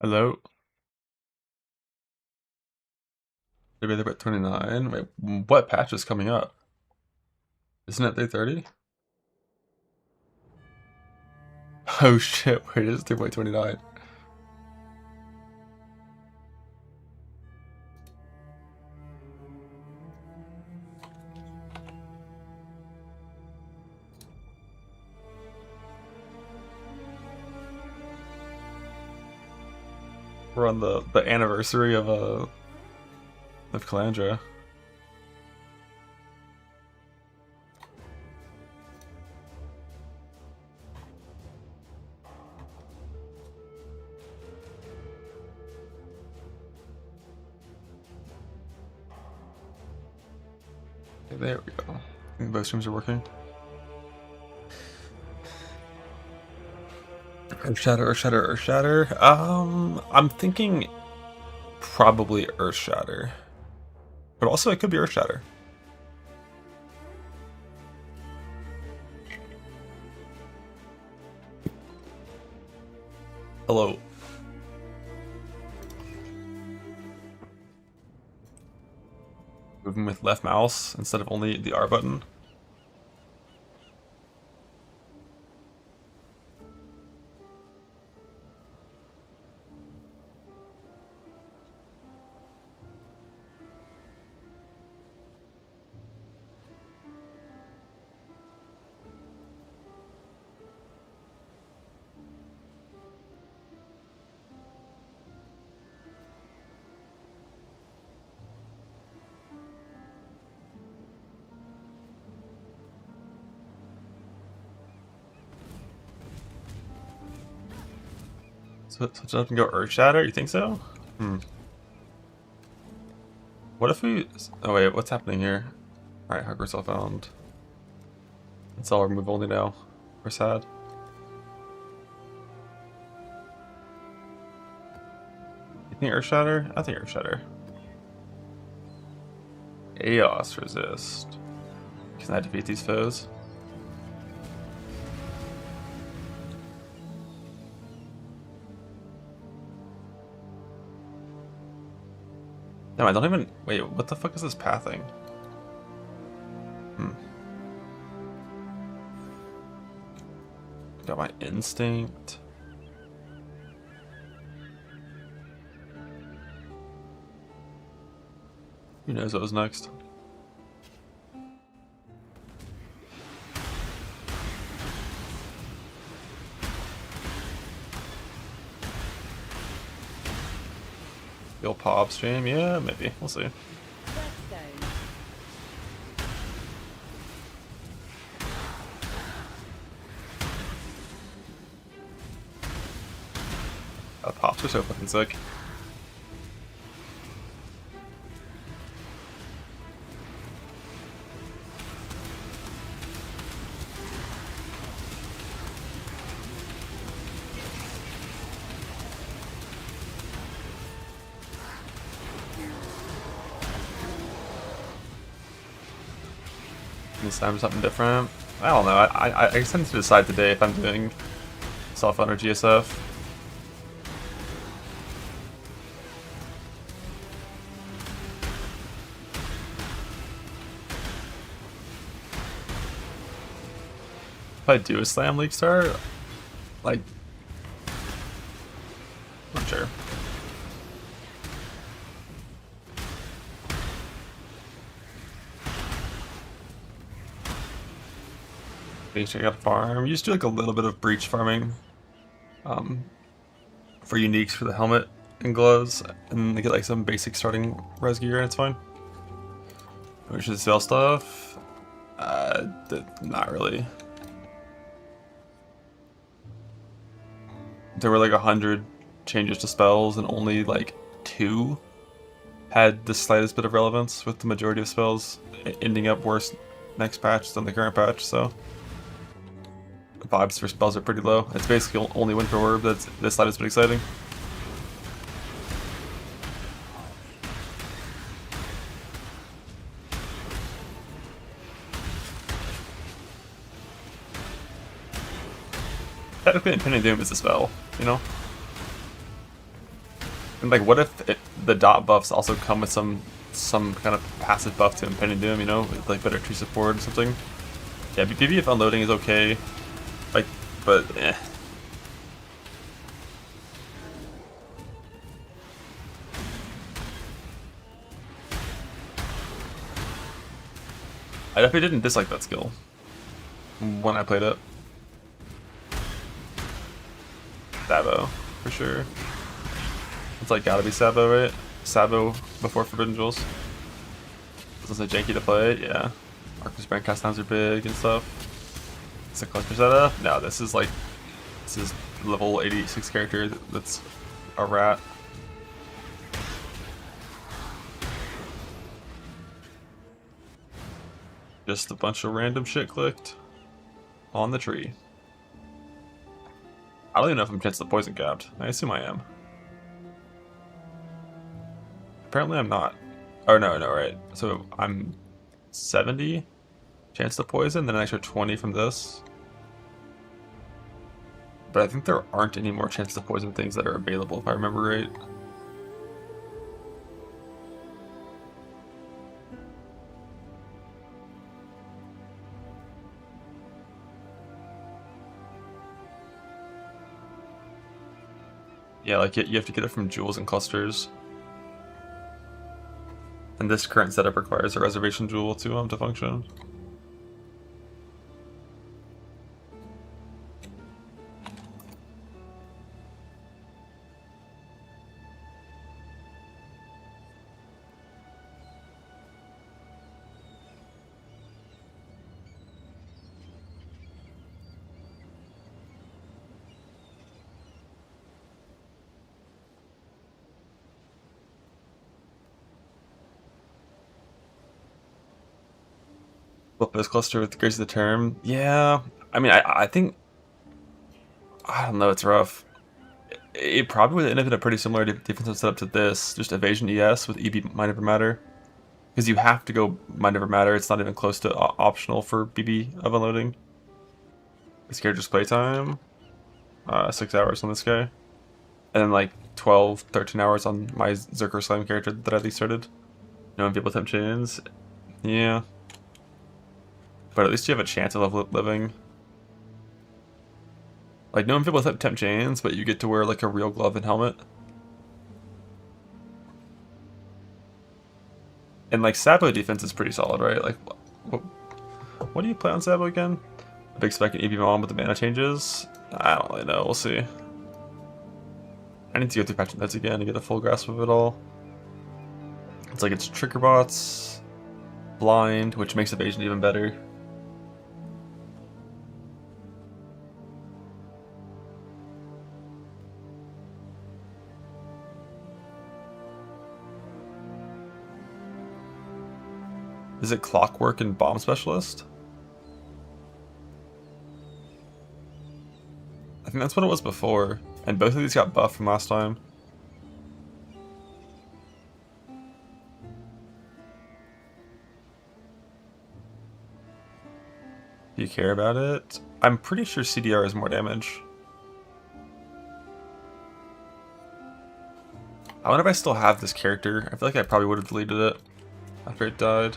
Hello? Maybe they're at 29. Wait, what patch is coming up? Isn't it 330? Oh shit, wait, it is 3.29. We're on the anniversary of Calandra. Okay, there we go. I think both streams are working. Earth Shatter, Earth Shatter, Earth Shatter. I'm thinking probably Earth Shatter. But also it could be Earth Shatter. Hello. Moving with left mouse instead of only the R button. So switch up and go Earth Shatter? You think so? What if we... Oh wait, what's happening here? Alright, hug yourself found. It's all remove only now. We're sad. You think Earth Shatter? I think Earth Shatter. Chaos resist. Can I defeat these foes? No, I don't even... Wait, what the fuck is this pathing? Got my instinct. Who knows what was next? You'll pop stream? Yeah, maybe. We'll see. Pops are so fucking sick. This time something different. I don't know. I tend to decide today if I'm doing self-run or GSF. If I do a Slam League start, like, I'm sure. I got a farm. You just do like a little bit of breach farming, for uniques for the helmet and gloves, and they get like some basic starting res gear, and it's fine. We should sell stuff. Not really. There were like 100 changes to spells, and only like 2 had the slightest bit of relevance, with the majority of spells ending up worse next patch than the current patch. So the vibes for spells are pretty low. It's basically only Winter Orb that's this slightest bit exciting. Technically, Impending Doom is a spell, you know? And like, what if the dot buffs also come with some kind of passive buff to Impending Doom, you know, with like better tree support or something? Yeah, BBF unloading is okay, like, but eh. I definitely didn't dislike that skill when I played it. Sabo, for sure. It's like gotta be Sabo, right? Sabo before Forbidden Jewels. It's like janky to play, yeah. Arcus Brand cast times are big and stuff. It's a collector setup. No, this is level 86 character that's a rat. Just a bunch of random shit clicked on the tree. I don't even know if I'm chance the poison capped. I assume I am. Apparently I'm not. Oh no, right. So I'm 70 chance to poison, then an extra 20 from this. But I think there aren't any more chance to poison things that are available if I remember right. Yeah, like you have to get it from jewels and clusters. And this current setup requires a reservation jewel to function. Flip this cluster with the Grace of the Term. Yeah, I mean, I think, I don't know, it's rough. It probably would end up in a pretty similar defensive setup to this, just evasion ES with EB Mind Over Matter. Because you have to go Mind Over Matter, it's not even close to optional for BB of unloading. This character's playtime, 6 hours on this guy. And then like 12, 13 hours on my Zerker Slime character that I at least started. No one people tempt chains. Yeah. But at least you have a chance of living. Like, no one people tempt chains, but you get to wear like a real glove and helmet. And like Sabo defense is pretty solid, right? Like, what do you play on Sabo again? A big spec in EB Mom with the mana changes? I don't really know, we'll see. I need to go through patch notes again to get a full grasp of it all. It's like it's trigger bots, blind, which makes evasion even better. Is it Clockwork and Bomb Specialist? I think that's what it was before, and both of these got buffed from last time. Do you care about it? I'm pretty sure CDR is more damage. I wonder if I still have this character. I feel like I probably would have deleted it after it died.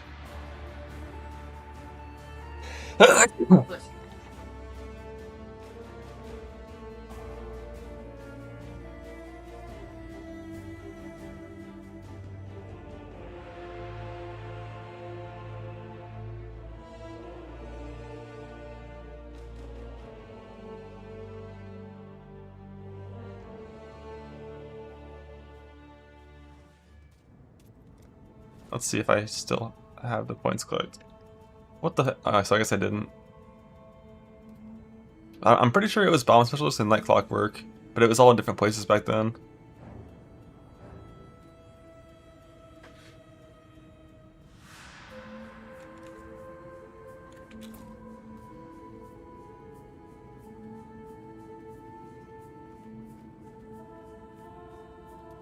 Let's see if I still have the points clicked. What the heck? So I guess I didn't. I'm pretty sure it was Bomb Specialist and Light Clockwork, but it was all in different places back then.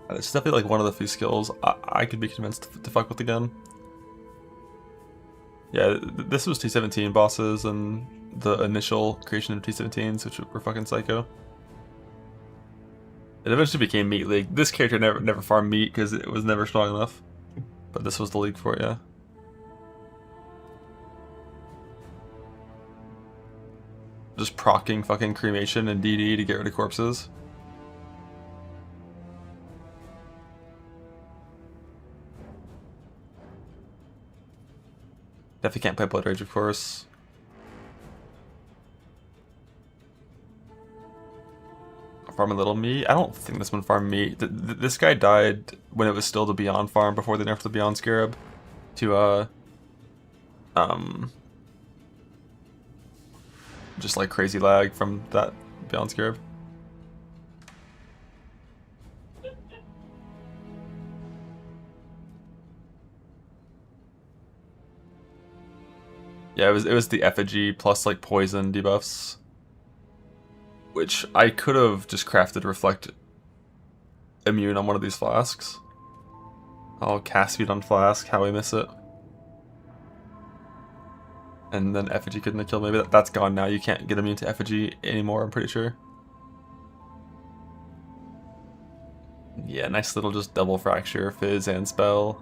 It's definitely like one of the few skills I could be convinced to fuck with again. Yeah, this was T17 bosses and the initial creation of T17s, which were fucking psycho. It eventually became Meat League. This character never farmed meat because it was never strong enough. But this was the league for it, yeah. Just procking fucking cremation and DD to get rid of corpses. Definitely can't play Blood Rage, of course. Farm a little meat? I don't think this one farmed meat. This guy died when it was still the Beyond farm before they nerfed the Beyond Scarab to just like crazy lag from that Beyond Scarab. Yeah, it was the effigy plus like poison debuffs, which I could have just crafted reflect immune on one of these flasks. I'll cast speed on flask, how I miss it. And then effigy couldn't have killed. Maybe that's gone now. You can't get immune to effigy anymore, I'm pretty sure. Yeah, nice little just double fracture, fizz, and spell.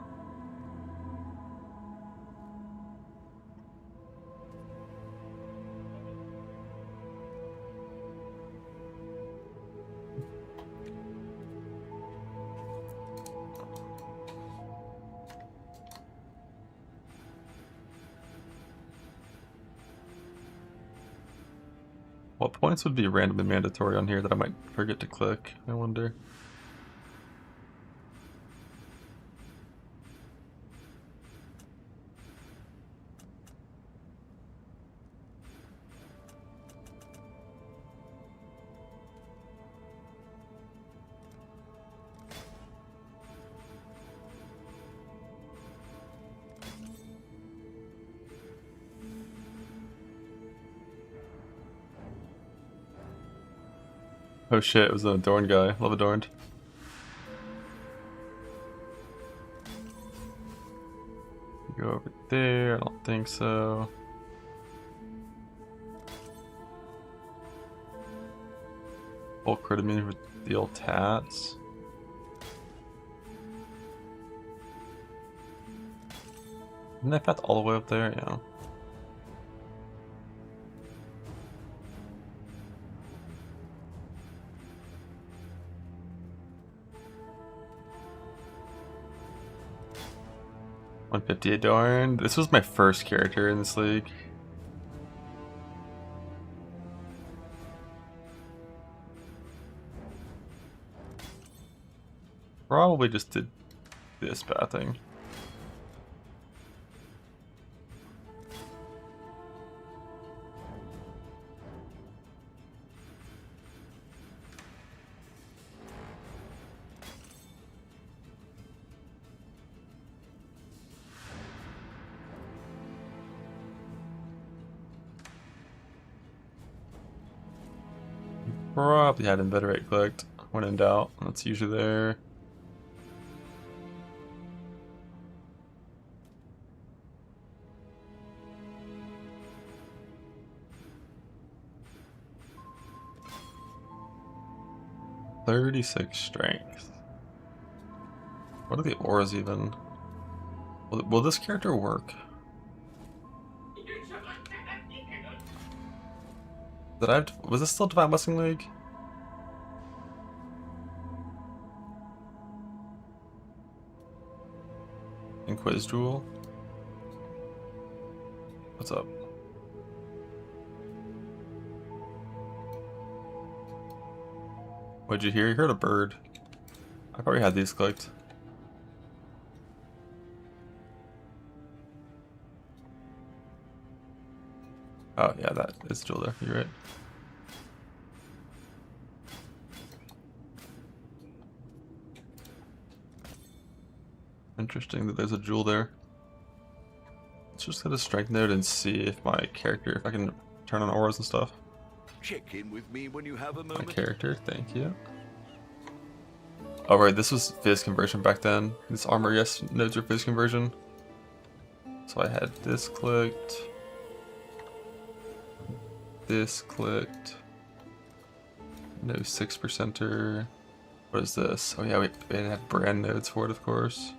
What points would be random and mandatory on here that I might forget to click? I wonder. Oh shit, it was an Adorned guy. Love Adorned. Go over there, I don't think so. Full crit immunity with the old tats. Isn't that path all the way up there? Yeah. $150 Adorned. This was my first character in this league. Probably just did this pathing. Probably had Inveterate clicked when in doubt. That's usually there. $36 strength. What are the auras even? Will this character work? Was this still Divine Blessing League? Inquis Jewel? What's up? What'd you hear? You heard a bird. I probably had these clicked. Oh yeah, that is Jewel there. You're right. Interesting that there's a Jewel there. Let's just get a strength node and see if my character, if I can turn on auras and stuff. Check in with me when you have a My moment. character, thank you. Oh right, this was Fizz conversion back then. This armor yes nodes are Fizz conversion. So I had this clicked. This clicked. No 6%er. What is this? Oh yeah, we didn't have brand nodes for it, of course.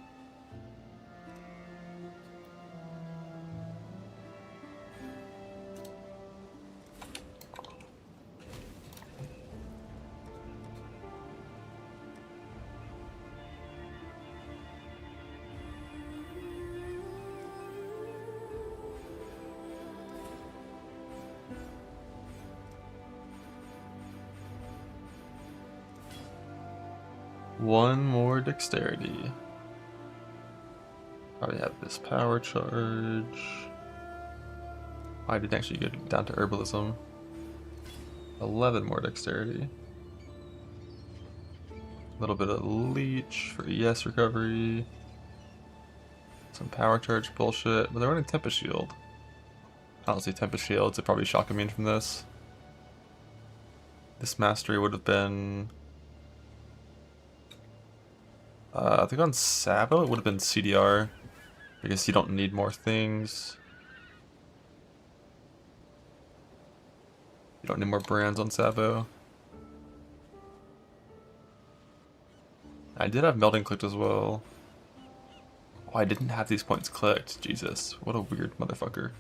One more dexterity. Probably have this power charge. I didn't actually get down to herbalism. 11 more dexterity. A little bit of leech for ES recovery. Some power charge bullshit, but they're running Tempest Shield. I don't see Tempest Shields, it'd probably shock immune from this. This mastery would have been... I think on Sabo it would have been CDR, because you don't need more things. You don't need more brands on Sabo. I did have Melding clicked as well. Oh, I didn't have these points clicked. Jesus, what a weird motherfucker.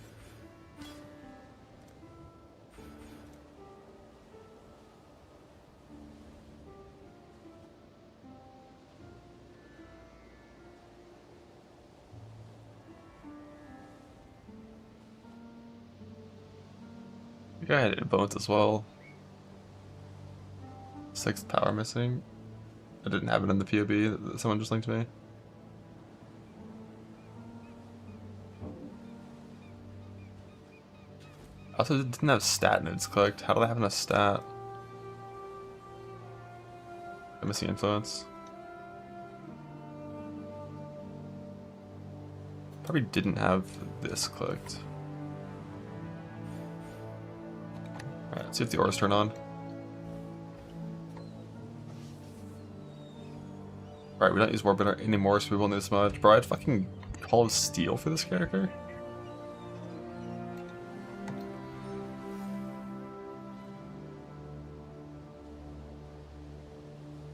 I think I had bones as well. 6th power missing. I didn't have it in the PoB that someone just linked to me. I also didn't have stat nodes clicked. How do I have enough stat? I'm missing influence. Probably didn't have this clicked. Alright, let's see if the auras turn on. Alright, we don't use Warbender anymore, so we won't need this much. Bro, I had fucking Call of Steel for this character?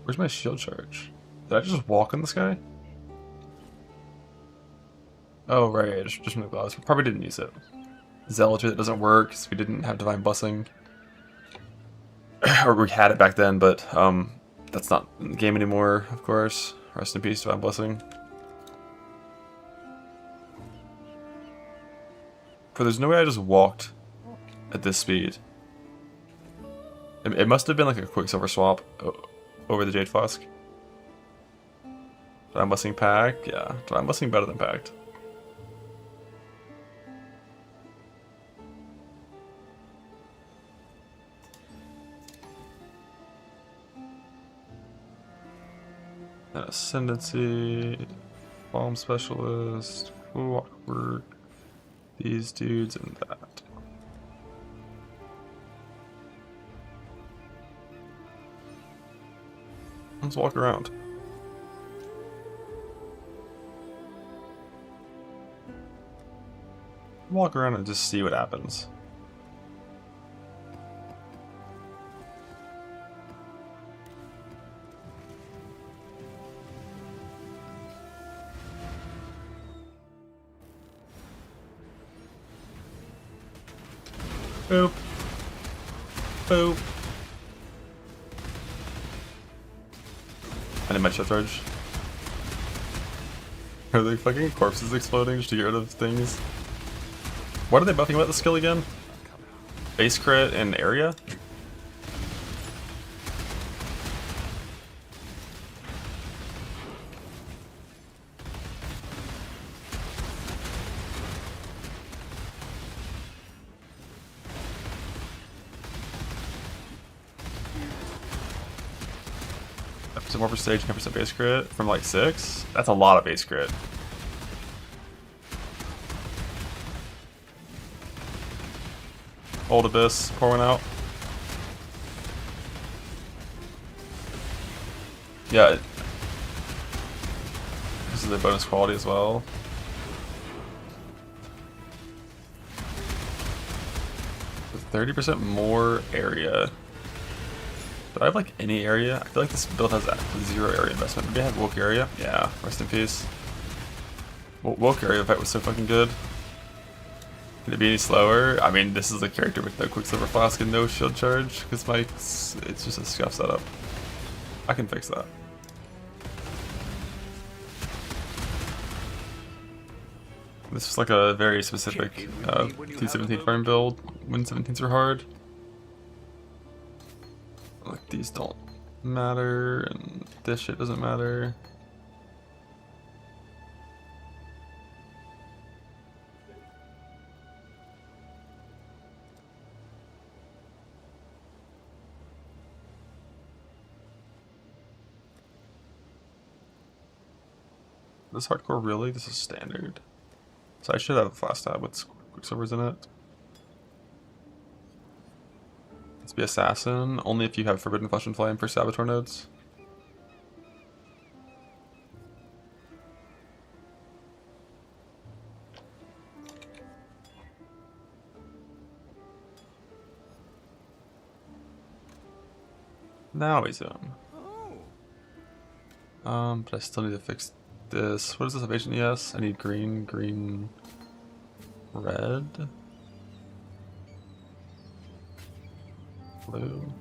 Where's my shield charge? Did I just walk on this guy? Oh, right, just from the gloves. We probably didn't use it. Zealotry that doesn't work, because we didn't have Divine Blessing. Or we had it back then, but that's not in the game anymore, of course. Rest in peace, Divine Blessing. For there's no way I just walked at this speed. It must have been like a Quicksilver swap over the Jade Flask. Divine Blessing Pact? Yeah, Divine Blessing better than Pact. An Ascendancy, Bomb Specialist, Clockwork, these dudes, and that. Let's walk around. Walk around and just see what happens. Boop. Boop. I need my chest charge. Are they fucking corpses exploding just to get rid of things? What are they buffing about the skill again? Base crit and area? More per stage, 10% base crit from like 6? That's a lot of base crit. Old Abyss, pour one out. Yeah. This is the bonus quality as well. With 30% more area. Do I have like any area? I feel like this build has zero area investment. Maybe I have woke area? Yeah, rest in peace. Woke area fight was so fucking good. Can it be any slower? I mean, this is a character with no Quicksilver Flask and no shield charge, because it's just a scuff setup. I can fix that. This is like a very specific T17 farm build when 17s are hard. Like, these don't matter, and this shit doesn't matter. This hardcore really? This is standard. So I should have a flash tab with Quicksilvers in it. Let's be Assassin, only if you have Forbidden Flesh and Flame for Saboteur nodes. Now we zoom. But I still need to fix this. What is this evasion? Yes, I need green, green, red, blue.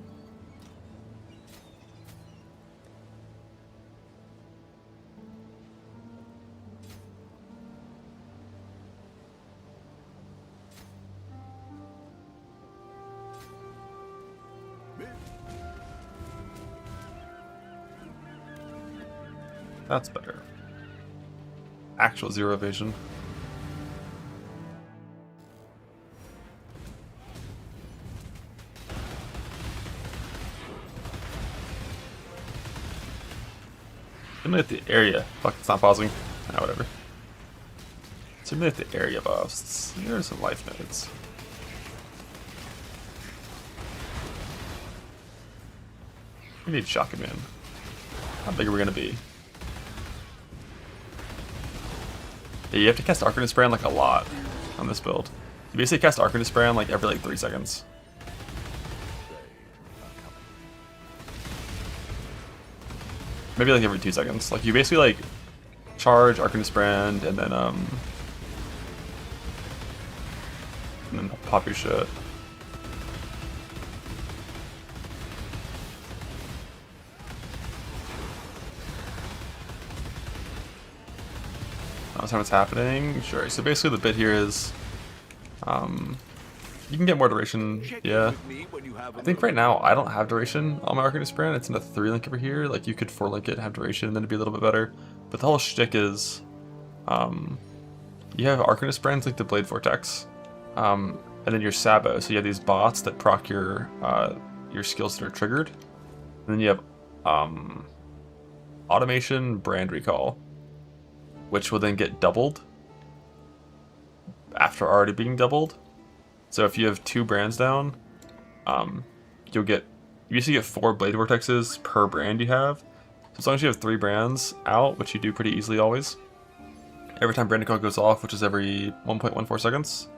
That's better. Actual zero evasion. Simulate the area. Fuck, it's not pausing. Ah, whatever. Simulate the area buffs. Here are some life nodes. We need Shotgun Man. How big are we gonna be? Yeah, you have to cast Arcanist Brand like a lot on this build. You basically cast Arcanist Brand like every like 3 seconds. Maybe like every 2 seconds. Like you basically like charge Arcanist Brand and then pop your shit. That's how it's happening. Sure. So basically, the bit here is, you can get more duration. Yeah. I think right now I don't have duration on my Arcanist Brand. It's in a 3-link over here. Like you could 4-link it and have duration, and then it'd be a little bit better. But the whole shtick is, you have Arcanist Brands like the Blade Vortex, and then your Sabo. So you have these bots that proc your skills that are triggered, and then you have Automation Brand Recall, which will then get doubled after already being doubled. So if you have 2 brands down, you basically get 4 Blade Vortexes per brand you have. So as long as you have 3 brands out, which you do pretty easily always, every time brand recall goes off, which is every 1.14 seconds,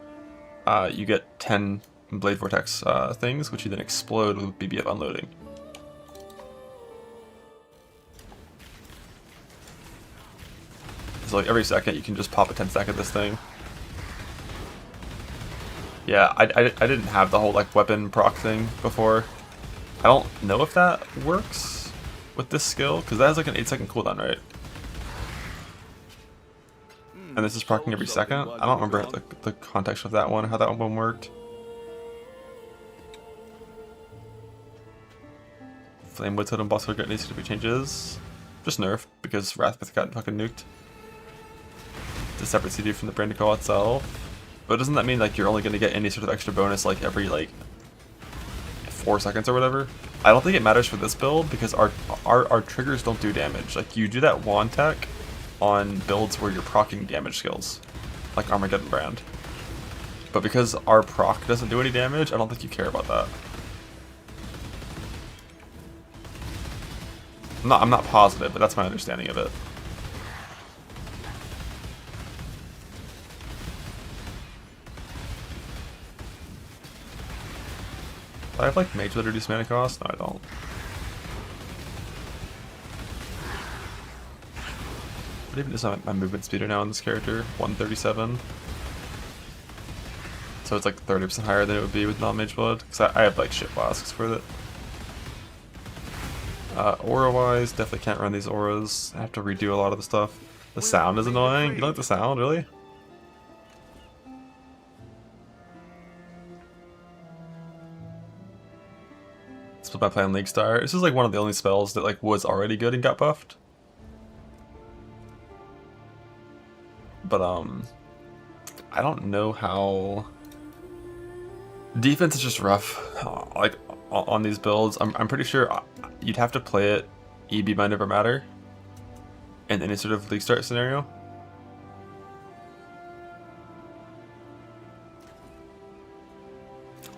you get 10 Blade Vortex things, which you then explode with BBF unloading. So like every second you can just pop a 10-stack at this thing. Yeah, I didn't have the whole like weapon proc thing before. I don't know if that works with this skill, because that has like an 8-second cooldown, right? And this is proccing every second. I don't remember the context of that one, how that one worked. Flamewood Totem boss target needs to be changes. Just nerfed because Wrathbith got fucking nuked. It's a separate CD from the brand call itself. But doesn't that mean like you're only going to get any sort of extra bonus like every like 4 seconds or whatever? I don't think it matters for this build because our triggers don't do damage. Like you do that wand tech on builds where you're proccing damage skills, like Armageddon Brand. But because our proc doesn't do any damage, I don't think you care about that. I'm not positive, but that's my understanding of it. Do I have like mage that reduce mana cost? No, I don't. What even is my movement speed now on this character? 137. So it's like 30% higher than it would be with non-mage blood. Because I have like shit flasks for it. Aura-wise, definitely can't run these auras. I have to redo a lot of the stuff. The sound is annoying. You don't like the sound, really? Split by playing League Star. This is like one of the only spells that like was already good and got buffed. But I don't know how. Defense is just rough. Like on these builds, I'm pretty sure you'd have to play it EB might never matter in any sort of League Start scenario.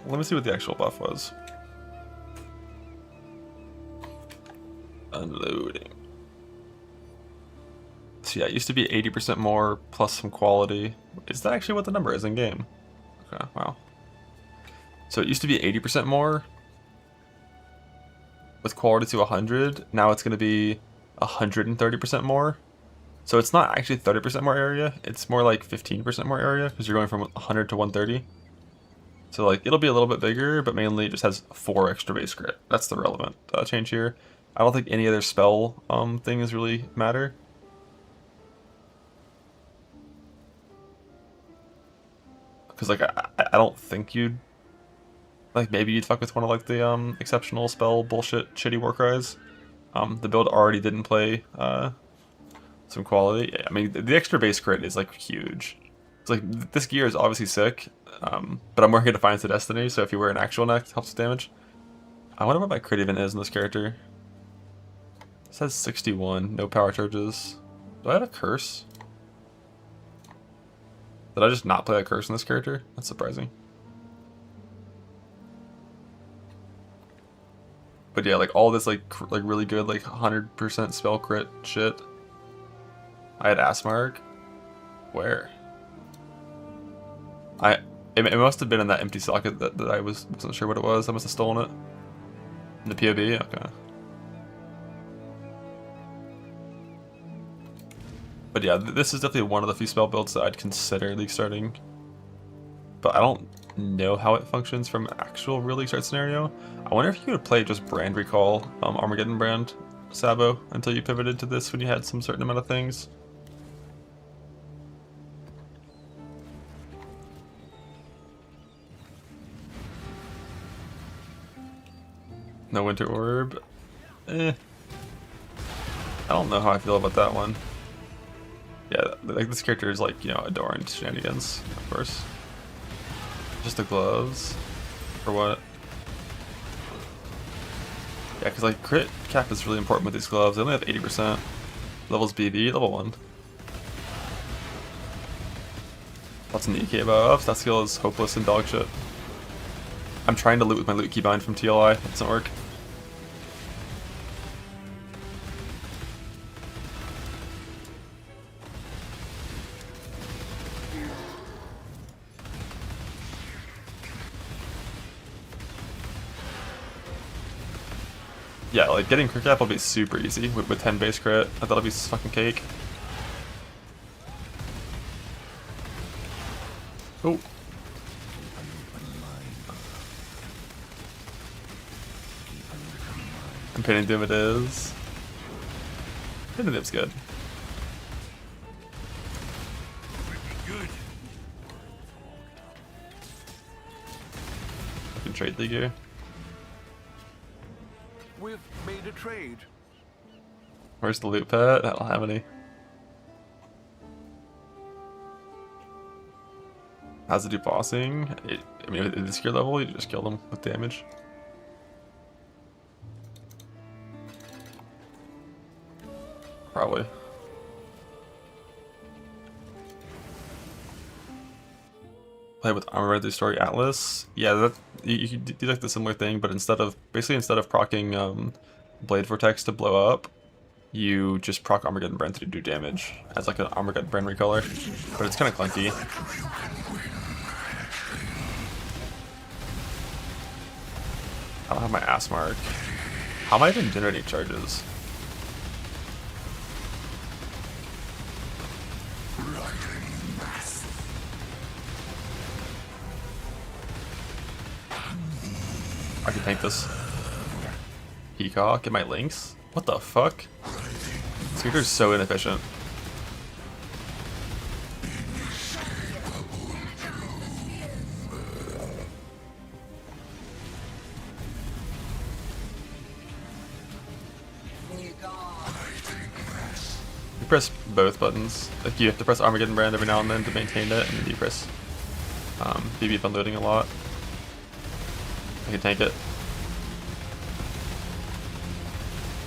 Let me see what the actual buff was. Unloading. So yeah, it used to be 80% more plus some quality. Is that actually what the number is in game? Okay, wow. So it used to be 80% more with quality to 100. Now it's going to be 130% more. So it's not actually 30% more area. It's more like 15% more area because you're going from 100 to 130. So like it'll be a little bit bigger, but mainly it just has 4 extra base crit. That's the relevant change here. I don't think any other spell things really matter. Because like I don't think you'd like maybe you'd fuck with one of like the exceptional spell bullshit shitty war cries. The build already didn't play some quality. Yeah, I mean the extra base crit is like huge. It's like this gear is obviously sick, but I'm working Defiance of Destiny, so if you wear an actual neck, it helps with damage. I wonder what my crit even is in this character. It says 61, no power charges. Do I have a curse? Did I just not play a curse in this character? That's surprising. But yeah, like all this like really good like 100% spell crit shit. I had Asmark. Where? It must have been in that empty socket that I wasn't sure what it was. I must have stolen it. In the PoB? Okay. But yeah, this is definitely one of the few spell builds that I'd consider League starting. But I don't know how it functions from an actual real League start scenario. I wonder if you could play just brand recall, Armageddon brand Sabo until you pivoted to this when you had some certain amount of things. No Winter Orb. I don't know how I feel about that one. Yeah, like this character is like, you know, adorned shenanigans, of course. Just the gloves? Or what? Yeah, because like crit cap is really important with these gloves. They only have 80%. Levels BV, level 1. Lots of EK buffs. That skill is hopeless and dog shit. I'm trying to loot with my loot keybind from TLI. It doesn't work. Yeah, like getting crit cap will be super easy with 10 base crit. That'll be fucking cake. Oh. Impending Doom it is. Impending Doom's good. I can trade the gear. We've made a trade. Where's the loot pet? I don't have any. How's it do bossing? I mean, at this gear level, you just kill them with damage. Probably. Play with Armor Red Story Atlas. Yeah, that you could do like the similar thing, but instead of proccing Blade Vortex to blow up, you just proc Armageddon Brand to do damage as like an Armageddon Brand recolor. But it's kind of clunky. I don't have my ass mark. How am I even generating charges? I can tank this. Peacock, get my links? What the fuck? This character's so inefficient. You press both buttons. Like you have to press Armageddon Brand every now and then to maintain it, and then you press BB unloading a lot. I can tank it.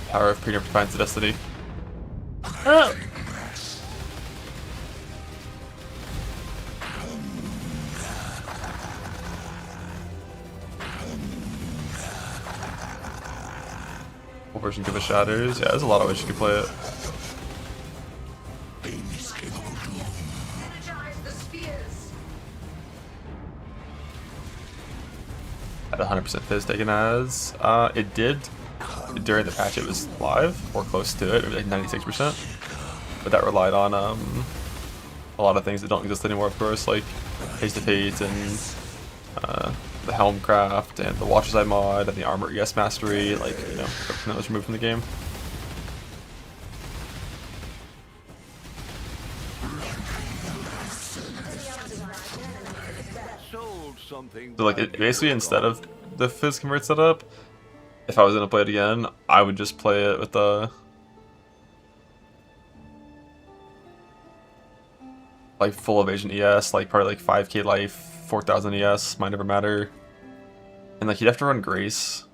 Power of Prenup defines the destiny. Oh! Full version Give us Shatters. Yeah, there's a lot of ways you can play it. At 100% Fizz taken as. It did during the patch. It was live or close to it. It was like 96%, but that relied on a lot of things that don't exist anymore. Of course, like Haste of Hate and the Helmcraft and the Watcher's Eye mod and the Armor ES Mastery. Like everything that was removed from the game. So like basically instead of the Fizz Convert setup, if I was gonna play it again, I would just play it with the like full evasion ES, like probably like 5k life, 4000 ES, might never matter. And like you'd have to run Grace.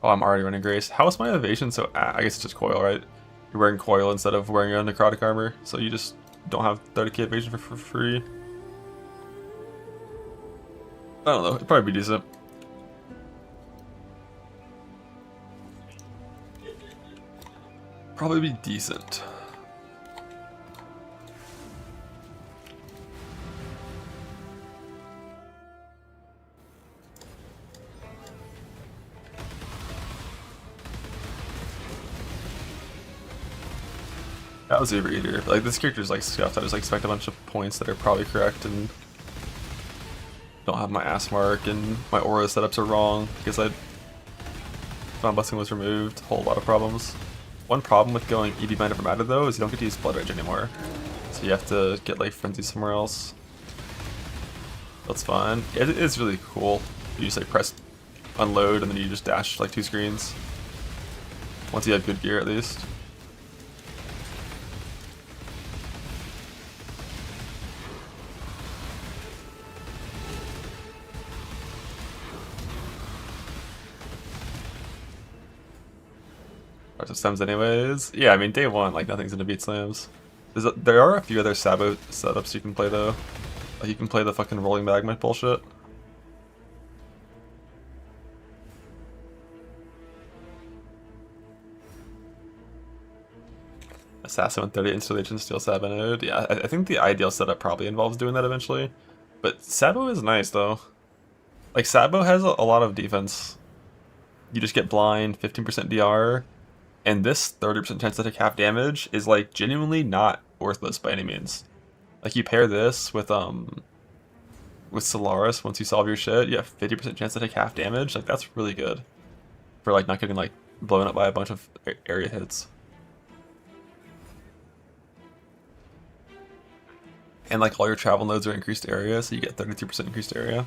Oh, I'm already running Grace. How is my evasion so I guess it's just coil, right? You're wearing coil instead of wearing a necrotic armor, so you just don't have 30k evasion for free. I don't know, it'd probably be decent. Probably be decent. That was Overeater. Like this character's like scuffed. I just like expect a bunch of points that are probably correct and don't have my ass mark, and my aura setups are wrong because Dawn Blessing was removed. Whole lot of problems. One problem with going ED Might Never Matter though is you don't get to use Blood Rage anymore, so you have to get like Frenzy somewhere else. That's fine. It is really cool. You just like press unload and then you just dash like 2 screens. Once you have good gear at least. Slams anyways. Yeah, I mean day one, like nothing's gonna beat slams. There are a few other Sabo setups you can play though. Like you can play the fucking rolling magma bullshit. Assassin 130 installation steel Sabo node. Yeah, I think the ideal setup probably involves doing that eventually. But Sabo is nice though. Like Sabo has a lot of defense. You just get blind, 15% DR. And this 30% chance to take half damage is like genuinely not worthless by any means. Like you pair this with Solaris, once you solve your shit, you have 50% chance to take half damage. Like that's really good for like not getting like blown up by a bunch of area hits. And like all your travel nodes are increased area, so you get 32% increased area.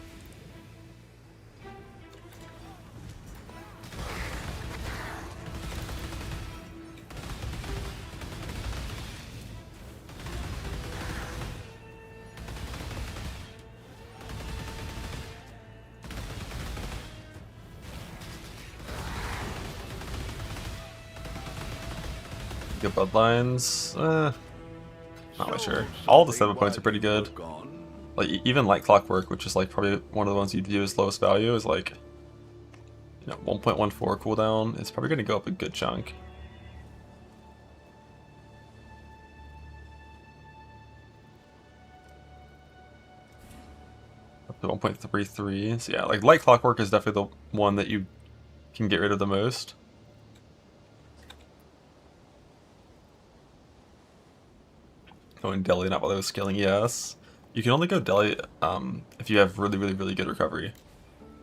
Good bloodlines. Not really sure. All the 7 points are pretty good. Like even Light Clockwork, which is like probably one of the ones you'd view as lowest value, is like 1.14 cooldown. It's probably gonna go up a good chunk. Up to 1.33. So yeah, like Light Clockwork is definitely the one that you can get rid of the most. Going deli, not while I was scaling, yes. You can only go deli if you have really good recovery.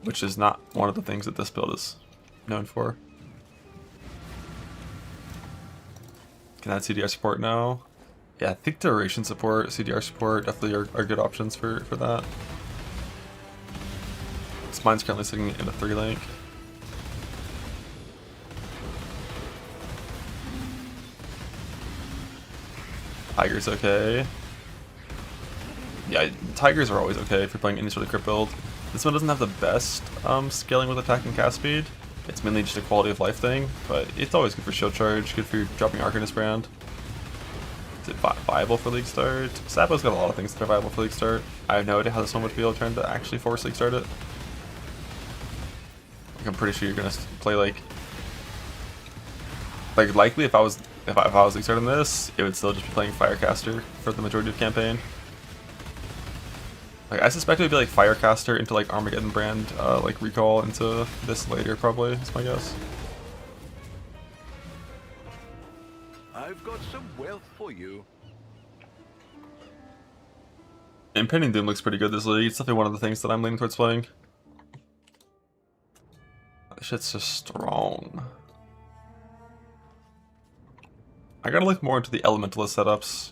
which is not one of the things that this build is known for. Can add CDR support now. Yeah, I think duration support, CDR support definitely are good options for that. Mine's currently sitting in a 3 link. Tiger's okay. Yeah, Tigers are always okay if you're playing any sort of crit build. This one doesn't have the best scaling with attack and cast speed. It's mainly just a quality of life thing, but it's always good for shield charge, good for dropping Arcanist Brand. Is it viable for League Start? Sabo's got a lot of things that are viable for League Start. I have no idea how this one would feel trying to actually force League Start it. I'm pretty sure you're gonna play like likely if I was League starting this, it would still just be playing Firecaster for the majority of campaign. Like I suspect it would be like Firecaster into like Armageddon Brand, like recall into this later probably, is my guess. I've got some wealth for you. Impending Doom looks pretty good this league. It's definitely one of the things that I'm leaning towards playing. This shit's just strong. I gotta look more into the Elementalist setups,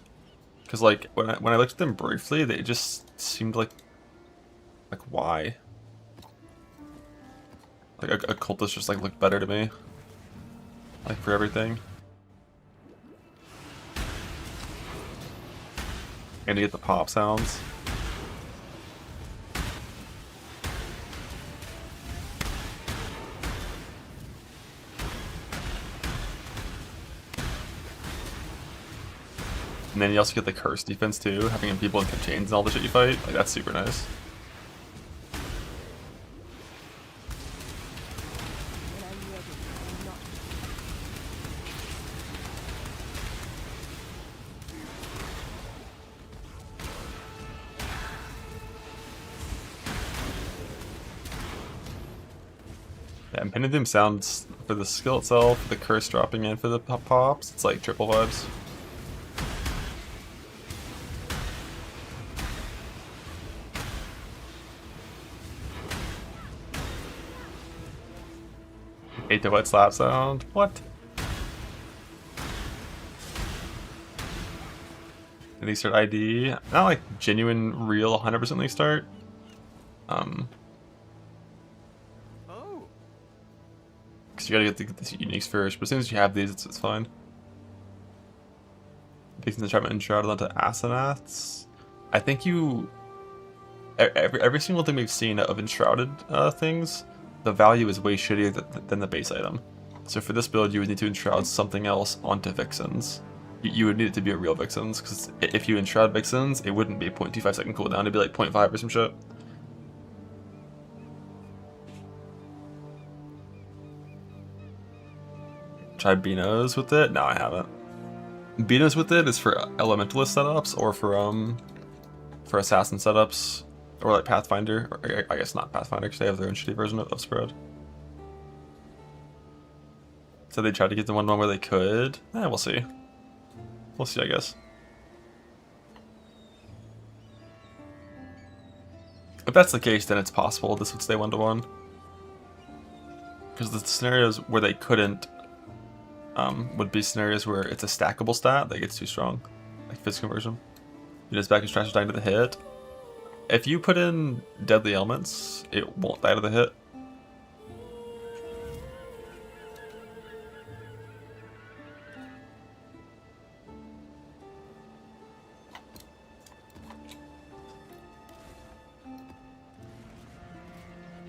because like when I looked at them briefly, they just seemed like why? Like a cultist just like looked better to me, like for everything. And to get the pop sounds. And then you also get the curse defense too, having people in chains and all the shit you fight. Like that's super nice. Yeah, and Impending Doom sounds for the skill itself, the curse dropping in for the pops, it's like triple vibes. Hate the wet slap sound. What? League Start ID. Not like genuine, real, 100% League Start. Oh. Because you gotta get the uniques first, but as soon as you have these, it's fine. Taking the enchantment enshrouded onto Asenaths. I think you. Every single thing we've seen of enshrouded things, the value is way shittier than the base item. So for this build, you would need to enshroud something else onto Vixens. You would need it to be a real Vixens, because if you enshroud Vixens, it wouldn't be a 0.25 second cooldown, it'd be like 0.5 or some shit. Try Beanos with it? No, I haven't. Beanos with it is for Elementalist setups, or for Assassin setups, or like Pathfinder, or I guess not Pathfinder, because they have their own shitty version of spread. So they tried to get the one where they could. We'll see. We'll see, I guess. If that's the case, then it's possible this would stay 1-to-1. Because the scenarios where they couldn't would be scenarios where it's a stackable stat that gets too strong, like Fizz Conversion. You just back and trash dying to the hit. If you put in Deadly Elements, it won't die to the hit.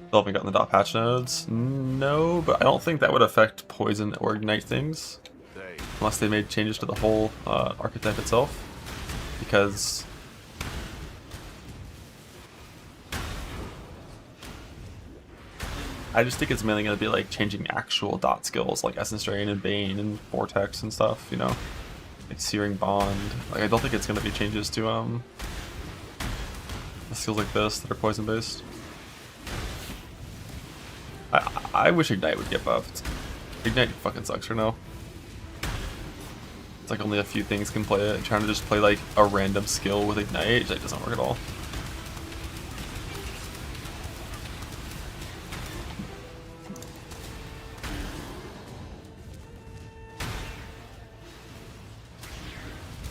Still haven't gotten the dot patch nodes. No, but I don't think that would affect poison or ignite things. Unless they made changes to the whole archetype itself. Because I just think it's mainly going to be like changing actual dot skills like Essence Drain and Bane and Vortex and stuff, you know? Like Searing Bond. Like I don't think it's going to be changes to skills like this that are poison based. I wish Ignite would get buffed. Ignite fucking sucks right now. It's like only a few things can play it. Trying to just play like a random skill with Ignite, it like, doesn't work at all.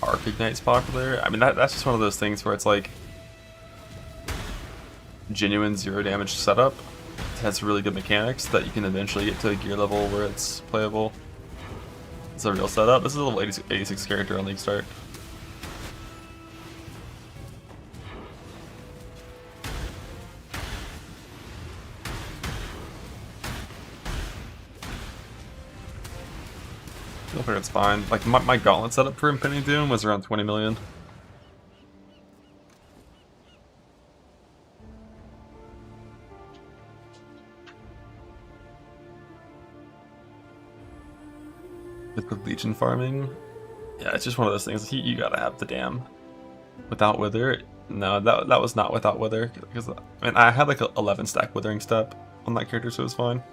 Arc Ignite's popular. I mean, that's just one of those things where it's like genuine 0 damage setup. It has really good mechanics that you can eventually get to a gear level where it's playable. It's a real setup. This is a level 86 character on League Start. I feel like it's fine. Like my gauntlet setup for Impending Doom was around 20 million. With Legion farming, yeah, it's just one of those things. You gotta have the dam. Without Wither, no, that was not without Wither, because I mean I had like a 11 stack Withering Step on that character, so it was fine.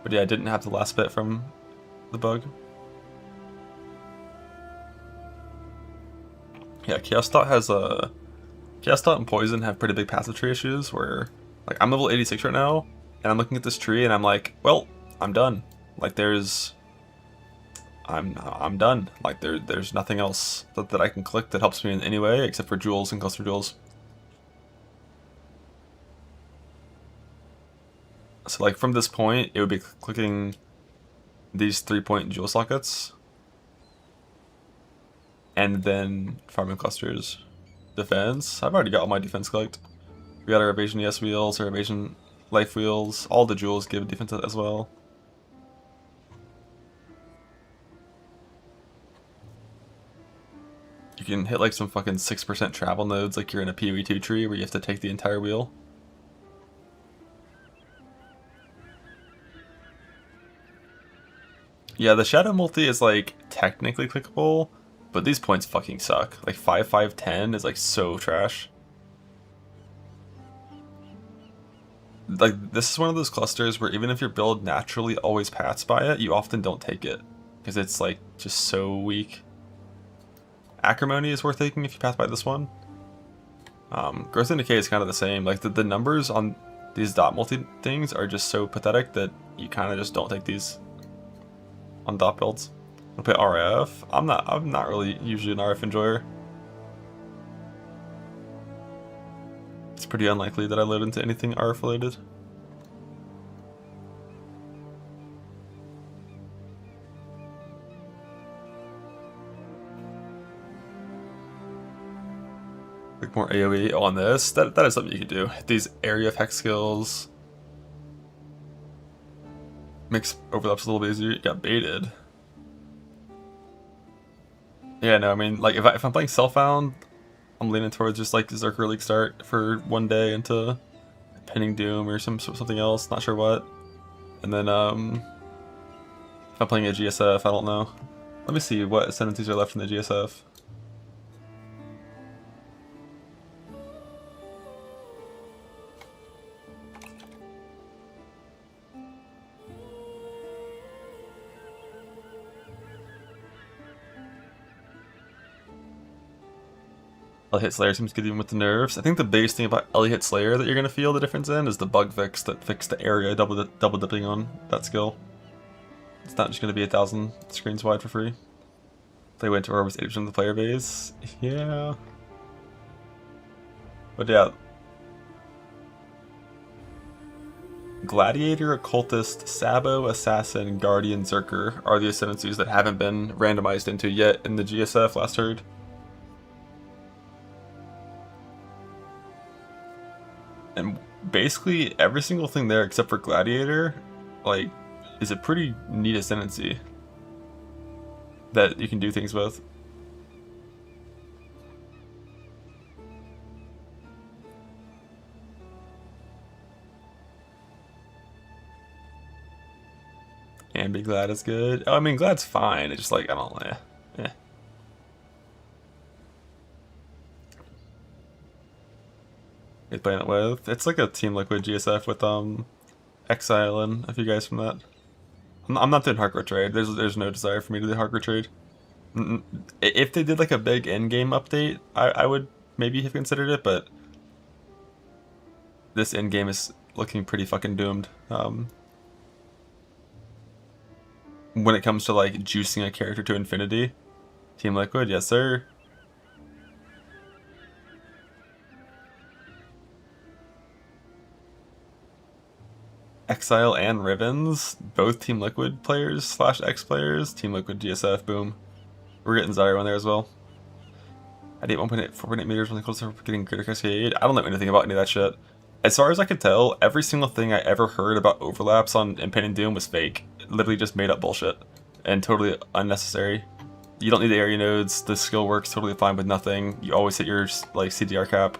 But yeah, I didn't have the last bit from the bug. Yeah, Chaos Dot has a Chaos Dot and Poison have pretty big passive tree issues where, like, I'm level 86 right now, and I'm looking at this tree and I'm like, well, I'm done. Like I'm done. Like there's nothing else that I can click that helps me in any way except for jewels and cluster jewels. So like from this point, it would be clicking these 3-point jewel sockets, and then farming clusters. Defense. I've already got all my defense clicked. We got our evasion yes wheels, our evasion life wheels. All the jewels give defense as well. You can hit like some fucking 6% travel nodes like you're in a PoE 2 tree where you have to take the entire wheel. Yeah, the Shadow multi is like technically clickable, but these points fucking suck. Like 5, 5, 10 is like so trash. Like this is one of those clusters where even if your build naturally always paths by it, you often don't take it because it's like just so weak. Acrimony is worth taking if you pass by this one. Growth and Decay is kind of the same. Like the numbers on these dot multi things are just so pathetic that you kind of just don't take these on dot builds. I'll play RF. I'm not really usually an RF enjoyer. It's pretty unlikely that I load into anything RF related. Like more AoE on this. That is something you can do. These area effect skills makes overlaps a little bit easier. You got baited. Yeah, no, I mean, like if I'm playing Self-Found, I'm leaning towards just like Zerker League Start for one day into Pending Doom or something else. Not sure what. And then if I'm playing a GSF, I don't know. Let me see what ascendancies are left in the GSF. Hit Slayer seems good even with the nerfs. I think the biggest thing about Hit Slayer that you're going to feel the difference in is the bug fix that fixed the area double dipping on that skill. It's not just going to be 1,000 screens wide for free. Play Winter War was 80% of the player base. Yeah. But yeah. Gladiator, Occultist, Sabo, Assassin, Guardian, Zerker are the ascendancies that haven't been randomized into yet in the GSF last heard. And basically every single thing there except for Gladiator, like, is a pretty neat ascendancy that you can do things with. And be Glad is good. Oh, I mean, Glad's fine. It's just like, I don't know. Eh. Playing it with. It's like a Team Liquid GSF with Exile and a few guys from that. I'm not doing hardcore trade. There's no desire for me to do hardcore trade. If they did like a big in-game update, I would maybe have considered it, but this in-game is looking pretty fucking doomed. When it comes to like juicing a character to infinity, Team Liquid, yes sir. Exile and Rivens, both Team Liquid players slash X players. Team Liquid GSF, boom. We're getting Zyro in there as well. I did 1.8, 4.8 meters when the closer for getting greater cascade. I don't know anything about any of that shit. As far as I could tell, every single thing I ever heard about overlaps on Impending Doom was fake. Literally just made up bullshit. And totally unnecessary. You don't need the area nodes, the skill works totally fine with nothing. You always hit your like CDR cap.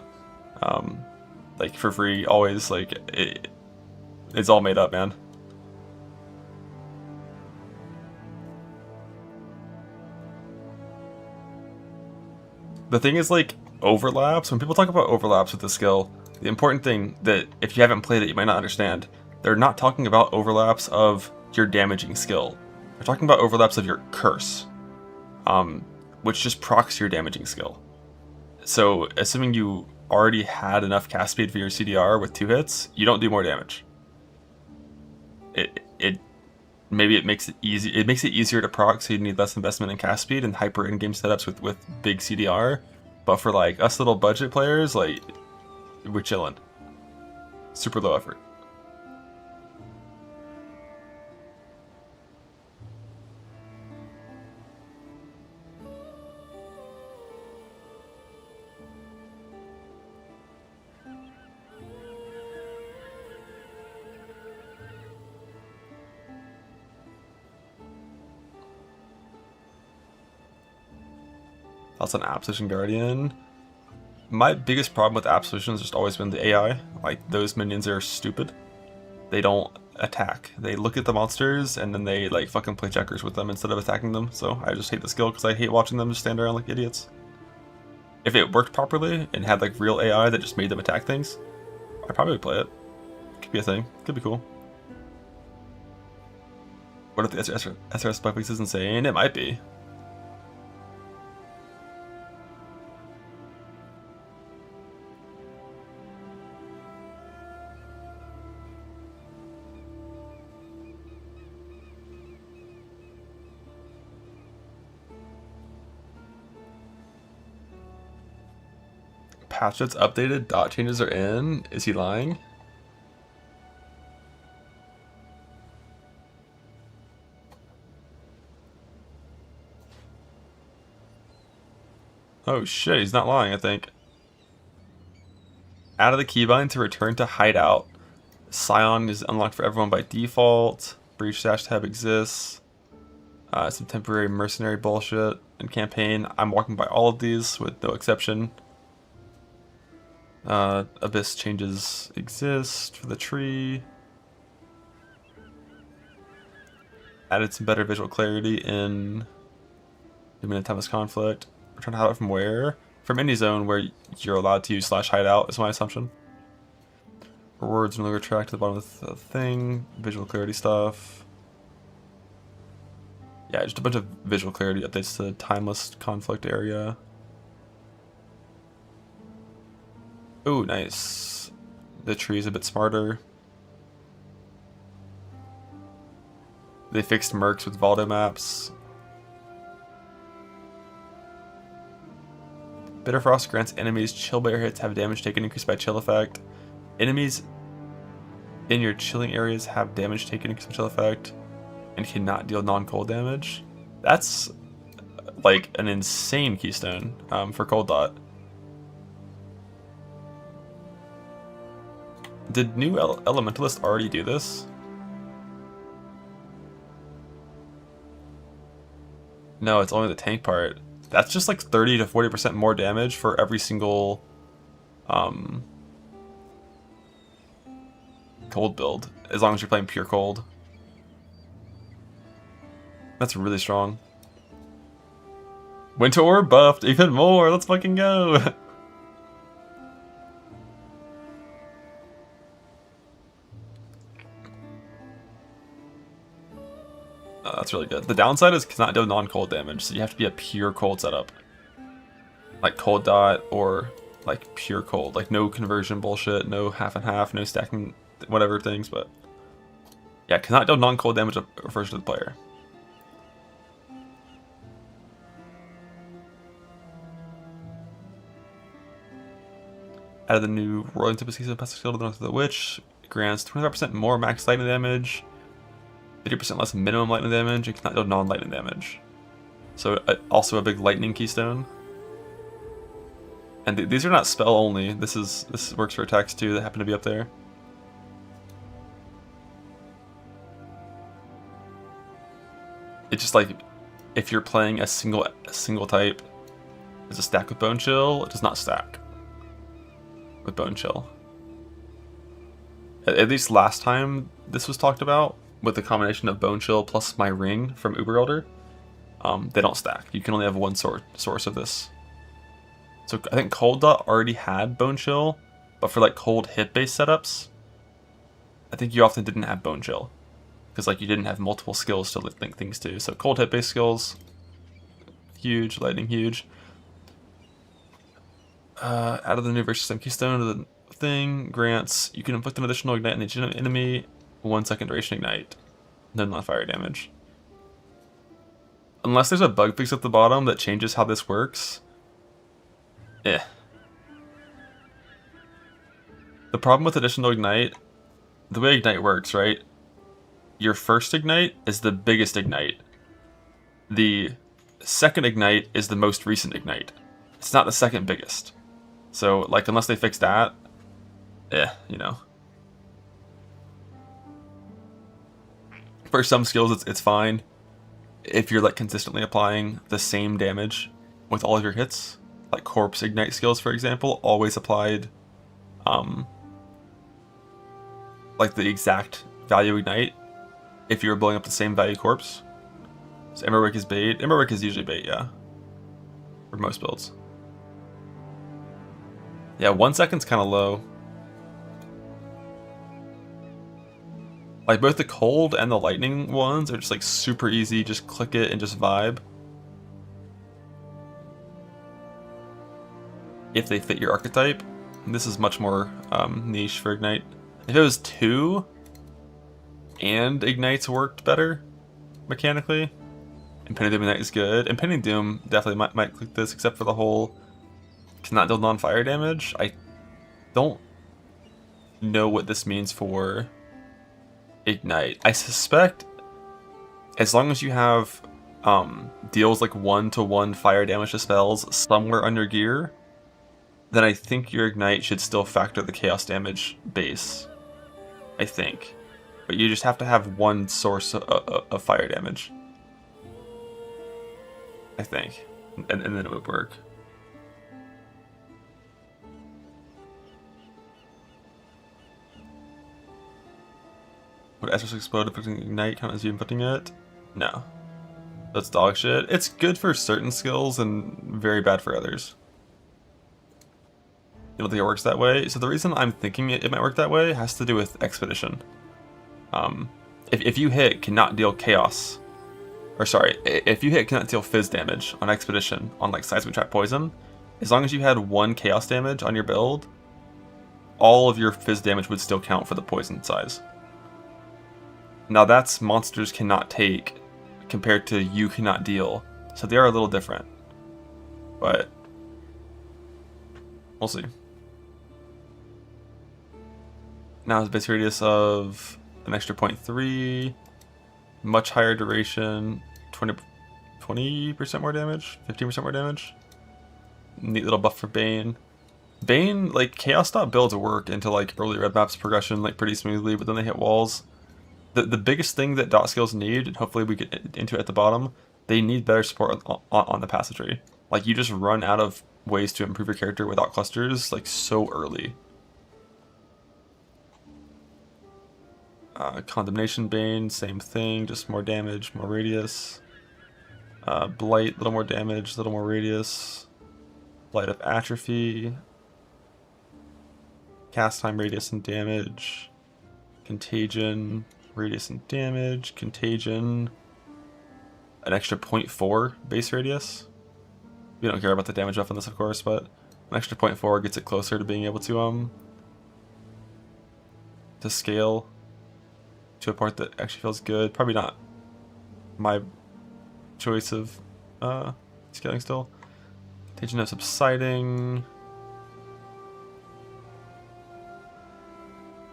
Like for free, always, like it's all made up, man. The thing is, like, overlaps, when people talk about overlaps with the skill, the important thing that if you haven't played it you might not understand, they're not talking about overlaps of your damaging skill. They're talking about overlaps of your curse, which just procs your damaging skill. So assuming you already had enough cast speed for your CDR with 2 hits, you don't do more damage. Maybe it makes it easy. It makes it easier to proc, so you need less investment in cast speed and hyper in-game setups with big CDR. But for like us little budget players, like we're chilling. Super low effort. Thoughts on Absolution Guardian? My biggest problem with Absolution has just always been the AI. Like, those minions are stupid. They don't attack. They look at the monsters and then they like fucking play checkers with them instead of attacking them. So I just hate the skill because I hate watching them just stand around like idiots. If it worked properly and had like real AI that just made them attack things, I'd probably play it. Could be a thing. Could be cool. What if the SRS spike is insane? It might be. Patch that's updated, dot changes are in. Is he lying? Oh shit, he's not lying, I think. Out of the keybind to return to hideout. Scion is unlocked for everyone by default. Breach Stash tab exists. Some temporary mercenary bullshit and campaign. I'm walking by all of these with no exception. Abyss changes exist for the tree. Added some better visual clarity in Imminent Tempest Conflict. We're trying to hide out from where? From any zone where you're allowed to use /hideout is my assumption. Rewards no longer track to the bottom of the thing. Visual clarity stuff. Yeah, just a bunch of visual clarity updates to the Timeless Conflict area. Ooh, nice. The tree's a bit smarter. They fixed mercs with Valdo maps. Bitterfrost grants enemies chill bear hits have damage taken increased by chill effect. Enemies in your chilling areas have damage taken increased by chill effect and cannot deal non-cold damage. That's like an insane keystone for Cold Dot. Did new Elementalist already do this? No, it's only the tank part. That's just like 30 to 40% more damage for every single cold build, as long as you're playing pure cold. That's really strong. Winter Orb buffed even more. Let's fucking go. That's really good. The downside is cannot do non-cold damage, so you have to be a pure cold setup. Like Cold Dot or like pure cold. Like no conversion bullshit, no half and half, no stacking whatever things, but yeah, cannot do non-cold damage refers to the player. Added the new Roiling Tempest and Plastic Shield to the North of the Witch. It grants 25% more max lightning damage, 50% less minimum lightning damage, and cannot deal non-lightning damage. So also a big lightning keystone. And these are not spell only. This works for attacks too that happen to be up there. It's just like if you're playing a single type, there's a stack with Bone Chill. It does not stack with Bone Chill. At least last time this was talked about, with the combination of Bone Chill plus my ring from Uber Elder, they don't stack. You can only have one source of this. So I think Cold Dot already had Bone Chill, but for like cold hit-based setups, I think you often didn't have Bone Chill. Because like you didn't have multiple skills to link things to. So cold hit-based skills, huge, lightning huge. Out of the new Vicious Keystone to the thing, grants, you can inflict an additional ignite on each enemy, 1 second duration ignite. No non-fire damage. Unless there's a bug fix at the bottom that changes how this works, the problem with additional ignite, the way ignite works, right? Your first ignite is the biggest ignite. The second ignite is the most recent ignite. It's not the second biggest. So, like, unless they fix that, you know. For some skills, it's fine. If you're, like, consistently applying the same damage with all of your hits, like Corpse Ignite skills, for example, always applied, like, the exact value Ignite if you were blowing up the same value Corpse. So Emberwick is bait. Emberwick is usually bait, yeah. For most builds. Yeah, 1 second's kind of low. Like, both the cold and the lightning ones are just, like, super easy. Just click it and just vibe. If they fit your archetype. And this is much more niche for Ignite. If it was 2 and Ignites worked better mechanically, Impending Doom Ignite is good. Impending Doom definitely might click this, except for the whole cannot deal non-fire damage. I don't know what this means for Ignite. I suspect as long as you have deals like 1-to-1 fire damage to spells somewhere on your gear, then I think your Ignite should still factor the chaos damage base. I think. But you just have to have one source of fire damage. I think. And then it would work. Would Estus explode affecting Ignite count as you inputting it? No. That's dog shit. It's good for certain skills and very bad for others. You don't think it works that way? So the reason I'm thinking it might work that way has to do with Expedition. If you hit cannot deal chaos, or sorry, if you hit cannot deal fizz damage on Expedition, on like Seismic Trap Poison, as long as you had 1 chaos damage on your build, all of your fizz damage would still count for the poison size. Now that's monsters cannot take compared to you cannot deal, so they are a little different, but we'll see. Now it's base radius of an extra 0.3, much higher duration, 20% more damage, 15% more damage. Neat little buff for Bane. Bane, like, Chaos Dot builds work into like early red maps progression like pretty smoothly, but then they hit walls. The biggest thing that dot skills need, and hopefully we get into it at the bottom, they need better support on the passageway. Like, you just run out of ways to improve your character without clusters, like, so early. Condemnation Bane, same thing, just more damage, more radius. Blight, little more damage, little more radius. Blight of Atrophy. Cast time, radius, and damage. Contagion, radius and damage. Contagion. An extra 0.4 base radius. We don't care about the damage buff on this, of course, but an extra 0.4 gets it closer to being able to scale to a part that actually feels good. Probably not my choice of scaling still. Contagion of Subsiding.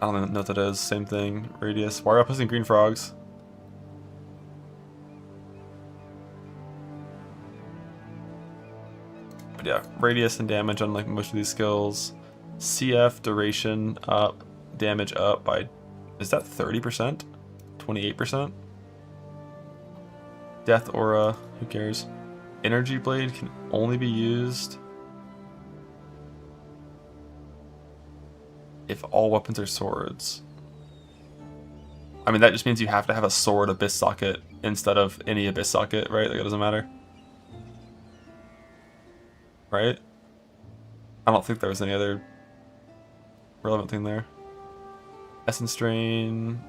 I don't even know what that is. Same thing. Radius. Why are opposing green frogs? But yeah, radius and damage on like most of these skills. CF duration up, damage up by, is that 30%? 28%? Death aura, who cares? Energy blade can only be used if all weapons are swords. I mean, that just means you have to have a sword abyss socket instead of any abyss socket, right? Like, it doesn't matter. Right? I don't think there was any other relevant thing there. Essence Drain.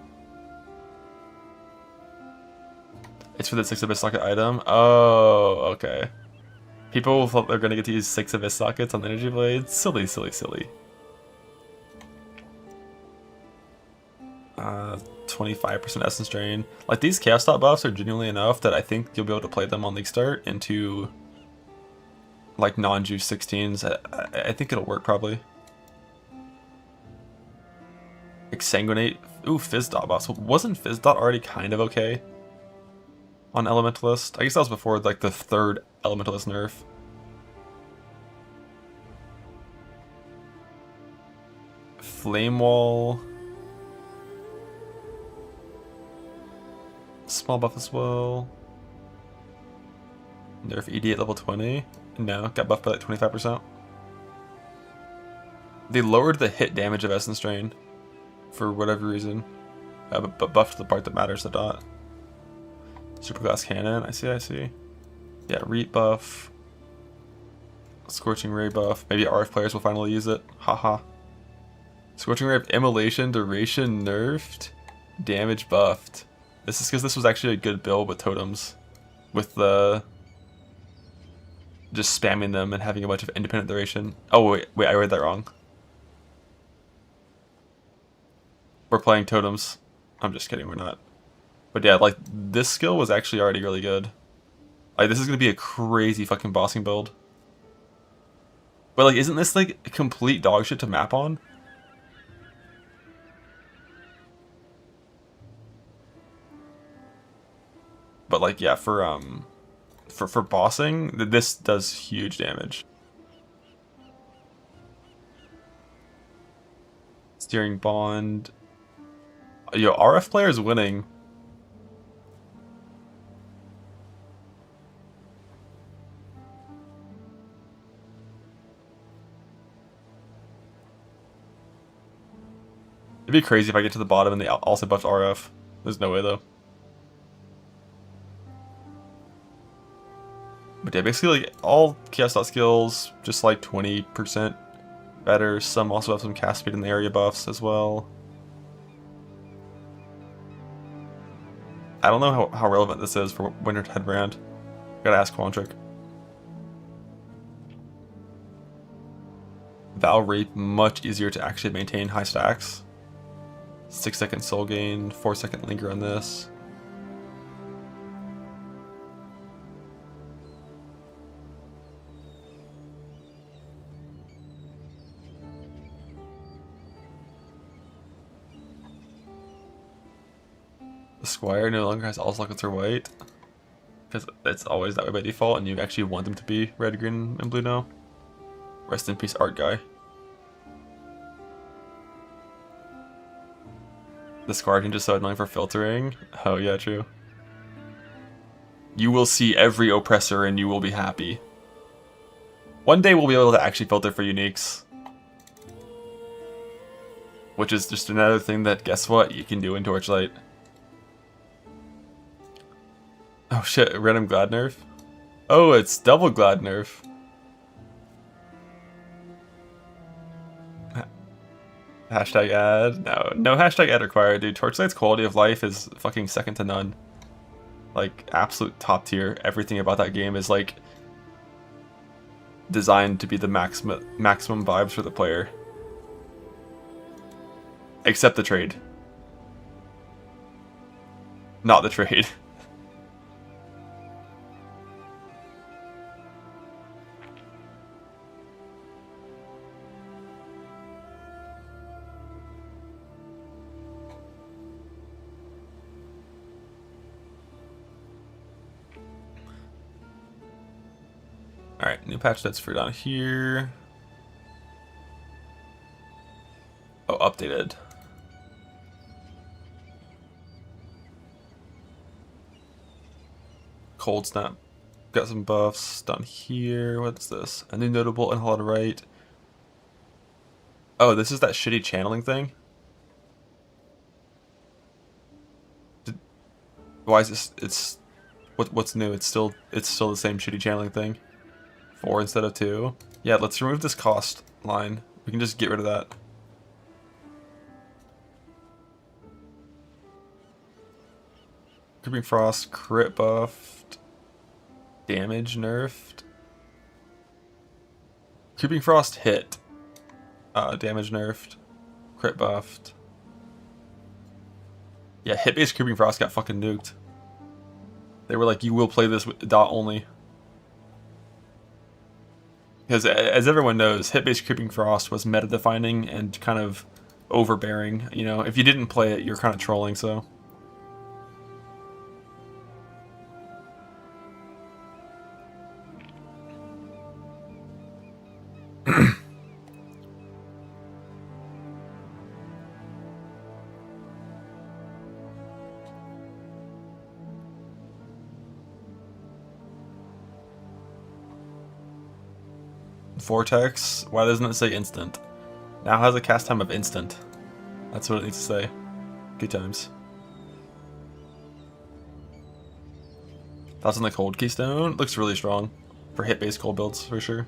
It's for the 6 abyss socket item. Oh, okay. People thought they're gonna get to use 6 abyss sockets on the energy blades. Silly, silly, silly. 25% essence drain. Like, these chaos dot buffs are genuinely enough that I think you'll be able to play them on league start into like non-juice 16s. I think it'll work probably. Exsanguinate. Ooh, fizz dot buffs. Wasn't fizz dot already kind of okay on elementalist? I guess that was before like the 3rd elementalist nerf. Flame wall. Small buff as well. Nerf ED at level 20. No, got buffed by like 25%. They lowered the hit damage of Essence Drain for whatever reason. But buffed the part that matters, the dot. Super Glass Cannon, I see. Yeah, Reap buff. Scorching Ray buff. Maybe RF players will finally use it. Haha. Scorching Ray Immolation, duration nerfed, damage buffed. This is because this was actually a good build with totems. With the just spamming them and having a bunch of independent duration. Oh wait, I read that wrong. We're playing totems. I'm just kidding, we're not. But yeah, like, this skill was actually already really good. Like, this is gonna be a crazy fucking bossing build. But like, isn't this like complete dog shit to map on? But like, yeah, for bossing, this does huge damage. Steering bond. Yo, RF player is winning. It'd be crazy if I get to the bottom and they also buffed RF. There's no way though. But yeah, basically like all chaos dot skills, just like 20% better. Some also have some cast speed and area buffs as well. I don't know how relevant this is for Winter Headbrand. Gotta ask Quantric. Val Rape, much easier to actually maintain high stacks. 6-second soul gain, 4-second linger on this. The Squire no longer has all sockets are white. Because it's always that way by default, and you actually want them to be red, green, and blue now. Rest in peace, art guy. The Squire just so annoying for filtering. Oh yeah, true. You will see every oppressor and you will be happy. One day we'll be able to actually filter for uniques. Which is just another thing that, guess what, you can do in Torchlight. Oh shit, random Glad nerf? Oh, it's double Glad nerf. Hashtag ad? No hashtag ad required, dude. Torchlight's quality of life is fucking second to none. Like, absolute top tier. Everything about that game is like designed to be the maximum vibes for the player. Except the trade. Not the trade. Alright, new patch notes for down here. Oh, updated. Cold Snap. Got some buffs down here. What's this? A new notable and Hollow Right. Oh, this is that shitty channeling thing? Why is this? It's what's new? It's still the same shitty channeling thing. 4 instead of 2. Yeah, let's remove this cost line. We can just get rid of that. Creeping Frost, crit buffed, damage nerfed. Creeping Frost hit, damage nerfed, crit buffed. Yeah, hit-based Creeping Frost got fucking nuked. They were like, you will play this with dot only. Because as everyone knows, hit-based Creeping Frost was meta-defining and kind of overbearing. You know, if you didn't play it, you're kind of trolling, so... Vortex? Why doesn't it say instant? Now has a cast time of instant. That's what it needs to say. Good times. Thoughts on the cold keystone? Looks really strong. For hit-based cold builds, for sure.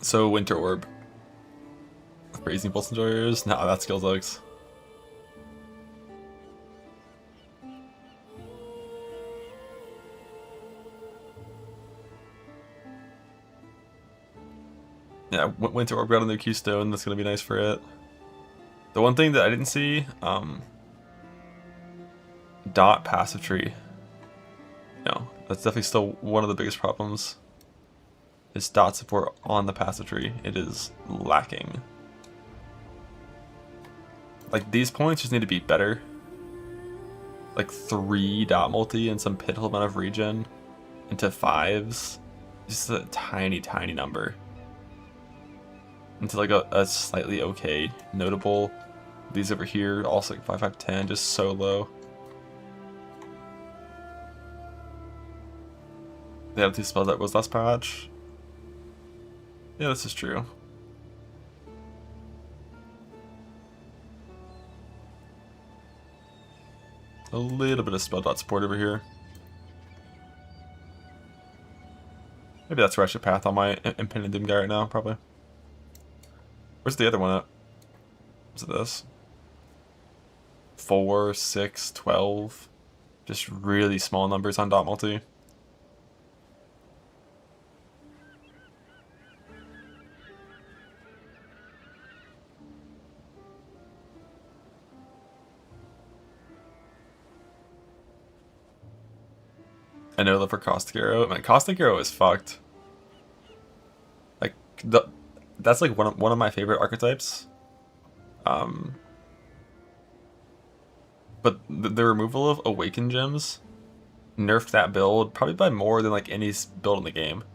So, Winter Orb. Crazy Pulse Enjoyers? Nah, that skills X. Yeah, Winter Orb got a new keystone. That's gonna be nice for it. The one thing that I didn't see, dot passive tree. No, that's definitely still one of the biggest problems. Is dot support on the passive tree. It is lacking. Like, these points just need to be better. Like 3 dot multi and some pitiful amount of regen into 5s. Just a tiny, tiny number. Into like a slightly okay notable. These over here, also like 5, 5, 10, just so low. They have 2 spells that was last patch. Yeah, this is true. A little bit of spell dot support over here. Maybe that's where I should path on my Impending Doom guy right now, probably. Where's the other one at? Is it this? 4, 6, 12. Just really small numbers on dot multi. I know that for Caustic Arrow. Man, Caustic Arrow is fucked. Like, that's like one of my favorite archetypes. But the removal of Awaken Gems nerfed that build probably by more than like any build in the game.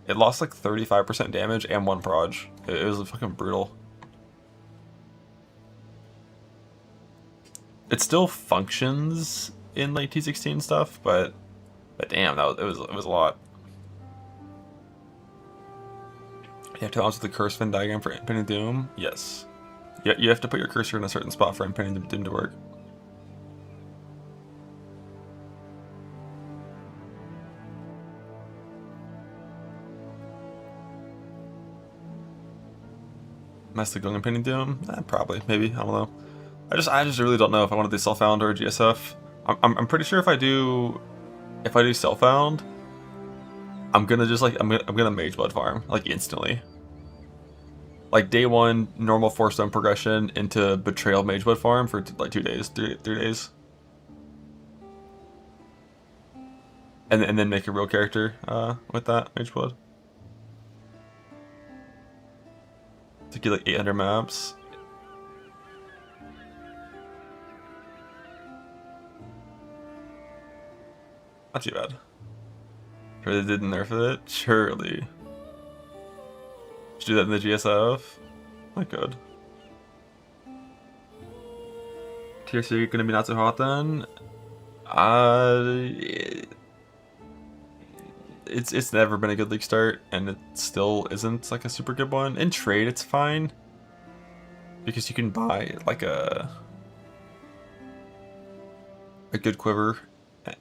It lost like 35% damage and 1 proj. It was fucking brutal. It still functions in like T16 stuff, but damn, it was a lot. You have to answer the curse Venn diagram for Impending Doom? Yes. You have to put your cursor in a certain spot for Impending Doom to work. Am I still going Impending Doom? Probably, maybe, I don't know. I just really don't know if I want to do Self-Found or GSF. I'm pretty sure if I do Self-Found, I'm gonna just like I'm gonna Mage Blood farm like instantly. Like day 1 normal 4-stone progression into Betrayal Mage Blood farm for like 2 days, 3 days. and then make a real character with that Mage Blood. To get like 800 maps. Not too bad. Sure they didn't nerf it? Surely. Should do that in the GSF? My god. Tier 3 gonna be not so hot then? It's never been a good league start, and it still isn't like a super good one. In trade, it's fine because you can buy like a good quiver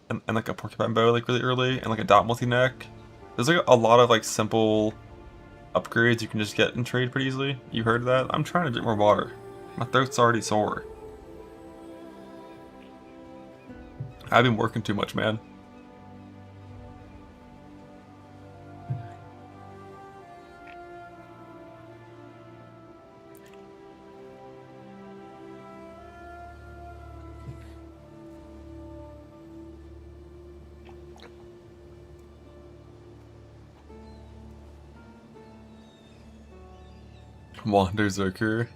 and like a porcupine bow like really early, and like a dot multi-neck. There's like a lot of like simple upgrades you can just get in trade pretty easily. You heard that? I'm trying to drink more water. My throat's already sore. I've been working too much, man. Wander Zerker.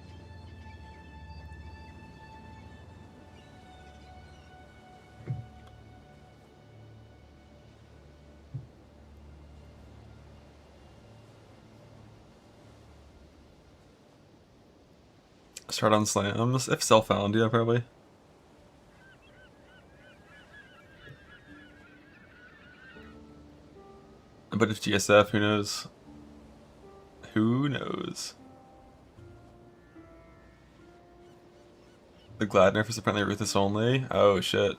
Start on slams. If self-found, yeah, probably. But if GSF, who knows? Who knows? The Glad nerf is apparently Ruthless only. Oh shit.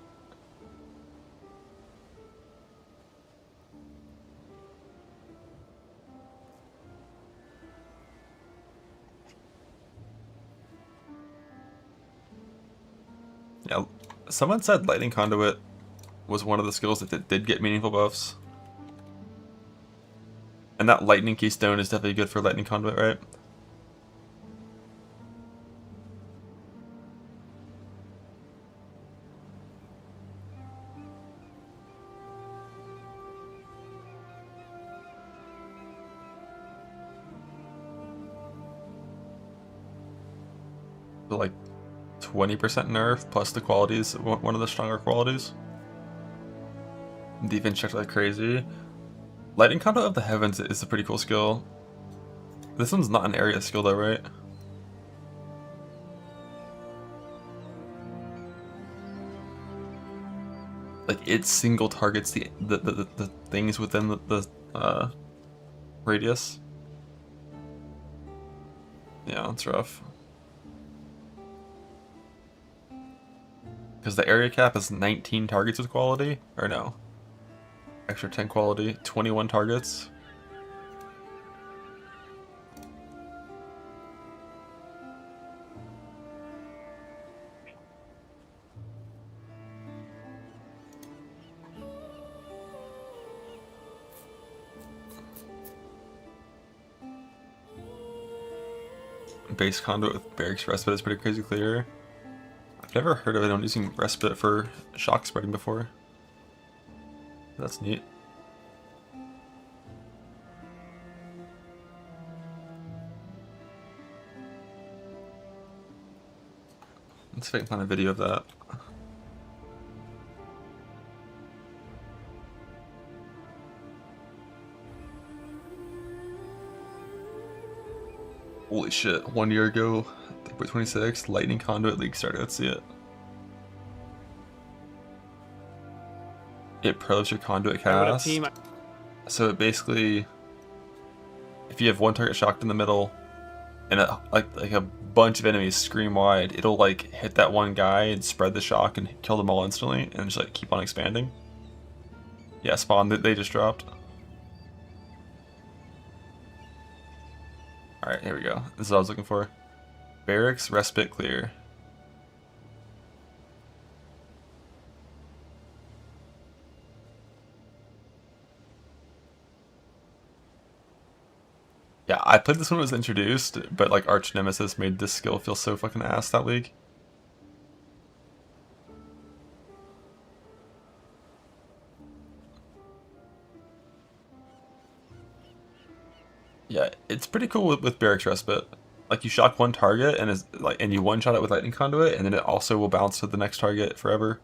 Yeah, someone said Lightning Conduit was one of the skills that did get meaningful buffs. And that Lightning Keystone is definitely good for Lightning Conduit, right? So like 20% nerf plus the qualities, one of the stronger qualities. Defense checked like crazy. Lightning Conduit of the Heavens is a pretty cool skill. This one's not an area skill though, right? Like it single targets the things within the radius. Yeah, that's rough. Because the area cap is 19 targets with quality, or no? Extra 10 quality, 21 targets. Base Conduit with Barracks Respite is pretty crazy clear. I've never heard of anyone using Respite for shock spreading before. That's neat. Let's see if I can find a video of that. Holy shit, 1 year ago, 26, Lightning Conduit League started, let's see it. It pros your conduit cast. So it basically, if you have one target shocked in the middle, and like a bunch of enemies scream wide, it'll like hit that one guy and spread the shock and kill them all instantly, and just like keep on expanding. Yeah, spawn that they just dropped. Alright, here we go. This is what I was looking for. Barracks, Respite, clear. Yeah, I played this when it was introduced, but like Arch Nemesis made this skill feel so fucking ass that league. Yeah, it's pretty cool with Barracks Respite. Like you shock one target and is like and you one shot it with Lightning Conduit, and then it also will bounce to the next target forever.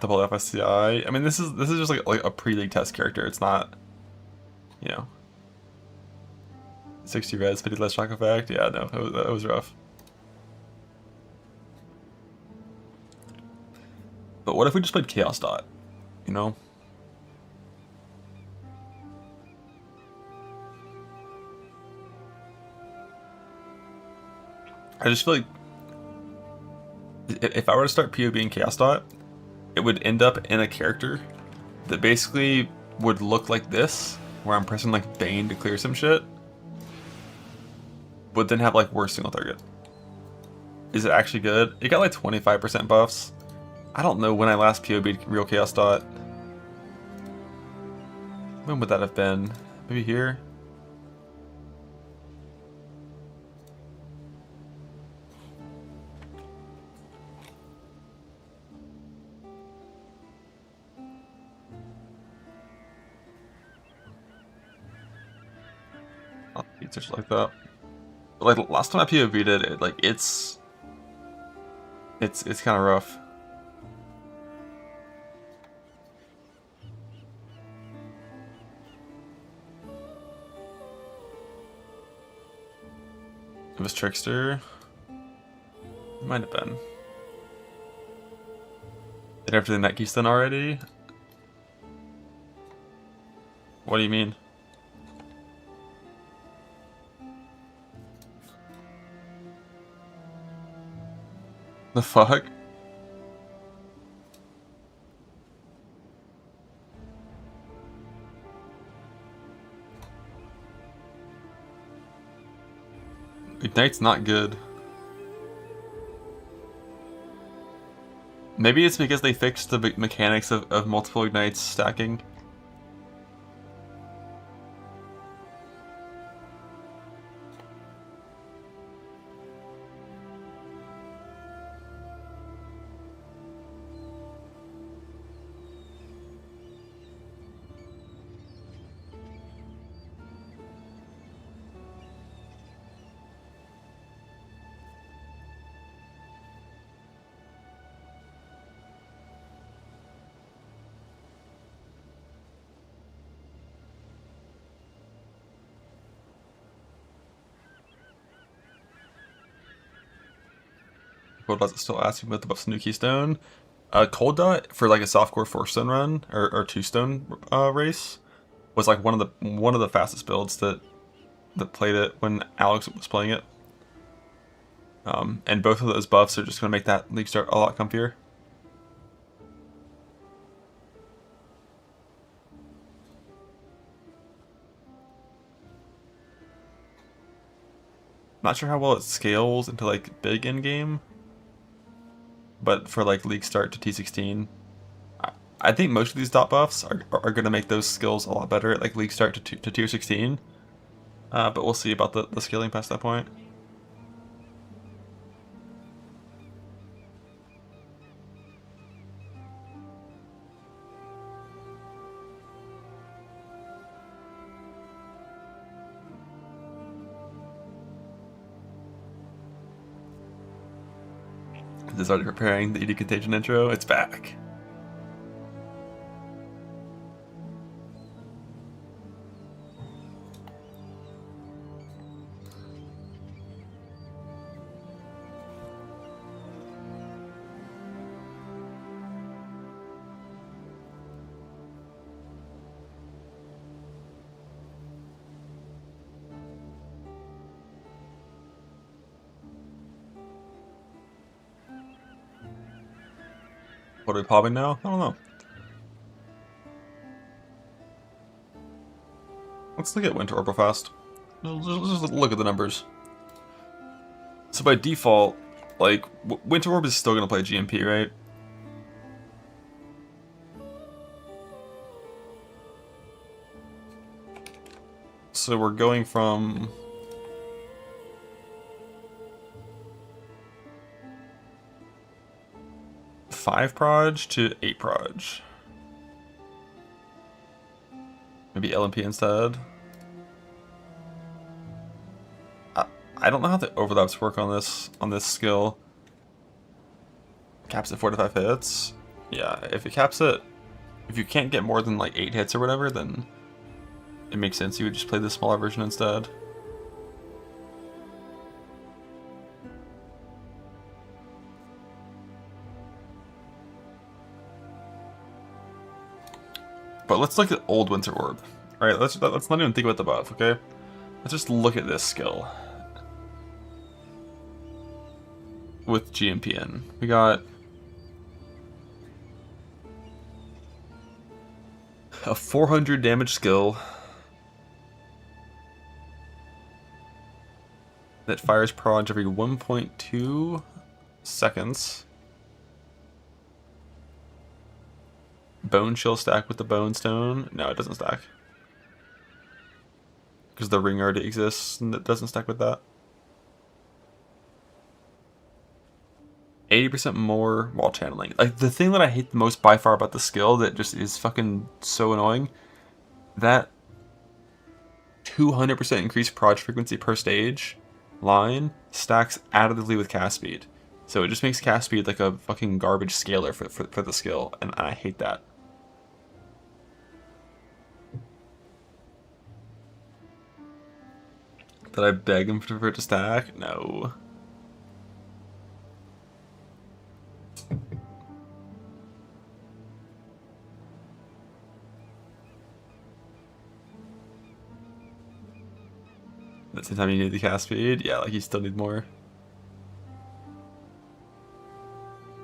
Double FSCI. I mean, this is just like a pre-league test character. It's not, you know, 60 reds, 50 less shock effect. Yeah, no, it was rough. But what if we just played Chaos Dot? You know? I just feel like if I were to start PoE in Chaos Dot, it would end up in a character that basically would look like this, where I'm pressing like Bane to clear some shit, but then have like worse single target. Is it actually good? It got like 25% buffs. I don't know when I last PoB'd real Chaos Dot. When would that have been? Maybe here? It's just like that. But like last time I PoV'd it, like it's kind of rough. It was Trickster. It might have been. Did after the Night Keystone already? What do you mean? The fuck? Ignite's not good. Maybe it's because they fixed the mechanics of multiple ignites stacking. Cold Dot's still asking about the buffs new Keystone. Cold Dot for like a softcore 4-stone run or 2-stone race was like one of the fastest builds that played it when Alex was playing it. And both of those buffs are just going to make that league start a lot comfier. Not sure how well it scales into like big in game, but for like league start to T16, I think most of these dot buffs are going to make those skills a lot better at like league start to tier 16. But we'll see about the scaling past that point. Is already preparing the ED Contagion intro. It's back. What are we popping now? I don't know. Let's look at Winter Orb real fast. Just look at the numbers. So by default, like, Winter Orb is still going to play GMP, right? So we're going from... 5 proj to 8 proj. Maybe LMP instead. I don't know how the overlaps work on this skill. Caps at 4 to 5 hits. Yeah, if it caps it, if you can't get more than like 8 hits or whatever, then it makes sense you would just play the smaller version instead. But let's look at old Winter Orb. Alright, let's not even think about the buff, okay? Let's just look at this skill. With GMPN. We got a 400 damage skill that fires proj every 1.2 seconds. Bone Chill stack with the Bone Stone. No, it doesn't stack. Because the ring already exists and it doesn't stack with that. 80% more while channeling. Like, the thing that I hate the most by far about the skill that just is fucking so annoying, that 200% increased proj frequency per stage line stacks additively with cast speed. So it just makes cast speed like a fucking garbage scaler for the skill, and I hate that. Did I beg him for it to stack? No. At the same time you need the cast speed? Yeah, like you still need more.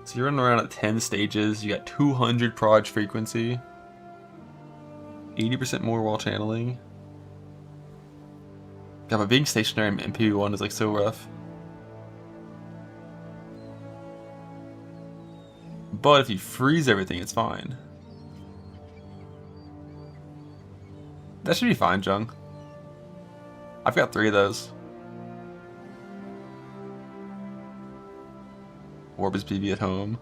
So you're running around at 10 stages, you got 200 proj frequency. 80% more while channeling. God, but being stationary in PoE1 is like so rough. But if you freeze everything, it's fine. That should be fine, Jung. I've got 3 of those. Orb is PV at home.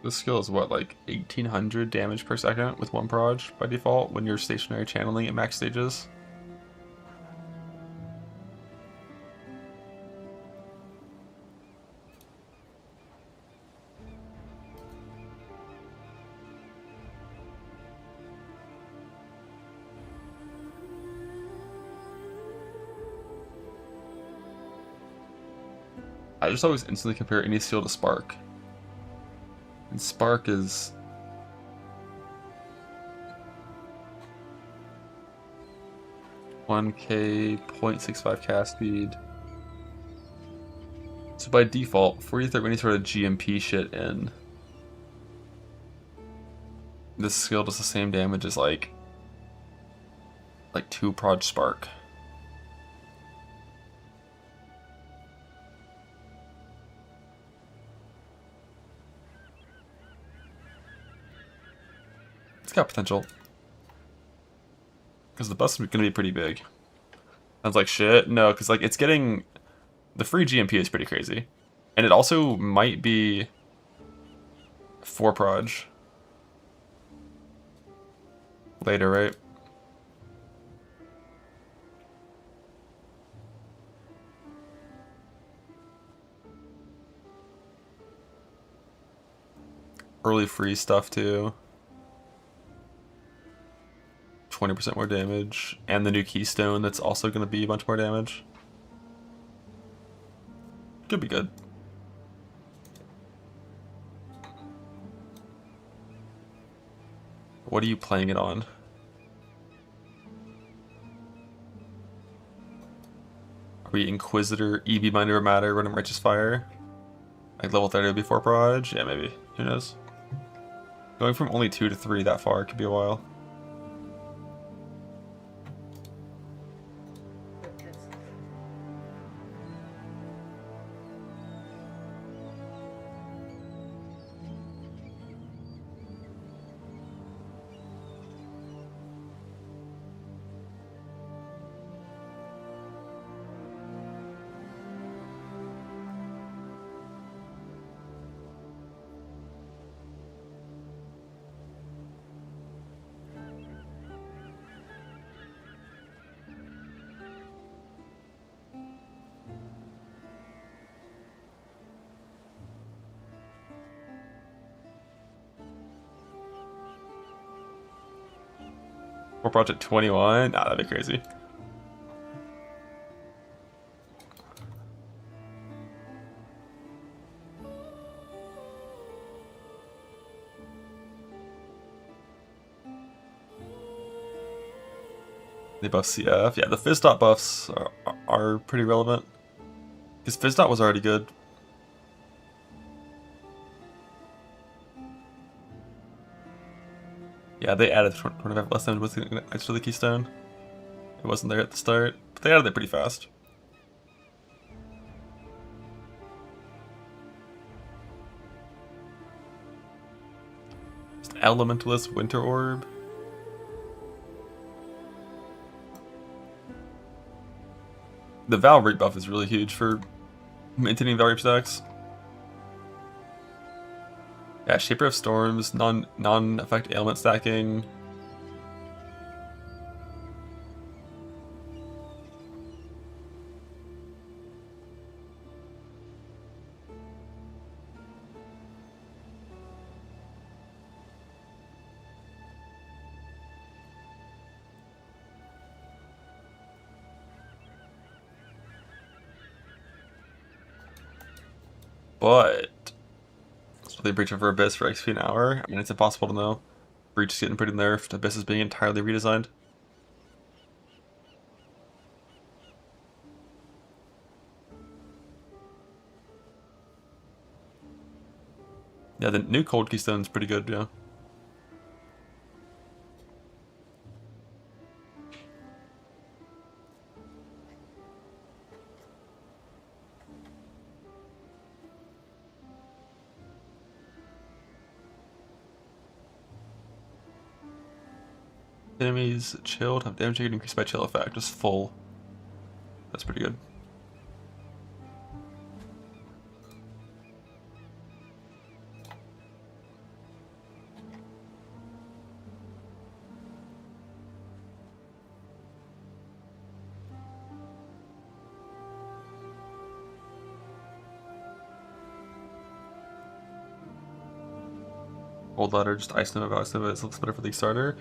This skill is what, like 1800 damage per second with 1 proj by default when you're stationary channeling at max stages. I just always instantly compare any skill to Spark. And Spark is 1k 0.65 cast speed. So by default, before you throw any sort of GMP shit in, this skill does the same damage as like 2 proj Spark. It's got potential. Because the bus is going to be pretty big. Sounds like shit. No, because like it's getting... The free GMP is pretty crazy. And it also might be 4 proj. Later, right? Early free stuff too. 20% more damage, and the new keystone that's also going to be a bunch more damage. Could be good. What are you playing it on? We Inquisitor, EV Minder of Matter, running Righteous Fire. Like level 30 before Proj? Yeah, maybe. Who knows? Going from only 2 to 3 that far could be a while. Or Project 21? Nah, that'd be crazy. They buff CF. Yeah, the Fizz.dot buffs are pretty relevant. Because Fizz.dot was already good. Yeah, they added 25 less damage with next to the Keystone. It wasn't there at the start, but they added it pretty fast. Just Elementalist Winter Orb. The Val Rate buff is really huge for maintaining Val Rate stacks. Yeah, Shaper of Storms, non-effect ailment stacking. But so they Breach over Abyss for XP an hour. I mean, it's impossible to know. Breach is getting pretty nerfed. Abyss is being entirely redesigned. Yeah, the new Cold Keystone is pretty good, yeah. Enemies chilled have damage taken increased by chill effect, just full. That's pretty good. Cold Ladder, just Ice Nova, Ice Nova, it looks better for League Starter.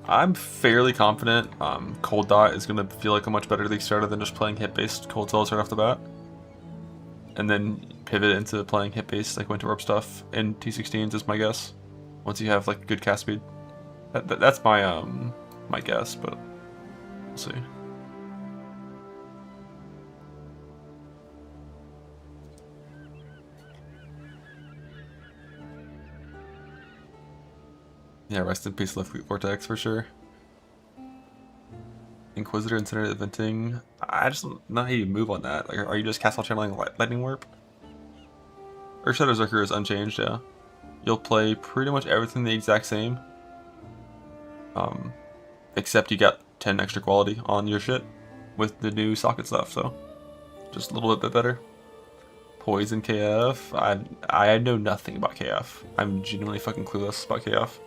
I'm fairly confident Cold Dot is going to feel like a much better League Starter than just playing hit-based Cold Spells right off the bat. And then pivot into playing hit-based like Winter Orb stuff in T16s is my guess. Once you have like good cast speed. That's my my guess, but we'll see. Yeah, rest in peace, Left Fleet Vortex for sure. Inquisitor, Incinerator, Venting. I just don't know how you move on that. Like, are you just Castle Channeling Lightning Warp? Earthshadow Zerker is unchanged, yeah. You'll play pretty much everything the exact same. Except you got 10 extra quality on your shit with the new socket stuff, so just a little bit better. Poison KF. I know nothing about KF. I'm genuinely fucking clueless about KF.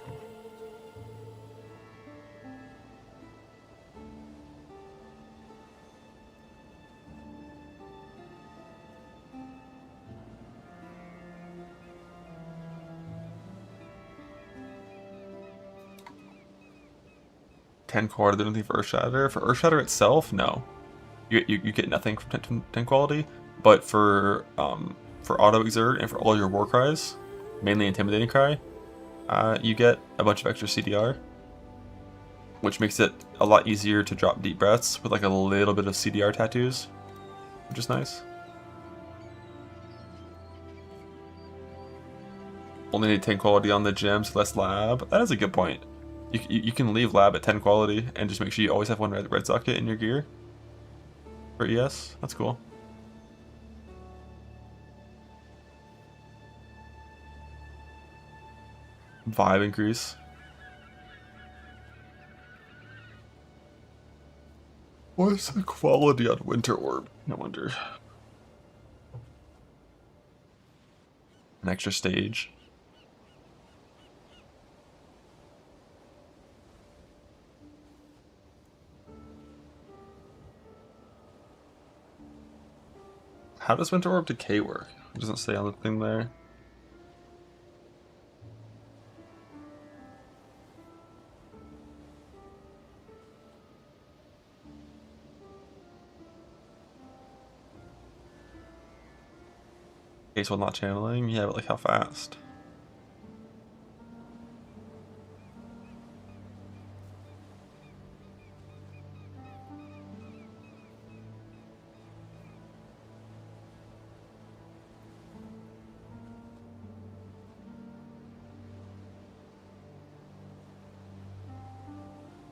Quality, anything for Earthshatter. For Earthshatter itself, no. You get nothing from 10 quality, but for Auto Exert and for all your War Cries, mainly Intimidating Cry, you get a bunch of extra CDR, which makes it a lot easier to drop Deep Breaths with like a little bit of CDR tattoos. which is nice. Only need 10 quality on the gems, less lab. That is a good point. You can leave lab at 10 quality and just make sure you always have one red socket in your gear for ES. That's cool. Vibe increase. What's the quality on Winter Orb? I wonder. An extra stage. How does Winter Orb Decay work? It doesn't say on the thing there. Case while not channeling? Yeah, but like how fast?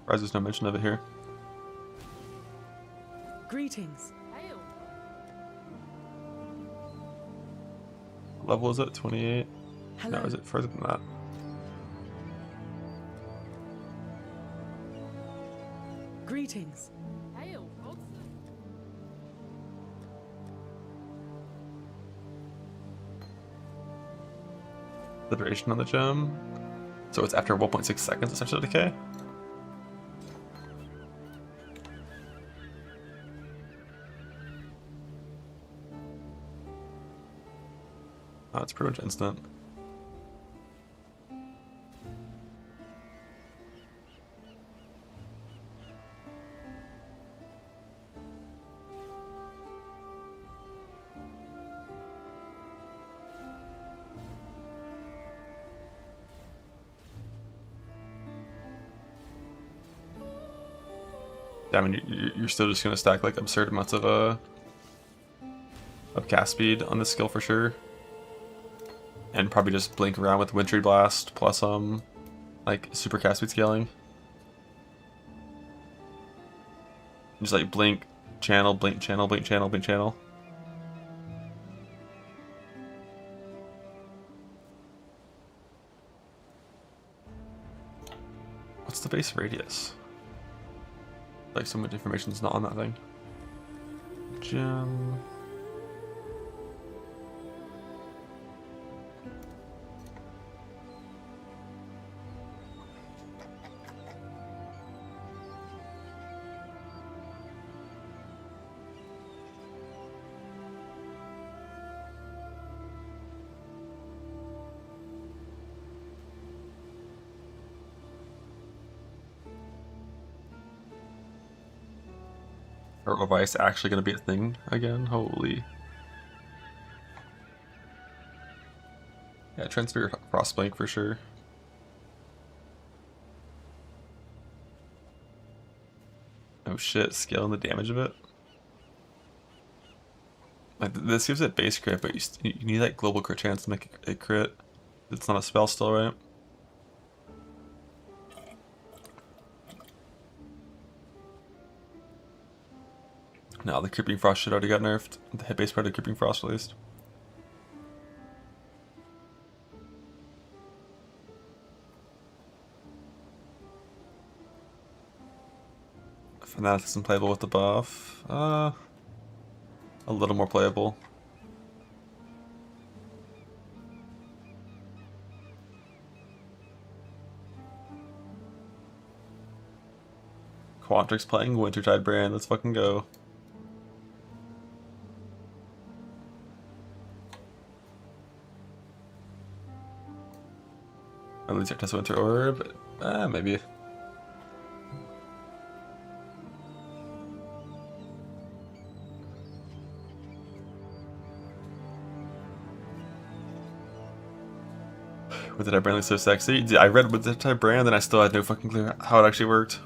Surprised there's no mention of it here. Greetings. What level is it? 28? Hello. No, is it further than that? Greetings. The duration on the gem. So it's after 1.6 seconds essentially decay? Oh, it's pretty much instant. Yeah, I mean, you're still just gonna stack like absurd amounts of cast speed on this skill for sure. And probably just blink around with Wintry Blast plus like super cast speed scaling. Just like blink, channel, blink, channel, blink, channel, blink, channel. What's the base radius? Like so much information is not on that thing. Gem. Are Levice actually going to be a thing again? Holy. Yeah, Transfer Frostblink for sure. Oh shit, scaling the damage of it. Like this gives it base crit, but you need like global crit chance to make it crit. It's not a spell still, right? No, the Creeping Frost shit already got nerfed. The hit base part of Creeping Frost at least. Fanaticism playable with the buff. A little more playable. Quantrix playing Wintertide brand. Let's fucking go. At least Test Winter Orb. Maybe. Wintertide brand looks so sexy. I read Wintertide brand and I still had no fucking clue how it actually worked.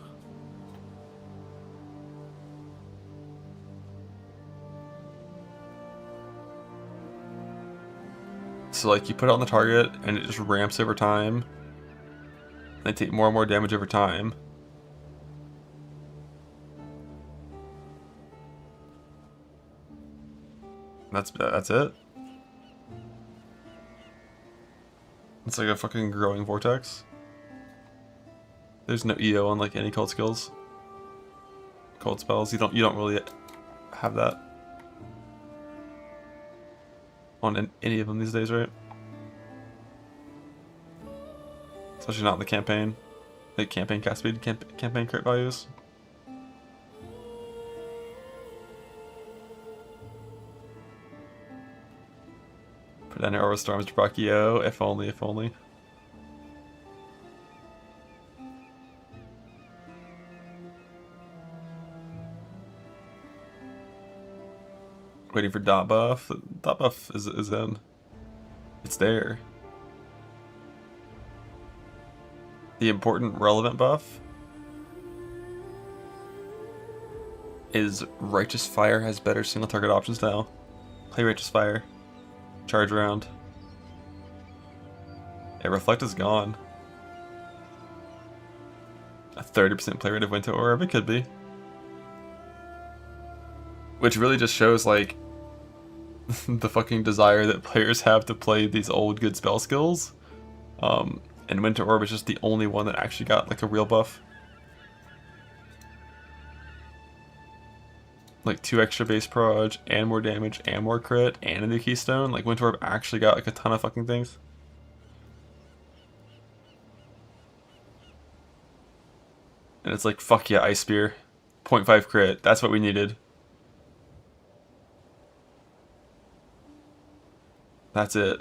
So like you put it on the target and it just ramps over time. They take more and more damage over time. That's it. It's like a fucking growing vortex. There's no EO on like any cold skills. Cold spells. You don't really have that on any of them these days, right? Especially not in the campaign. Like campaign cast speed, campaign crit values. Put down Aura Storms to proc EO, if only, if only. Waiting for dot buff. Dot buff is in. It's there. The important relevant buff is Righteous Fire has better single target options now. Play Righteous Fire. Charge round. Yeah, Reflect is gone. A 30% play rate of Winter Orb, it could be. Which really just shows like the fucking desire that players have to play these old good spell skills. And Winter Orb is just the only one that actually got like a real buff. Like 2 extra base proj, and more damage, and more crit, and a new keystone. Like Winter Orb actually got like a ton of fucking things. And it's like, fuck yeah, Ice Spear. 0.5 crit, that's what we needed. That's it.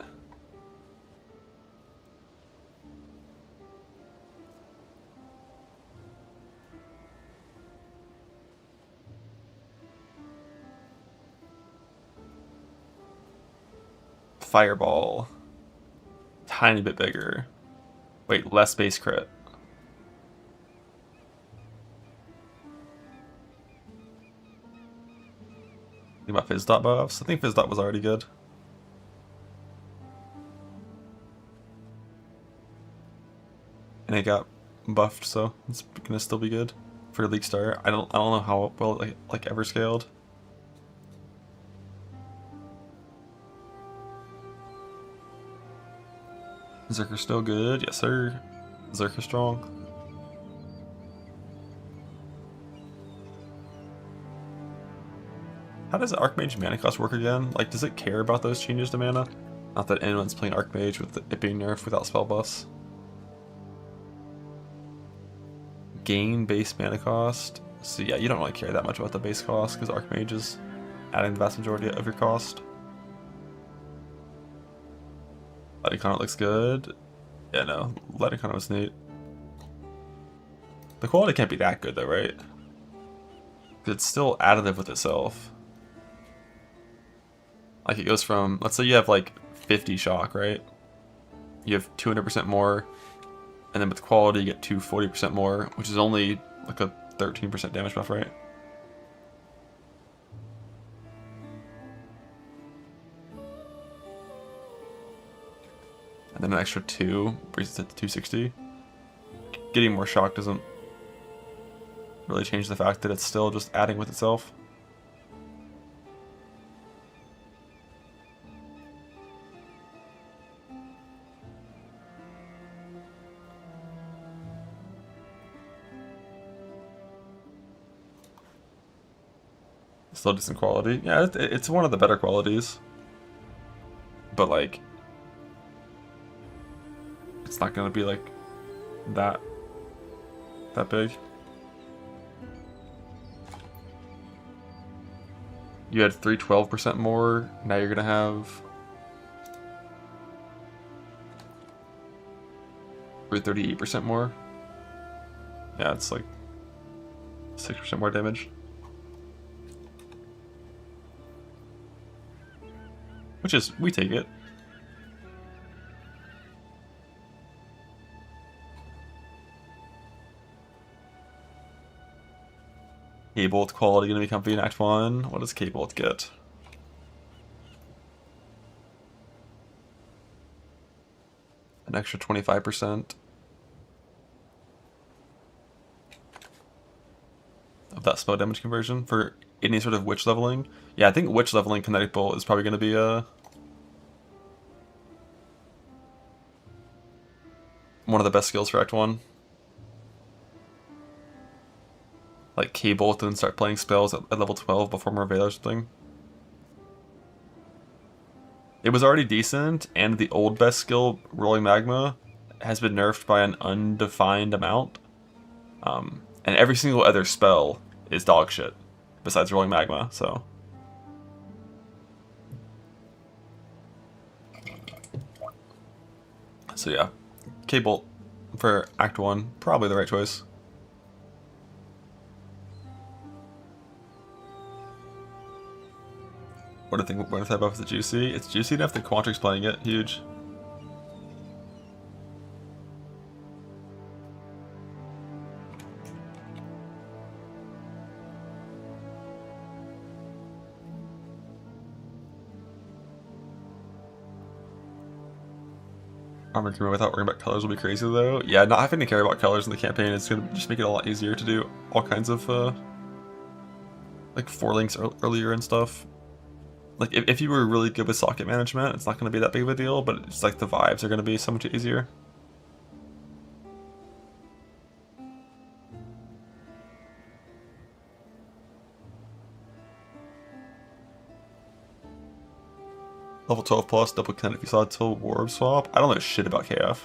Fireball. Tiny bit bigger. Wait, less base crit. Think about Fizz Dot buffs? I think Fizz Dot was already good. And it got buffed, so it's gonna still be good for League Star. I don't know how well it like ever scaled. Zerker's still good, yes sir. Zerker's strong. How does Archmage mana cost work again? Like, does it care about those changes to mana? Not that anyone's playing Archmage with it being nerfed without spell buffs. Gain base mana cost. So yeah, you don't really care that much about the base cost because Archmage is adding the vast majority of your cost. Lighting Conduit looks good. Yeah, no, Lighting Conduit was neat. The quality can't be that good though, right? It's still additive with itself. Like it goes from, let's say you have like 50 shock, right? You have 200% more, and then with quality you get 240% more, which is only like a 13% damage buff, right? And then an extra 2 brings it to 260. Getting more shock doesn't really change the fact that it's still just adding with itself. Still decent quality. Yeah, it's one of the better qualities. But like, it's not gonna be like that big. You had 312% more, now you're gonna have 38% more. Yeah, it's like 6% more damage. Which is, we take it. K-Bolt quality gonna be comfy in Act 1. What does K-Bolt get? an extra 25% of that spell damage conversion for any sort of witch leveling. Yeah, I think witch leveling Kinetic Bolt is probably going to be one of the best skills for Act 1. Like K-Bolt and then start playing spells at level 12 before Merveil or something. It was already decent, and the old best skill, Rolling Magma, has been nerfed by an undefined amount. And every single other spell is dog shit, besides Rolling Magma, so... So yeah, K-Bolt for Act 1, probably the right choice. What do you think? What if that buff is juicy? It's juicy enough that Quantric's playing it. Huge. Armor Creamer without worrying about colors will be crazy though. Yeah, not having to care about colors in the campaign is gonna just make it a lot easier to do all kinds of like 4 links earlier and stuff. Like, if you were really good with socket management, it's not going to be that big of a deal, but it's like the vibes are going to be so much easier. Level 12 plus, double kinetic facade till warp swap. I don't know shit about KF.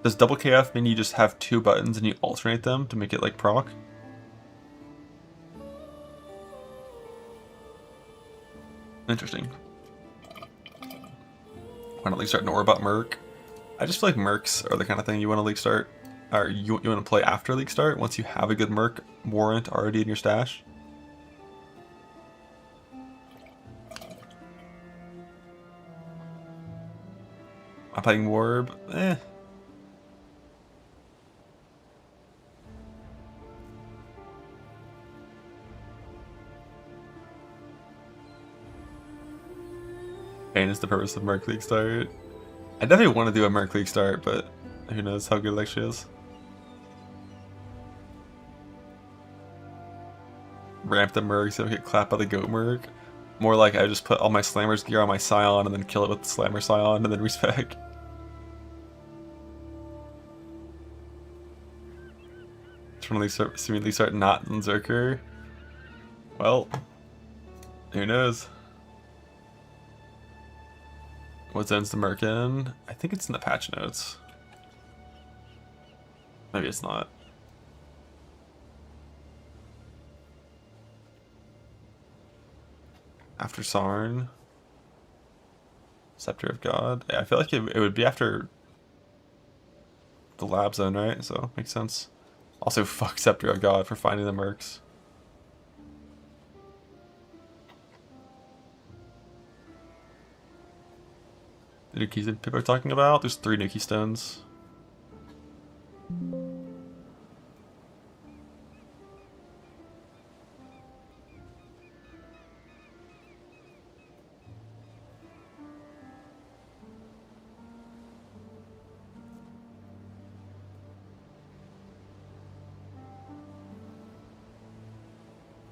Does double KF mean you just have 2 buttons and you alternate them to make it like proc? Interesting. Why not league start nor about Merc? I just feel like Mercs are the kind of thing you want to league start, or you want to play after league start once you have a good Merc warrant already in your stash. I'm playing Warb. Eh. Pain is the purpose of Merc League start. I definitely want to do a Merc League start, but who knows how good it actually is. Ramp the Merc so I get clapped by the Goat Merc. More like I just put all my Slammer's gear on my Scion and then kill it with the Slammer Scion and then respec. Seemingly start not in Zerker. Well, who knows? What zone's the Merc in? I think it's in the patch notes. Maybe it's not. After Sarn. Scepter of God. Yeah, I feel like it would be after the lab zone, right? So, makes sense. Also, fuck Scepter of God for finding the Mercs. The Nuki that people are talking about? There's 3 Nuki stones.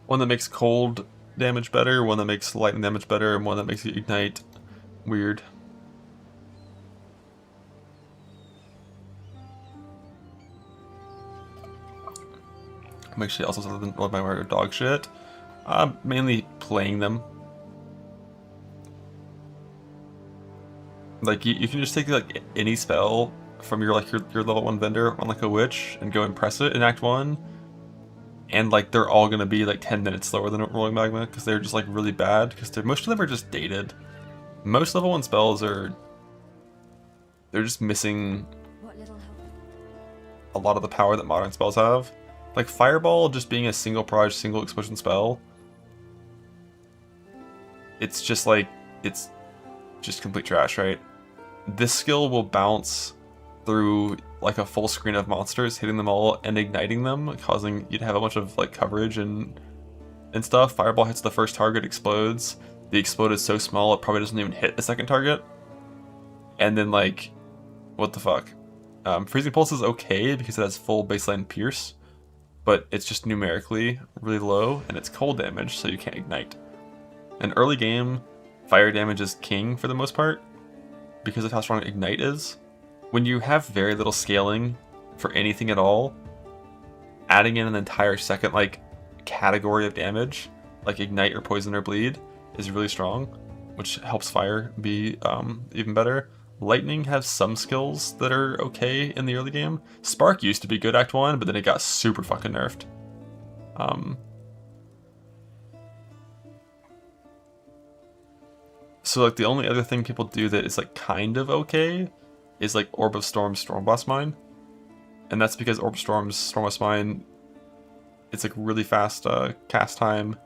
One that makes cold damage better, one that makes lightning damage better, and one that makes you ignite weird. I'm actually also something with my word dog shit. Mainly playing them. Like you can just take like any spell from your level 1 vendor on like a witch and go and press it in Act 1. And like they're all gonna be like 10 minutes slower than Rolling Magma because they're just like really bad because most of them are just dated. Most level 1 spells they're just missing a lot of the power that modern spells have. Like Fireball just being a single proj, single explosion spell. It's just like, it's just complete trash, right? This skill will bounce through like a full screen of monsters, hitting them all and igniting them, causing you to have a bunch of like coverage and stuff. Fireball hits the first target, explodes. The explode is so small it probably doesn't even hit the second target. And then like What the fuck? Freezing Pulse is okay because it has full baseline pierce, but it's just numerically really low, and it's cold damage, so you can't ignite. In early game, fire damage is king for the most part, because of how strong ignite is. When you have very little scaling for anything at all, adding in an entire second like category of damage, like ignite or poison or bleed, is really strong, which helps fire be even better. Lightning has some skills that are okay in the early game. Spark used to be good Act 1, but then it got super fucking nerfed. So like the only other thing people do that is like kind of okay is like Orb of Storm's Stormblast Mine. And that's because Orb of Storm's Stormblast Mine, it's like really fast cast time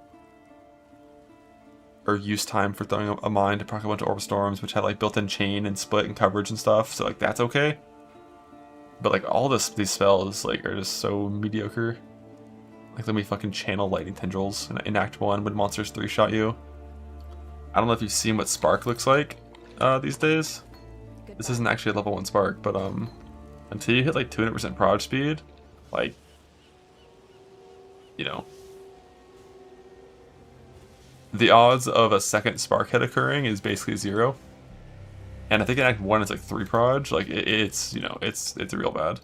or use time for throwing a mine to proc a bunch of Orb Storms, which have like built-in chain and split and coverage and stuff, so like that's okay. But like all these spells like are just so mediocre. Like let me fucking channel Lightning Tendrils in Act 1 when monsters 3-shot you. I don't know if you've seen what Spark looks like these days. This isn't actually a level 1 Spark, but until you hit like 200% prod speed, like, you know, the odds of a second Spark hit occurring is basically 0. And I think in Act 1 it's like 3 prod, like it's, you know, it's real bad.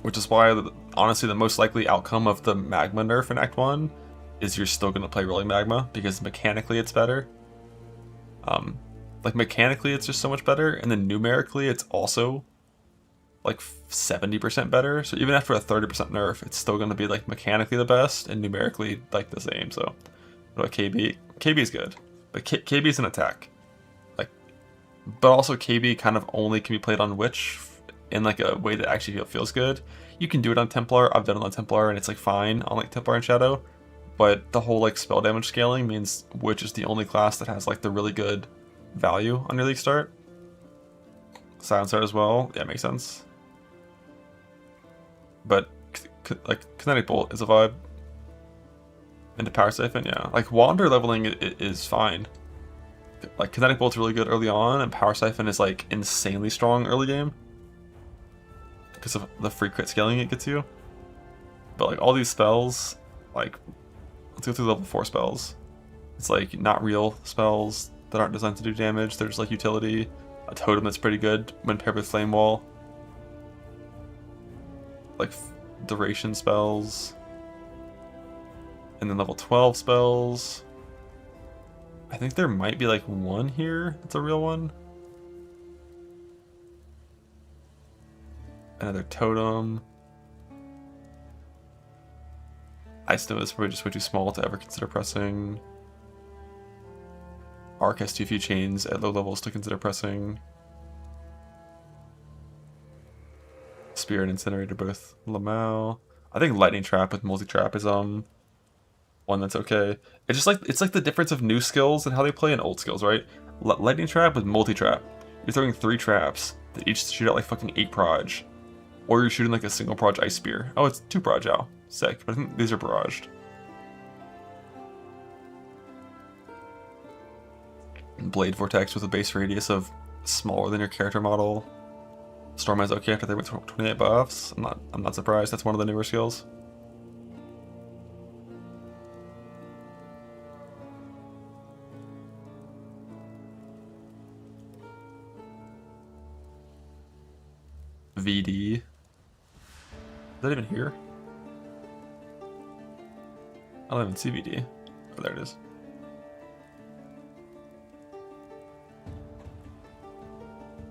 Which is why, honestly, the most likely outcome of the Magma nerf in Act 1 is you're still going to play Rolling Magma, because mechanically it's better. Like, mechanically it's just so much better, and then numerically it's also, like, 70% better. So even after a 30% nerf, it's still going to be, like, mechanically the best, and numerically, like, the same. So, what about KB? KB is good, but KB is an attack. Like, but also KB kind of only can be played on Witch in like a way that actually feels good. You can do it on Templar. I've done it on Templar and it's like fine on like Templar and Shadow, but the whole like spell damage scaling means Witch is the only class that has like the really good value on your league start. Silencer as well, yeah, makes sense. But like Kinetic Bolt is a vibe. Into Power Siphon, yeah. Like Wander leveling is fine. Like Kinetic Bolt's really good early on, and Power Siphon is like insanely strong early game, because of the free crit scaling it gets you. But like all these spells, like let's go through level 4 spells. It's like not real spells that aren't designed to do damage. There's like utility, a totem that's pretty good when paired with Flame Wall, like duration spells, and then level 12 spells. I think there might be like one here that's a real one. Another totem. Ice Snow is probably just way too small to ever consider pressing. Arc has too few chains at low levels to consider pressing. Spear and Incinerator both Lamau. I think Lightning Trap with Multi-Trap is one that's okay. It's like the difference of new skills and how they play and old skills, right? Lightning Trap with Multi-Trap. You're throwing 3 traps that each shoot out like fucking 8 proj. Or you're shooting like a single proj Ice Spear. Oh, it's 2 proj out. Sick, but I think these are barraged. Blade Vortex with a base radius of smaller than your character model. Storm is okay after they went 28 buffs. I'm not surprised. That's one of the newer skills. VD. Is that even here? I don't even see VD. Oh, there it is.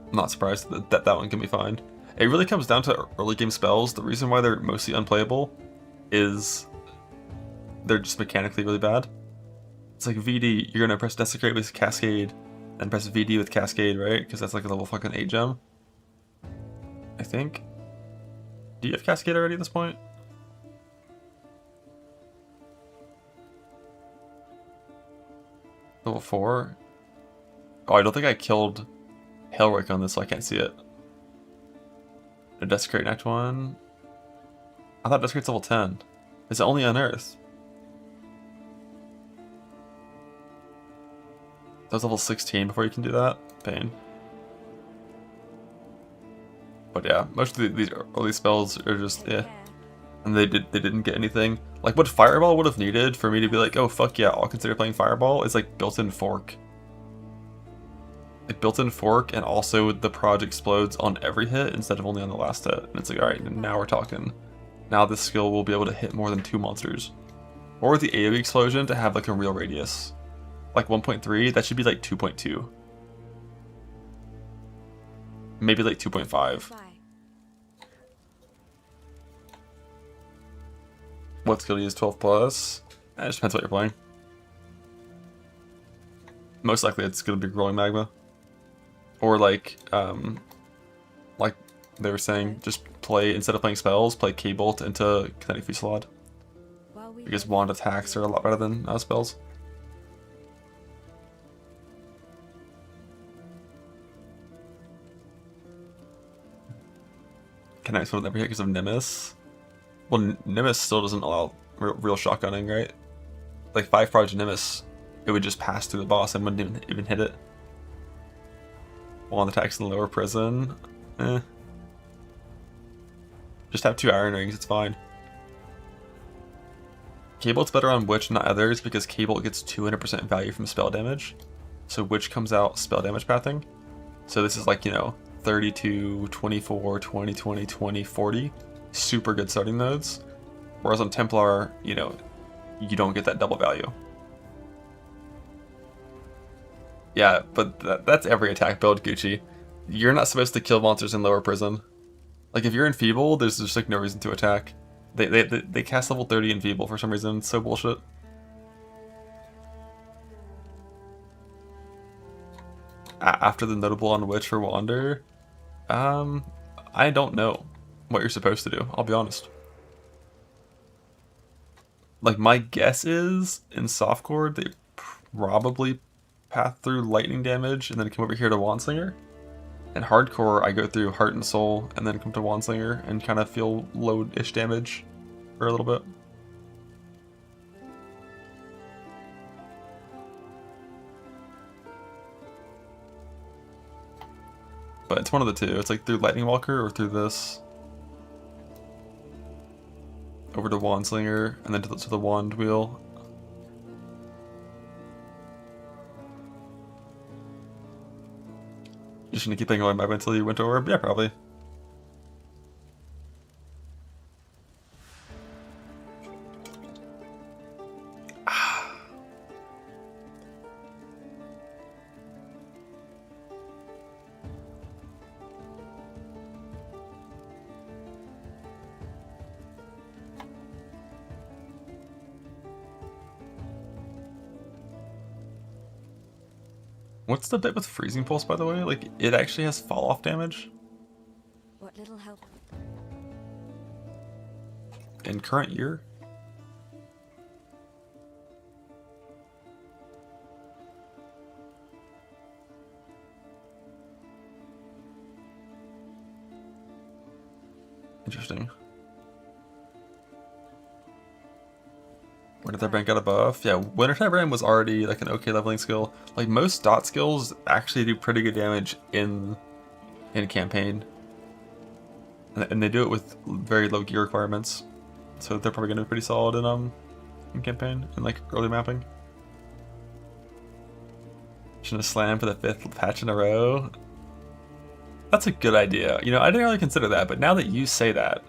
I'm not surprised that one can be fine. It really comes down to early game spells. The reason why they're mostly unplayable is they're just mechanically really bad. It's like VD, you're gonna press Desecrate with Cascade, and press VD with Cascade, right? Because that's like a level fucking 8 gem. I think. Do you have Cascade already at this point? Level 4? Oh, I don't think I killed Hailwick on this, so I can't see it. No Desecrate in Act 1? I thought Desecrate's level 10. Is it only Unearth? That's level 16 before you can do that. Pain. But yeah, most of these early spells are just and they didn't get anything. Like what Fireball would have needed for me to be like, oh fuck yeah, I'll consider playing Fireball is like built-in fork. Like built-in fork, and also the proj explodes on every hit instead of only on the last hit. And it's like, alright, now we're talking. Now this skill will be able to hit more than 2 monsters. Or the AoE explosion to have like a real radius. Like 1.3, that should be like 2.2. Maybe like 2.5. What skill do you use? 12 plus? It just depends what you're playing. Most likely it's going to be Rolling Magma. Or like they were saying, just play, instead of playing spells, play K-Bolt into Kinetic Fusillade. Because wand attacks are a lot better than spells. Can I explode every hit because of Nimbus? Well, Nimbus still doesn't allow real shotgunning, right? Like 5 proj Nimbus, it would just pass through the boss and wouldn't even hit it. Wand attacks in the lower prison. Just have 2 iron rings, it's fine. K-Bolt's better on Witch, not others, because K-Bolt gets 200% value from spell damage. So Witch comes out spell damage pathing. So this is like, you know, 32, 24, 20, 20, 20, 40. Super good starting nodes. Whereas on Templar, you know, you don't get that double value. Yeah, but that's every attack build, Gucci. You're not supposed to kill monsters in lower prison. Like, if you're enfeebled, there's just like no reason to attack. They cast level 30 enfeeble for some reason. It's so bullshit. After the notable on Witch for Wander, I don't know what you're supposed to do, I'll be honest. Like, my guess is, in Softcore, they probably path through lightning damage and then come over here to Wandslinger. In Hardcore, I go through Heart and Soul and then come to Wandslinger and kind of feel low-ish damage for a little bit. But it's one of the two. It's like through Lightning Walker or through this. Over to Wandslinger and then to the Wand Wheel. Just gonna keep thinking about it until you went to Orb? Yeah, probably. What's the bit with Freezing Pulse, by the way? Like, it actually has fall-off damage? What little help? In current year? Interesting. Wintertide Brand got a buff. Yeah, Wintertide Brand was already like an okay leveling skill. Like most dot skills actually do pretty good damage in campaign. And they do it with very low gear requirements. So they're probably gonna be pretty solid in campaign and like early mapping. Shouldn't have slammed for the 5th patch in a row. That's a good idea. You know, I didn't really consider that, but now that you say that,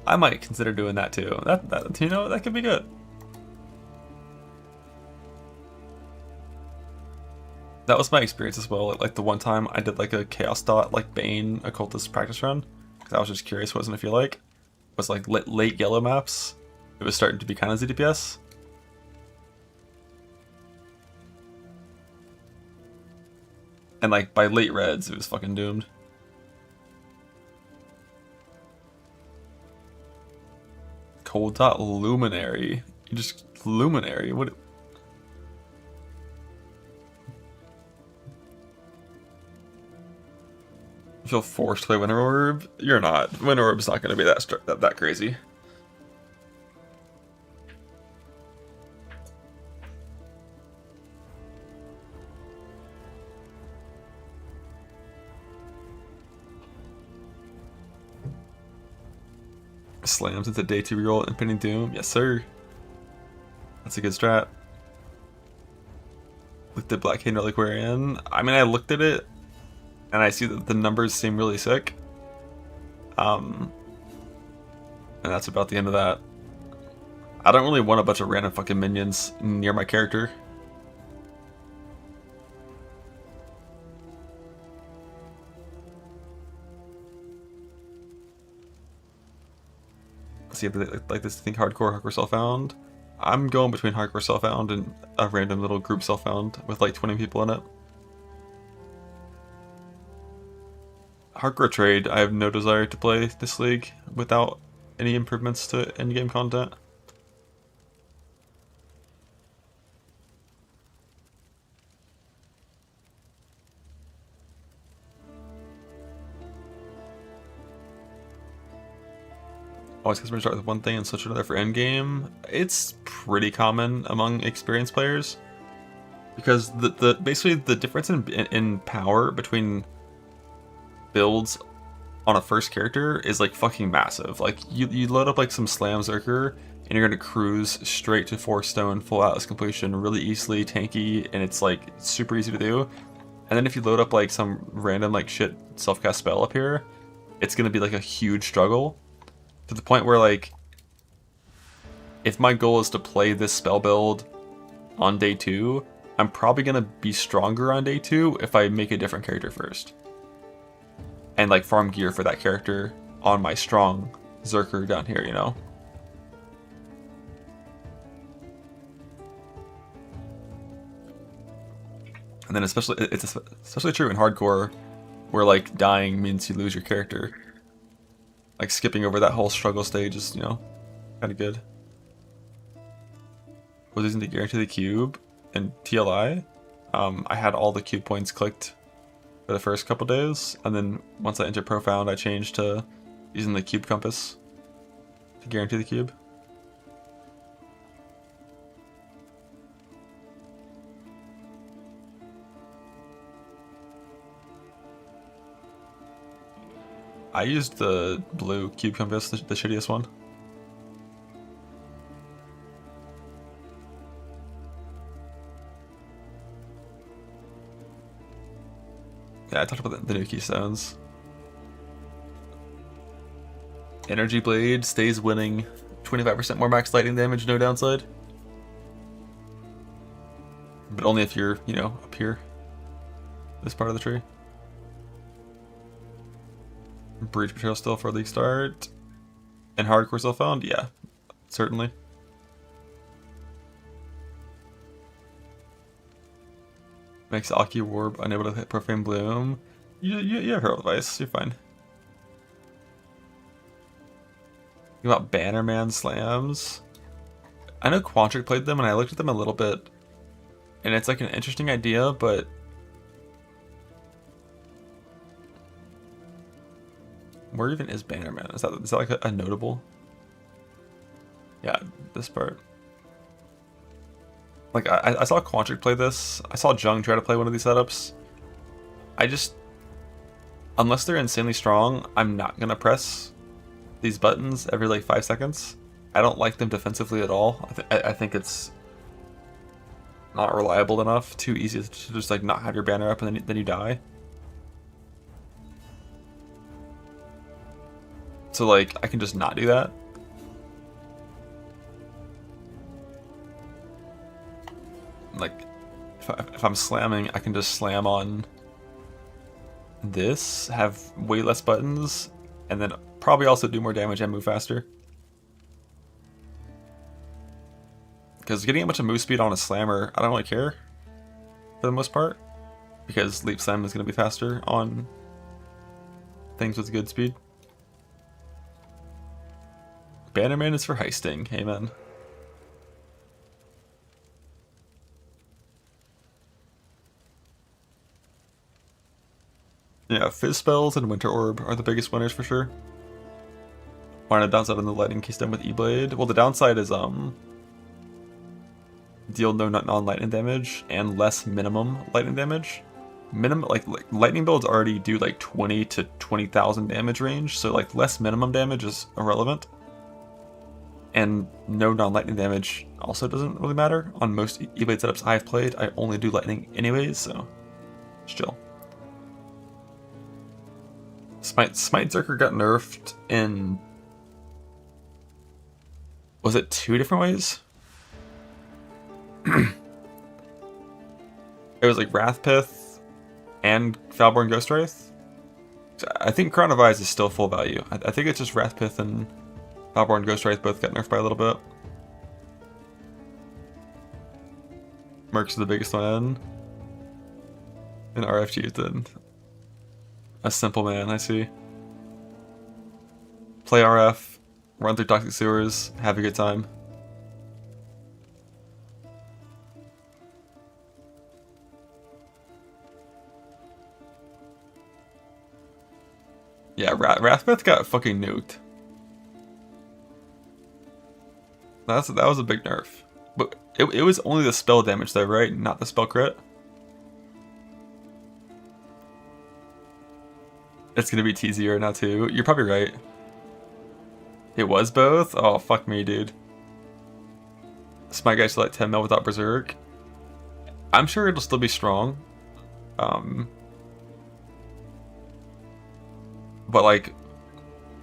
I might consider doing that too. That you know, that could be good. That was my experience as well. Like the one time I did like a Chaos Dot like Bane Occultist practice run, because I was just curious what it was gonna feel like. It was like late yellow maps. It was starting to be kind of ZDPS. And like by late reds, it was fucking doomed. Cold Dot Luminary. You just Luminary. What? You feel forced to play Winter Orb? You're not. Winter Orb's not going to be that crazy. Slams into day 2 reroll, Impending Doom. Yes, sir. That's a good strat. Looked at Black Cane Reliquarian. I mean, I looked at it, and I see that the numbers seem really sick. And that's about the end of that. I don't really want a bunch of random fucking minions near my character. See if they like this. Think hardcore self-found. I'm going between hardcore self-found and a random little group self-found with like 20 people in it. Hardcore trade, I have no desire to play this league without any improvements to in-game content. Always customers start with one thing and switch to another for endgame. It's pretty common among experienced players because the basically the difference in power between builds on a first character is like fucking massive. Like you load up like some Slam Zerker and you're gonna cruise straight to 4 stone full Atlas completion really easily, tanky, and it's like super easy to do. And then if you load up like some random like shit self-cast spell up here, it's gonna be like a huge struggle. To the point where, like, if my goal is to play this spell build on day 2, I'm probably going to be stronger on day 2 if I make a different character first. And, like, farm gear for that character on my strong Zerker down here, you know? And then it's especially true in hardcore, where, like, dying means you lose your character. Like, skipping over that whole struggle stage is, you know, kind of good. Was using to guarantee the cube in TLI. I had all the cube points clicked for the first couple days, and then once I entered Profound, I changed to using the cube compass to guarantee the cube. I used the blue cube compass, the shittiest one. Yeah, I talked about the new keystones. Energy Blade stays winning. 25% more max lightning damage, no downside. But only if you're, you know, up here. This part of the tree. Breach Betrayal still for league start. And hardcore still found? Yeah, certainly. Makes Aki Warb unable to hit Profane Bloom. You have Herald Device, you're fine. Think about Bannerman slams. I know Quantric played them and I looked at them a little bit. And it's like an interesting idea, but where even is Bannerman? Is that like a notable? Yeah, this part. Like, I saw Quantric play this. I saw Jung try to play one of these setups. I just, unless they're insanely strong, I'm not going to press these buttons every like 5 seconds. I don't like them defensively at all. I think it's not reliable enough. Too easy to just like not have your banner up and then you die. So like, I can just not do that. Like, if I'm slamming, I can just slam on this, have way less buttons, and then probably also do more damage and move faster. Because getting a bunch of move speed on a slammer, I don't really care for the most part, because leap slam is going to be faster on things with good speed. Bannerman is for heisting, amen. Yeah, Fizz Spells and Winter Orb are the biggest winners for sure. Why not downside on the Lightning Keystone with E-Blade? Well, the downside is deal no non-lightning damage and less minimum lightning damage. Minimum like lightning builds already do like 20 to 20,000 damage range, so like less minimum damage is irrelevant. And no non-lightning damage also doesn't really matter. On most E-Blade setups I've played, I only do lightning anyways, so chill. Smite Zerker got nerfed in... Was it 2 different ways? It was like Wrathpith and Valborn Ghostwraith. I think Crown of Eyes is still full value. I think it's just Wrathpith and Valborn Ghostwraith both got nerfed by a little bit. Mercs are the biggest one. And RFG then. A simple man, I see. Play RF, run through toxic sewers, have a good time. Yeah, Wrathpith got fucking nuked. That was a big nerf. But it was only the spell damage though, right? Not the spell crit? It's gonna be TZ right now too. You're probably right. It was both? Oh, fuck me, dude. Smite guys to like 10 mil without Berserk. I'm sure it'll still be strong. But like,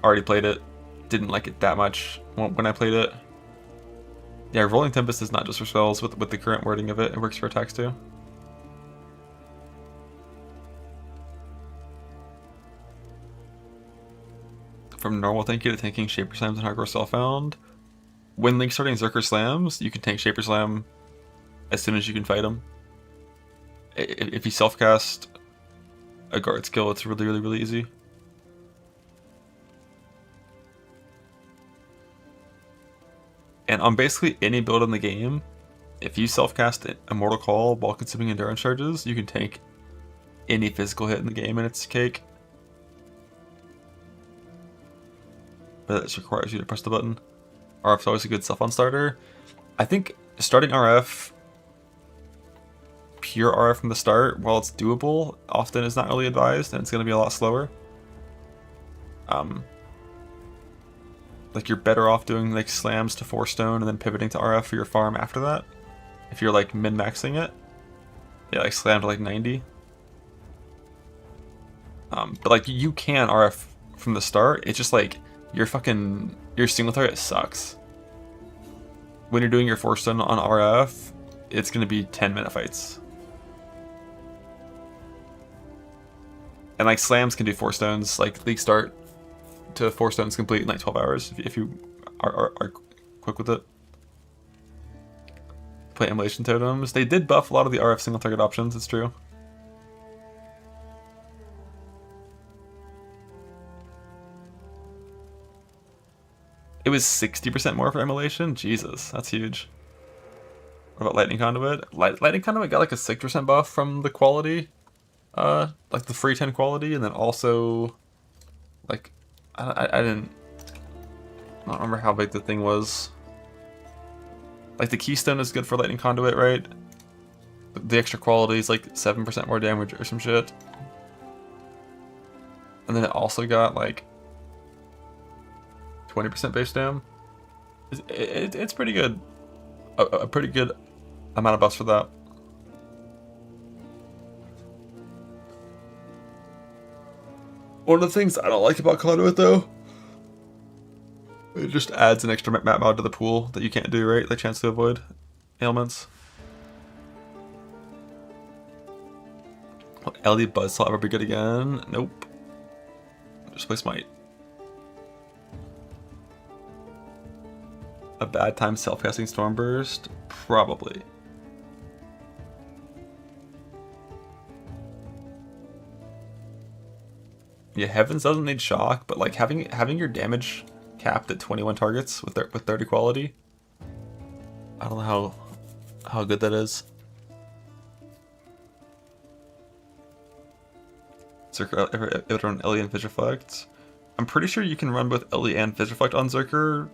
already played it. Didn't like it that much when I played it. Yeah, Rolling Tempest is not just for spells. With the current wording of it, it works for attacks too. From normal tanking to tanking Shaper Slams and Hardcore Spellbound. When Link starting Zerker Slams, you can tank Shaper Slam as soon as you can fight him. If you self-cast a guard skill, it's really easy. And on basically any build in the game, if you self-cast Immortal Call while consuming endurance charges, you can tank any physical hit in the game and it's cake. But that just requires you to press the button. RF's always a good self-on starter. I think starting RF, pure RF from the start, while it's doable, often is not really advised, and it's going to be a lot slower. Like you're better off doing like slams to 4 stone and then pivoting to RF for your farm after that. If you're like min-maxing it. Yeah, like slam to like 90. But like you can RF from the start, it's just like your single target sucks. When you're doing your 4 stone on RF, it's gonna be 10-minute fights. And like slams can do 4 stones, like League start to 4 stones complete in like 12 hours if you are quick with it. Play Immolation Totems. They did buff a lot of the RF single target options, it's true. It was 60% more for Immolation? Jesus, that's huge. What about Lightning Conduit? Lightning Conduit got like a 6% buff from the quality. Like the free 10 quality, and then also like I don't remember how big the thing was. Like the Keystone is good for Lightning Conduit, right? The extra quality is like 7% more damage or some shit. And then it also got like 20% base dam. It's pretty good. A pretty good amount of buffs for that. One of the things I don't like about Conduit though, it just adds an extra map mod to the pool that you can't do, right? Like chance to avoid ailments. Will LD Buzzsaw ever be good again? Nope. Just play Smite. A bad time self-casting Stormburst? Probably. Yeah, Heavens doesn't need shock, but like having your damage capped at 21 targets with 30 quality, I don't know how good that is. Zerker ever run Ellie and Vigiflect? I'm pretty sure you can run both Ellie and Vigiflect on Zerker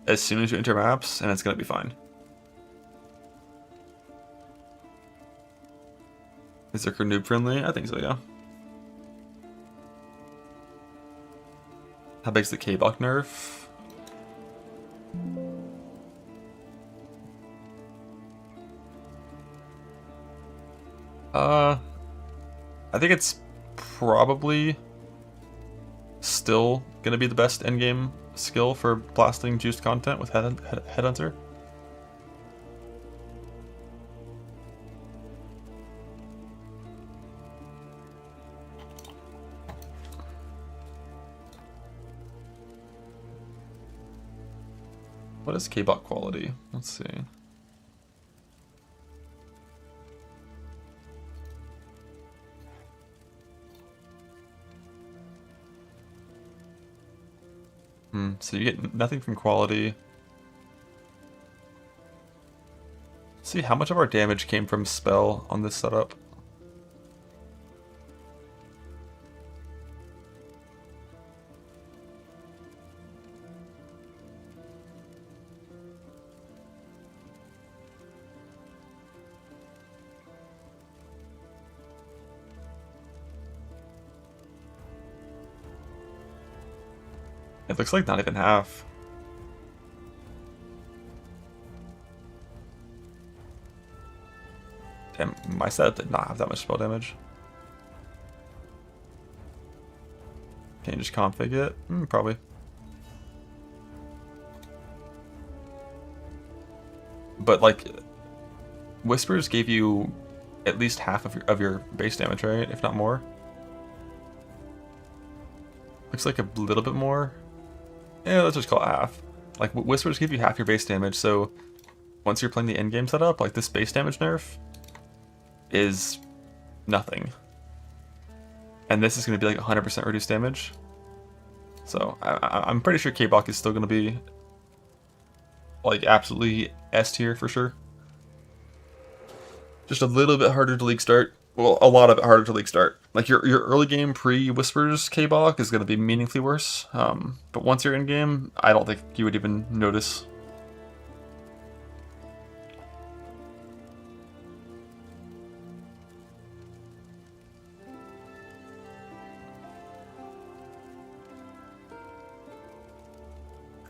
as soon as you enter maps, and it's gonna be fine. Is Zerker noob friendly? I think so, yeah. How big's the K-Block nerf? I think it's probably still gonna be the best endgame skill for blasting juiced content with Headhunter. What is K-bot quality? Let's see. So you get nothing from quality. Let's see how much of our damage came from spell on this setup. It looks like not even half. Damn, my set did not have that much spell damage. Can you just config it? Probably. But like, Whispers gave you at least half of your base damage, right? If not more. Looks like a little bit more. Yeah, let's just call it half. Like, Whispers give you half your base damage, so once you're playing the endgame setup, like this base damage nerf is nothing. And this is going to be like 100% reduced damage. So I'm pretty sure K-Bach is still going to be like absolutely S tier for sure. Just a little bit harder to league start. Well, a lot of it harder to league start. Like your early game pre-Whispers K-Bach is going to be meaningfully worse. But once you're in game, I don't think you would even notice.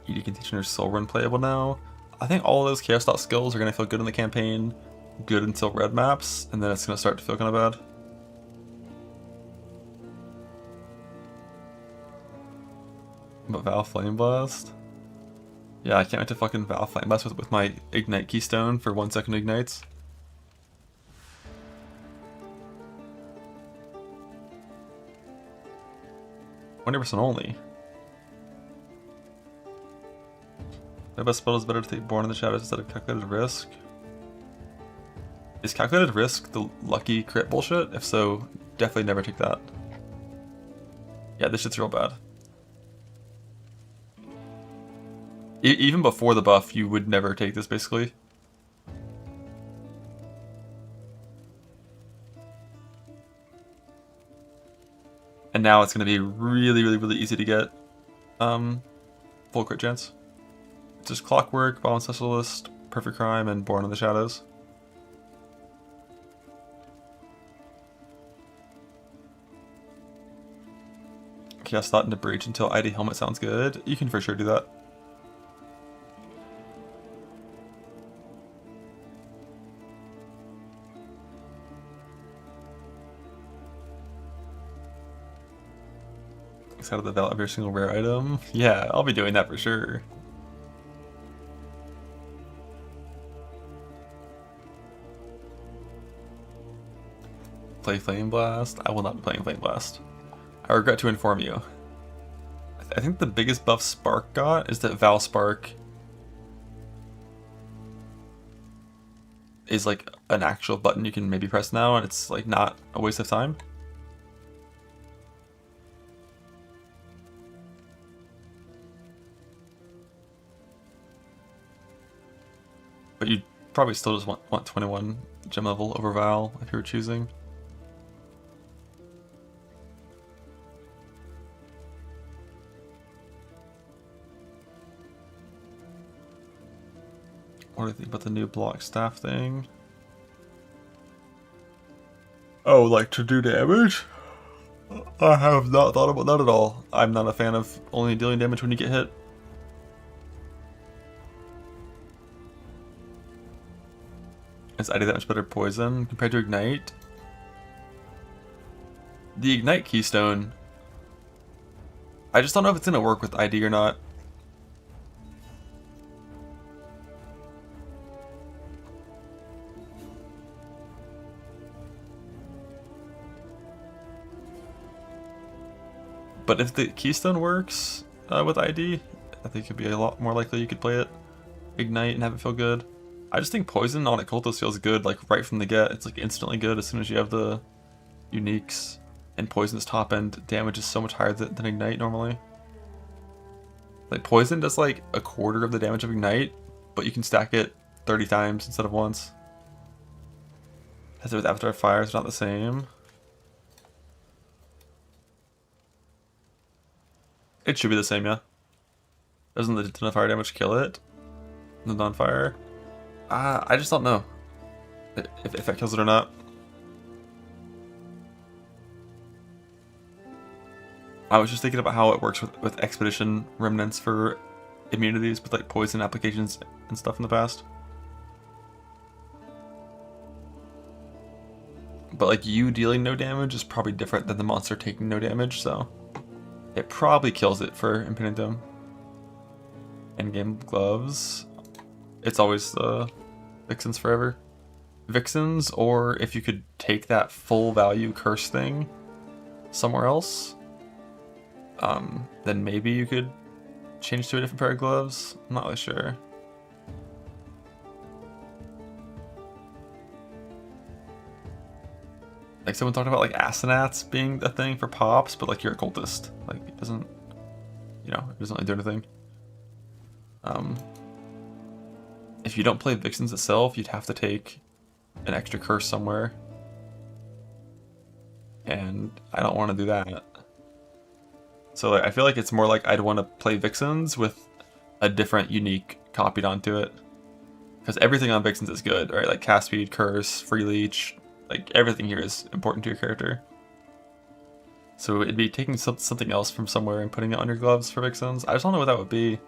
Edie Conditioner's Soul Run playable now. I think all of those Chaos Dot skills are going to feel good in the campaign, good until red maps, and then it's going to start to feel kind of bad. But Val Flame Blast? Yeah, I can't wait to fucking Val Flame Blast with my Ignite Keystone for 1 second ignites. %1 only. My best spell is better to take Born in the Shadows instead of Calculated Risk. Is Calculated Risk the lucky crit bullshit? If so, definitely never take that. Yeah, this shit's real bad. Even before the buff, you would never take this, basically. And now it's going to be really, really, really easy to get full crit chance. It's just Clockwork, Bomb Specialist, Perfect Crime, and Born in the Shadows. Chaos Thought into Breach until ID Helmet sounds good. You can for sure do that. Out of the Val every single rare item. Yeah, I'll be doing that for sure. Play Flame Blast? I will not be playing Flame Blast. I regret to inform you. I think the biggest buff Spark got is that Val Spark is like an actual button you can maybe press now, and it's like not a waste of time. But you probably still just want 21 gem level over Val if you were choosing. What do you think about the new block staff thing? Oh, like to do damage? I have not thought about that at all. I'm not a fan of only dealing damage when you get hit. Is ID that much better poison compared to Ignite? The Ignite Keystone, I just don't know if it's going to work with ID or not. But if the Keystone works with ID, I think it'd be a lot more likely you could play it Ignite and have it feel good. I just think Poison on Occultist feels good, like right from the get. It's like instantly good as soon as you have the uniques. And Poison's top end damage is so much higher than Ignite normally. Like Poison does like a quarter of the damage of Ignite, but you can stack it 30 times instead of once. As with Avatar Fire, it's not the same. It should be the same, yeah. Doesn't the ton of fire damage kill it? The non-fire? I just don't know if that kills it or not. I was just thinking about how it works with Expedition remnants for immunities with like poison applications and stuff in the past. But like you dealing no damage is probably different than the monster taking no damage, so it probably kills it for Impending Doom. Endgame gloves. It's always Vixens forever. Vixens, or if you could take that full value curse thing somewhere else, then maybe you could change to a different pair of gloves. I'm not really sure. Like someone talked about like Asenats being a thing for pops, but like you're a cultist. Like it doesn't, it doesn't really do anything. If you don't play Vixens itself, you'd have to take an extra curse somewhere. And I don't want to do that. So like, I feel like it's more like I'd want to play Vixens with a different unique copied onto it. Because everything on Vixens is good, right? Like cast speed, curse, free leech, like everything here is important to your character. So it'd be taking something else from somewhere and putting it on your gloves for Vixens. I just don't know what that would be.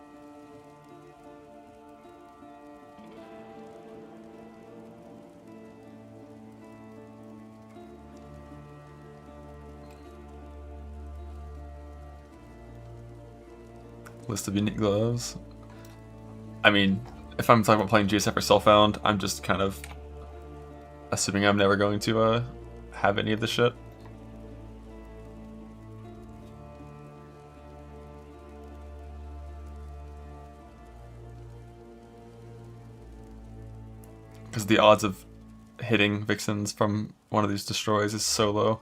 List of unique gloves. I mean, if I'm talking about playing GSF or Self-Found, I'm just kind of assuming I'm never going to have any of this shit. Because the odds of hitting Vixens from one of these destroys is so low.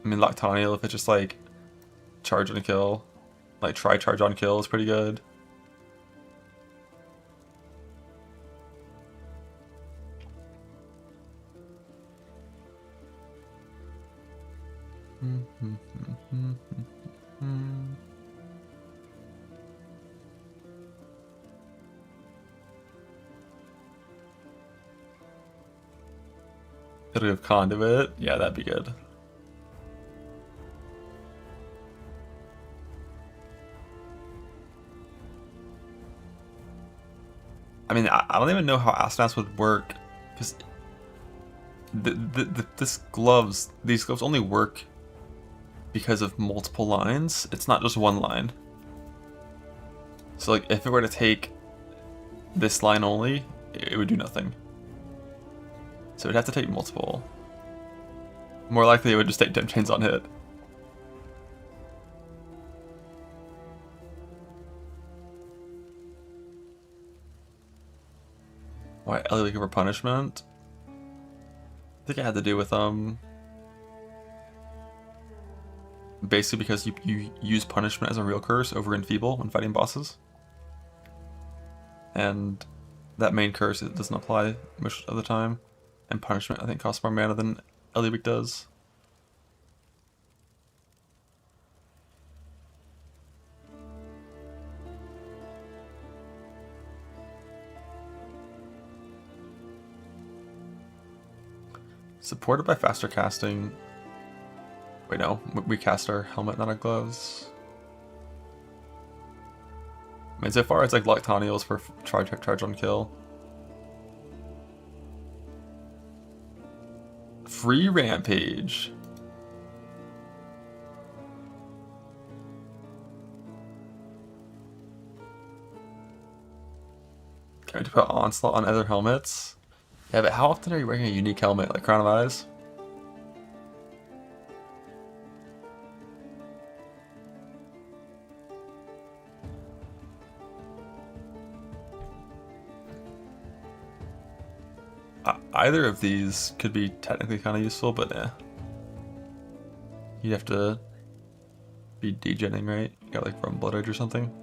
I mean, Loctaniel, if it's just like charge on kill, like try charge on kill is pretty good. It'll give Conduit. Yeah, that'd be good. I mean, I don't even know how Asenats would work, because these gloves only work because of multiple lines. It's not just one line. So like, if it were to take this line only, it would do nothing. So it'd have to take multiple. More likely, it would just take 10 chains on hit. Why Ellie give her punishment? I think it had to do with basically because you use punishment as a real curse over Enfeeble when fighting bosses. And that main curse, it doesn't apply most of the time. And punishment, I think, costs more mana than Eliwick does. Supported by faster casting. Wait, no. We cast our helmet, not our gloves. I mean, so far it's like Loctaniel's for charge on kill. free rampage. Can we put onslaught on other helmets? Yeah, but how often are you wearing a unique helmet like Crown of Eyes? Either of these could be technically kind of useful, but you'd have to be degenning, right? You got like Rum Blood Edge or something.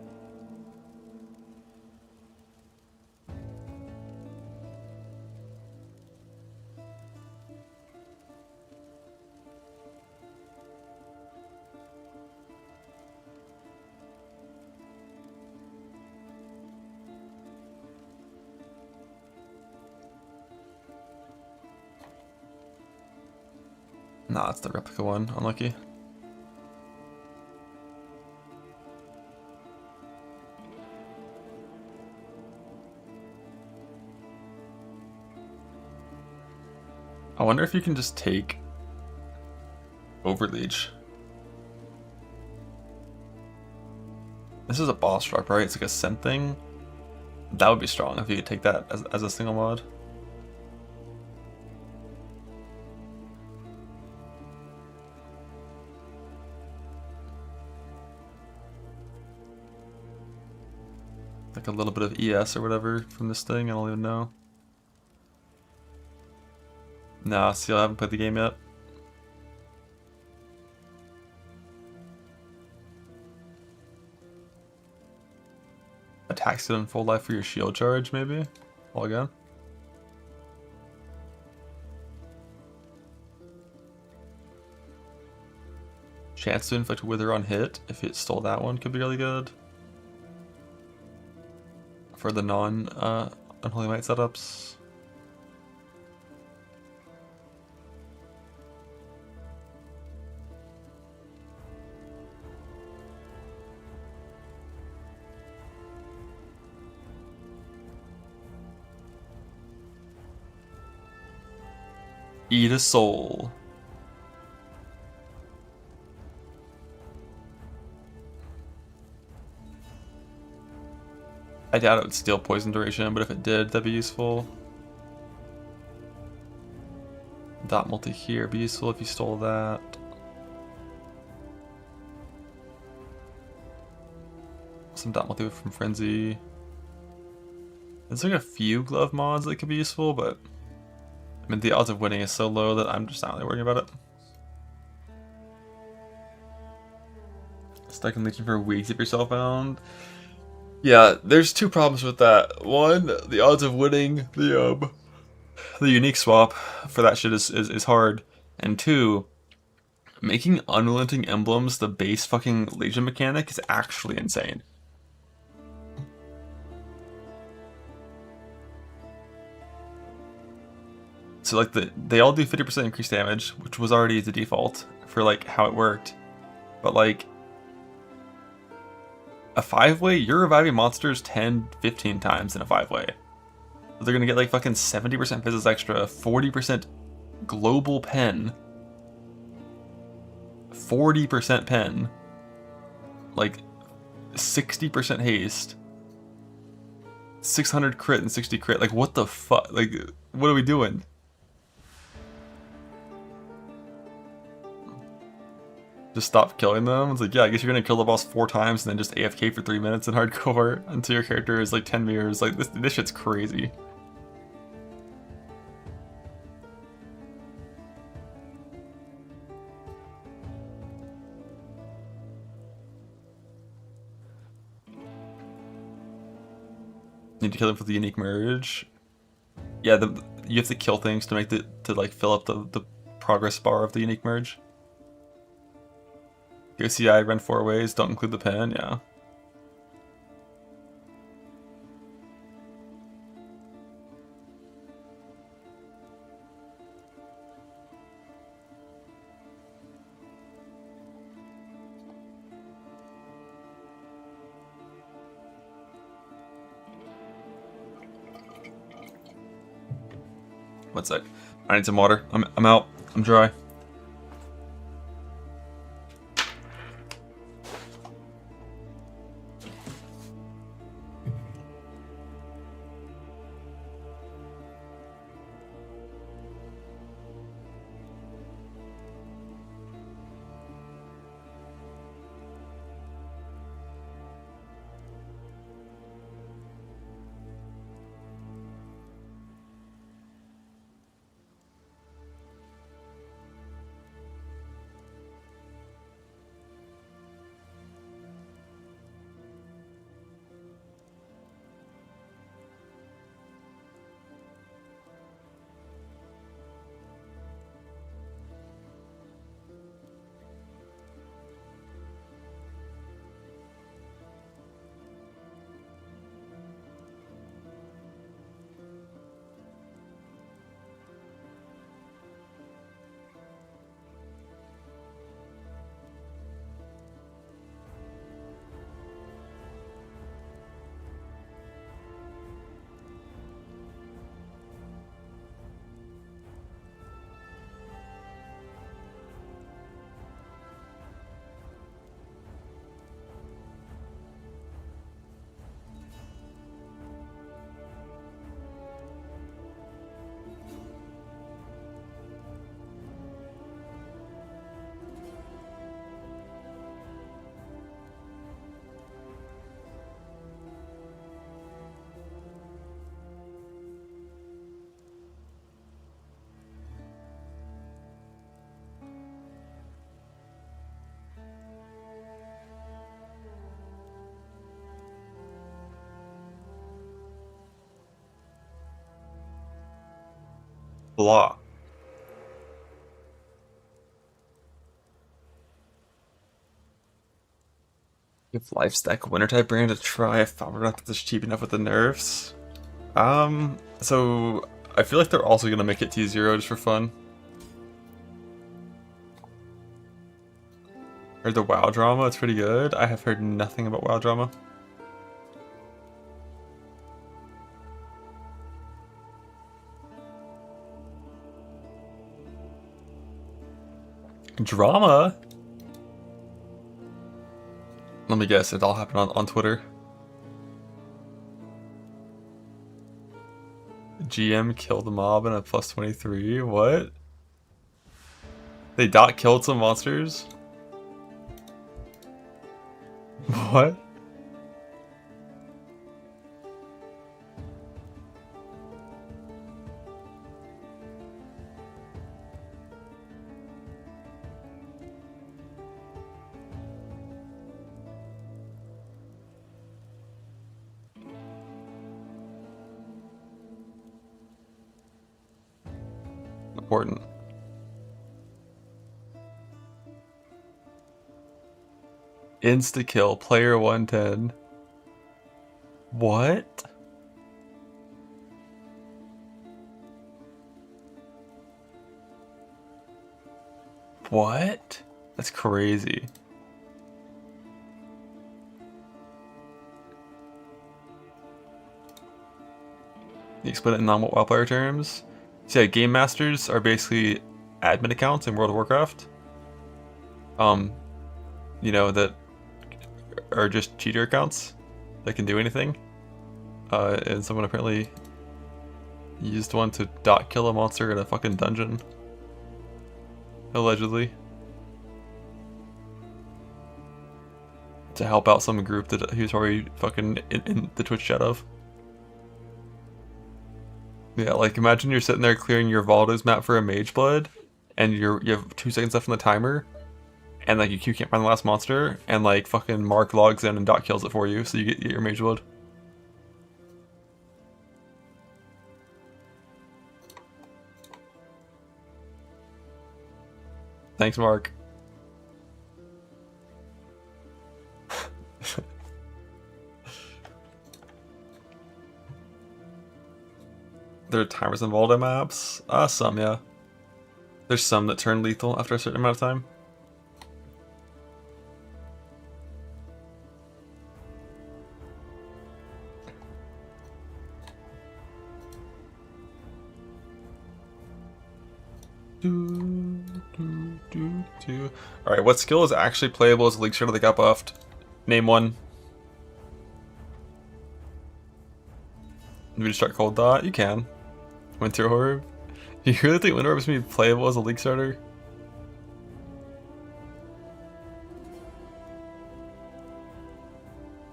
Nah, it's the replica one. Unlucky. I wonder if you can just take Overleech. This is a boss drop, right? It's like a scent thing. That would be strong if you could take that as a single mod. Like a little bit of ES or whatever from this thing, I don't even know. Nah, see, I haven't played the game yet. Attacks it on full life for your shield charge, maybe? All again? Chance to inflict Wither on hit, if it stole that one, could be really good. For the non-Unholy Might setups. Eat a soul. I doubt it would steal poison duration, but if it did, that'd be useful. Dot multi here would be useful if you stole that. Some dot multi from Frenzy. There's like a few glove mods that could be useful, but I mean the odds of winning is so low that I'm just not really worrying about it. Stuck in leeching for weeks if you're self-bound. Yeah, there's two problems with that. One, the odds of winning the unique swap for that shit is hard. And two, making unrelenting emblems the base fucking Legion mechanic is actually insane. So like they all do 50% increased damage, which was already the default for like how it worked. But like a 5-way, you're reviving monsters 10, 15 times in a 5-way. They're gonna get like fucking 70% physics extra, 40% global pen, 40% pen, like 60% haste, 600 crit and 60 crit. Like what the fuck? Like what are we doing? Just stop killing them. It's like, yeah, I guess you're gonna kill the boss 4 times and then just AFK for 3 minutes in hardcore until your character is like 10 mirrors. Like this shit's crazy. Need to kill them for the unique merge. Yeah, you have to kill things to make to like fill up the progress bar of the unique merge. OCI run 4 ways, don't include the pen, yeah. One sec. I need some water. I'm out. I'm dry. Blah. Give Lifestack Winter type brand a try if I were not this cheap enough with the nerfs. So I feel like they're also gonna make it T0 just for fun. Heard the WoW drama, it's pretty good. I have heard nothing about WoW drama. Drama? Let me guess, it all happened on Twitter. GM killed the mob in a plus 23. What? They dot killed some monsters? What? Important. Insta kill, player 110. What? What? That's crazy. You explain it in non-WoW player terms? So yeah, game masters are basically admin accounts in World of Warcraft. You know, that are just cheater accounts that can do anything. And someone apparently used one to dot kill a monster in a fucking dungeon. Allegedly. To help out some group that he was already fucking in the Twitch chat of. Yeah, like imagine you're sitting there clearing your Valdo's map for a Mage Blood, and you have 2 seconds left on the timer, and like you can't find the last monster, and like fucking Mark logs in and dot kills it for you, so you get your Mage Blood. Thanks, Mark. There are timers in Valdo maps? Some, yeah. There's some that turn lethal after a certain amount of time. Doo. Alright, what skill is actually playable as a League Starter that got buffed? Name one. You just start Cold Dot? You can. Winter Orb? You really think Winter Orb is going to be playable as a League Starter?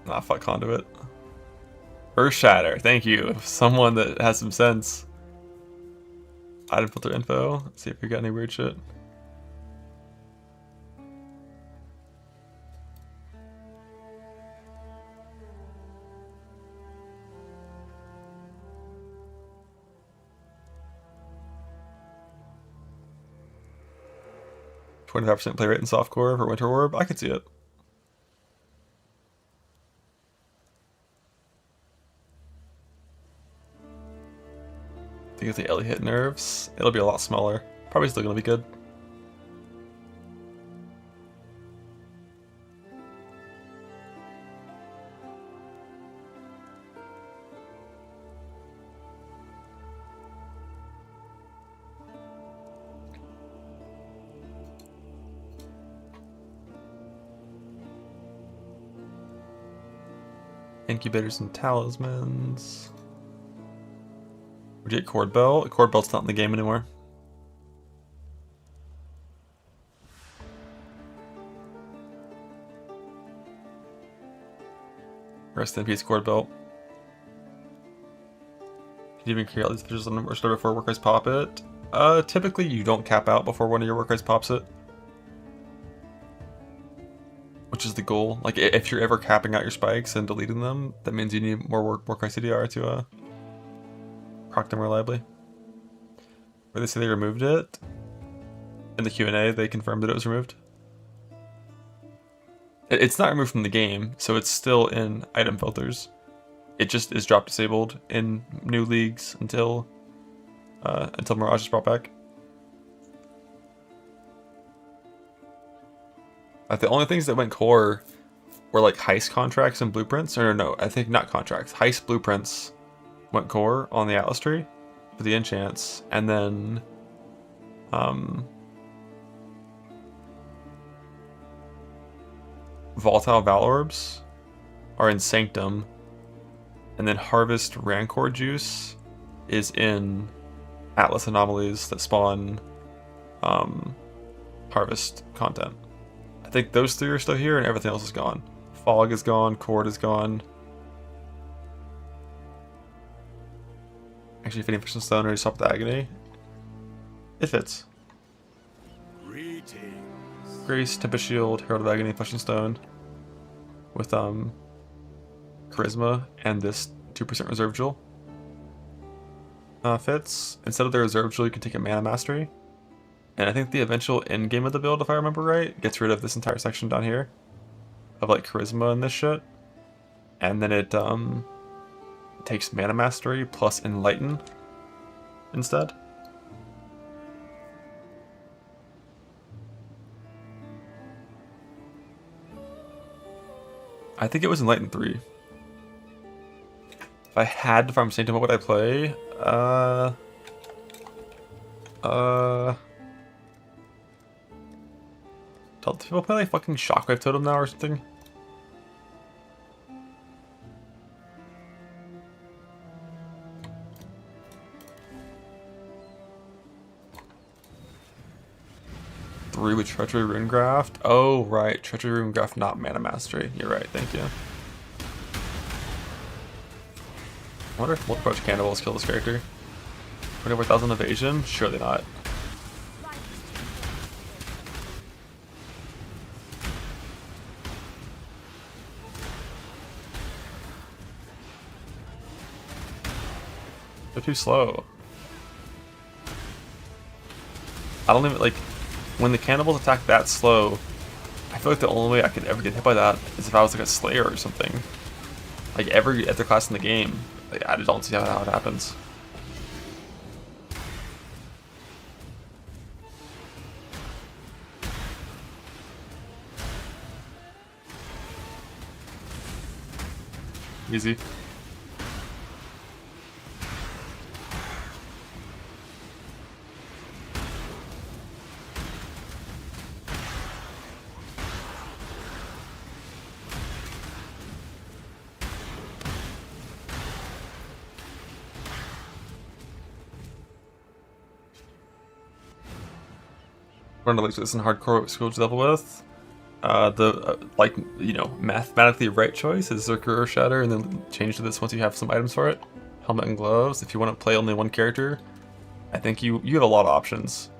Nah, fuck Conduit. Earth Shatter, thank you. Someone that has some sense. Item filter info. Let's see if we got any weird shit. %25 play rate in softcore for Winter Orb. I could see it. I think if the Ellie hit nerves, it'll be a lot smaller. Probably still gonna be good. Incubators and talismans. Would you get Cord Belt? Cord Belt's not in the game anymore. Rest in peace, Cord Belt. Did you even create all these features on the store before work rates pop it? Typically you don't cap out before one of your work rates pops it. Which is the goal. Like, if you're ever capping out your spikes and deleting them, that means you need more work rate CDR to proc them reliably. Where they say they removed it, in the Q&A they confirmed that it was removed. It's not removed from the game, so it's still in item filters. It just is drop disabled in new leagues until Mirage is brought back. The only things that went core were like heist contracts and blueprints, or no, I think not contracts. Heist blueprints went core on the Atlas tree for the enchants, and then volatile Valorbs are in Sanctum, and then Harvest Rancor juice is in Atlas anomalies that spawn Harvest content. I think those three are still here, and everything else is gone. Fog is gone, Cord is gone. Actually, if any Fishing Stone already stopped the Agony, it fits. Greetings. Grace, Tempest Shield, Herald of Agony, Fishing Stone, with Charisma and this 2% Reserve Jewel. Fits. Instead of the Reserve Jewel, you can take a Mana Mastery. And I think the eventual end game of the build, if I remember right, gets rid of this entire section down here of like Charisma and this shit, and then it takes Mana Mastery plus Enlighten instead. I think it was Enlighten 3. If I had to farm Sanctum, what would I play? Do people play like fucking Shockwave Totem now or something? Three with Treachery Runegraft? Oh, right. Treachery Runegraft, not Mana Mastery. You're right, thank you. I wonder if multiple approach cannibals kill this character. 24,000 evasion? Surely not. They're too slow. I don't even, like, when the cannibals attack that slow, I feel like the only way I could ever get hit by that is if I was like a Slayer or something. Like every other class in the game. Like, I don't see how it happens. Easy. One of the this in hardcore school to level with. Like, you know, mathematically right choice is Zerker or Shatter, and then change to this once you have some items for it. Helmet and gloves. If you want to play only one character, I think you have a lot of options.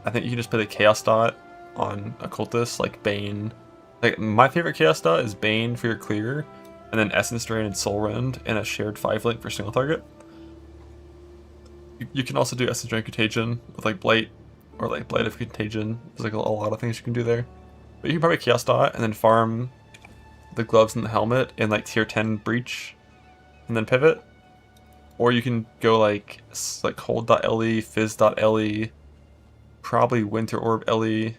I think you can just play the Chaos Dot on Occultist, like Bane. Like, my favorite Chaos Dot is Bane for your clear, and then Essence Drain and Soul Rend, and a shared 5 link for single target. You can also do Essence Drain Contagion with like Blight, or like Blight of Contagion. There's like a lot of things you can do there. But you can probably Chaos Dot and then farm the gloves and the helmet in like tier 10 Breach, and then pivot. Or you can go like Hold.le, Fizz.le, probably Winter Orb LE,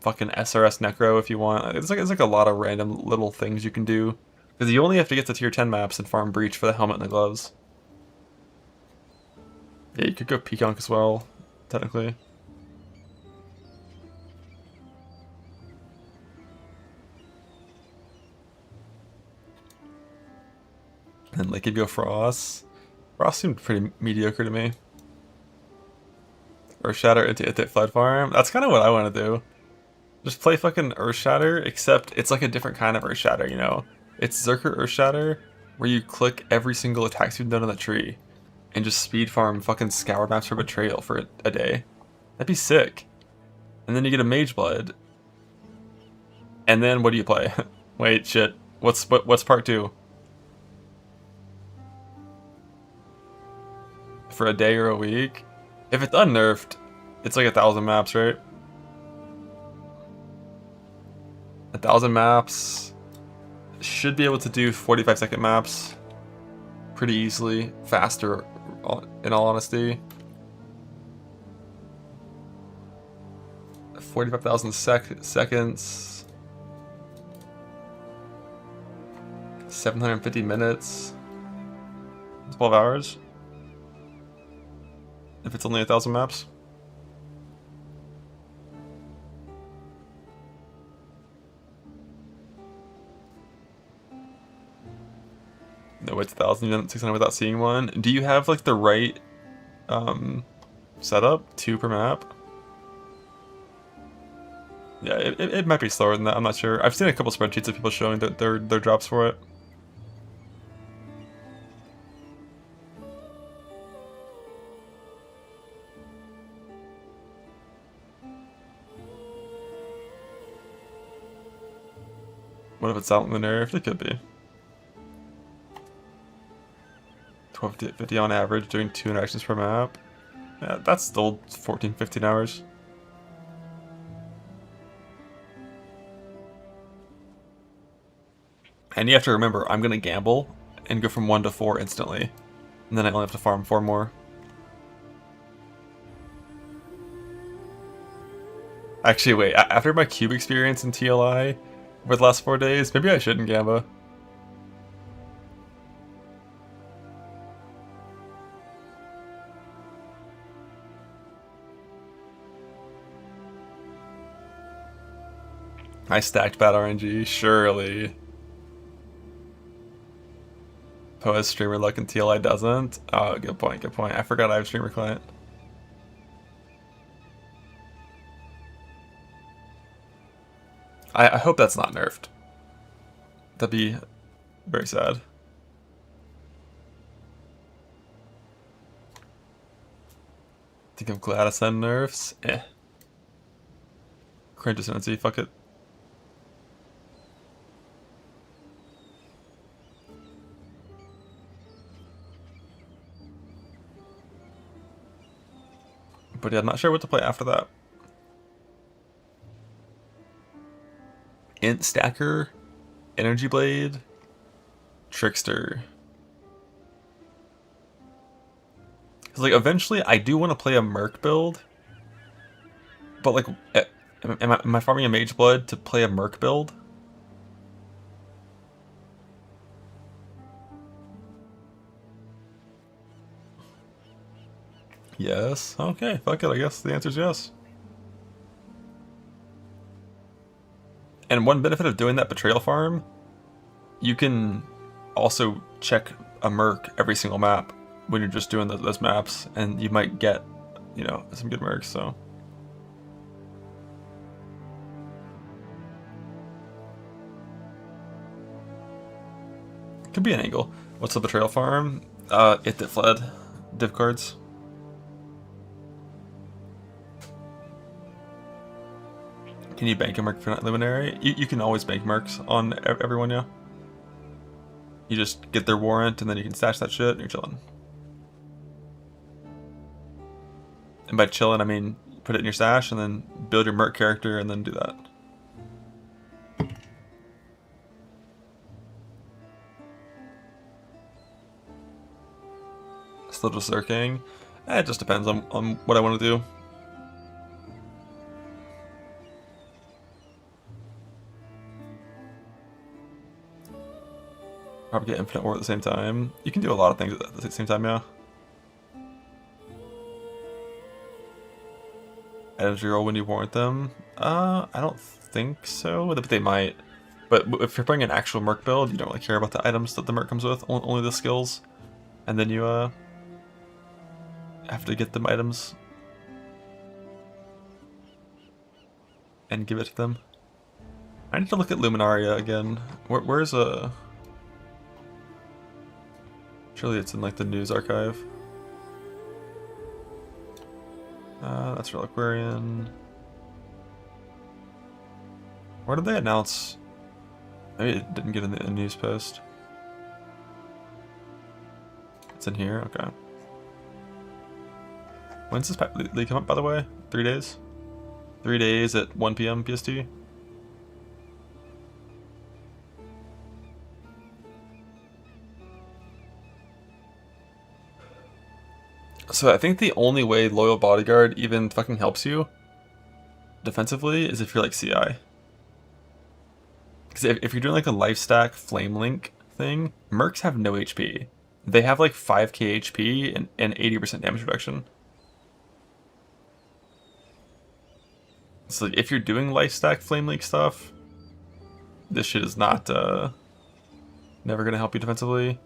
fucking SRS Necro if you want. It's like a lot of random little things you can do. Because you only have to get to tier 10 maps and farm Breach for the helmet and the gloves. Yeah, you could go Peaconk as well, technically. And like if you go Frost. Frost seemed pretty mediocre to me. Earth Shatter into It Flood Farm. That's kind of what I want to do. Just play fucking Earth Shatter, except it's like a different kind of Earth Shatter, you know? It's Zerker Earth Shatter, where you click every single attack speed node on the tree, and just speed farm fucking Scour Maps for Betrayal for a day. That'd be sick. And then you get a Mage Blood. And then what do you play? Wait, shit. What's part 2? For a day or a week? If it's unnerfed, it's like 1,000 maps, right? 1,000 maps. Should be able to do 45-second maps pretty easily, faster, in all honesty. 45,000 seconds. 750 minutes. 12 hours. If it's only 1,000 maps. No, it's 1,600 without seeing one. Do you have like the right setup? 2 per map? Yeah, it might be slower than that. I'm not sure. I've seen a couple spreadsheets of people showing that their drops for it. What if it's out in the nerf? It could be. 12 to 50 on average, doing 2 interactions per map. Yeah, that's still 14, 15 hours. And you have to remember, I'm gonna gamble and go from 1 to 4 instantly. And then I only have to farm 4 more. Actually, wait, after my cube experience in TLI over the last 4 days, maybe I shouldn't gamble. I stacked bad RNG, surely. PoE has streamer luck and TLI doesn't? Oh, good point, good point. I forgot I have streamer client. I hope that's not nerfed. That'd be very sad. Think I'm glad I send nerfs? Eh. Cringe ascendancy, fuck it. But yeah, I'm not sure what to play after that. Int Stacker, Energy Blade, Trickster. Cause like eventually I do want to play a Merc build, but like, am I farming a Mage Blood to play a Merc build? Yes. Okay, fuck it, I guess the answer is yes. And one benefit of doing that Betrayal farm, you can also check a Merc every single map when you're just doing those maps, and you might get, you know, some good Mercs, so Could be an angle. What's the betrayal farm? It that fled. Div cards. Can you bank a merc for not luminary? You can always bank mercs on everyone, yeah. You just get their warrant and then you can stash that shit and you're chilling. And by chilling, I mean put it in your stash and then build your merc character and then do that. Still just lurking. It just depends on what I want to do. Probably get infinite ore at the same time. You can do a lot of things at the same time, yeah. Items reroll when you warrant them. I don't think so, but they might. But if you're playing an actual merc build, you don't really care about the items that the merc comes with, only the skills. And then you have to get them items and give it to them. I need to look at Luminaria again. Where's surely it's in like the news archive. That's Reliquarian. Where did they announce? Maybe it didn't get in the news post. It's in here, okay. When's this league come up, by the way? 3 days? 3 days at 1 PM PST? So I think the only way Loyal Bodyguard even fucking helps you defensively is if you're like CI. Because if you're doing like a life stack flame link thing, mercs have no HP. They have like 5k HP and 80% damage reduction. So like, if you're doing life stack flame link stuff, this shit is not never gonna help you defensively.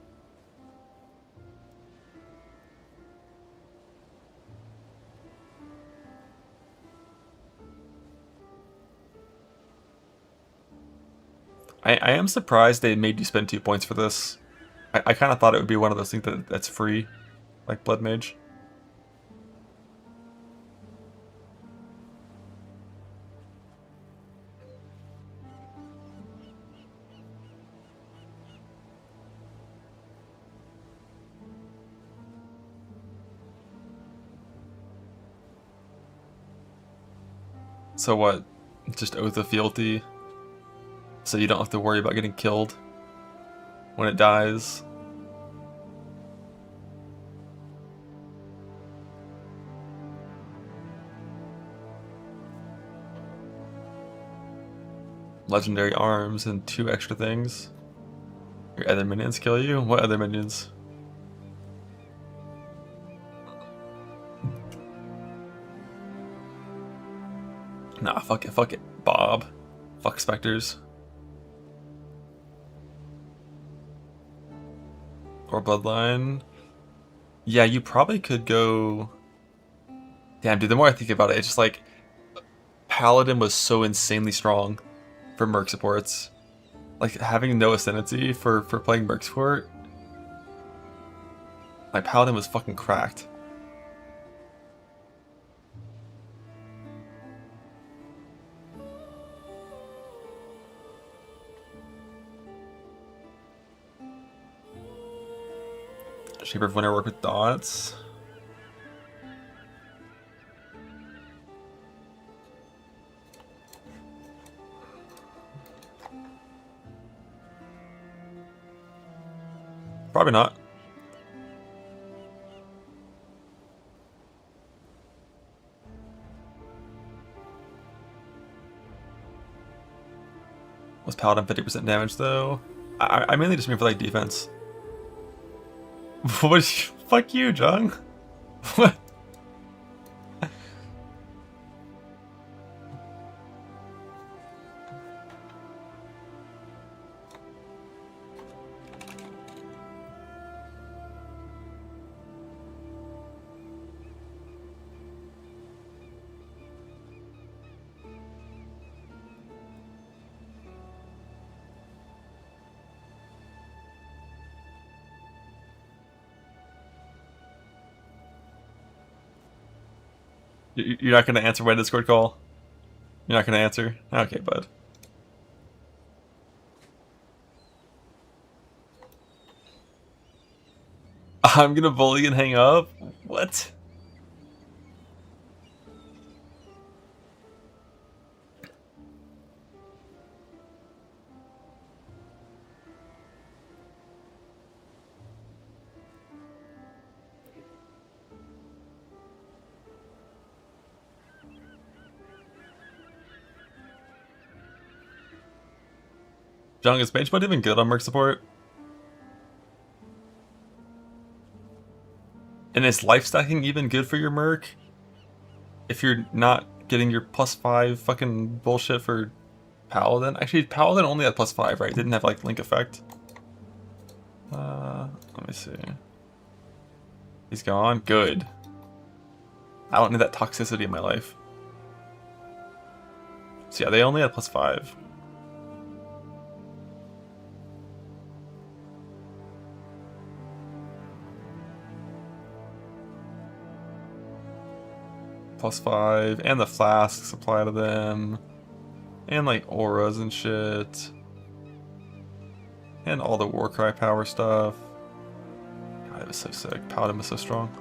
I am surprised they made you spend 2 points for this. I kind of thought it would be one of those things that's free, like Blood Mage. So what? Just Oath of Fealty? So you don't have to worry about getting killed when it dies. Legendary arms and 2 extra things. Your other minions kill you? What other minions? Nah, fuck it, Bob. Fuck specters. Or Bloodline. Yeah, you probably could go... Damn, dude, the more I think about it, it's just like... Paladin was so insanely strong for merc supports. Like, having no ascendancy for playing merc support... Like, Paladin was fucking cracked. Shaper of Winter work with dots. Probably not. Was Paladin 50% damage though? I mainly just mean for like defense. What? Fuck you, Jung. What? You're not gonna answer my Discord call? You're not gonna answer? Okay, bud. I'm gonna bully and hang up? What? Jung, is Mage Mode even good on Merc support? And is life stacking even good for your Merc? If you're not getting your +5 fucking bullshit for Paladin? Actually, Paladin only had +5, right? Didn't have like link effect. Let me see. He's gone? Good. I don't need that toxicity in my life. So yeah, they only had +5. +5, and the flasks apply to them. And like auras and shit. And all the Warcry power stuff. God, it was so sick. Paladin was so strong.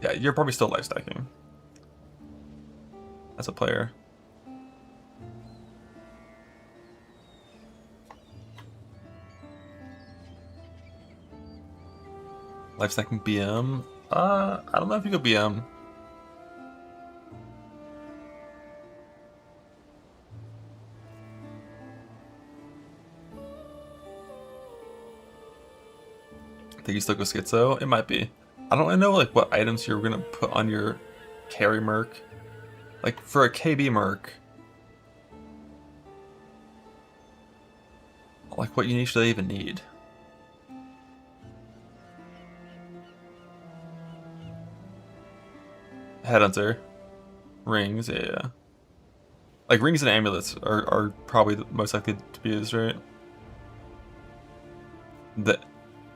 Yeah, you're probably still life stacking. As a player. Life stacking BM? I don't know if you go BM. I think you still go Schizo? It might be. I don't really know like what items you're gonna put on your carry Merc. Like for a KB Merc. Like what you should they even need? Headhunter. Rings, yeah. Like rings and amulets are probably the most likely to be used, right? The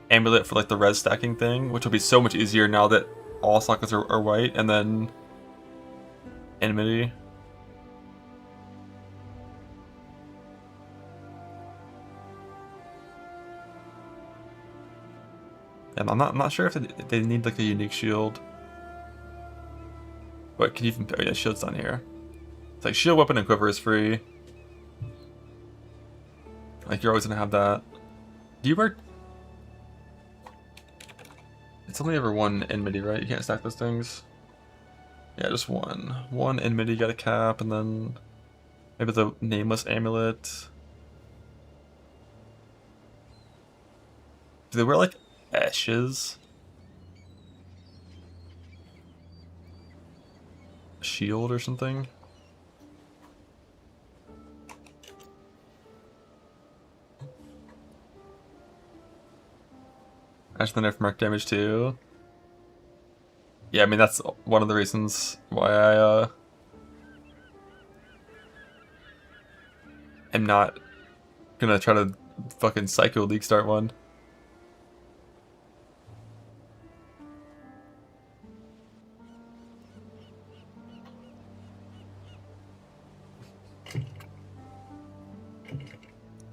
amulet for like the res stacking thing, which will be so much easier now that all sockets are white, and then enmity. And I'm not sure if they need like a unique shield. But can you even? Oh yeah, shield's down here. It's like shield, weapon, and quiver is free. Like you're always gonna have that. Do you wear? It's only ever one enmity, right? You can't stack those things. Yeah, just one. One enmity, got a cap, and then maybe the nameless amulet. Do they wear like ashes? Shield or something? Ash the nerf mark damage too. Yeah, I mean that's one of the reasons why I am not gonna try to fucking psycho league start one.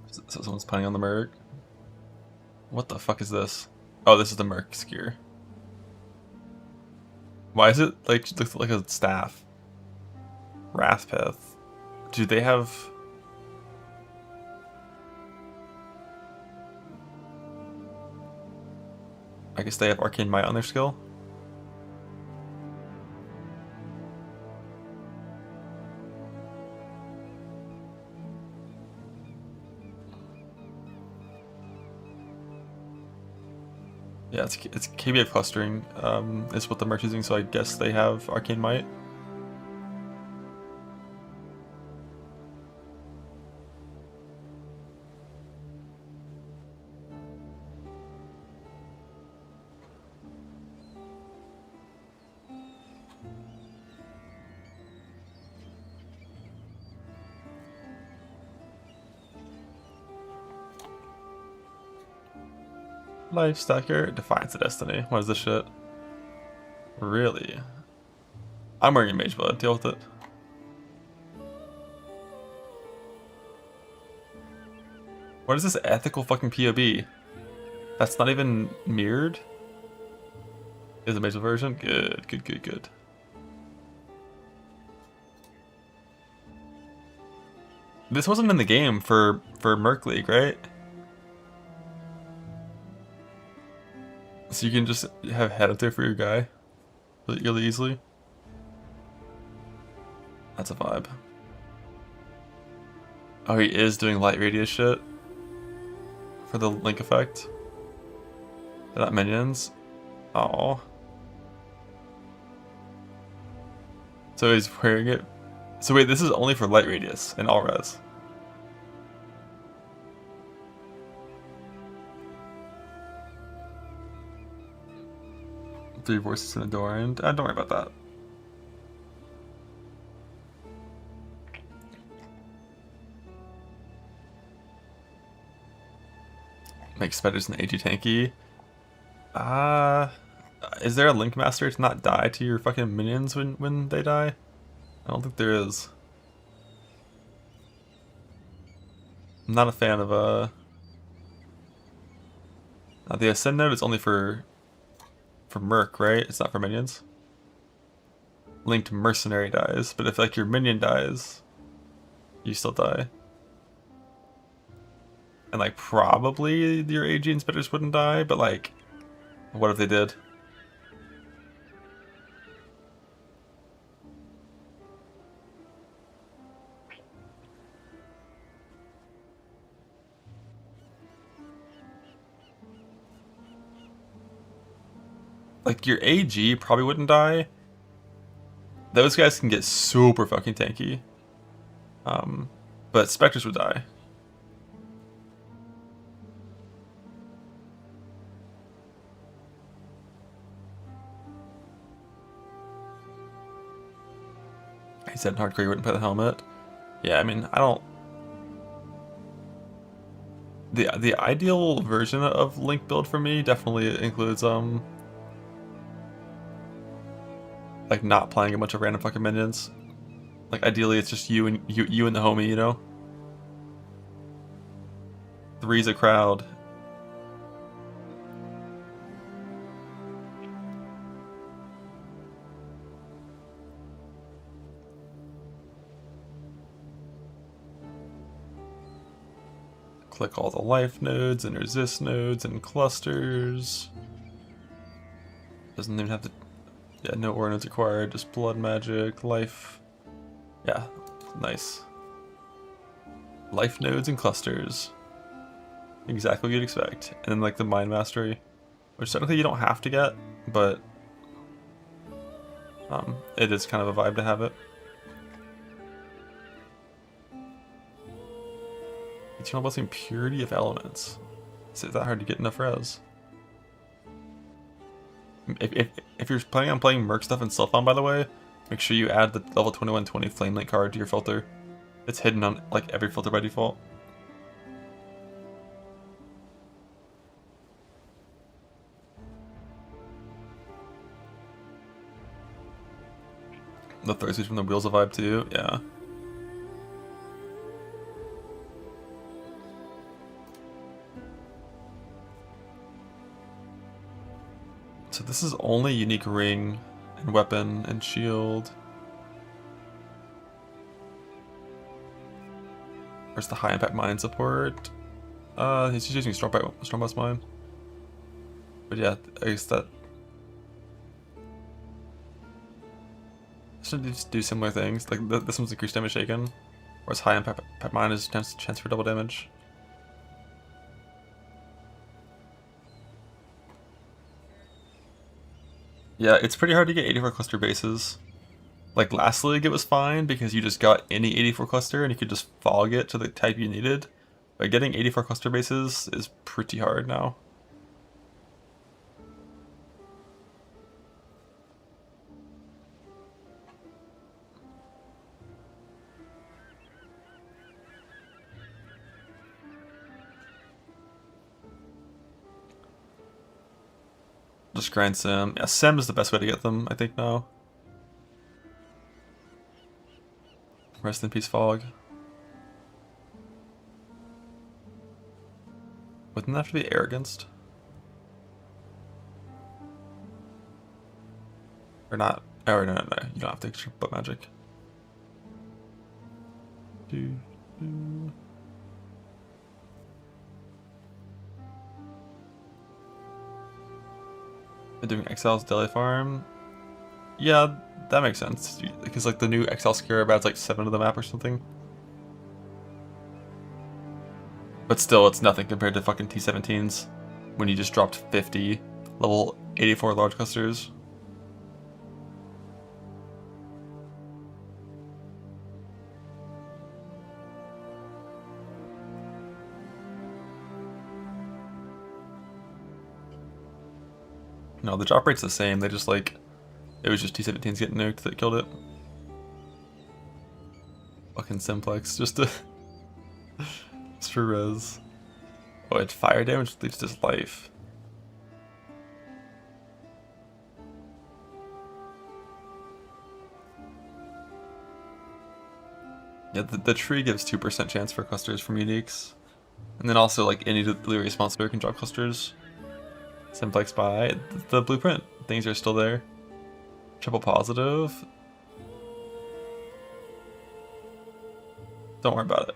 So someone's punning on the Merc. What the fuck is this? Oh, this is the Merc skier. Why is it like looks like a staff? Wrathpith. Do they have? I guess they have Arcane Might on their skill. Yeah, it's KBA clustering is what the Merc's using, so I guess they have Arcane Might. Life Stacker, Defiance of Destiny. What is this shit? Really? I'm wearing a mage blood, deal with it. What is this ethical fucking POB? That's not even mirrored? Is the mage version? Good, good, good, good. This wasn't in the game for Merc League, right? So you can just have head up there for your guy really easily. That's a vibe. Oh, he is doing light radius shit for the link effect. They're not minions. Oh. So he's wearing it. So wait, this is only for light radius and all res. Three voices in a door, and don't worry about that. Make spiders and AG tanky. Is there a link master to not die to your fucking minions when they die? I don't think there is. I'm not a fan of the ascend node is only for merc, right? It's not for minions. Linked mercenary dies, but if like your minion dies, you still die. And like probably your AG and spitters wouldn't die, but like, what if they did? Like your AG probably wouldn't die. Those guys can get super fucking tanky. But specters would die. He said in hardcore you wouldn't put the helmet. Yeah, I mean, I don't. The ideal version of Link build for me definitely includes like not playing a bunch of random fucking minions. Like ideally it's just you and the homie, you know? Three's a crowd. Click all the life nodes and resist nodes and clusters. Doesn't even have to. Yeah, no ordnance required, just blood magic, life. Yeah, nice. Life nodes and clusters. Exactly what you'd expect. And then like the mind mastery, which technically you don't have to get, but it is kind of a vibe to have it. Eternal Blessing, Purity of Elements. Is it that hard to get enough res? If you're planning on playing Merc stuff in Self-Found, by the way, make sure you add the level 2120 Flame Link card to your filter. It's hidden on like every filter by default. The third switch from the wheels of vibe too, yeah. So this is only unique ring and weapon and shield. Where's the high impact mine support? He's just using strong blast mine. But yeah, I guess that should just do similar things. Like this one's increased damage taken, whereas high impact mine is chance for double damage. Yeah, it's pretty hard to get 84 cluster bases. Like last league it was fine because you just got any 84 cluster and you could just fog it to the type you needed. But getting 84 cluster bases is pretty hard now. Just grind Sim. Yeah, Sim is the best way to get them, I think, now. Rest in peace, Fog. Wouldn't that have to be Arroganced? Or not? Oh, no. You don't have to extra butt magic. Do. They're doing Exile's Daily Farm. Yeah, that makes sense. Because like the new Exile Scarab adds like 7 to the map or something. But still, it's nothing compared to fucking T17s when you just dropped 50 level 84 large clusters. No, the drop rate's the same. They just like, it was just T17s getting nuked that killed it. Fucking Simplex, just to, just for res. Oh, it's fire damage leads to his life. Yeah, the tree gives 2% chance for clusters from uniques. And then also like any delirious monster can drop clusters. Simplex by the blueprint. Things are still there. Triple positive. Don't worry about it.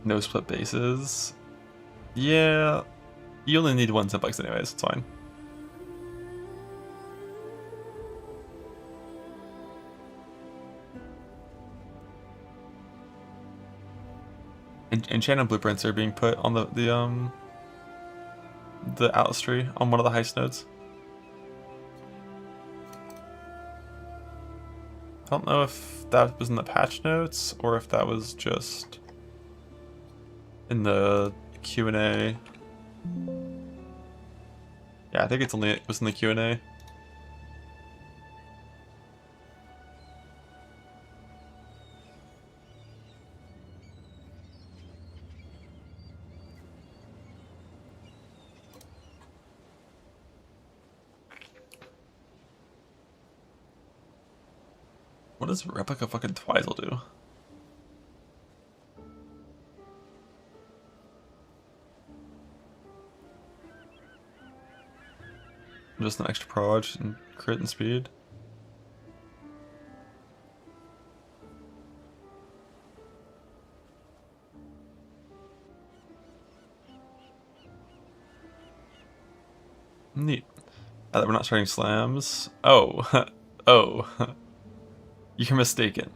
No split bases. Yeah, you only need 1 Simplex anyways, it's fine. Enchanted blueprints are being put on the Atlas tree on one of the heist nodes. I don't know if that was in the patch notes or if that was just in the Q&A. Yeah, I think it was in the Q&A. What does replica fucking Twizel do? Just an extra proj and crit and speed. Neat. We're not starting slams. Oh. Oh. You're mistaken.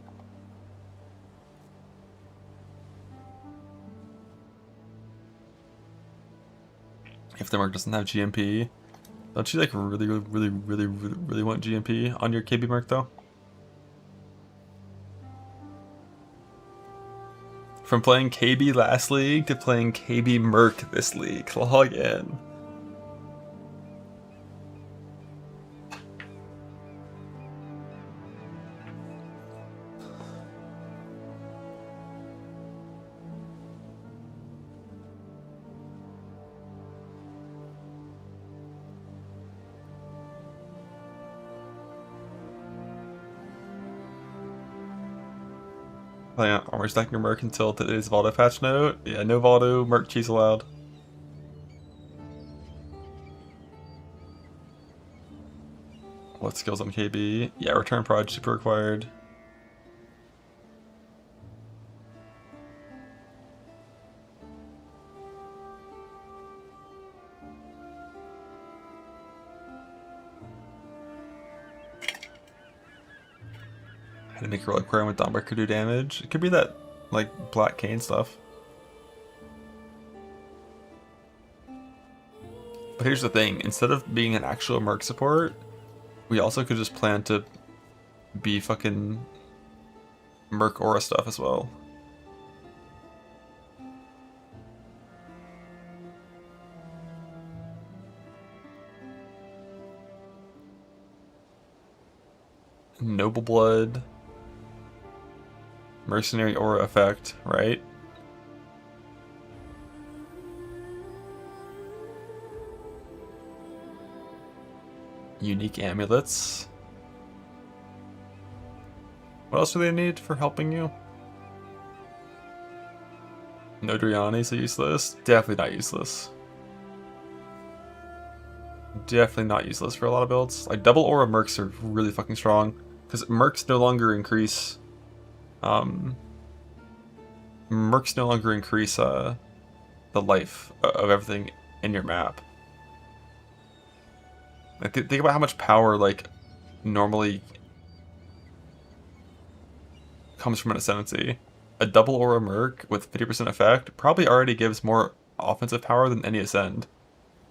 If the mark doesn't have GMP, don't you like really want GMP on your KB mark though? From playing KB last league to playing KB Merc this league. Log in. Playing armor stacking your Merc until today's Valdo patch note. Yeah, no Valdo, Merc cheese allowed. What skills on KB? Yeah, return proj super required. Had to make a relic with Dawnbreaker do damage. It could be that, like, Black Cane stuff. But here's the thing, instead of being an actual Merc support, we also could just plan to be fucking Merc Aura stuff as well. Noble Blood, Mercenary Aura Effect, right? Unique Amulets. What else do they need for helping you? Nodriani, so useless? Definitely not useless. Definitely not useless for a lot of builds. Like, double aura mercs are really fucking strong. Because mercs no longer increase... mercs no longer increase the life of everything in your map. Like, think about how much power, like, normally comes from an ascendancy. A double aura merc with 50% effect probably already gives more offensive power than any ascend.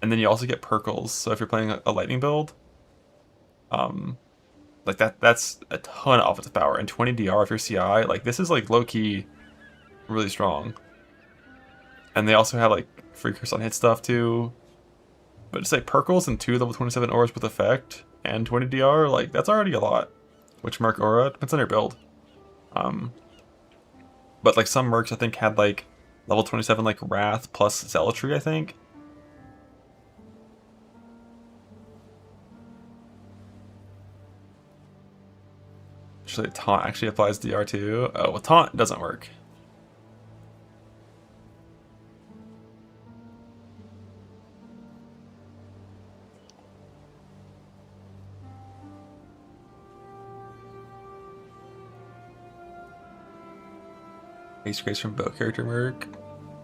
And then you also get perkles, so if you're playing a lightning build, like that's a ton of offensive power. And 20 DR if you're CI, like this is like low-key really strong. And they also have like free curse on hit stuff too. But just like perkles and 2 level 27 auras with effect and 20 DR, like that's already a lot. Which merc aura? Depends on your build. But like some mercs I think had like level 27 like Wrath plus Zealotry, I think. Actually, Taunt actually applies DR2. Oh, well, Taunt doesn't work. Ace Grace from bow character merc.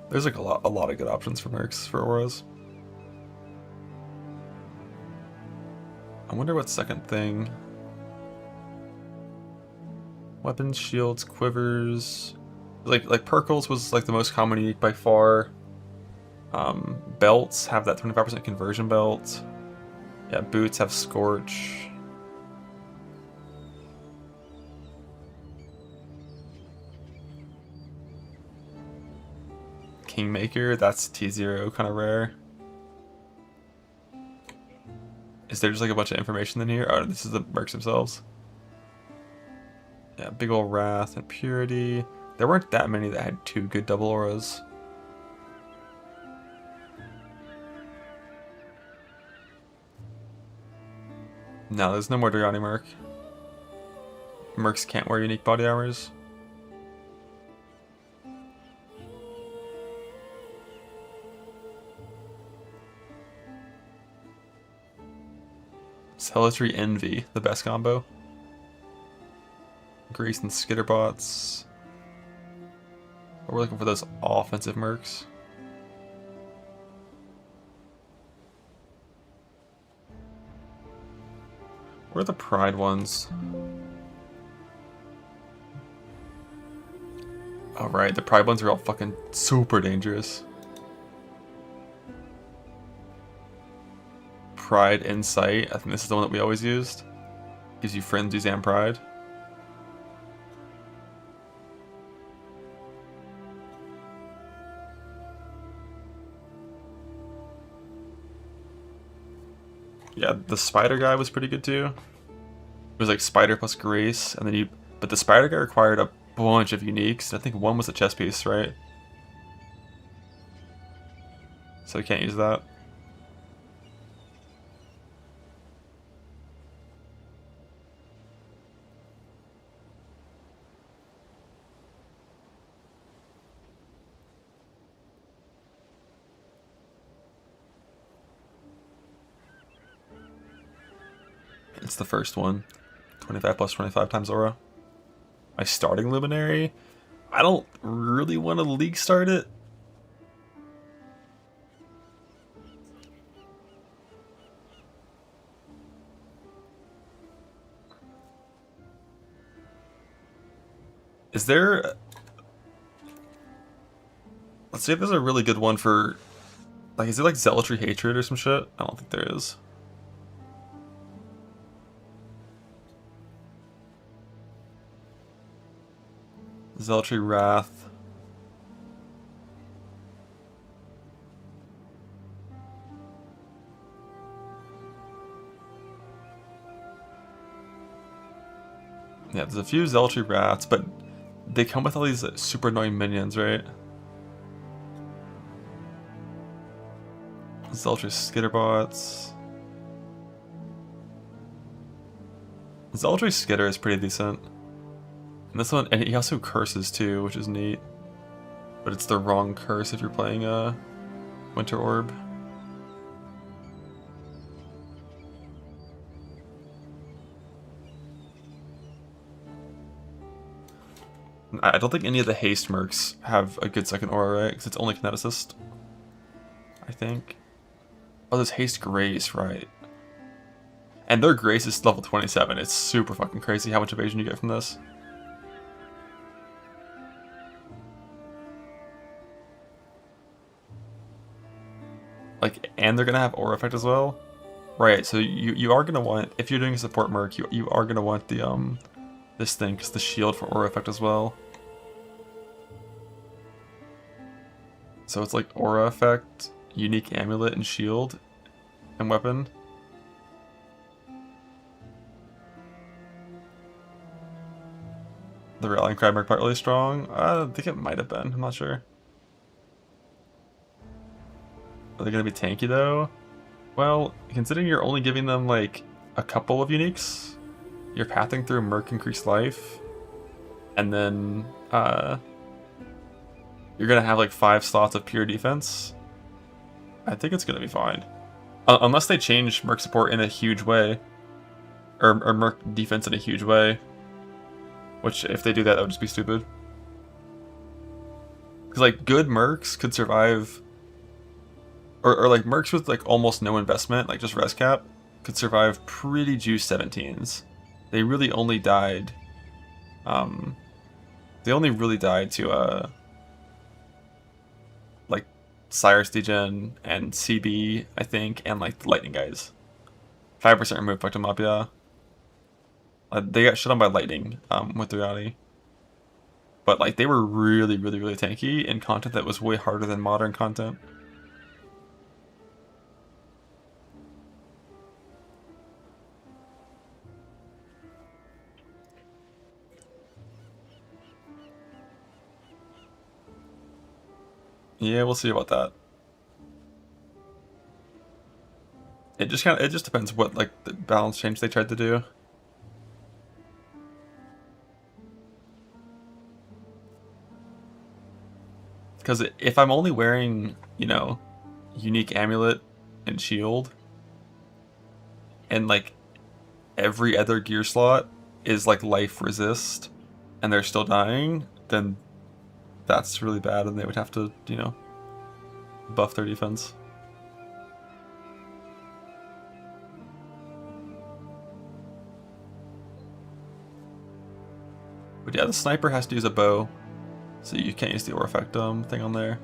There's like a lot of good options for mercs for auras. I wonder what second thing. Weapons, shields, quivers. Like perkles was like the most common unique by far. Belts have that 25% conversion belt. Yeah, boots have scorch. Kingmaker, that's T0, kind of rare. Is there just like a bunch of information in here? Oh, this is the mercs themselves. Yeah, big ol' Wrath and Purity. There weren't that many that had 2 good double auras. No, there's no more Dryani merc. Mercs can't wear unique body armors. Celatry Envy, the best combo. Grease and Skitterbots. But we're looking for those offensive mercs. Where are the Pride ones? Oh right, the Pride ones are all fucking super dangerous. Pride Insight, I think this is the one that we always used. Gives you Frenzies and Pride. Yeah, the Spider guy was pretty good too. It was like Spider plus Grace, and then but the Spider guy required a bunch of uniques. I think one was a chess piece, right? So you can't use that. It's the first one. 25 plus 25 times aura. My starting Luminary? I don't really want to league start it. Is there... Let's see if there's a really good one for... Like, is it like Zealotry Hatred or some shit? I don't think there is. Zealotry Wrath. Yeah, there's a few Zealotry Rats, but they come with all these super annoying minions, right? Zealotry Skitterbots. Zealotry Skitter is pretty decent. And this one, and he also curses too, which is neat. But it's the wrong curse if you're playing a Winter Orb. I don't think any of the haste mercs have a good second aura, right? Because it's only Kineticist, I think. Oh, there's haste grace, right? And their grace is level 27. It's super fucking crazy how much evasion you get from this. Like, and they're gonna have aura effect as well, right? So you are gonna want, if you're doing a support merc, you are gonna want the this thing, because the shield for aura effect as well. So it's like aura effect, unique amulet, and shield, and weapon. The rallying cry merc part really strong? I think it might have been. I'm not sure. Are they gonna be tanky though? Well, considering you're only giving them like a couple of uniques, you're pathing through merc increased life, and then you're gonna have like 5 slots of pure defense. I think it's gonna be fine. Unless they change merc support in a huge way. Or merc defense in a huge way. Which, if they do that, that would just be stupid. Because like, good mercs could survive... Or like, mercs with like almost no investment, like just res cap, could survive pretty juice 17s. They really only died... they only really died to, like, Cyrus Degen and CB, I think, and like the Lightning guys. 5% remove fucked them up, yeah. They got shit on by lightning with Duati. But like, they were really, really, really tanky in content that was way harder than modern content. Yeah, we'll see about that. It just depends what like the balance change they tried to do. Because if I'm only wearing, you know, unique amulet and shield, and like every other gear slot is like life resist, and they're still dying, then that's really bad, and they would have to, you know, buff their defense. But yeah, the sniper has to use a bow, so you can't use the aura effect thing on there.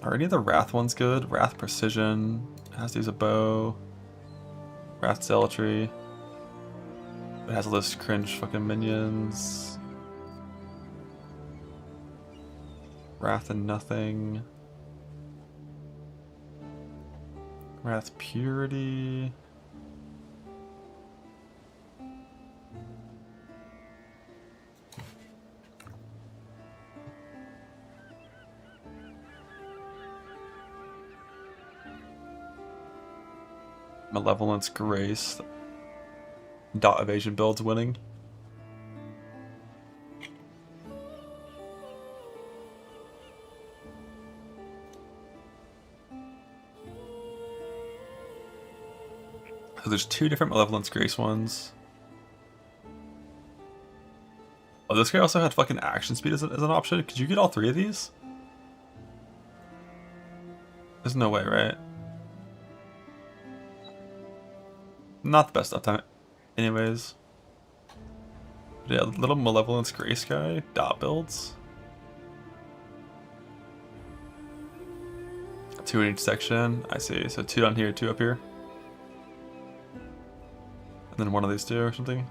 Are any of the Wrath ones good? Wrath Precision has to use a bow. Wrath Zealotry. It has all those cringe fucking minions. Wrath and Nothing. Wrath Purity. Malevolence Grace. Dot evasion builds winning. So there's 2 different Malevolence Grace ones. Oh, this guy also had fucking action speed as an option. Could you get all 3 of these? There's no way, right? Not the best uptime, anyways. But yeah, little Malevolence Grace guy, dot builds. 2 in each section, I see. So 2 down here, 2 up here. And then 1 of these 2 or something.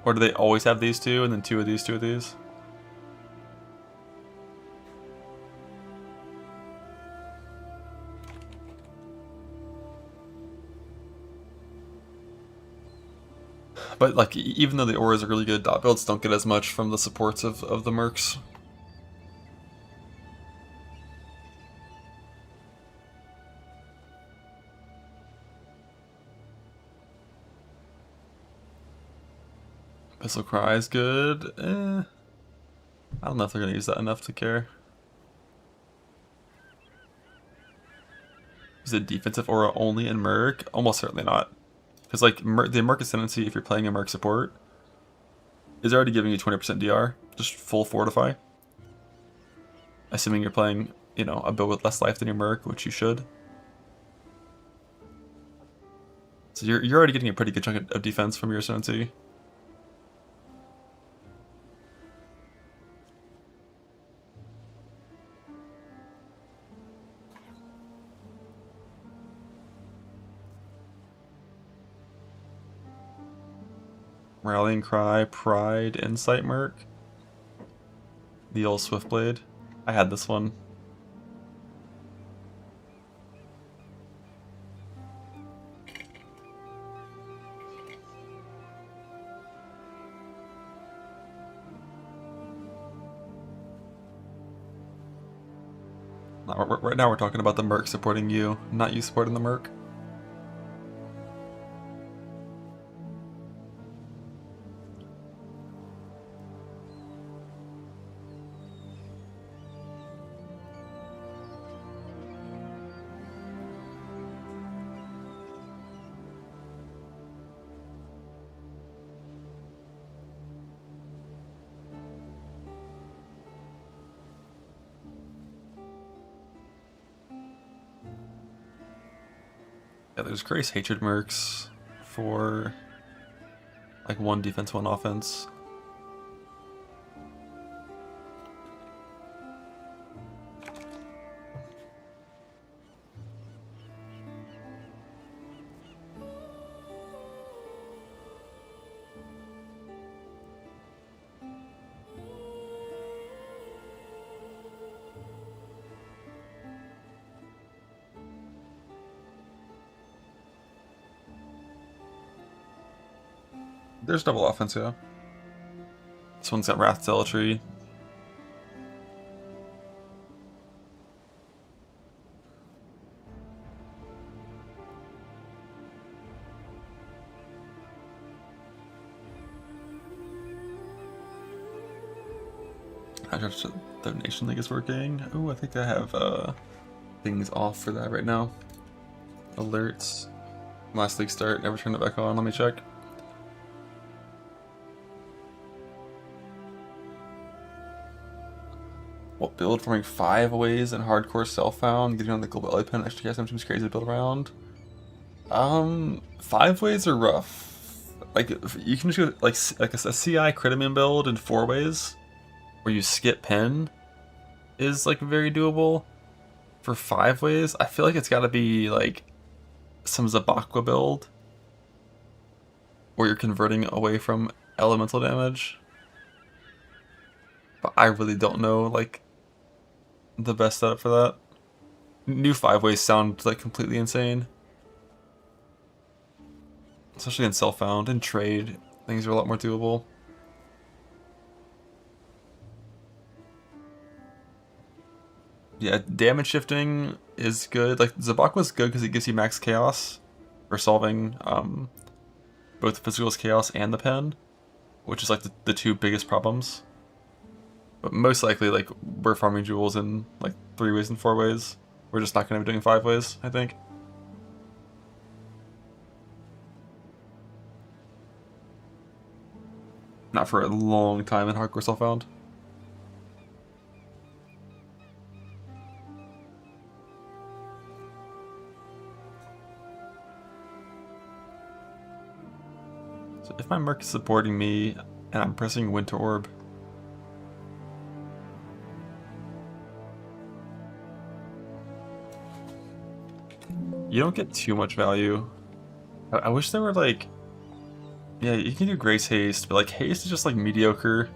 Or do they always have these 2 and then 2 of these, 2 of these? But like, even though the auras are really good, dot builds don't get as much from the supports of the mercs. Pistol Cry is good. I don't know if they're gonna use that enough to care. Is it defensive aura only in Merc? Almost certainly not. Because like the Merc Ascendancy, if you're playing a Merc support, is already giving you 20% DR, just full Fortify. Assuming you're playing, you know, a build with less life than your Merc, which you should. So you're already getting a pretty good chunk of defense from your Ascendancy. Rallying Cry, Pride, Insight Merc. The old Swiftblade. I had this one. Right now we're talking about the Merc supporting you, not you supporting the Merc. Yeah, there's Grace Hatred Mercs for like 1 defense, 1 offense. There's double offense, yeah. This one's got Wrath Zealotry. How much the Nation League is working? Oh, I think I have things off for that right now. Alerts. Last league start, never turned it back on. Let me check. What build? Forming 5 ways and hardcore self-found, getting on the global LA pen, extra cast seems crazy to build around. 5 ways are rough. Like you can just go like a CI Critimin build in 4 ways, where you skip pen, is like very doable. For 5 ways, I feel like it's got to be like some Zabakwa build, where you're converting away from elemental damage. But I really don't know like the best setup for that. New 5 ways sound like completely insane. Especially in self-found and trade, things are a lot more doable. Yeah, damage shifting is good. Like Zabakwa's good because it gives you max chaos for solving both the physical's chaos and the pen, which is like the 2 biggest problems. But most likely, like, we're farming jewels in like 3 ways and 4 ways. We're just not going to be doing 5 ways, I think. Not for a long time in hardcore self-found. So if my Merc is supporting me and I'm pressing Winter Orb, you don't get too much value. I wish there were like... Yeah, you can do Grace Haste, but like Haste is just like mediocre.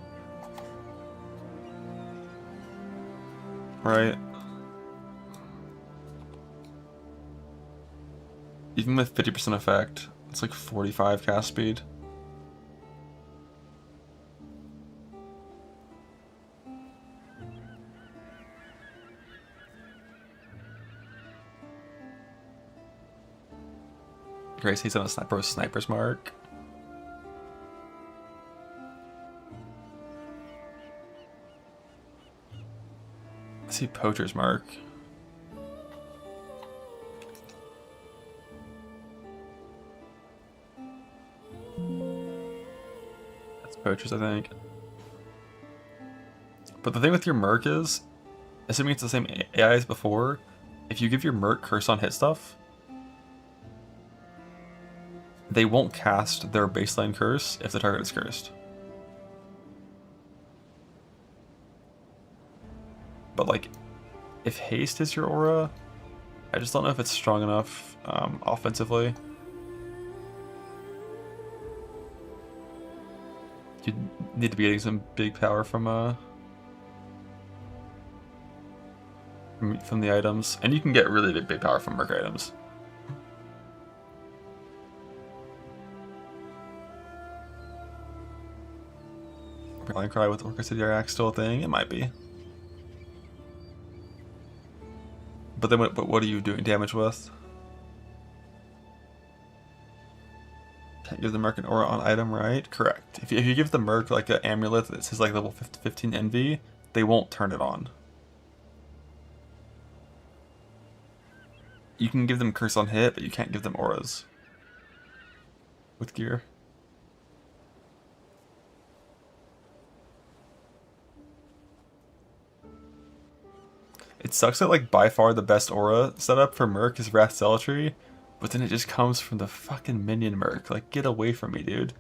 Right? Even with 50% effect, it's like 45 cast speed. case he's on a sniper's mark. I see poacher's mark. That's poacher's, I think. But the thing with your merc is, assuming it's the same AI as before, if you give your merc curse on hit stuff, they won't cast their baseline curse if the target is cursed. But like, if haste is your aura, I just don't know if it's strong enough offensively. You need to be getting some big power from the items, and you can get really big power from merc items. Rallying Cry with Orca City Axe still a thing? It might be. But then what are you doing damage with? Can't give the merc an aura on item, right? Correct. If you give the merc like an amulet that says like level 15 envy, they won't turn it on. You can give them curse on hit, but you can't give them auras with gear. It sucks that like by far the best aura setup for merc is Wrath Zealotry, but then it just comes from the fucking minion merc. Like, get away from me, dude.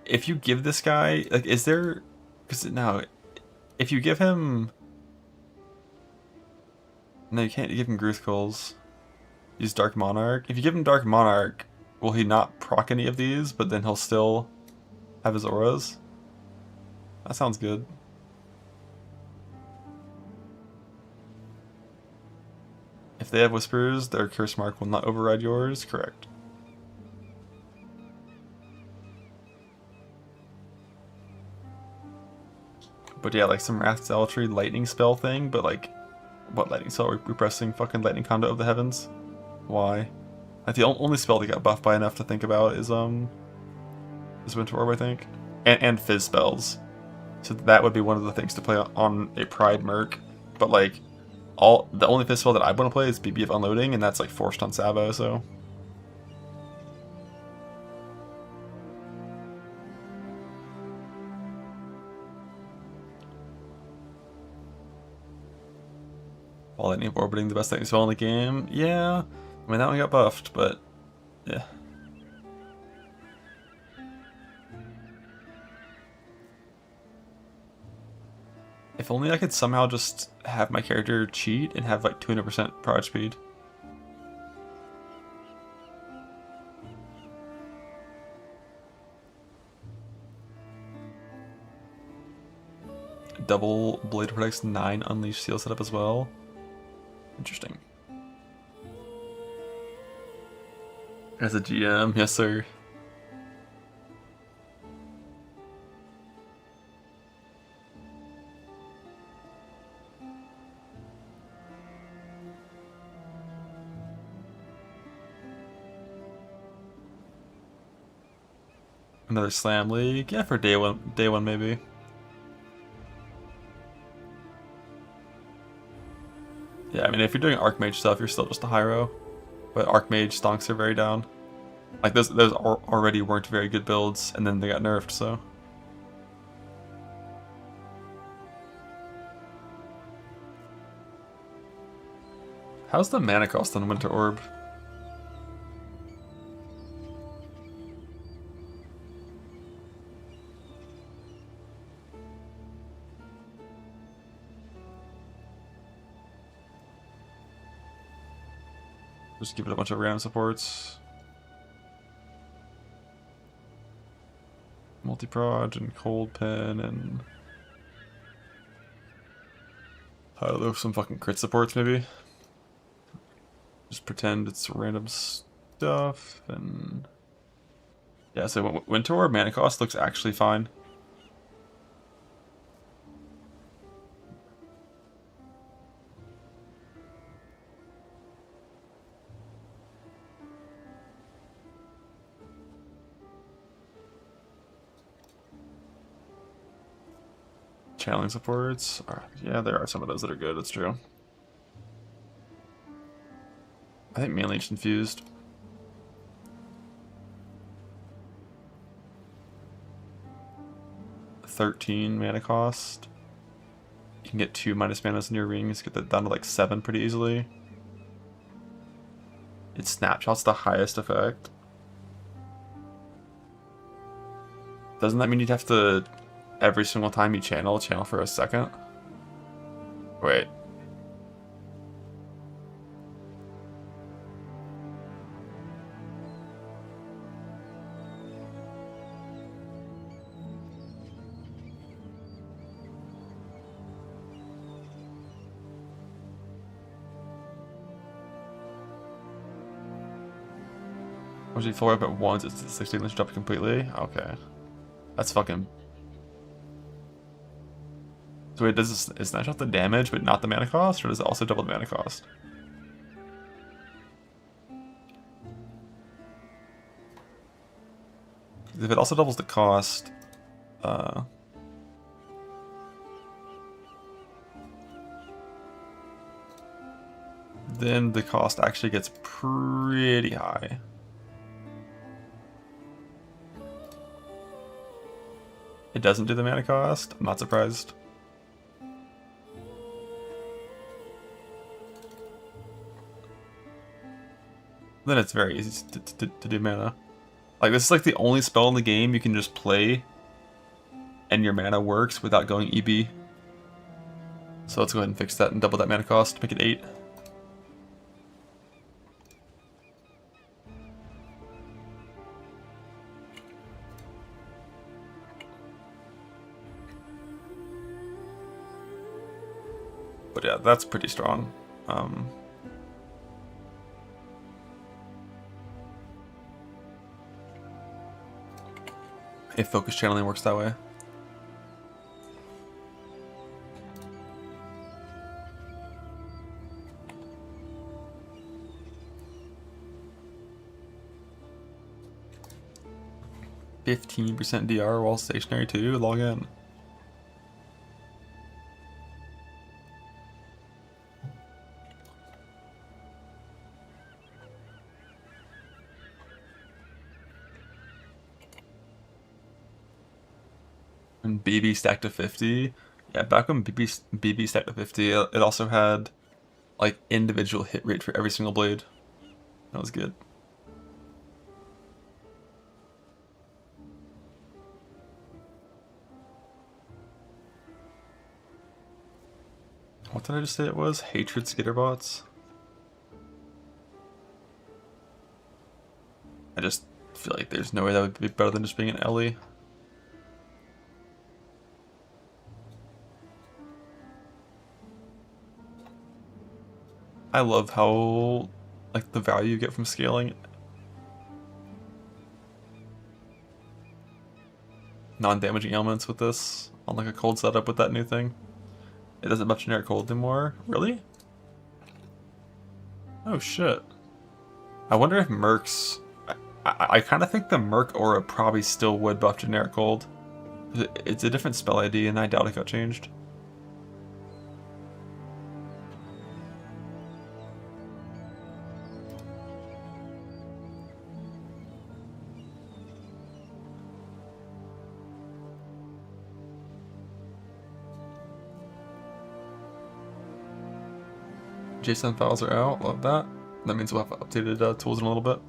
If you give this guy, like, is there... Because no, if you give him... No, you can't give him Gruthkulls. Use Dark Monarch. If you give him Dark Monarch, will he not proc any of these, but then he'll still have his auras? That sounds good. If they have Whispers, their curse mark will not override yours. Correct. But yeah, like some Wrath Zealotry lightning spell thing, but like, what lightning spell? Repressing fucking lightning conduit of the heavens? Why? Like the only spell that got buffed by enough to think about is Winter Orb, I think, and Fizz spells. So that would be one of the things to play on a Pride Merc. But like, the only Fizz spell that I want to play is BB of Unloading, and that's like forced on Savo. So. While Lightning Orbiting, the best lightning spell in the game? Yeah. I mean, that one got buffed, but yeah. If only I could somehow just have my character cheat and have like 200% prod speed. Double Blade Protects 9 Unleashed Seal setup as well. Interesting. As a GM, yes sir. Another Slam League? Yeah, for day one maybe. Yeah, I mean, if you're doing Archmage stuff, you're still just a Hyro. But Archmage stonks are very down. Like, those already weren't very good builds, and then they got nerfed, so. How's the mana cost on Winter Orb? Just give it a bunch of random supports. Multi-prod and Cold Pen and... I don't know, some fucking crit supports maybe? Just pretend it's random stuff and... Yeah, so Winter Orb mana cost looks actually fine. channeling supports. Yeah, there are some of those that are good, that's true. I think mainly just infused. $13 mana cost. You can get 2 minus manas in your rings, get that down to like 7 pretty easily. It snapshots the highest effect. Doesn't that mean you'd have to, every single time you channel for a second? Wait. Was he full up at once? It's 16 inch drop completely? Okay. That's fucking. So wait, does this is that not the damage but not the mana cost, or does it also double the mana cost? If it also doubles the cost, then the cost actually gets pretty high. It doesn't do the mana cost. I'm not surprised. Then it's very easy to do mana. Like, this is like the only spell in the game you can just play and your mana works without going EB. So let's go ahead and fix that and double that mana cost, make it 8. But yeah, that's pretty strong. If focus channeling works that way. %, DR while stationary too. Log in. And BB stacked to 50. Yeah, back when BB stacked to 50, it also had like individual hit rate for every single blade. That was good. What did I just say it was? Hatred skitterbots? I just feel like there's no way that would be better than just being an Ellie. I love how, like, the value you get from scaling. Non-damaging elements with this on like a cold setup with that new thing. It doesn't buff generic cold anymore. Really? Oh shit. I wonder if Mercs... I kind of think the Merc aura probably still would buff generic cold. It's a different spell ID and I doubt it got changed. JSON files are out, love that. That means we'll have updated tools in a little bit.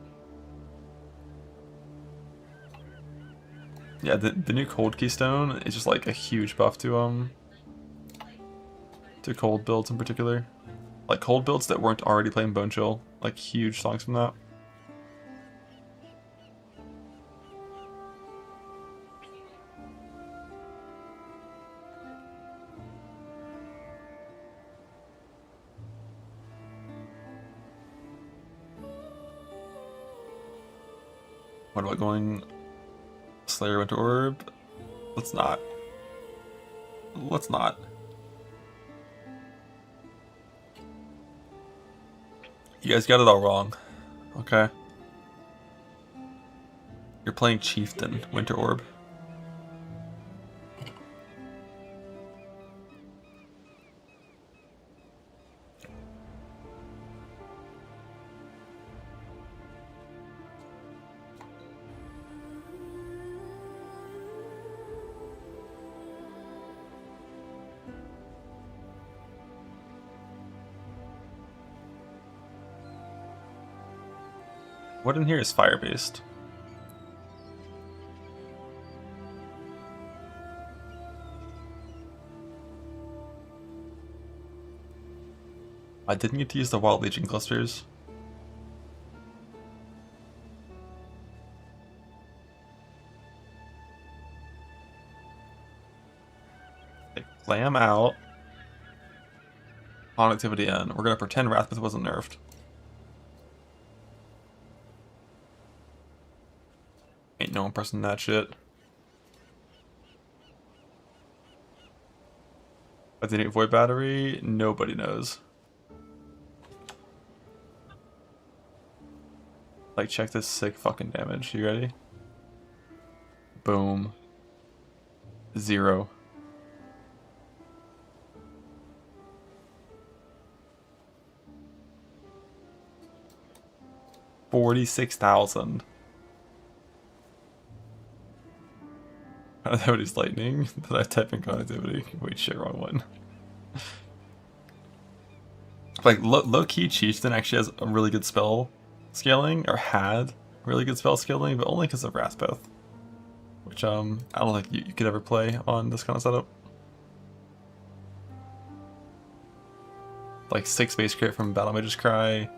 Yeah, the new cold keystone is just like a huge buff to cold builds in particular. Like cold builds that weren't already playing Bone Chill, like huge songs from that. What about going Slayer Winter Orb? Let's not. Let's not. You guys got it all wrong. Okay? You're playing Chieftain Winter Orb. What in here is fire-based? I didn't get to use the Wild Legion clusters. Okay, Lamb out. Connectivity in. We're gonna pretend Wrathmouth wasn't nerfed. Ain't no one pressing that shit. But the Void Battery, nobody knows. Like, check this sick fucking damage. You ready? Boom. 0. $46,000. Connectivity's lightning. Did I type in connectivity? Wait, shit, wrong one. Like, low-key Chieftain actually has a really good spell scaling, or had really good spell scaling, but only because of Wrathpath. Which, I don't think you could ever play on this kind of setup. Like, 6 base crit from Battle Mage's Cry,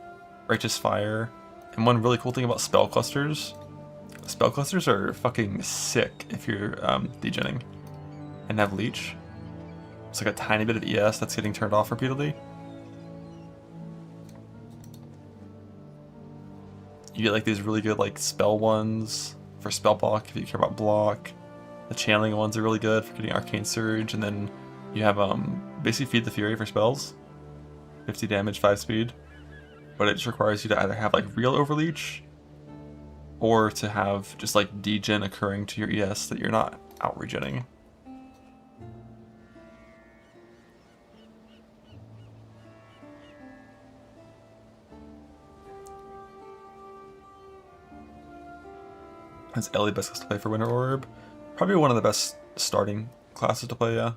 Righteous Fire, and one really cool thing about spell clusters are fucking sick if you're degenning and have leech. It's like a tiny bit of ES that's getting turned off repeatedly. You get like these really good like spell ones for spell block if you care about block. The channeling ones are really good for getting Arcane Surge, and then you have basically Feed the Fury for spells. 50 damage, 5 speed. But it just requires you to either have like real overleech or to have just like degen occurring to your ES that you're not out regenning. Is Ellie best class to play for Winter Orb? Probably one of the best starting classes to play, yeah.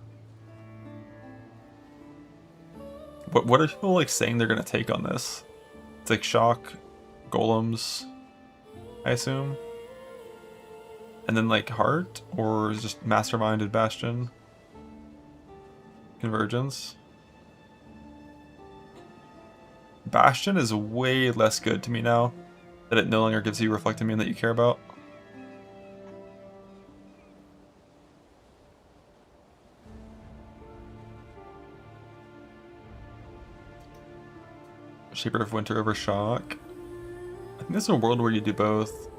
What are people like saying they're gonna take on this? It's like Shock, Golems, I assume. And then like Heart, or is just Mastermind and Bastion? Convergence. Bastion is way less good to me now that it no longer gives you Reflected Mien that you care about. Shaper of Winter over Shock. I think there's a world where you do both.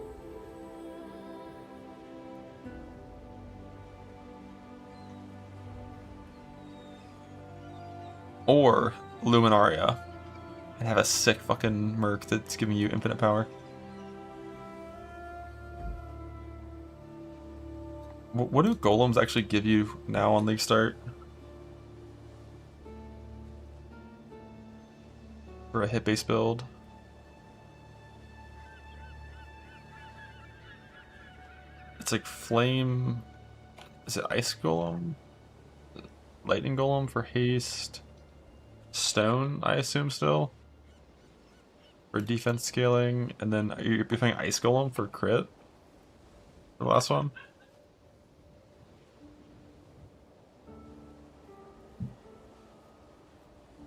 Or Luminaria and have a sick fucking Merc that's giving you infinite power. What do Golems actually give you now on League Start? For a hit-based build. It's like Flame... Is it Ice Golem? Lightning Golem for haste. Stone, I assume still. For defense scaling. And then you're playing Ice Golem for crit. The last one.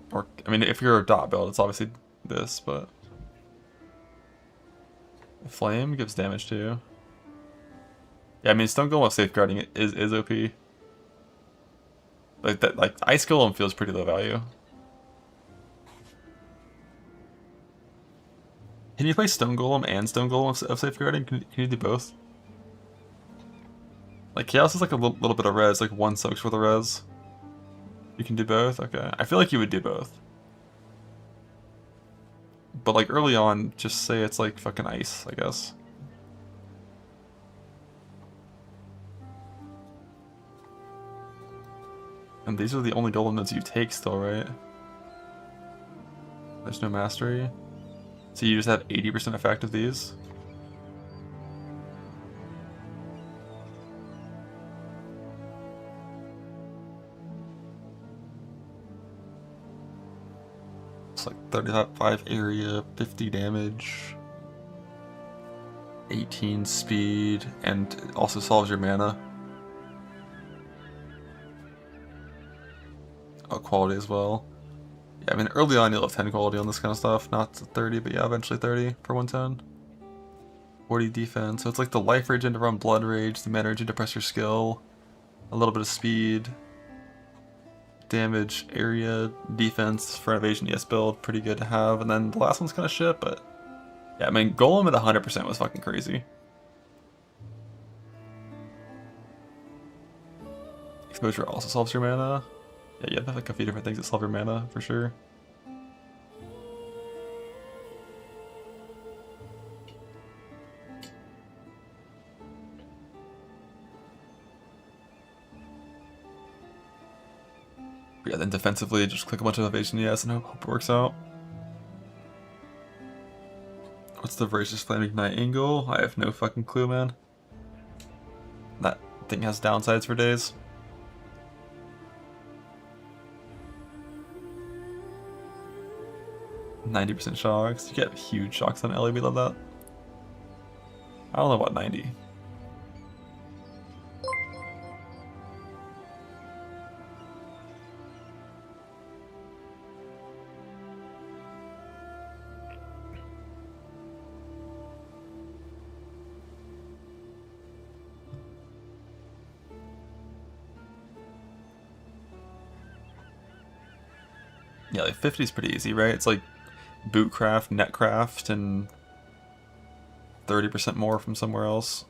Or, I mean, if you're a dot build, it's obviously this, but... Flame gives damage too. Yeah, I mean, Stone Golem safeguarding is OP. Like that, like Ice Golem feels pretty low value. Can you play Stone Golem and Stone Golem of safeguarding? Can you do both? Like Chaos is like a little bit of res, like 1 soaks worth of res. You can do both? Okay. I feel like you would do both. But like early on, just say it's like fucking ice, I guess. And these are the only golem nodes you take still, right? There's no mastery. So you just have 80% effect of these? It's like 35 area, 50 damage. 18 speed, and it also solves your mana. Oh, quality as well. Yeah, I mean, early on you'll have 10 quality on this kind of stuff, not 30, but yeah, eventually 30 for 110. 40 defense, so it's like the life regen to run blood rage, the mana regen to press your skill, a little bit of speed, damage, area, defense for an evasion ES build, pretty good to have, and then the last one's kind of shit, but yeah, I mean, Golem at 100% was fucking crazy. Exposure also solves your mana. Yeah, you have like a few different things that solve your mana, for sure. But yeah, then defensively, just click a bunch of evasion ES and hope it works out. What's the Voracious Flame Ignite angle? I have no fucking clue, man. That thing has downsides for days. %90 shocks. You get huge shocks on Ellie, we love that. I don't know about 90. Yeah, like 50 is pretty easy, right? It's like bootcraft, netcraft, and 30% more from somewhere else.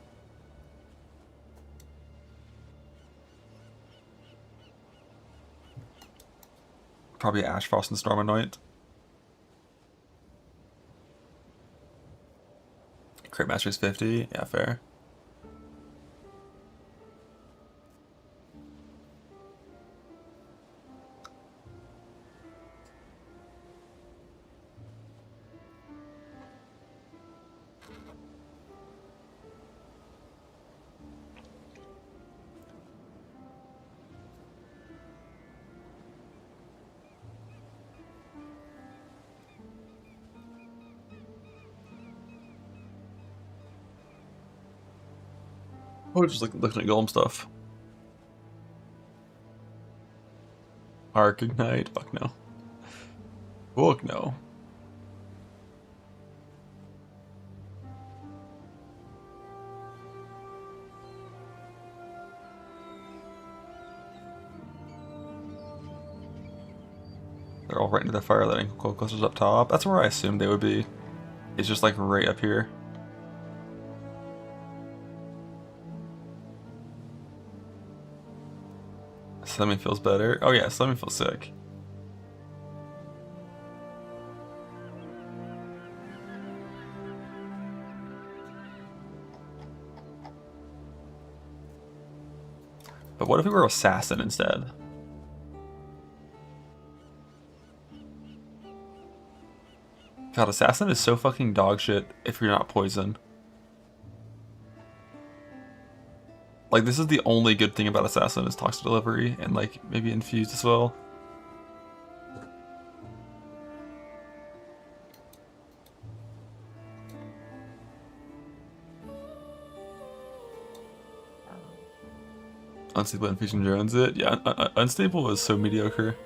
Probably Ashfrost and Storm Anoint. Crit Mastery's 50, yeah, fair. Oh, just looking at Golem stuff. Arc Ignite? Fuck no. Fuck no. They're all right into the fire letting cold clusters up top. That's where I assumed they would be. It's just like right up here. Slamming feels better. Oh yeah, slamming feels sick. But what if we were Assassin instead? God, Assassin is so fucking dog shit if you're not poison. Like, this is the only good thing about Assassin is toxic delivery and like maybe infused as well. Unstable infusion drones it. Yeah, unstable is so mediocre.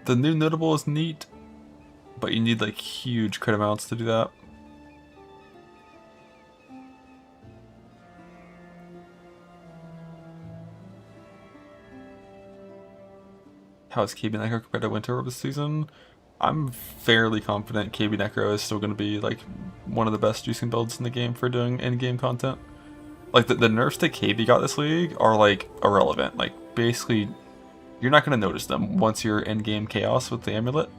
The new notable is neat, but you need like huge crit amounts to do that. How is KB Necro compared to Winter Orb this season? I'm fairly confident KB Necro is still going to be like one of the best juicing builds in the game for doing in-game content. Like the nerfs that KB got this league are like irrelevant. Like basically, you're not going to notice them once you're in-game chaos with the amulet.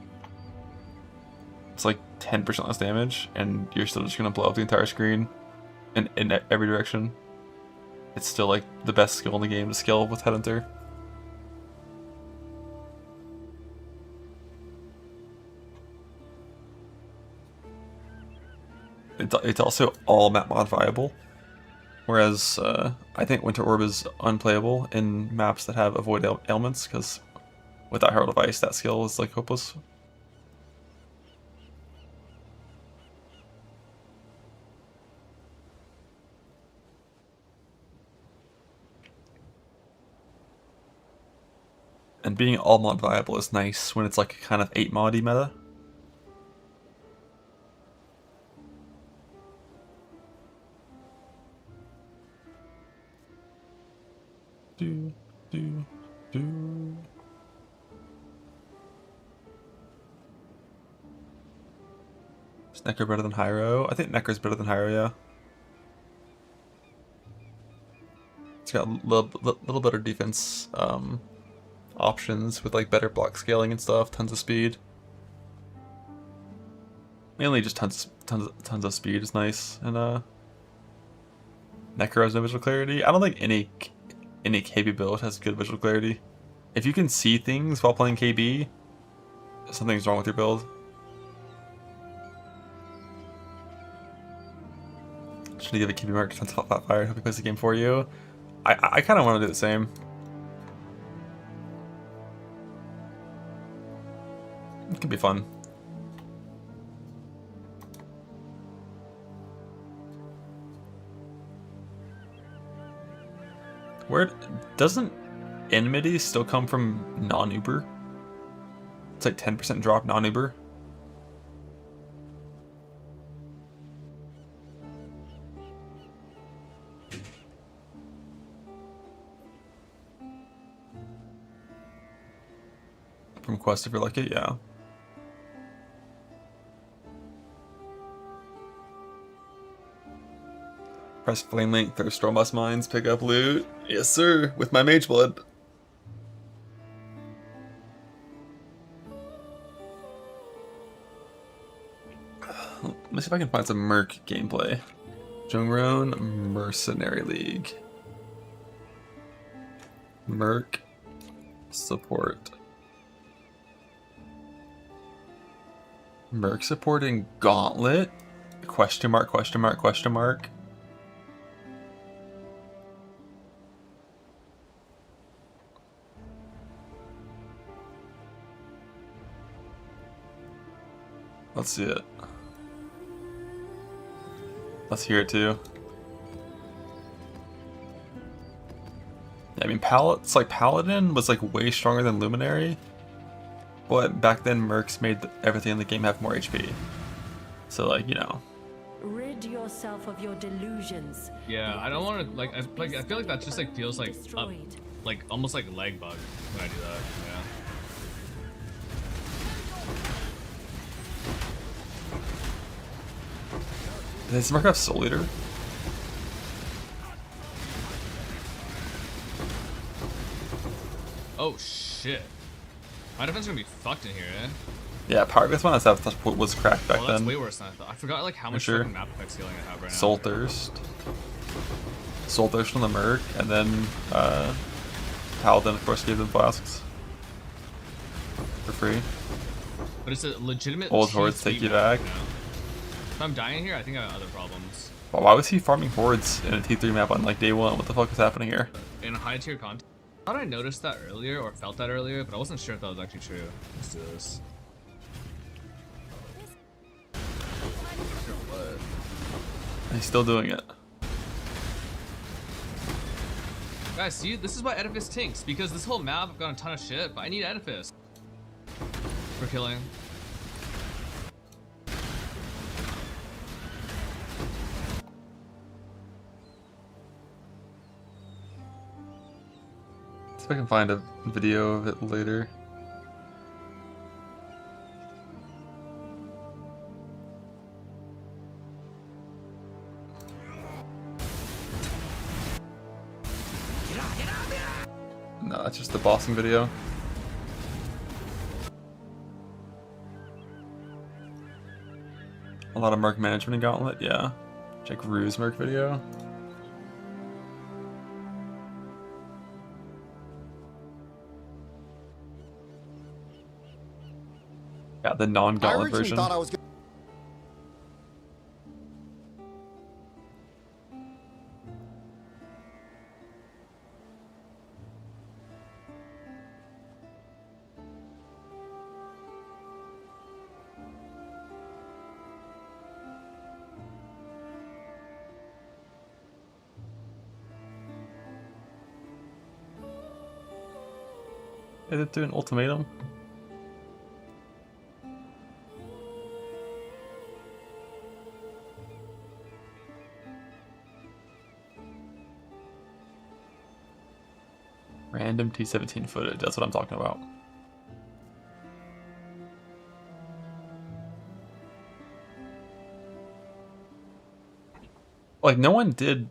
It's like 10% less damage, and you're still just going to blow up the entire screen in every direction. It's still like the best skill in the game to skill with Headhunter. It's also all map mod viable, whereas I think Winter Orb is unplayable in maps that have avoid ailments, because without Herald of Ice that skill is like hopeless. And being all mod viable is nice when it's like a kind of 8 moddy meta. Do, do, do. Is Necro better than Hyro? I think Necro's better than Hyro, yeah. It's got a little better defense options with like better block scaling and stuff, tons of speed. Mainly just tons of speed is nice, and Necro has no visual clarity. I don't think any KB build has good visual clarity. If you can see things while playing KB, something's wrong with your build. Should I give a KB mark defense flat fire? Hope he plays the game for you. I kind of want to do the same. It could be fun. Where doesn't enmity still come from non-Uber? It's like 10% drop non-Uber. From Quest if you're lucky, yeah. Press flame link, throw Stormboss mines, pick up loot. Yes sir, with my mage blood. Let me see if I can find some Merc gameplay. Jungron Mercenary League. Merc support. Merc supporting Gauntlet? Question mark, question mark, question mark. Let's see it. Let's hear it too. Yeah, I mean, it's like Paladin was like way stronger than Luminary, but back then Mercs made everything in the game have more HP. So like, you know. Rid yourself of your delusions. Yeah, I don't want to I feel like that just like feels like like almost like lag bug when I do that. Yeah. Does Merc have Soul Eater? Oh shit. My defense is gonna be fucked in here, eh? Yeah, Power Ghost one was cracked back Oh, that's then. way worse than I thought. I forgot like how much sure. fucking map effect scaling I have right now. Soul Thirst. Soul Thirst from the Merc, and then Paladin of course gave them flasks. For free. But it's a legitimate Old cheap Hordes take speed you map, back. you know? If I'm dying here, I think I have other problems. Well, why was he farming hordes in a T3 map on like day one? What the fuck is happening here? In high tier content. I thought I noticed that earlier or felt that earlier, but I wasn't sure if that was actually true. Let's do this. He's still doing it. Guys, see, this is why Edifice tinks, because this whole map I've got a ton of shit, but I need Edifice for killing. See if I can find a video of it later. No, that's just the bossing video. A lot of Merc management in Gauntlet, yeah. Check Ruse Merc video. Yeah, the non-Gauntlet version. Thought I was They did do an ultimatum. Random T-17 footage, that's what I'm talking about. Like, no one did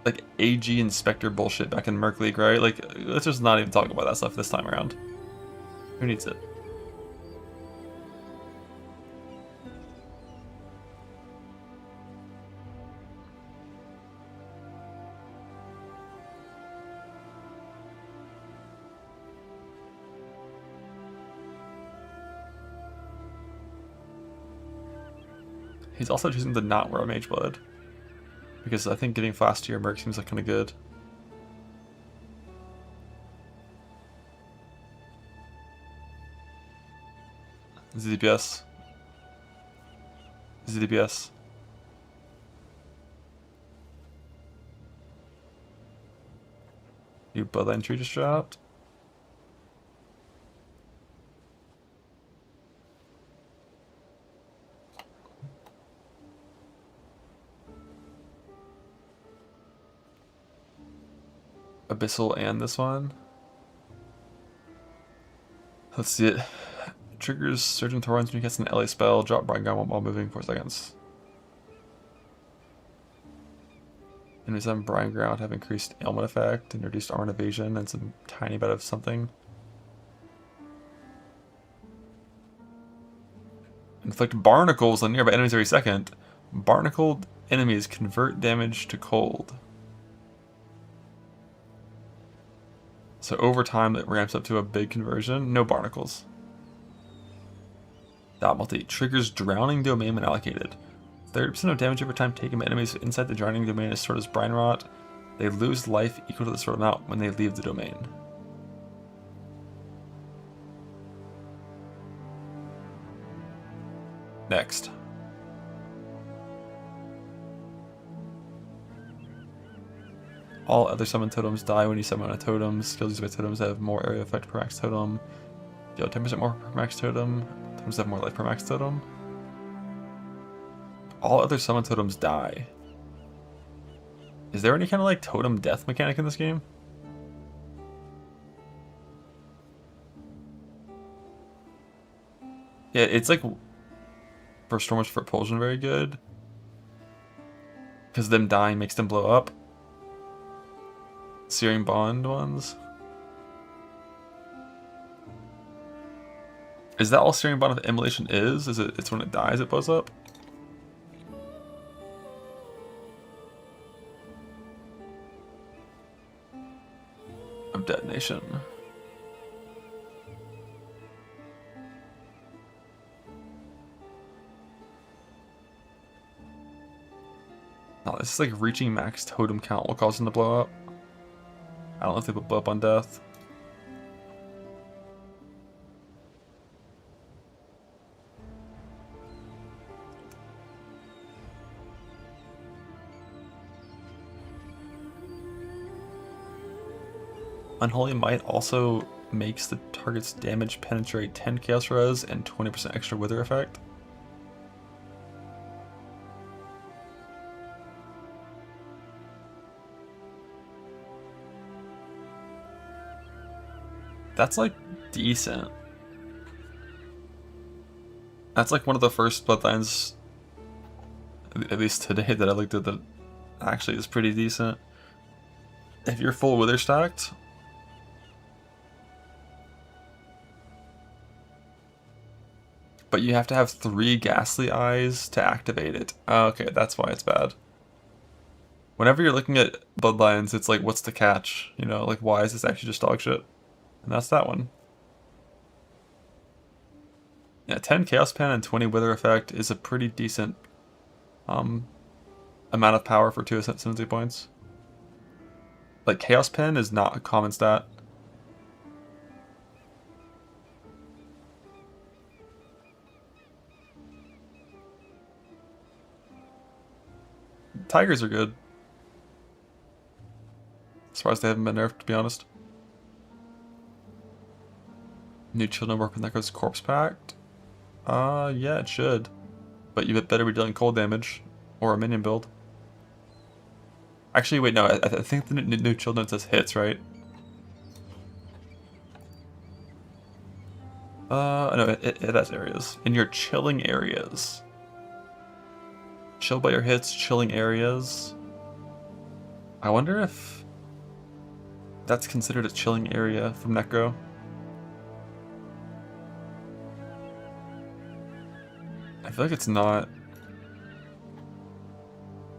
like AG inspector bullshit back in Merc League, right? Like, let's just not even talk about that stuff this time around. Who needs it? He's also choosing to not wear a Mage Blood, because I think getting fast to your Merc seems like kind of good. ZDPS. ZDPS. New Bloodline tree just dropped. Abyssal and this one. Let's see it. Triggers Surgeon Torrents when you cast an LA spell. Drop Brine Gauntlet while moving 4 seconds. Enemies on Brine Ground have increased ailment effect and reduced armor and evasion and some tiny bit of something. Inflict barnacles on nearby enemies every second. Barnacled enemies convert damage to cold. So over time it ramps up to a big conversion. No barnacles. Dot multi. Triggers Drowning Domain when allocated. 30% of damage over time taken by enemies inside the Drowning Domain is stored as Brine Rot. They lose life equal to the stored amount when they leave the domain. Next. All other summon totems die when you summon a totem. Skills used by totems have more area effect per max totem. Deal 10% more per max totem. Totems have more life per max totem. All other summon totems die. Is there any kind of like totem death mechanic in this game? Yeah, it's like for Stormwatch for Propulsion very good. Because them dying makes them blow up. Searing Bond ones. Is that all Searing Bond of Immolation is? It's when it dies it blows up? Of Detonation. No, this is like reaching max totem count will cause them to blow up. I don't know if they would blow up on death. Unholy Might also makes the target's damage penetrate 10 Chaos Res and 20% extra Wither effect. That's like decent. That's like one of the first Bloodlines, at least today, that I looked at that actually is pretty decent. If you're full Wither stacked, but you have to have 3 Ghastly Eyes to activate it. Okay, that's why it's bad. Whenever you're looking at Bloodlines, it's like, what's the catch? You know, like, why is this actually just dog shit? And that's that one. Yeah, 10 Chaos Pen and 20 Wither effect is a pretty decent amount of power for 2 ascendancy points. Like, Chaos Pen is not a common stat. Tigers are good. Surprised they haven't been nerfed, to be honest. New children work with Necro's Corpse Pact? Yeah, it should. But you better be dealing cold damage. Or a minion build. Actually, wait, no, I think the new children says hits, right? No, it has areas. In your chilling areas. Chill by your hits, chilling areas. I wonder if that's considered a chilling area from Necro. I feel like it's not.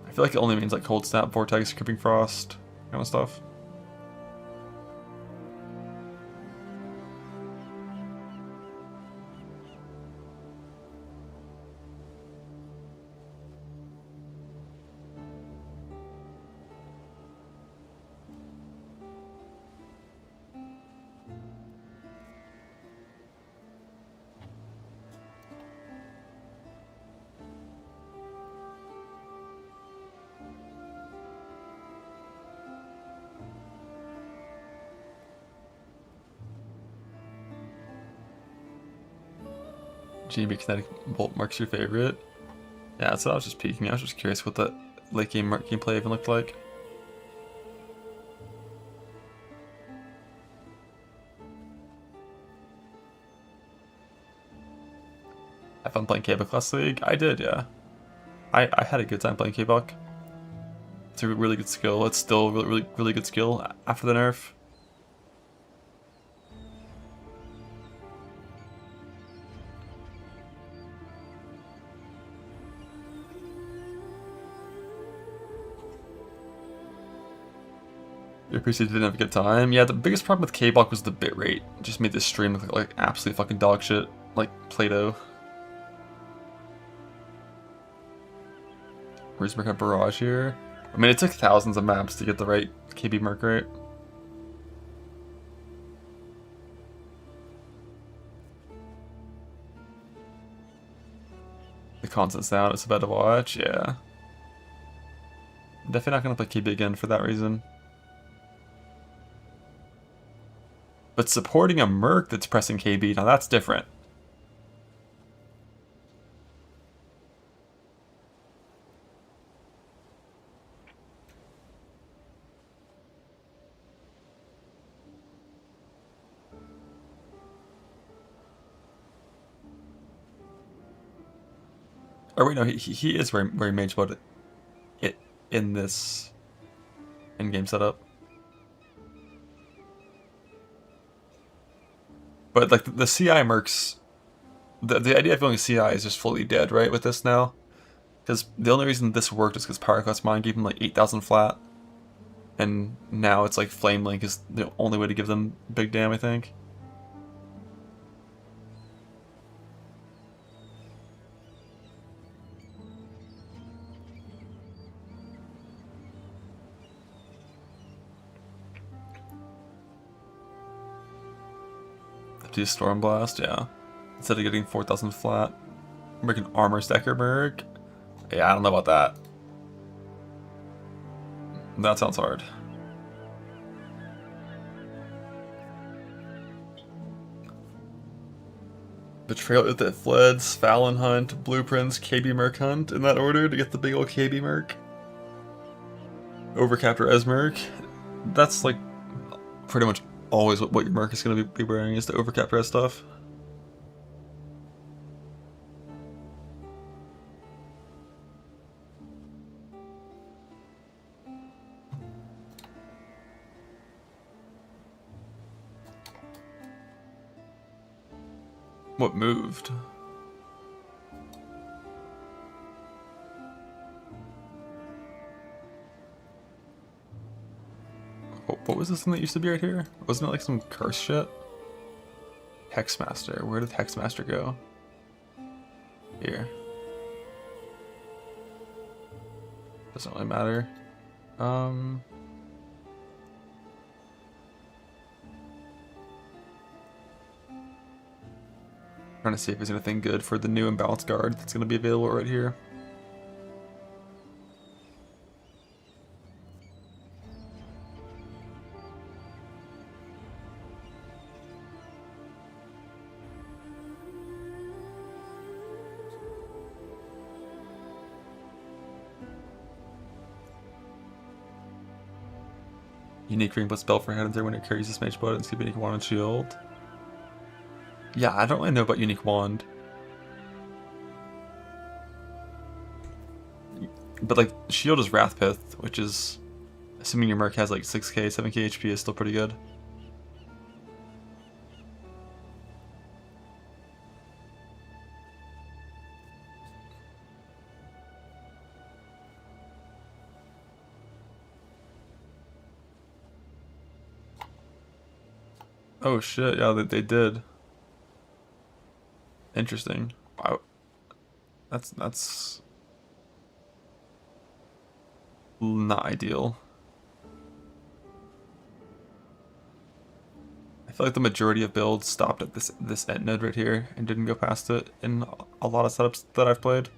I feel like it only means like cold snap, vortex, creeping frost, kind of stuff. GB Kinetic Bolt marks your favorite. Yeah, so I was just peeking. I was just curious what the late game gameplay even looked like. Have fun playing K-Buck last league? I did, yeah. I had a good time playing K-Buck. It's a really good skill. It's still a really good skill after the nerf. Your PC didn't have a good time? Yeah, the biggest problem with K-Block was the bitrate. It just made this stream look like absolute fucking dog shit. Like Play-Doh. Where's Merc Barrage here? I mean, it took thousands of maps to get the right KB Merc right. The constant sound, it's about to watch, yeah. I'm definitely not gonna play KB again for that reason. But supporting a Merc that's pressing KB, now that's different. Or wait, no, he is very mage mode it in this in-game setup. But like the CI mercs, the idea of going CI is just fully dead, right, with this now? Because the only reason this worked is because Power Class Mine gave him like 8,000 flat. And now it's like Flame Link is the only way to give them big damn, I think. Do Storm Blast, yeah. Instead of getting 4,000 flat. Make an Armor Stacker Merc. Yeah, I don't know about that. That sounds hard. Betrayal with the Fleds, Fallon Hunt, Blueprints, KB Merc Hunt, in that order to get the big old KB Merc. Overcapture Esmerc. That's like pretty much always what your Merc is going to be wearing is the Overcapture stuff. What moved? What was this thing that used to be right here? Wasn't it like some curse shit? Hexmaster. Where did Hexmaster go? Here. Doesn't really matter. Trying to see if there's anything good for the new Imbalance Guard that's going to be available right here. Unique ring plus spell for head and through when it carries this mage button. Skip unique wand and shield. Yeah, I don't really know about unique wand. But like, shield is Wrathpith, which is, assuming your merc has like 6k, 7k HP, is still pretty good. Oh shit, yeah, they did. Interesting. Wow. That's not ideal. I feel like the majority of builds stopped at this end node right here and didn't go past it in a lot of setups that I've played.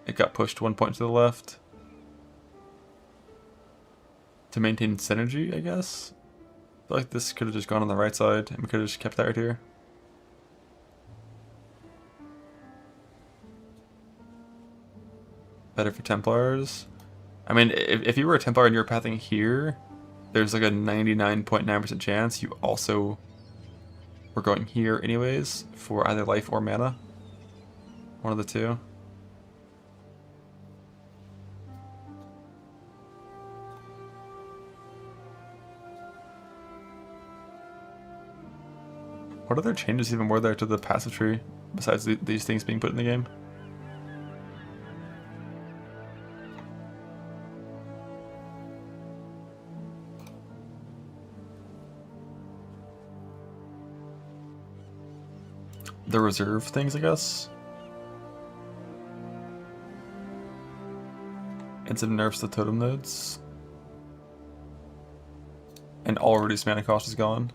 It got pushed 1 point to the left to maintain synergy, I guess. I feel like this could have just gone on the right side and we could have just kept that right here. Better for Templars. I mean, if you were a Templar and you were pathing here, there's like a 99.9% chance you also were going here anyways for either life or mana. One of the two. What other changes even were there to the passive tree besides these things being put in the game? The reserve things, I guess. And some nerfs to totem nodes. And all reduced mana cost is gone.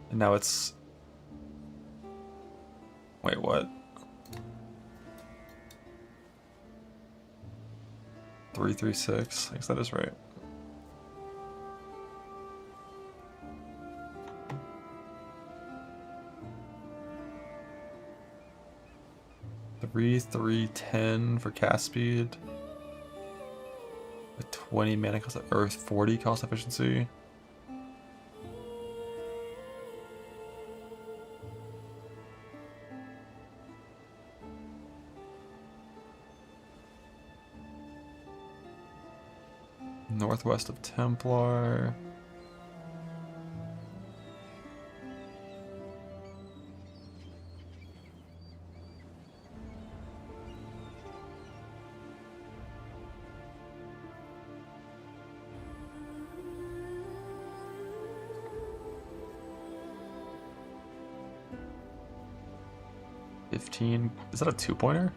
And now it's... Wait, what? 336. I guess that is right. 3-3-10 for cast speed. With 20 mana cost, or 40 cost efficiency. Northwest of Templar. Is that a 2-pointer?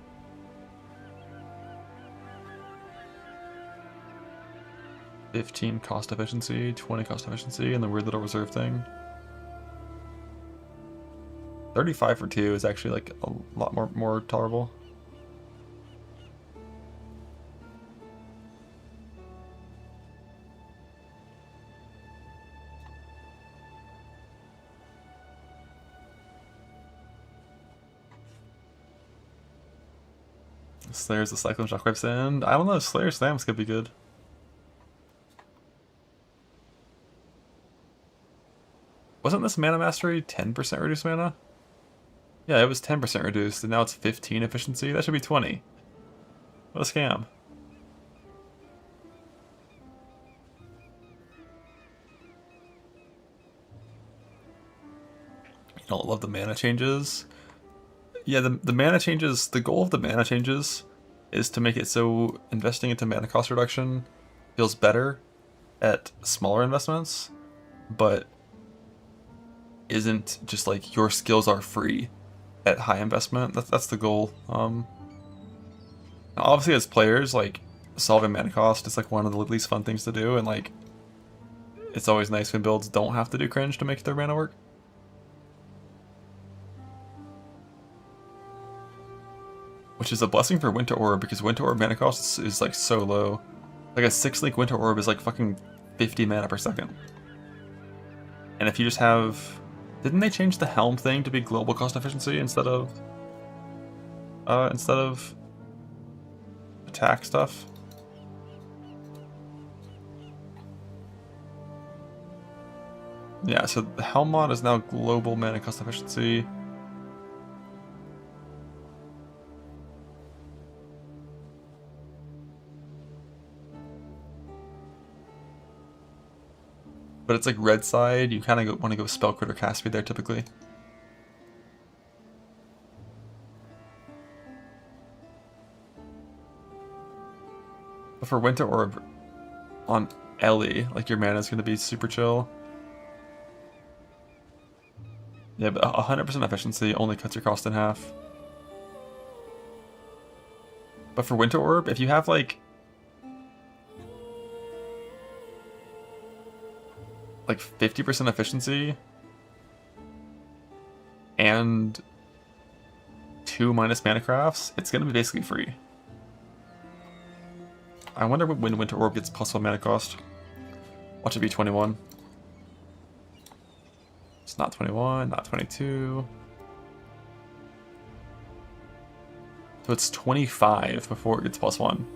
$15 cost efficiency, 20 cost efficiency, and the weird little reserve thing. 35 for 2 is actually like a lot more tolerable. Slayer's the Cyclone Shockwaves and I don't know, Slayer Slams could be good. Wasn't this Mana Mastery 10% reduced mana? Yeah, it was 10% reduced, and now it's 15 efficiency. That should be 20. What a scam. You don't love the mana changes? Yeah, the mana changes, the goal of the mana changes is to make it so investing into mana cost reduction feels better at smaller investments, but isn't just like your skills are free at high investment. That's the goal. Obviously as players, like solving mana cost is like one of the least fun things to do, and like it's always nice when builds don't have to do cringe to make their mana work. Which is a blessing for Winter Orb, because Winter Orb mana cost is like so low. Like a 6-link Winter Orb is like fucking 50 mana per second. And if you just have... Didn't they change the Helm thing to be global cost efficiency instead of attack stuff? Yeah, so the Helmont is now global mana cost efficiency. But it's like red side, you kind of want to go spell crit or cast speed there typically. But for Winter Orb on Ellie, like your mana is going to be super chill. Yeah, but 100% efficiency only cuts your cost in half. But for Winter Orb, if you have like 50% efficiency and 2 minus mana crafts, it's gonna be basically free. I wonder when Winter Orb gets plus 1 mana cost. Watch it be 21. It's not 21, not 22. So it's 25 before it gets plus 1.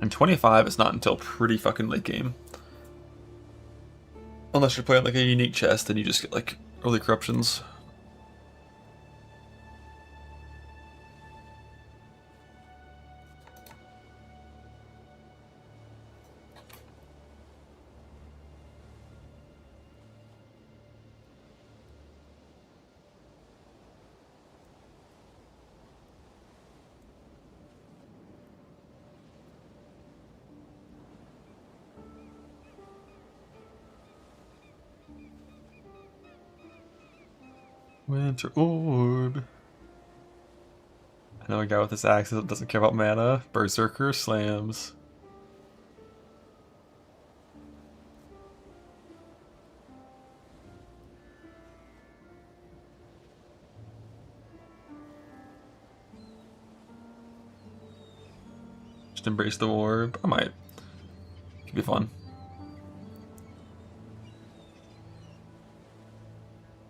And 25 is not until pretty fucking late game. Unless you're playing like a unique chest and you just get like early corruptions. Winter Orb. I know a guy with this axe that doesn't care about mana. Berserker slams. Just embrace the orb. I might. Could be fun.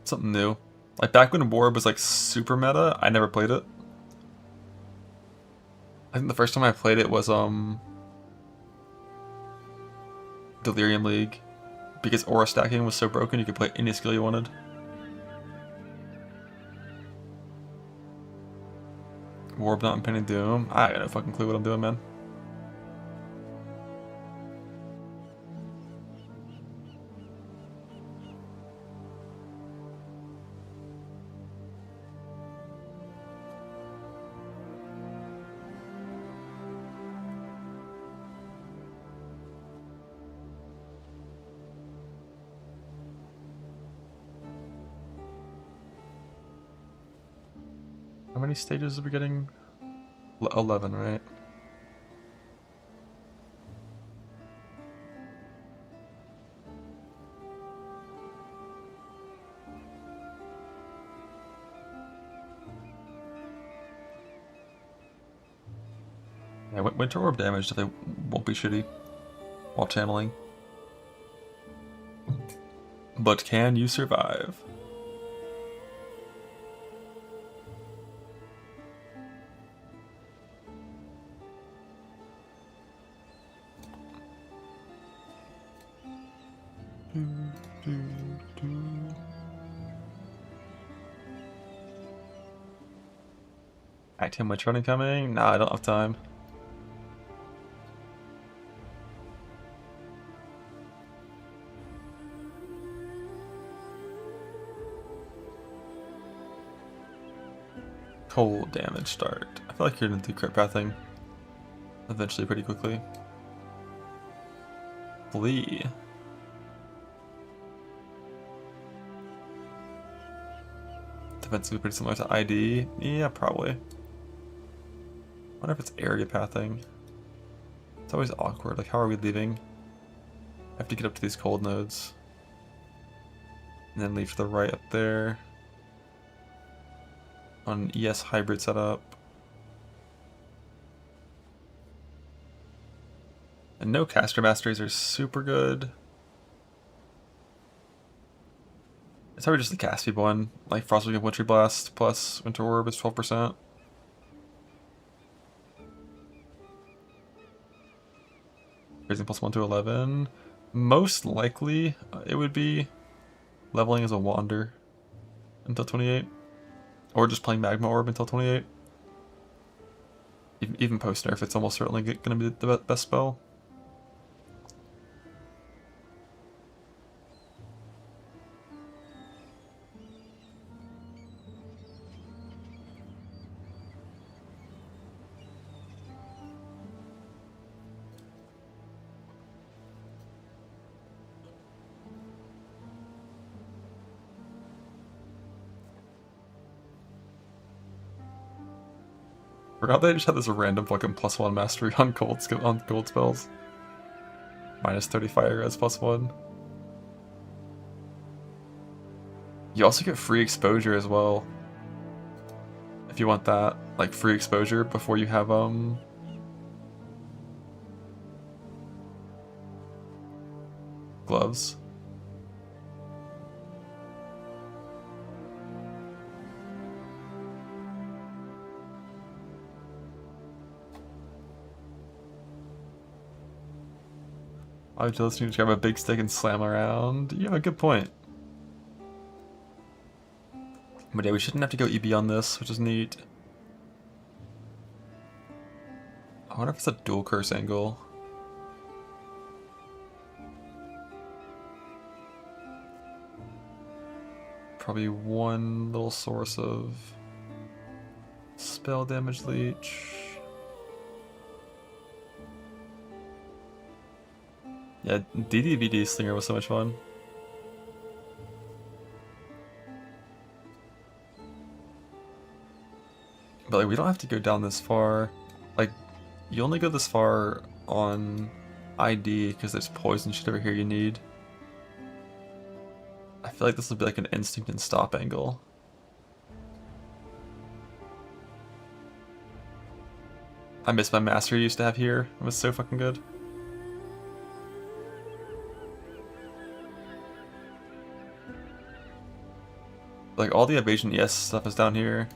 Something new. Like back when Orb was like super meta, I never played it. I think the first time I played it was Delirium League. Because aura stacking was so broken you could play any skill you wanted. Orb not impending doom. I got no fucking clue what I'm doing, man. How many stages are we getting? 11, right? Yeah, Winter Orb damage definitely won't be shitty while channeling. But can you survive? Acting much running coming? Nah, I don't have time. Cold damage start. I feel like you're gonna do crit pathing eventually pretty quickly. Flee. Defensively pretty similar to ID. Yeah, probably. Wonder if it's area pathing. It's always awkward. Like, how are we leaving? I have to get up to these cold nodes. And then leave to the right up there. On an ES hybrid setup. And no caster masteries are super good. It's probably just the cast speed one. Like Frostwing and Wintry Blast plus Winter Orb is 12%. Raising plus 1 to 11. Most likely it would be leveling as a Wander until 28. Or just playing Magma Orb until 28. Even post nerf, it's almost certainly going to be the best spell. Forgot they just had this random fucking +1 mastery on gold spells. Minus 30 fire res +1. You also get free exposure as well. If you want that, like free exposure before you have gloves. I just need to grab a big stick and slam around. You have a good point. But yeah, we shouldn't have to go EB on this, which is neat. I wonder if it's a dual curse angle. Probably one little source of spell damage leech. Yeah, DDVD Slinger was so much fun. But like, we don't have to go down this far. Like, you only go this far on ID because there's poison shit over here you need. I feel like this will be like an instinct and stop angle. I miss my master I used to have here. It was so fucking good. Like, all the evasion ES stuff is down here.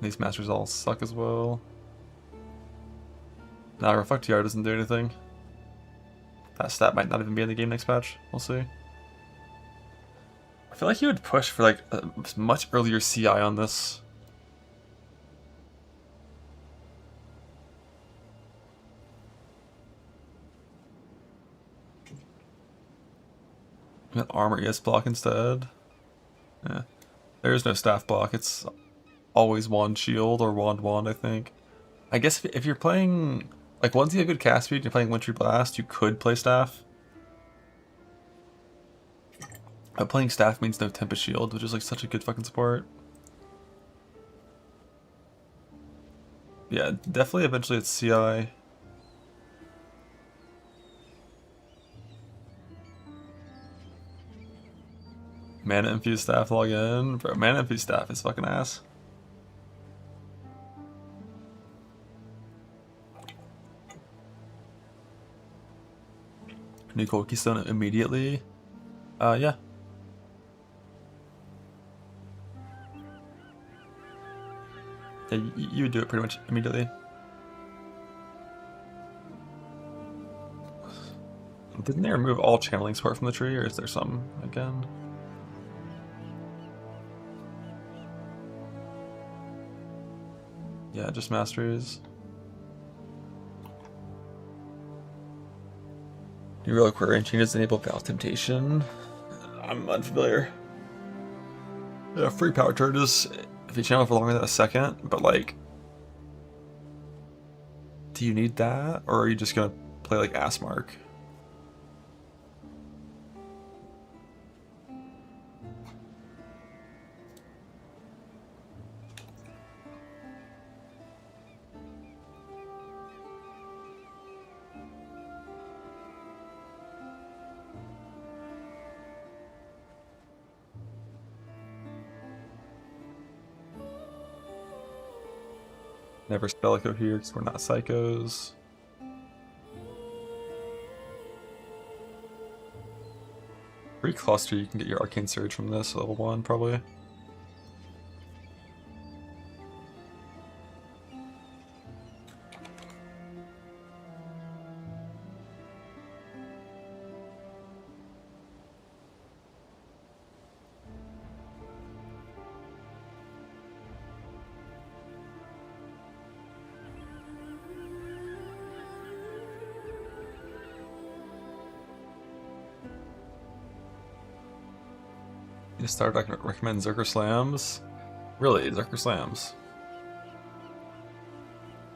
These masters all suck as well. Nah, Reflect TR doesn't do anything. That stat might not even be in the game next patch. We'll see. I feel like you would push for like a much earlier CI on this. Armor ES block instead. Yeah. There is no staff block. It's always wand shield or wand, I think. I guess if you're playing, like, once you have good cast speed, you're playing Wintry Blast, you could play staff. But playing staff means no Tempest Shield, which is like such a good fucking support. Yeah, definitely eventually it's CI. Mana infused staff login. Bro, mana infused staff is fucking ass. New gold keystone immediately. Yeah. Yeah, you would do it pretty much immediately. Didn't they remove all channeling support from the tree, or is there some again? Yeah, just masteries. New relic querying changes enable Valve Temptation. I'm unfamiliar. Yeah, free power charges if you channel for longer than a second, but like, do you need that, or are you just gonna play like Assmark? Never Spellico here because we're not psychos. Free cluster, you can get your Arcane Surge from this, level 1 probably. You start, I can recommend Zerker Slams. Really, Zerker Slams?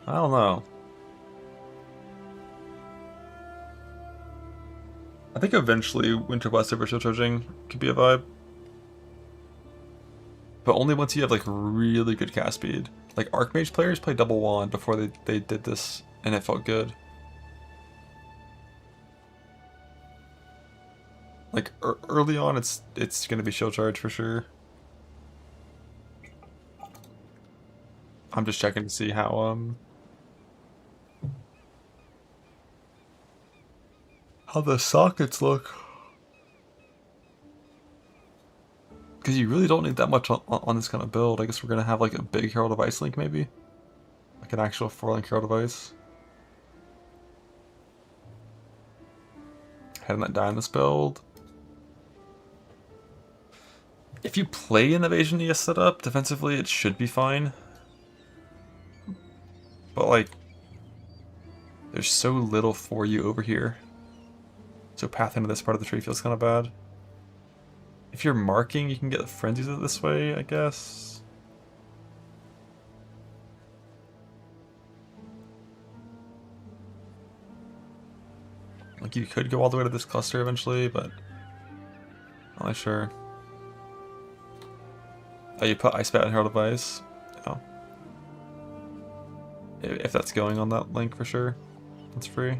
I don't know. I think eventually Winter Blast over Shield Charging could be a vibe. But only once you have like really good cast speed. Like Archmage players play double wand before they did this and it felt good. Like early on it's gonna be Shield Charge for sure. I'm just checking to see how the sockets look. Because you really don't need that much on this kind of build. I guess we're gonna have like a big Herald of Ice link maybe? Like an actual 4-link Herald of Ice. Having that die in this build. If you play an Evasion ES setup, defensively it should be fine. But like, there's so little for you over here. So pathing to this part of the tree feels kind of bad. If you're marking, you can get the frenzies this way, I guess. Like you could go all the way to this cluster eventually, but not really sure. Oh, you put Ice Bat and Herald of Ice? Oh. If that's going on that link for sure. That's free.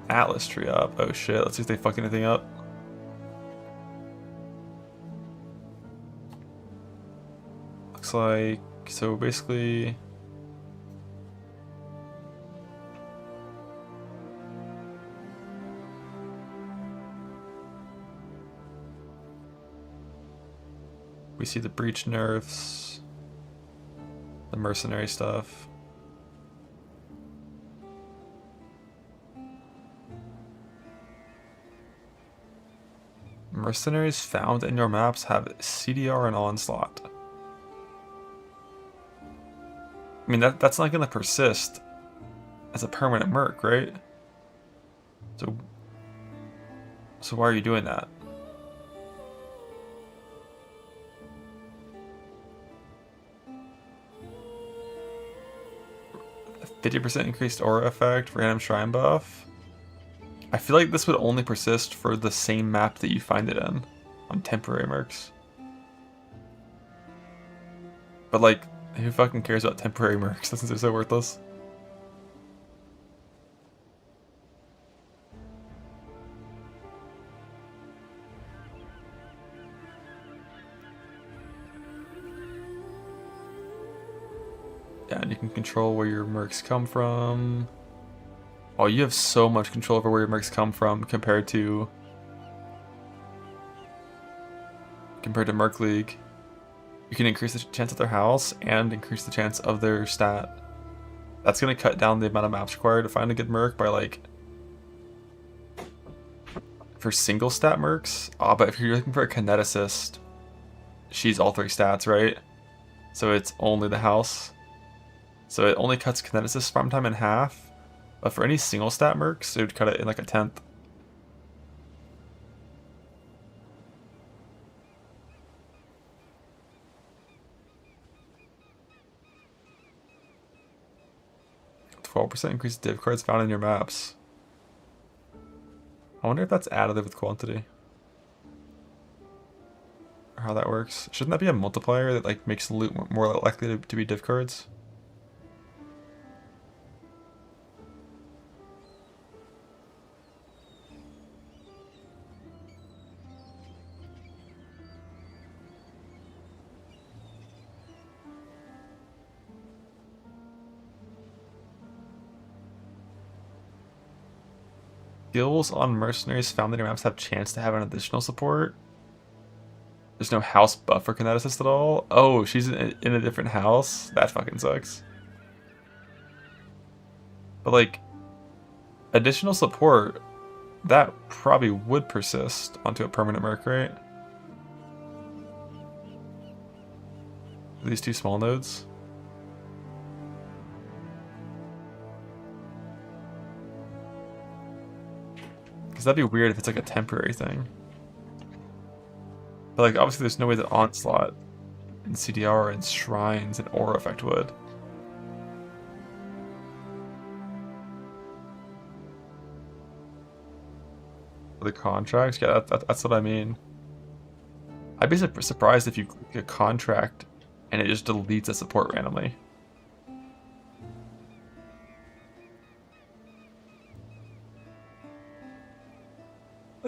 Atlas tree up. Oh shit, let's see if they fuck anything up. Looks like, so basically we see the breach nerfs, the mercenary stuff. Mercenaries found in your maps have CDR and Onslaught. I mean, that's not going to persist as a permanent merc, right? So why are you doing that? A 50% increased aura effect, random shrine buff. I feel like this would only persist for the same map that you find it in, on temporary mercs. But like, who fucking cares about temporary mercs since they're so worthless? Yeah, and you can control where your mercs come from. Oh, you have so much control over where your mercs come from compared to Merc League. You can increase the chance of their house and increase the chance of their stat. That's gonna cut down the amount of maps required to find a good merc by like, for single stat mercs. But if you're looking for a kineticist, she's all 3 stats, right? So it's only the house. So it only cuts kineticist farm time in half. But for any single stat mercs, it would cut it in like a 1/10. %12 increased div cards found in your maps. I wonder if that's additive with quantity. Or how that works. Shouldn't that be a multiplier that like makes the loot more likely to be div cards? skills on mercenaries found in your maps have chance to have an additional support. There's no house buff for kinetic assist at all. Oh, she's in a different house? That fucking sucks. But like, additional support, that probably would persist onto a permanent merc, right? These two small nodes. Because that'd be weird if it's like a temporary thing. But like, obviously there's no way that Onslaught and CDR and Shrines and Aura Effect would. The contracts? Yeah, that's what I mean. I'd be surprised if you click a contract and it just deletes a support randomly.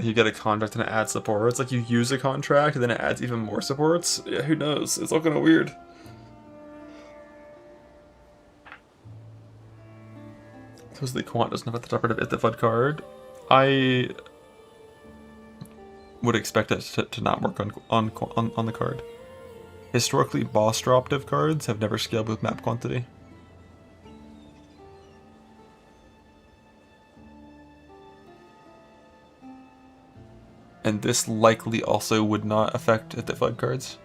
You get a contract and it adds support. It's like you use a contract and then it adds even more supports. Yeah, who knows? It's all kind of weird. Supposedly Quant doesn't have a top of the FUD card. I would expect it to not work on the card. Historically, boss dropped cards have never scaled with map quantity. And this likely also would not affect the FUD cards.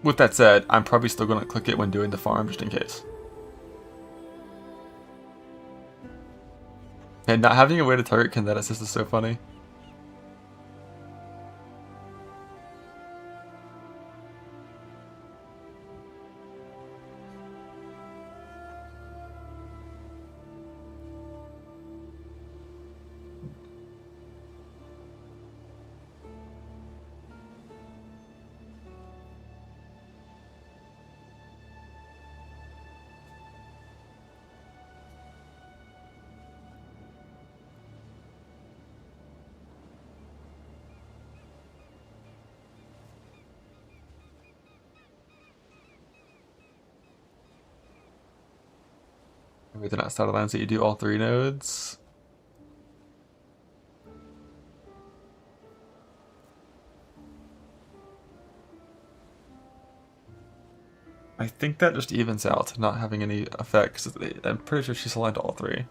With that said, I'm probably still going to click it when doing the farm just in case. And not having a way to target kinetic assist is so funny. Maybe they're not starter lines that you do all 3 nodes. I think that just evens out to not having any effect, because I'm pretty sure she's aligned to all 3.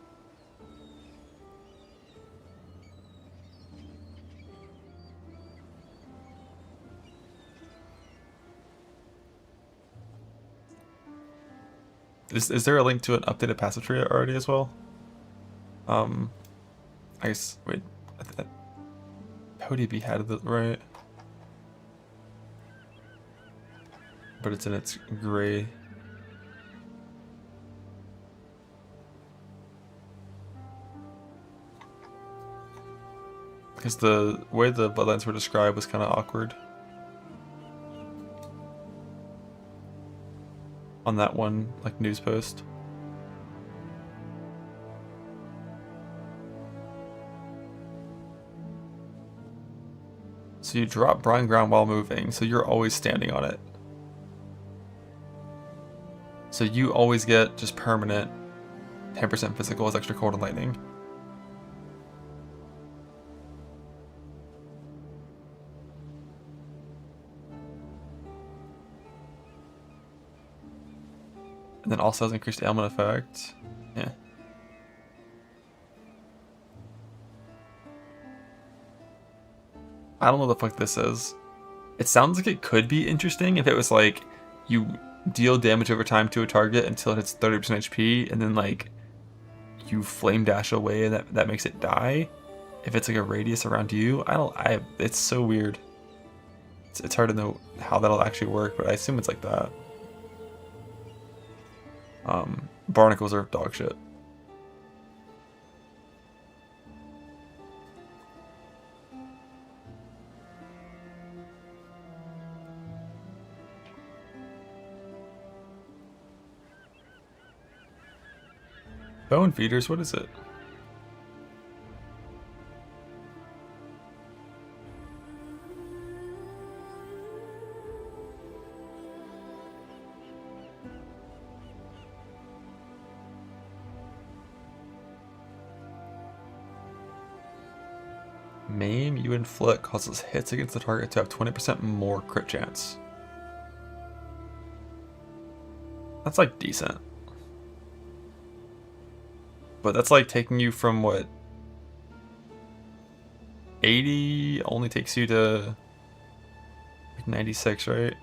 Is there a link to an updated passive tree already as well? I guess, wait, PoE had it right, but it's in its gray. Because the way the bloodlines were described was kind of awkward. On that one, like, news post. So you drop brine ground while moving, so you're always standing on it. So you always get just permanent 10% physical as extra cold and lightning. And then also has increased ailment effect. Yeah. I don't know what the fuck this is. It sounds like it could be interesting if it was like, you deal damage over time to a target until it hits 30% HP, and then like, you flame dash away and that makes it die. If it's like a radius around you, it's so weird. It's hard to know how that'll actually work, but I assume it's like that. Barnacles are dog shit. Bone feeders, what is it? Maim you inflict causes hits against the target to have 20% more crit chance. That's like decent. But that's like taking you from what? 80 only takes you to 96, right?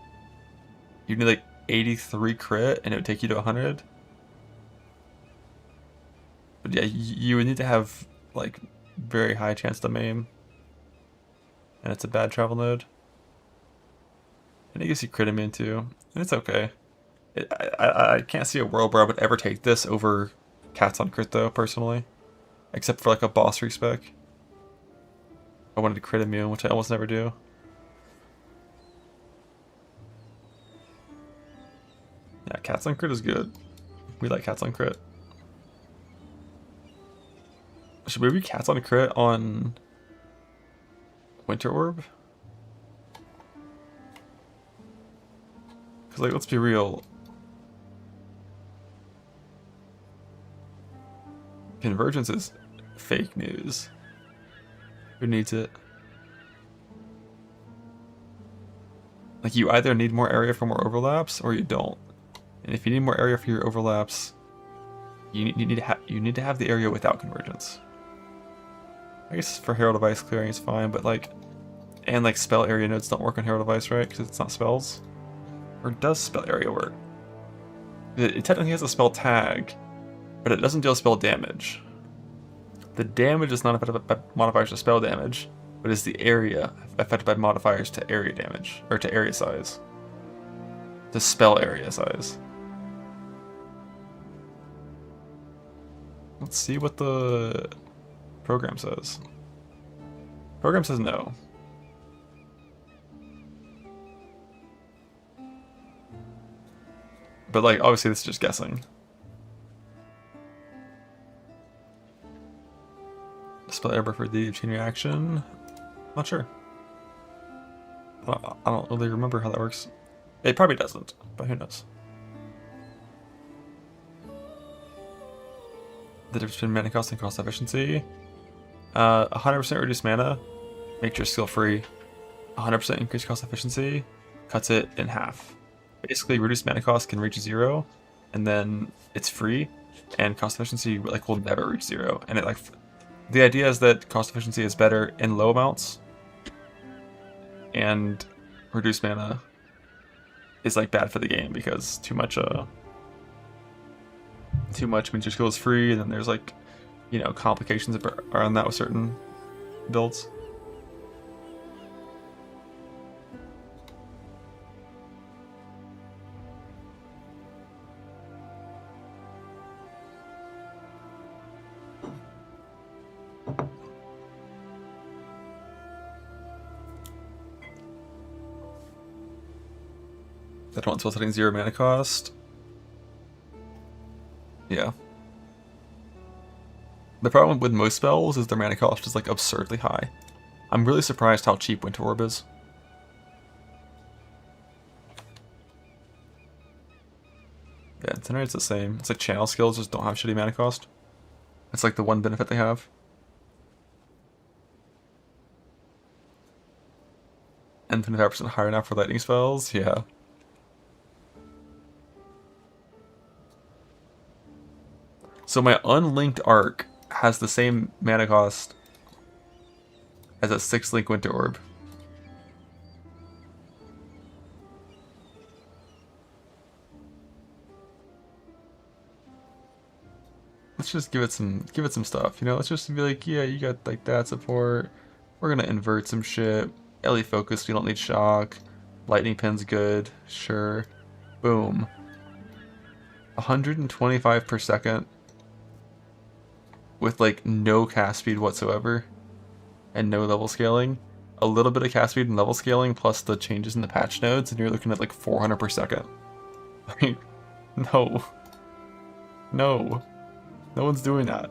You need like 83 crit and it would take you to 100. But yeah, you would need to have like very high chance to maim. And it's a bad travel node. And it gives you crit immune too. And it's okay. I can't see a world where I would ever take this over Cats on Crit though, personally. Except for like a boss respec. I wanted to crit immune, which I almost never do. Yeah, Cats on Crit is good. We like Cats on Crit. Should we be Cats on Crit on Winter Orb? Because, like, let's be real. Convergence is fake news. Who needs it? Like, you either need more area for more overlaps, or you don't. And if you need more area for your overlaps, you need to have the area without convergence. I guess for Herald of Ice clearing is fine, but like, and like spell area nodes don't work on Herald of Ice, right? Because it's not spells. Or does spell area work? It technically has a spell tag, but it doesn't deal spell damage. The damage is not affected by modifiers to spell damage, but is the area affected by modifiers to area damage, or to area size. To spell area size. Let's see what the program says. Program says no. But like, obviously this is just guessing. Spell error for the chain reaction. Not sure. I don't really remember how that works. It probably doesn't, but who knows. The difference between mana cost and cost efficiency. 100% reduced mana makes your skill free. 100% increased cost efficiency cuts it in half. Basically, reduced mana cost can reach 0, and then it's free, and cost efficiency like will never reach 0. And it like the idea is that cost efficiency is better in low amounts, and reduced mana is like bad for the game because too much means your skill is free, and then there's like, you know, complications around that with certain builds. That one spell setting 0 mana cost. Yeah. The problem with most spells is their mana cost is like absurdly high. I'm really surprised how cheap Winter Orb is. Yeah, Incinerate's the same. It's like channel skills just don't have shitty mana cost. It's like the one benefit they have. And 25% higher now for lightning spells, yeah. So my unlinked arc has the same mana cost as a 6-link Winter Orb. Let's just give it some stuff, you know. Let's just be like, yeah, you got like that support. We're gonna invert some shit. LE focus, we don't need shock. Lightning pin's good, sure. Boom. 125 per second. With like no cast speed whatsoever and no level scaling. A little bit of cast speed and level scaling plus the changes in the patch nodes, and you're looking at like 400 per second. Like, no. No. No one's doing that.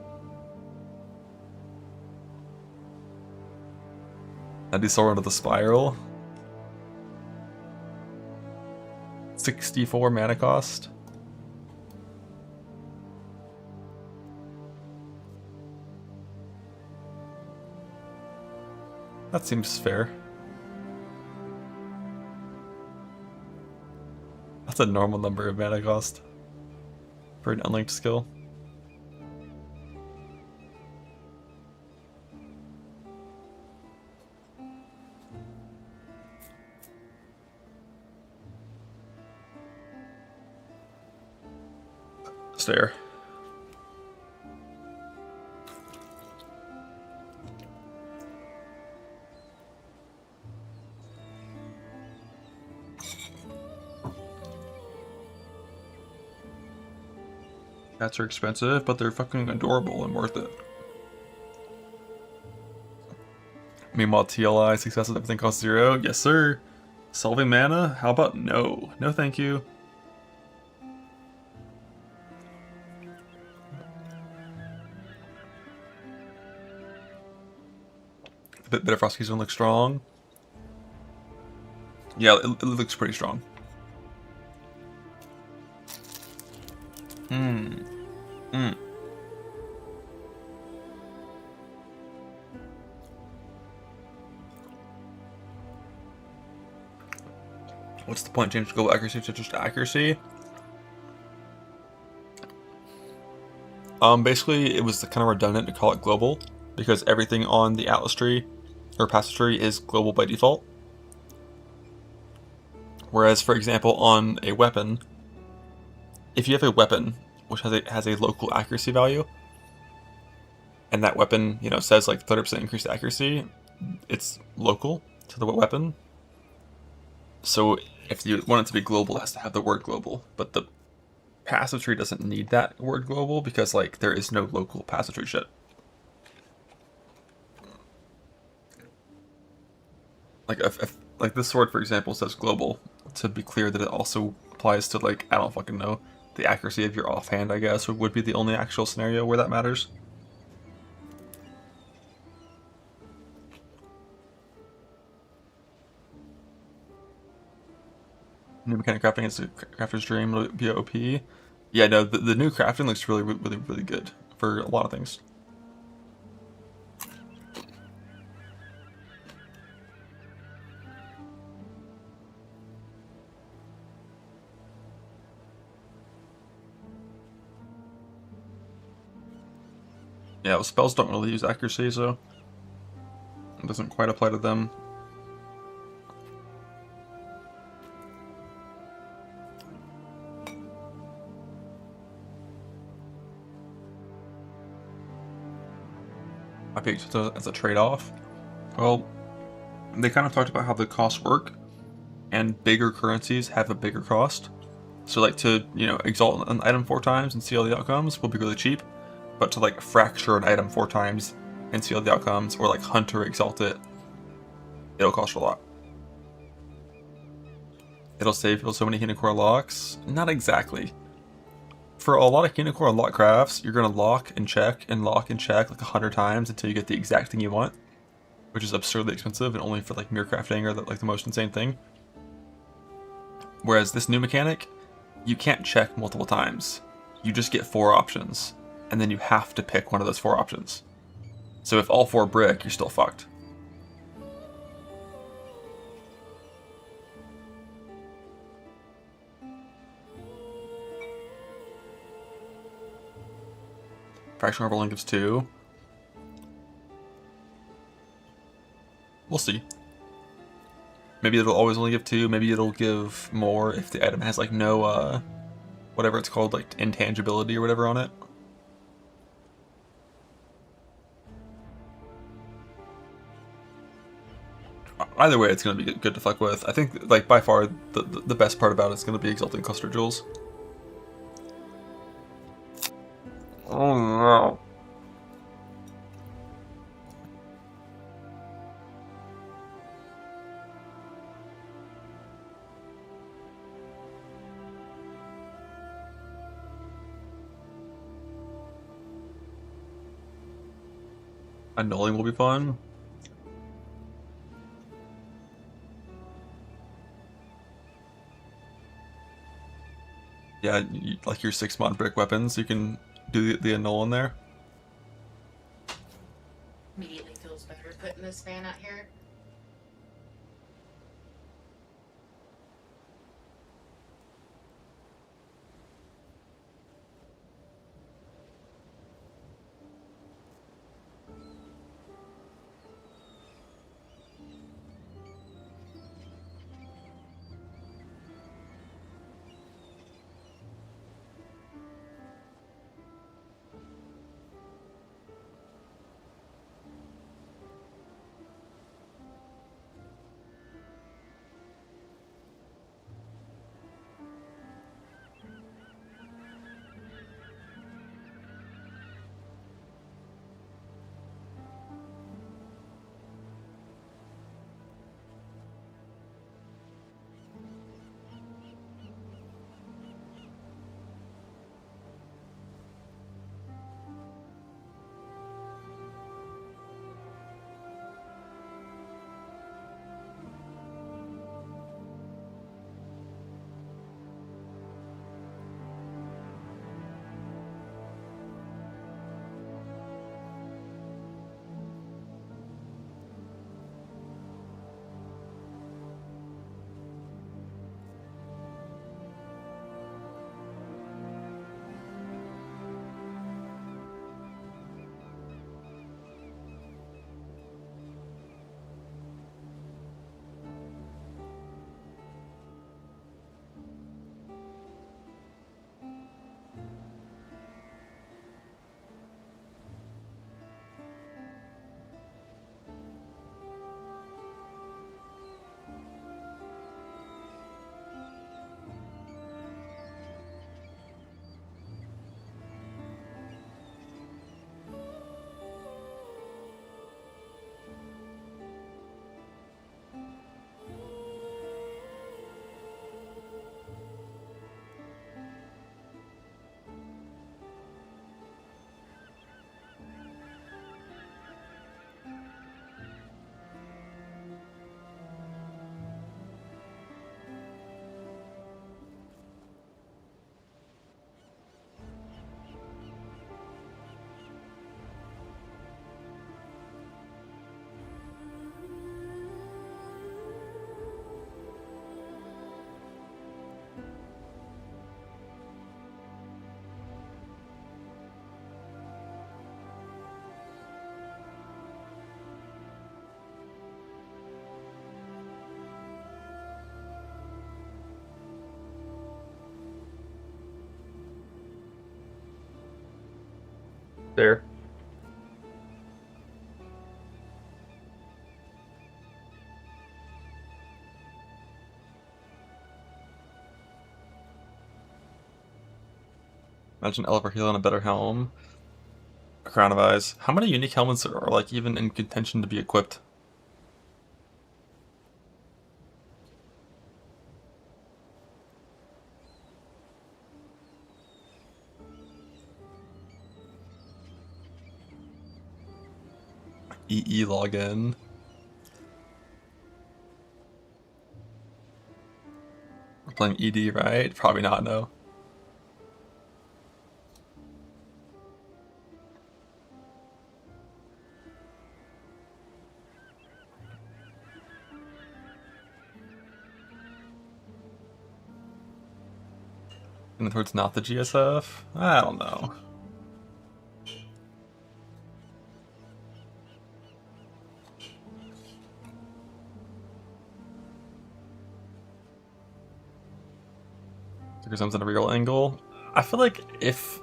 I do Soul into the Spiral. 64 mana cost. That seems fair. That's a normal number of mana cost for an unlinked skill. Fair. Cats are expensive, but they're fucking adorable and worth it. Meanwhile, TLI, success and everything costs 0. Yes, sir. Solving mana? How about no? No, thank you. The bit of Frosky's gonna look strong. Yeah, it looks pretty strong. What's the point? Change global accuracy to just accuracy? Basically, it was kind of redundant to call it global because everything on the Atlas tree or passage tree is global by default. Whereas, for example, on a weapon, if you have a weapon which has a local accuracy value, and that weapon, you know, says like 30% increased accuracy, it's local to the weapon. So if you want it to be global, it has to have the word global. But the passive tree doesn't need that word global because like there is no local passive tree shit. Like if like this sword, for example, says global, to be clear that it also applies to like, I don't fucking know, the accuracy of your offhand, I guess, would be the only actual scenario where that matters. New mechanic crafting is a crafter's dream. It'll be OP. Yeah, no, the new crafting looks really good for a lot of things. Yeah, well, spells don't really use accuracy, so it doesn't quite apply to them. I picked it as a trade-off. Well, they kind of talked about how the costs work, and bigger currencies have a bigger cost. So like to, you know, exalt an item 4 times and see all the outcomes will be really cheap, but to like fracture an item 4 times and see all the outcomes, or like hunt or exalt it, it'll cost a lot. It'll save people so many Hinacore locks? Not exactly. For a lot of Hinacore lock crafts, you're gonna lock and check like 100 times until you get the exact thing you want, which is absurdly expensive and only for like mirror crafting or like the most insane thing. Whereas this new mechanic, you can't check multiple times. You just get 4 options, and then you have to pick one of those 4 options. So if all 4 brick, you're still fucked. Fractional rolling gives 2. We'll see. Maybe it'll always only give 2, maybe it'll give more if the item has like no, whatever it's called, like intangibility or whatever on it. Either way, it's going to be good to fuck with. I think, like, by far, the best part about it is going to be Exalting Cluster Jewels. Oh no. Annulling will be fun. Yeah, like your 6 mod brick weapons, you can do the annul in there. Immediately feels better putting this fan out here. There. Imagine Oliver Heal on a better helm. A Crown of Eyes. How many unique helmets are like even in contention to be equipped? EE login. We're playing ED, right? Probably not, no. And towards not the GSF? I don't know. Because I'm at a real angle. I feel like if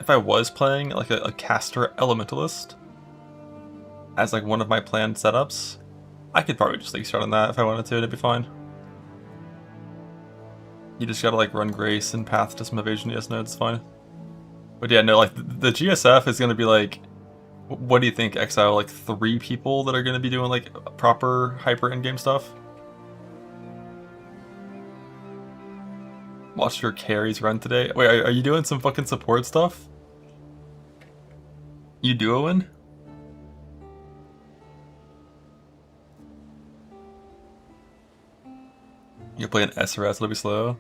I was playing like a caster elementalist as like one of my planned setups, I could probably just like start on that if I wanted to, it'd be fine. You just gotta like run Grace and path to some evasion, yes, no, it's fine. But yeah, no, like the GSF is gonna be like, what do you think, Exile? Like 3 people that are gonna be doing like proper hyper in-game stuff? Watch your carries run today. Wait, are you doing some fucking support stuff? You duoing? You play an SRS, it'll be slow.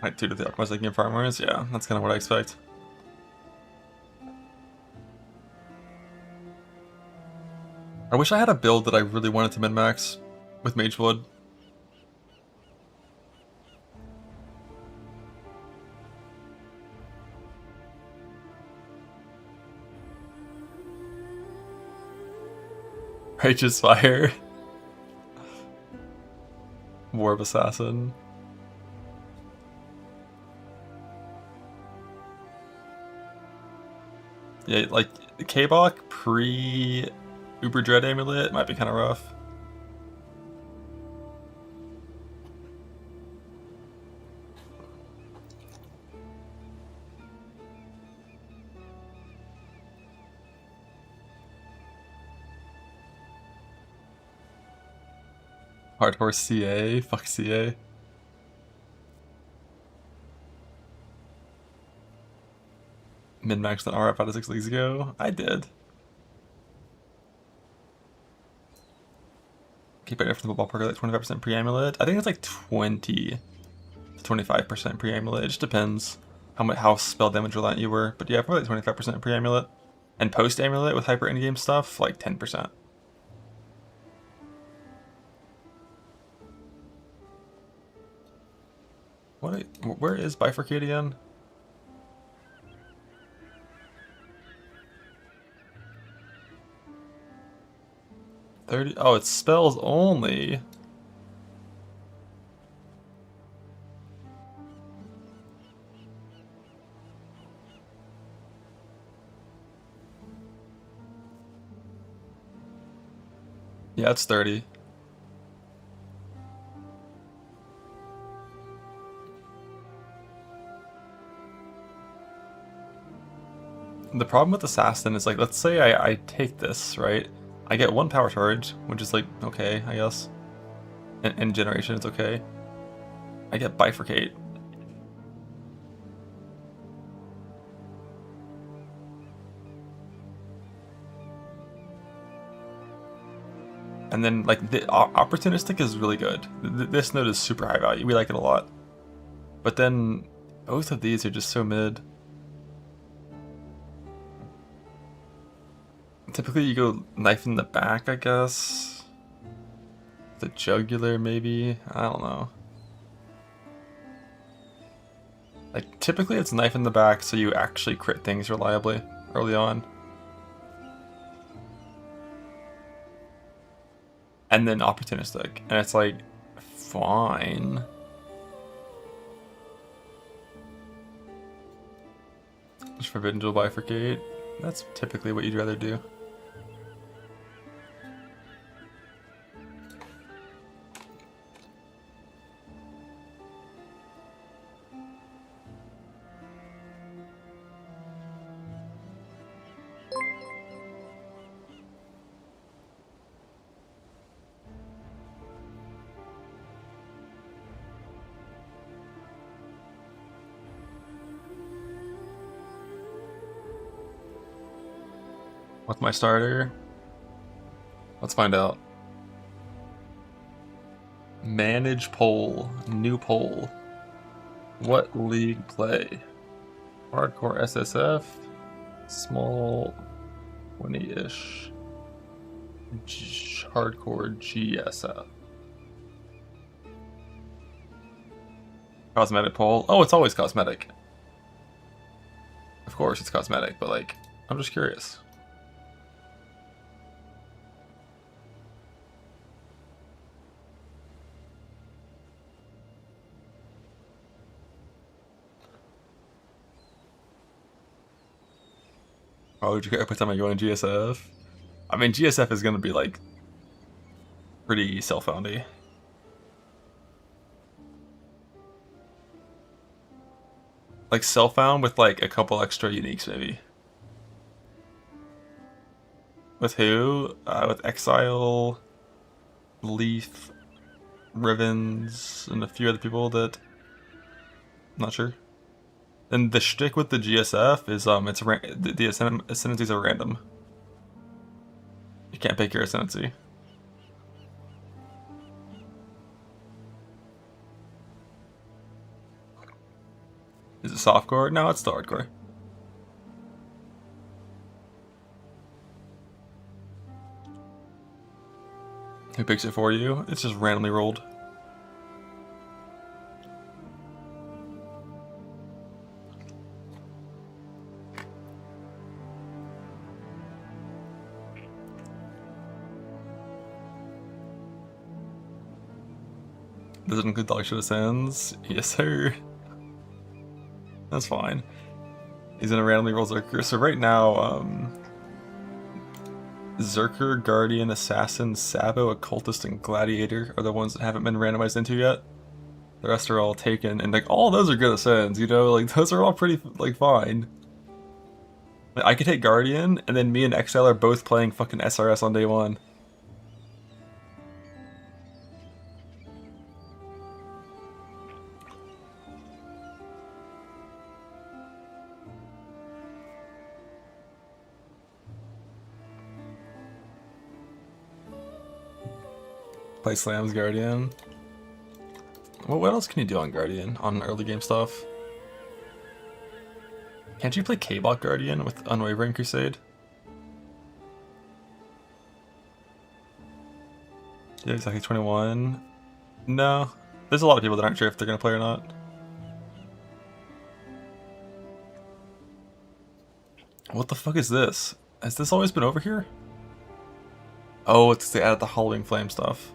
Right, 2 to the optimized like game farmers, yeah, that's kind of what I expect. I wish I had a build that I really wanted to min-max with Magewood. Righteous Fire. War of Assassin. Yeah, like K-Bach pre Uber Dread Amulet might be kind of rough. Hard Horse CA, fuck CA. Min-maxed an RF out of 6 leagues ago? I did. Keep it from the ballpark like 25% pre-amulet. I think it's like 20 to 25% pre-amulet. It just depends how spell damage reliant you were. But yeah, probably like 25% pre-amulet. And post-amulet with hyper endgame stuff, like 10%. Where is Bifurcate again? 30. Oh, it's spells only. Yeah, it's 30. The problem with Assassin is like, let's say I take this, right? I get 1 power charge, which is like, okay, I guess. In generation, it's okay. I get Bifurcate. And then like the opportunistic is really good. This node is super high value. We like it a lot. But then both of these are just so mid. Typically you go knife in the back, I guess. The jugular, maybe? I don't know. Like, typically it's knife in the back so you actually crit things reliably early on. And then opportunistic. And it's like, fine. Just forbidden to bifurcate. That's typically what you'd rather do. What's my starter? Let's find out. Manage poll. New poll. What league play? Hardcore SSF. Small 20-ish. Hardcore GSF. Cosmetic poll. Oh, it's always cosmetic. Of course it's cosmetic, but like, I'm just curious. Oh, would you every time I go in GSF? I mean, GSF is gonna be like pretty self-foundy. Like self-found with like a couple extra uniques, maybe. With who? With Exile, Leaf, Rivens, and a few other people that I'm not sure. And the shtick with the GSF is the ascendancies are random. You can't pick your ascendancy. Is it softcore? No, it's still hardcore. Who picks it for you? It's just randomly rolled. Does it include dog shit ascends? Yes, sir. That's fine. He's in a randomly roll Zerker. So right now, Zerker, Guardian, Assassin, Sabo, Occultist, and Gladiator are the ones that haven't been randomized into yet. The rest are all taken, and like all those are good ascends, you know? Like those are all pretty like fine. Like, I could take Guardian, and then me and Exile are both playing fucking SRS on day one. Play Slams Guardian. Well, what else can you do on Guardian on early game stuff? Can't you play K-Bot Guardian with Unwavering Crusade? Yeah, exactly 21. No. There's a lot of people that aren't sure if they're gonna play or not. What the fuck is this? Has this always been over here? Oh, it's they added the Halloween Flame stuff.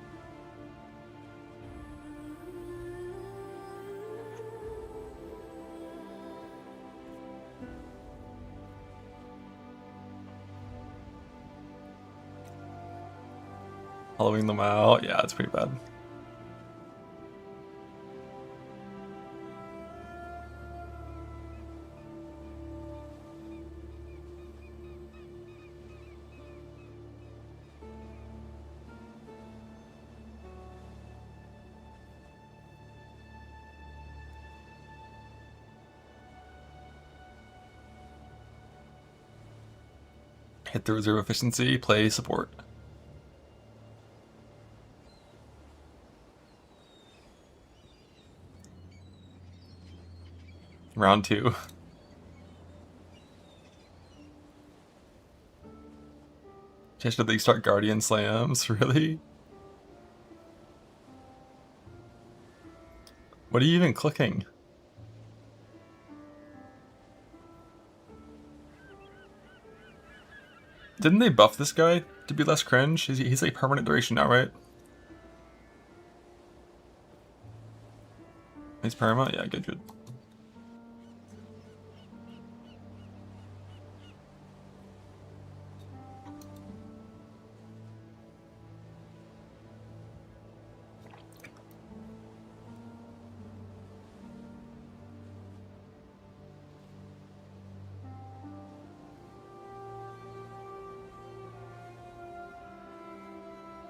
Hollowing them out, yeah, it's pretty bad. Hit the reserve efficiency, play support. Round 2. Just did they start Guardian Slams? Really? What are you even clicking? Didn't they buff this guy to be less cringe? He's like permanent duration now, right? He's perma? Yeah, good.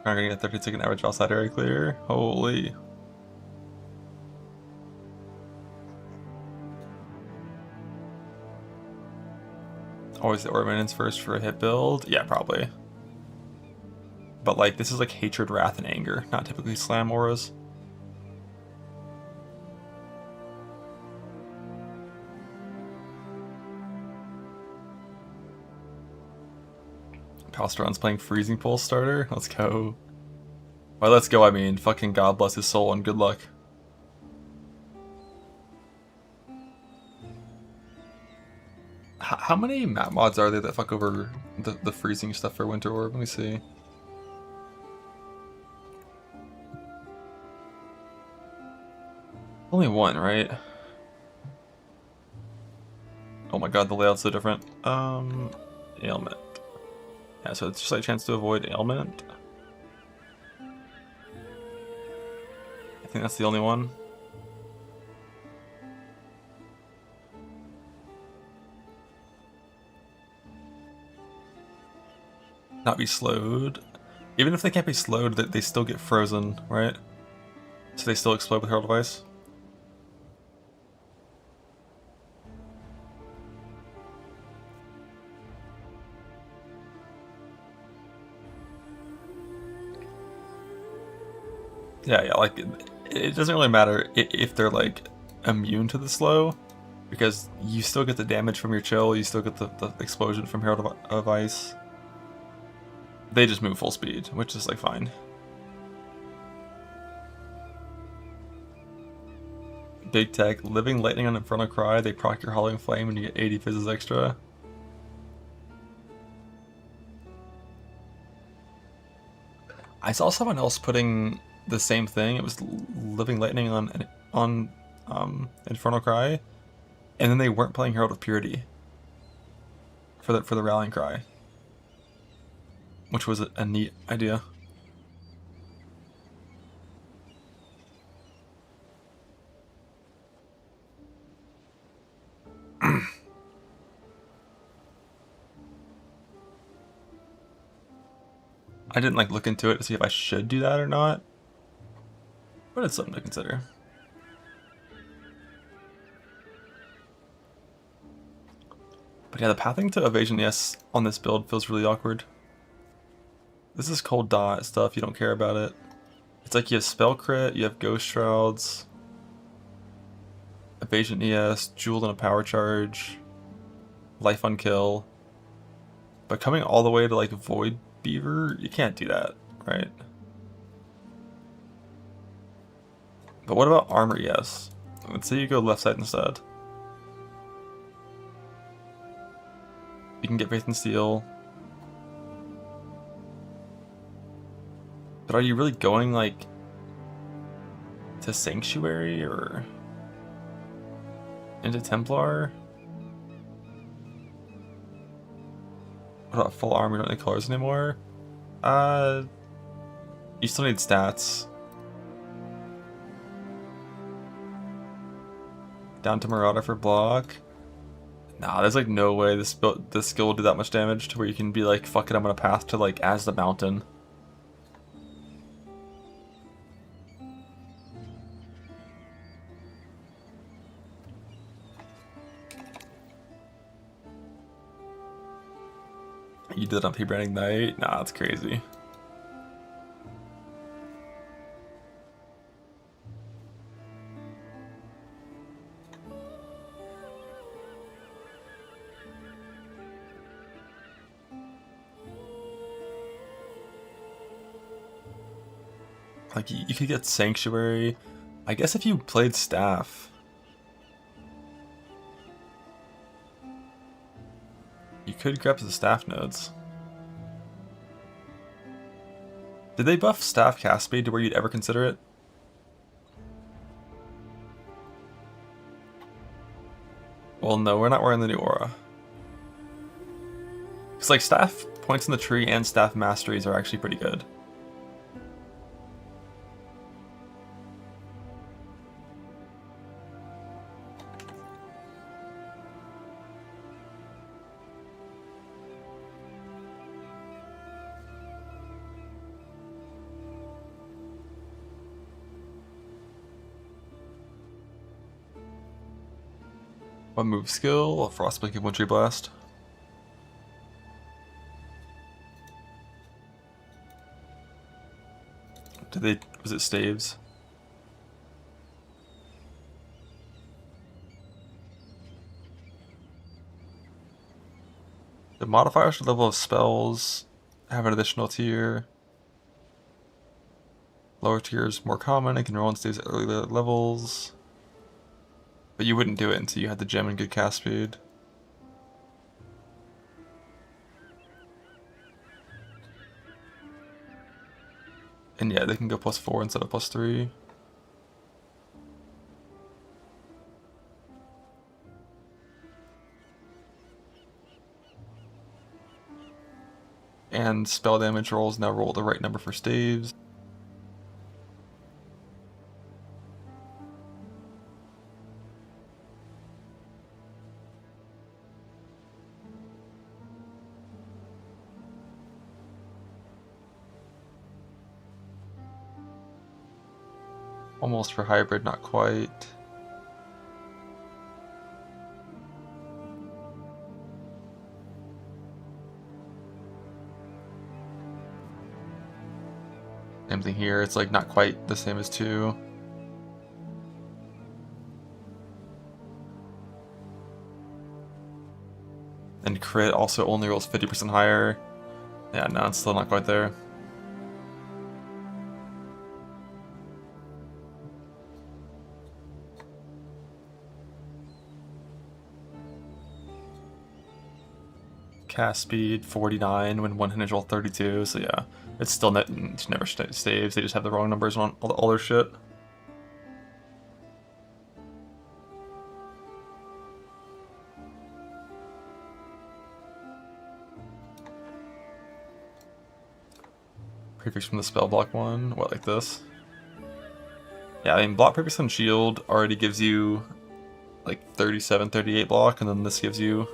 I'm gonna get 30-second average outside area clear. Holy. Always the Ordnance first for a hit build? Yeah, probably. But like, this is like hatred, wrath, and anger, not typically slam auras. Palstron's playing Freezing Pulse starter. Let's go. By let's go, I mean fucking God bless his soul and good luck. How many map mods are there that fuck over the freezing stuff for Winter Orb? Let me see. Only one, right? Oh my god, the layout's so different. Ailment. Yeah, so it's just like a chance to avoid ailment. I think that's the only one. Not be slowed. Even if they can't be slowed, they still get frozen, right? So they still explode with Herald of Ice. Yeah, like, it doesn't really matter if they're, like, immune to the slow, because you still get the damage from your chill, you still get the explosion from Herald of Ice. They just move full speed, which is, like, fine. Big Tech, Living Lightning on Inferno Cry, they proc your Hollowing Flame and you get 80 fizzes extra. I saw someone else putting the same thing. It was Living Lightning on Infernal Cry, and then they weren't playing Herald of Purity for the Rallying Cry, which was a neat idea. I didn't like look into it to see if I should do that or not, but it's something to consider. But yeah, the pathing to evasion yes on this build feels really awkward. This is cold dot stuff, you don't care about it. It's like you have spell crit, you have ghost shrouds, evasion ES, jewel and a power charge, life on kill. But coming all the way to like void beaver, you can't do that, right? But what about armor ES? Let's say you go left side instead. You can get Faith and Steel. But are you really going like to Sanctuary or into Templar? What about full armor? You don't need colors anymore? You still need stats. Down to Marauder for block. Nah, there's like no way this skill will do that much damage to where you can be like, fuck it, I'm gonna path to like As the Mountain. You did it on P-Branding Night? Nah, that's crazy. Like, you could get Sanctuary. I guess if you played Staff, you could grab the Staff nodes. Did they buff Staff cast speed to where you'd ever consider it? Well, no, we're not wearing the new aura. Because, like, Staff points in the tree and Staff masteries are actually pretty good. One move skill, a Frostblink and Wintry Blast. Was it staves? The modifiers for level of spells have an additional tier. Lower tiers more common and can roll on staves at earlier levels. But you wouldn't do it until you had the gem and good cast speed. And yeah, they can go +4 instead of +3. And spell damage rolls now roll the right number for staves. Almost for hybrid, not quite. Same thing here, it's like not quite the same as 2. And crit also only rolls 50% higher. Yeah, no, it's still not quite there. Cast speed 49 when one handed roll 32, so yeah, it's still never saves. They just have the wrong numbers on all their shit. Prefix from the spell block one. What, like this? Yeah, I mean, block, prefix, and shield already gives you like 37, 38 block, and then this gives you.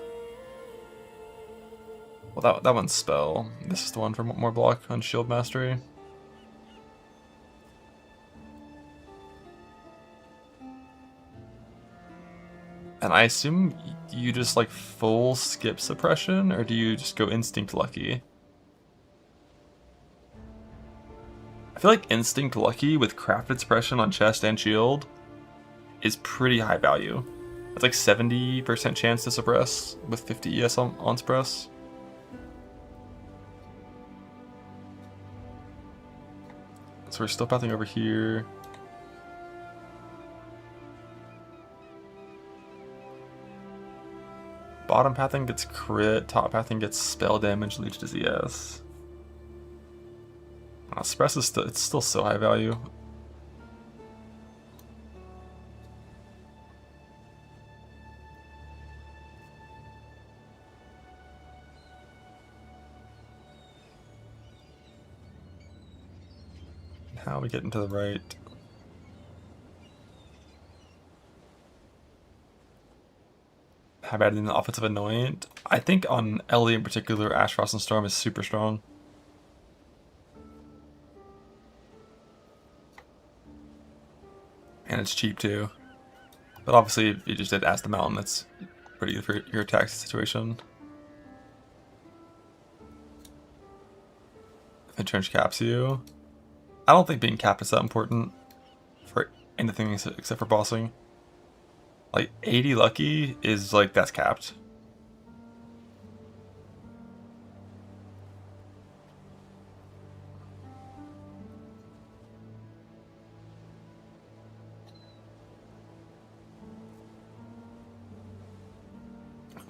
Well, that one's spell. This is the one for more block on shield mastery. And I assume you just like full skip suppression, or do you just go instinct lucky? I feel like instinct lucky with crafted suppression on chest and shield is pretty high value. It's like 70% chance to suppress with 50 ES on suppress. So we're still pathing over here. Bottom pathing gets crit, top pathing gets spell damage, leech to ZS. Suppress is it's still so high value. How we get into the right? How bad in the offensive annoyant? I think on Ellie in particular, Ash, Frost, and Storm is super strong. And it's cheap too. But obviously, if you just did Ask the Mountain, that's pretty good for your attack situation. If Entrench caps you. I don't think being capped is that important for anything except for bossing. Like 80 lucky is like, that's capped.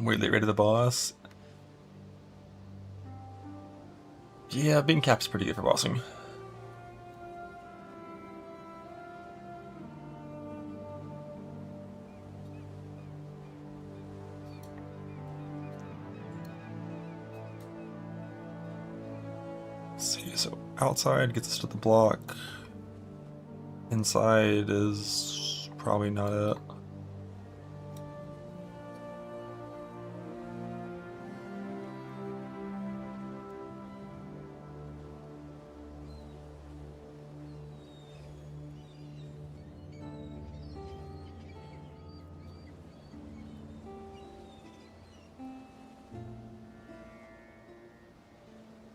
weirdly rated the boss. Yeah, being cap's pretty good for bossing. Let's see, so outside gets us to the block. Inside is probably not it.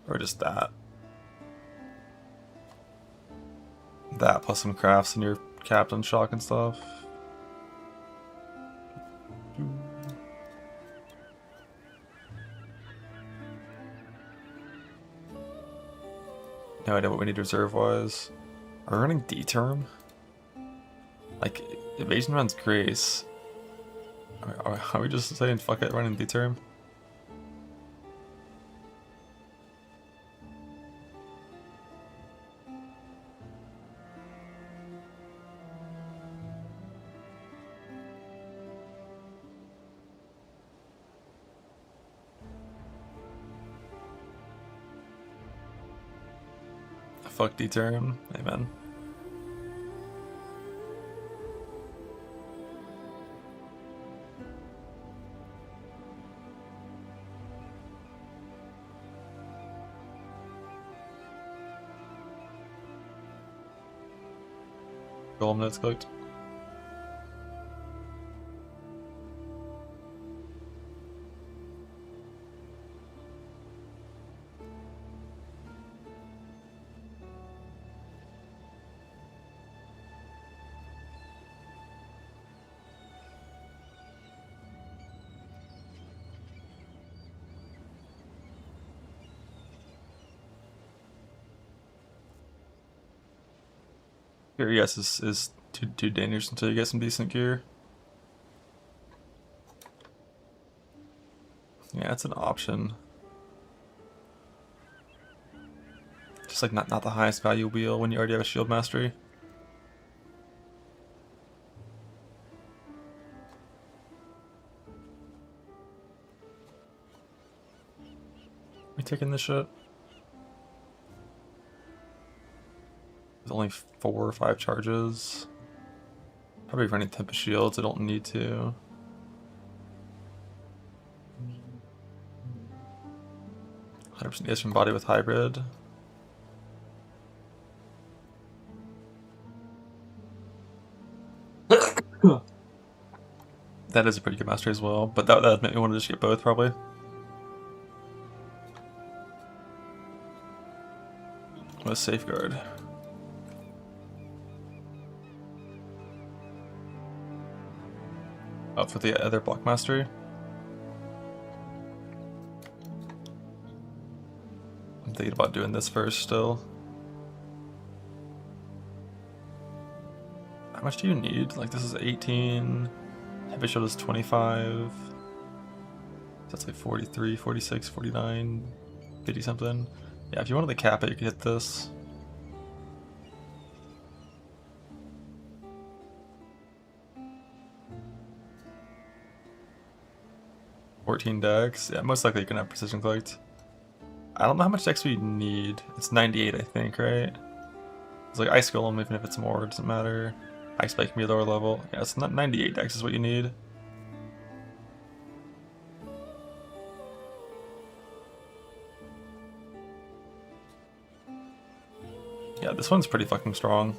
Or just that. That plus some crafts in your captain shock and stuff. No idea what we need reserve wise. Are we running D-term? Like, evasion runs grace. Are we just saying fuck it running D-term? Fuck D-term. Amen. Golem notes clicked. Gear, yes, is too dangerous until you get some decent gear. Yeah, it's an option. Just like not the highest value wheel when you already have a shield mastery. We taking this shit? There's only 4 or 5 charges. Probably running Tempest Shields, I don't need to. %% from body with hybrid. That is a pretty good mastery as well, but that made me want to just get both probably. With safeguard. Up for the other block mastery. I'm thinking about doing this first still. How much do you need? Like this is 18. Heavy shield is 25. That's like 43, 46, 49, 50 something. Yeah, if you wanted to cap it, you could hit this. Dex. Yeah, most likely you can have precision clicked. I don't know how much dex we need. It's 98, I think, right? It's like Ice Golem, even if it's more, it doesn't matter. Ice Spike can be a lower level. Yeah, it's not 98 dex is what you need. Yeah, this one's pretty fucking strong.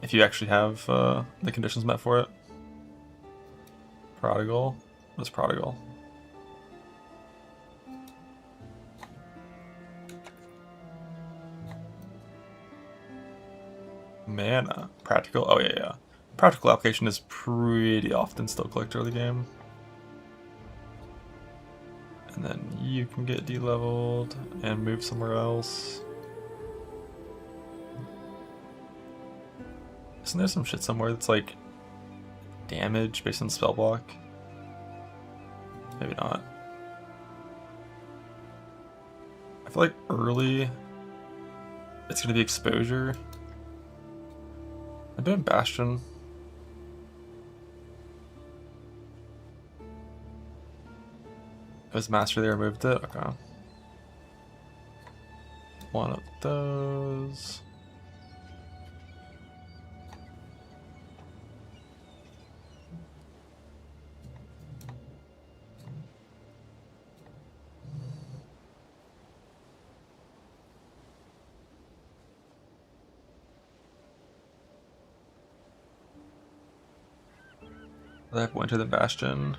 If you actually have the conditions met for it. Prodigal. What's Prodigal? Mana. Practical. Oh, yeah. Practical application is pretty often still clicked early game. And then you can get de-leveled and move somewhere else. Isn't there some shit somewhere that's like damage based on spell block? Maybe not. I feel like early it's gonna be exposure. I'm doing Bastion. Was Master they removed it? Okay. One of those. I have Winter the Bastion.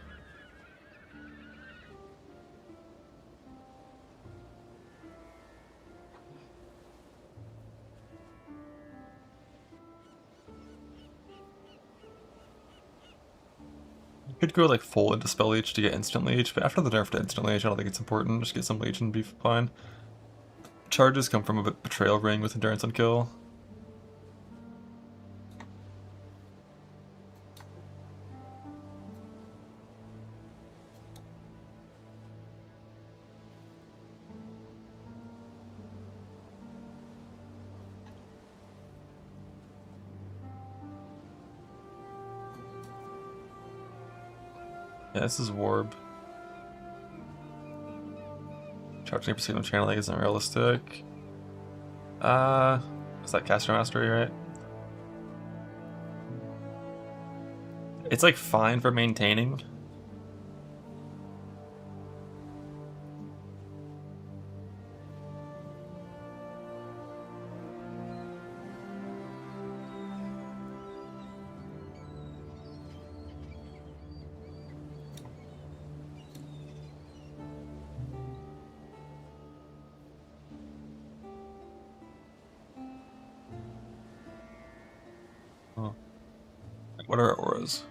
You could go like full into Spell Leech to get instant leech, but after the nerf to instant leech, I don't think it's important. Just get some leech and be fine. Charges come from a Betrayal Ring with Endurance on kill. Yeah, this is Warb. Charging percent on channeling isn't realistic. Is that Caster Mastery, right? It's like fine for maintaining. Oh. What are our auras?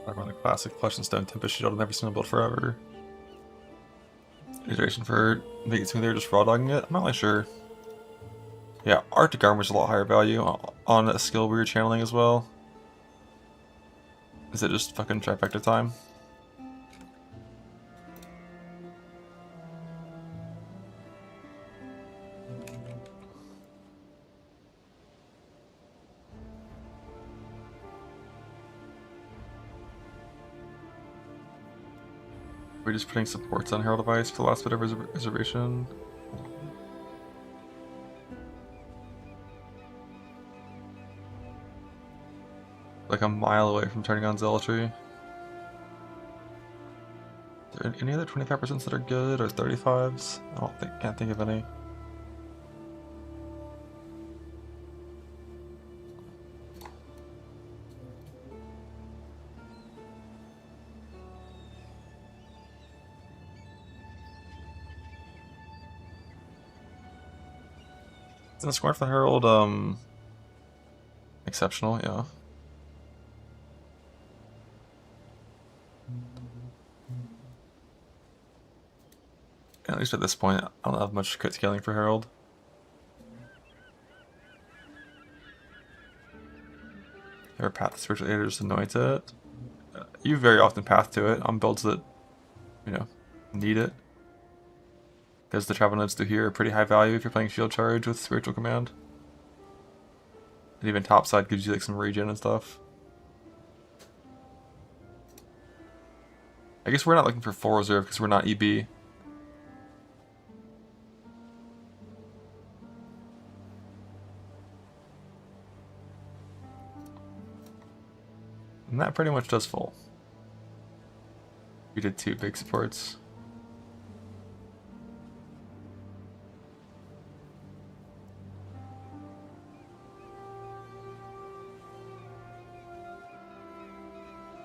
I run a classic Flesh and Stone Tempest Shield on every single build forever. Iteration for making it smoother, just raw dogging it? I'm not really sure. Yeah, Arctic Armor is a lot higher value on a skill where you're channeling as well. Is it just fucking trifecta time? We're just putting supports on Herald Device for the last bit of reservation. Like a mile away from turning on Zealotry. Are there any other 25% that are good or 35s? Can't think of any. Isn't the score for the Herald exceptional? Yeah. At least at this point, I don't have much crit scaling for Herald. Ever path to Spiritual Aid or just anoint it? You very often path to it on builds that, you know, need it. Because the travel nodes through here are pretty high value if you're playing Shield Charge with Spiritual Command. And even Topside gives you like some regen and stuff. I guess we're not looking for full reserve because we're not EB. And that pretty much does full. We did 2 big supports.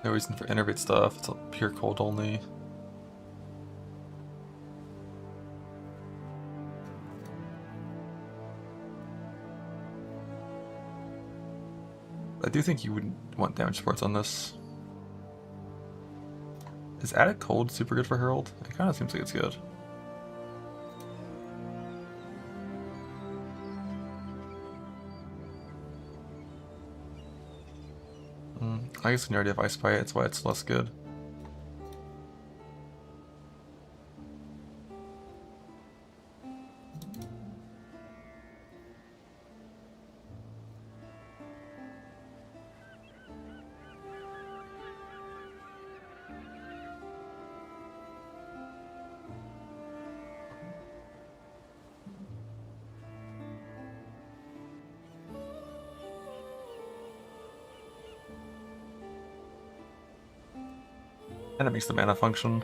No reason for innervate stuff, it's pure cold only. I do think you wouldn't want damage supports on this. Is Added Cold super good for Herald? It kind of seems like it's good. I guess when you already have Ice Spite, that's why it's less good. And it makes the mana function.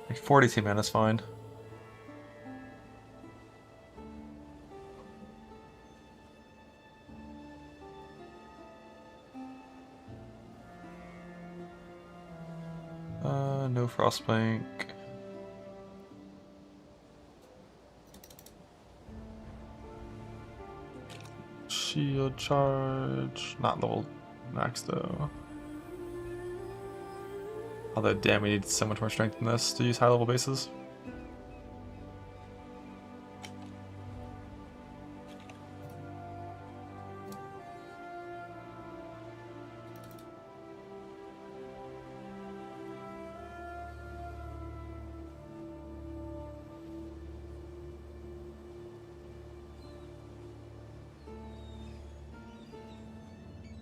Like 42 mana is fine. No Frostbank. Shield charge. Not level max though. Although, damn, we need so much more strength than this to use high level bases.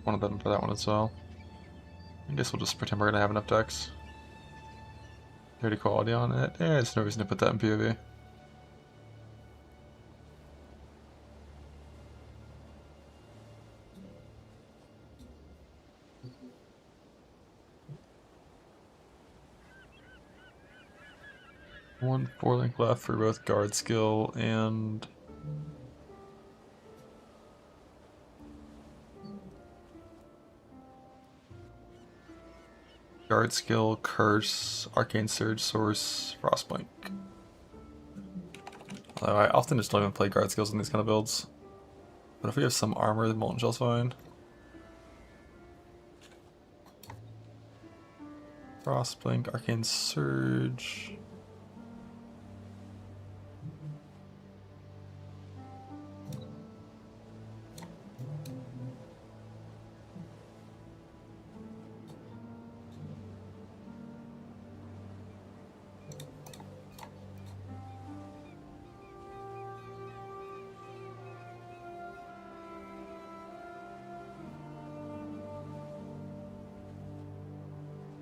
One of them for that one as well. I guess we'll just pretend we're gonna have enough decks. 30 quality on it. Yeah, there's no reason to put that in PoE. One 4-link left for both guard skill and guard skill, curse, arcane surge, source, frostblink. Although I often just don't even play guard skills in these kind of builds. But if we have some armor, then Molten Shell's fine. Frostblink, arcane surge.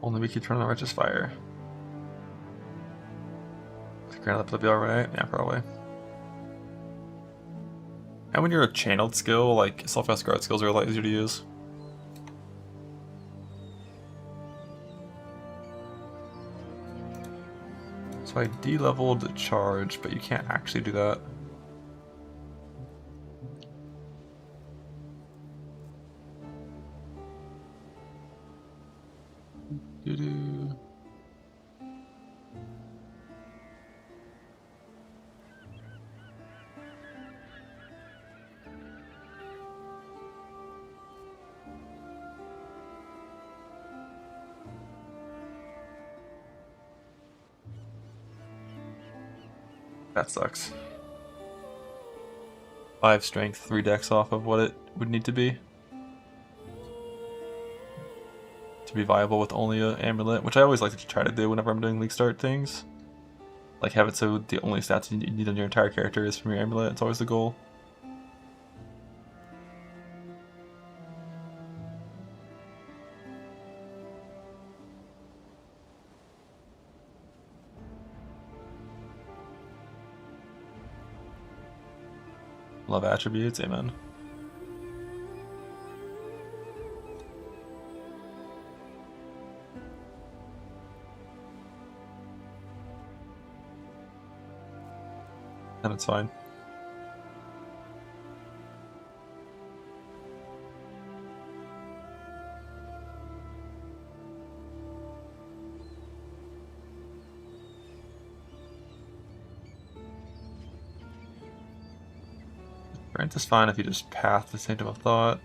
Only we keep turning on Righteous Fire. Granted, that'll be alright. Yeah, probably. And when you're a channeled skill, like self-cast guard skills are a lot easier to use. So I de-leveled charge, but you can't actually do that. Doo-doo. That sucks. 5 strength, 3 dex off of what it would need to be viable with only an amulet, which I always like to try to do whenever I'm doing league start things. Like have it so the only stats you need on your entire character is from your amulet. It's always the goal. Love attributes, amen. And it's fine. Grant is fine if you just path the Sanctum of Thought.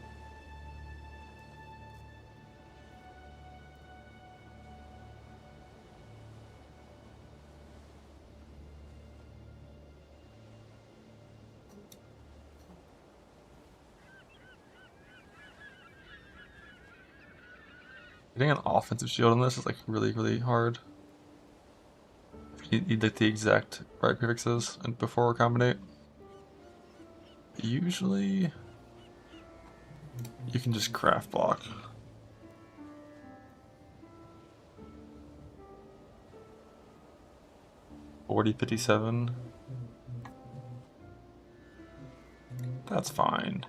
Getting an offensive shield on this is like really, really hard. You need like the exact right prefixes and before recombinate. Usually, you can just craft block. $40.57. That's fine.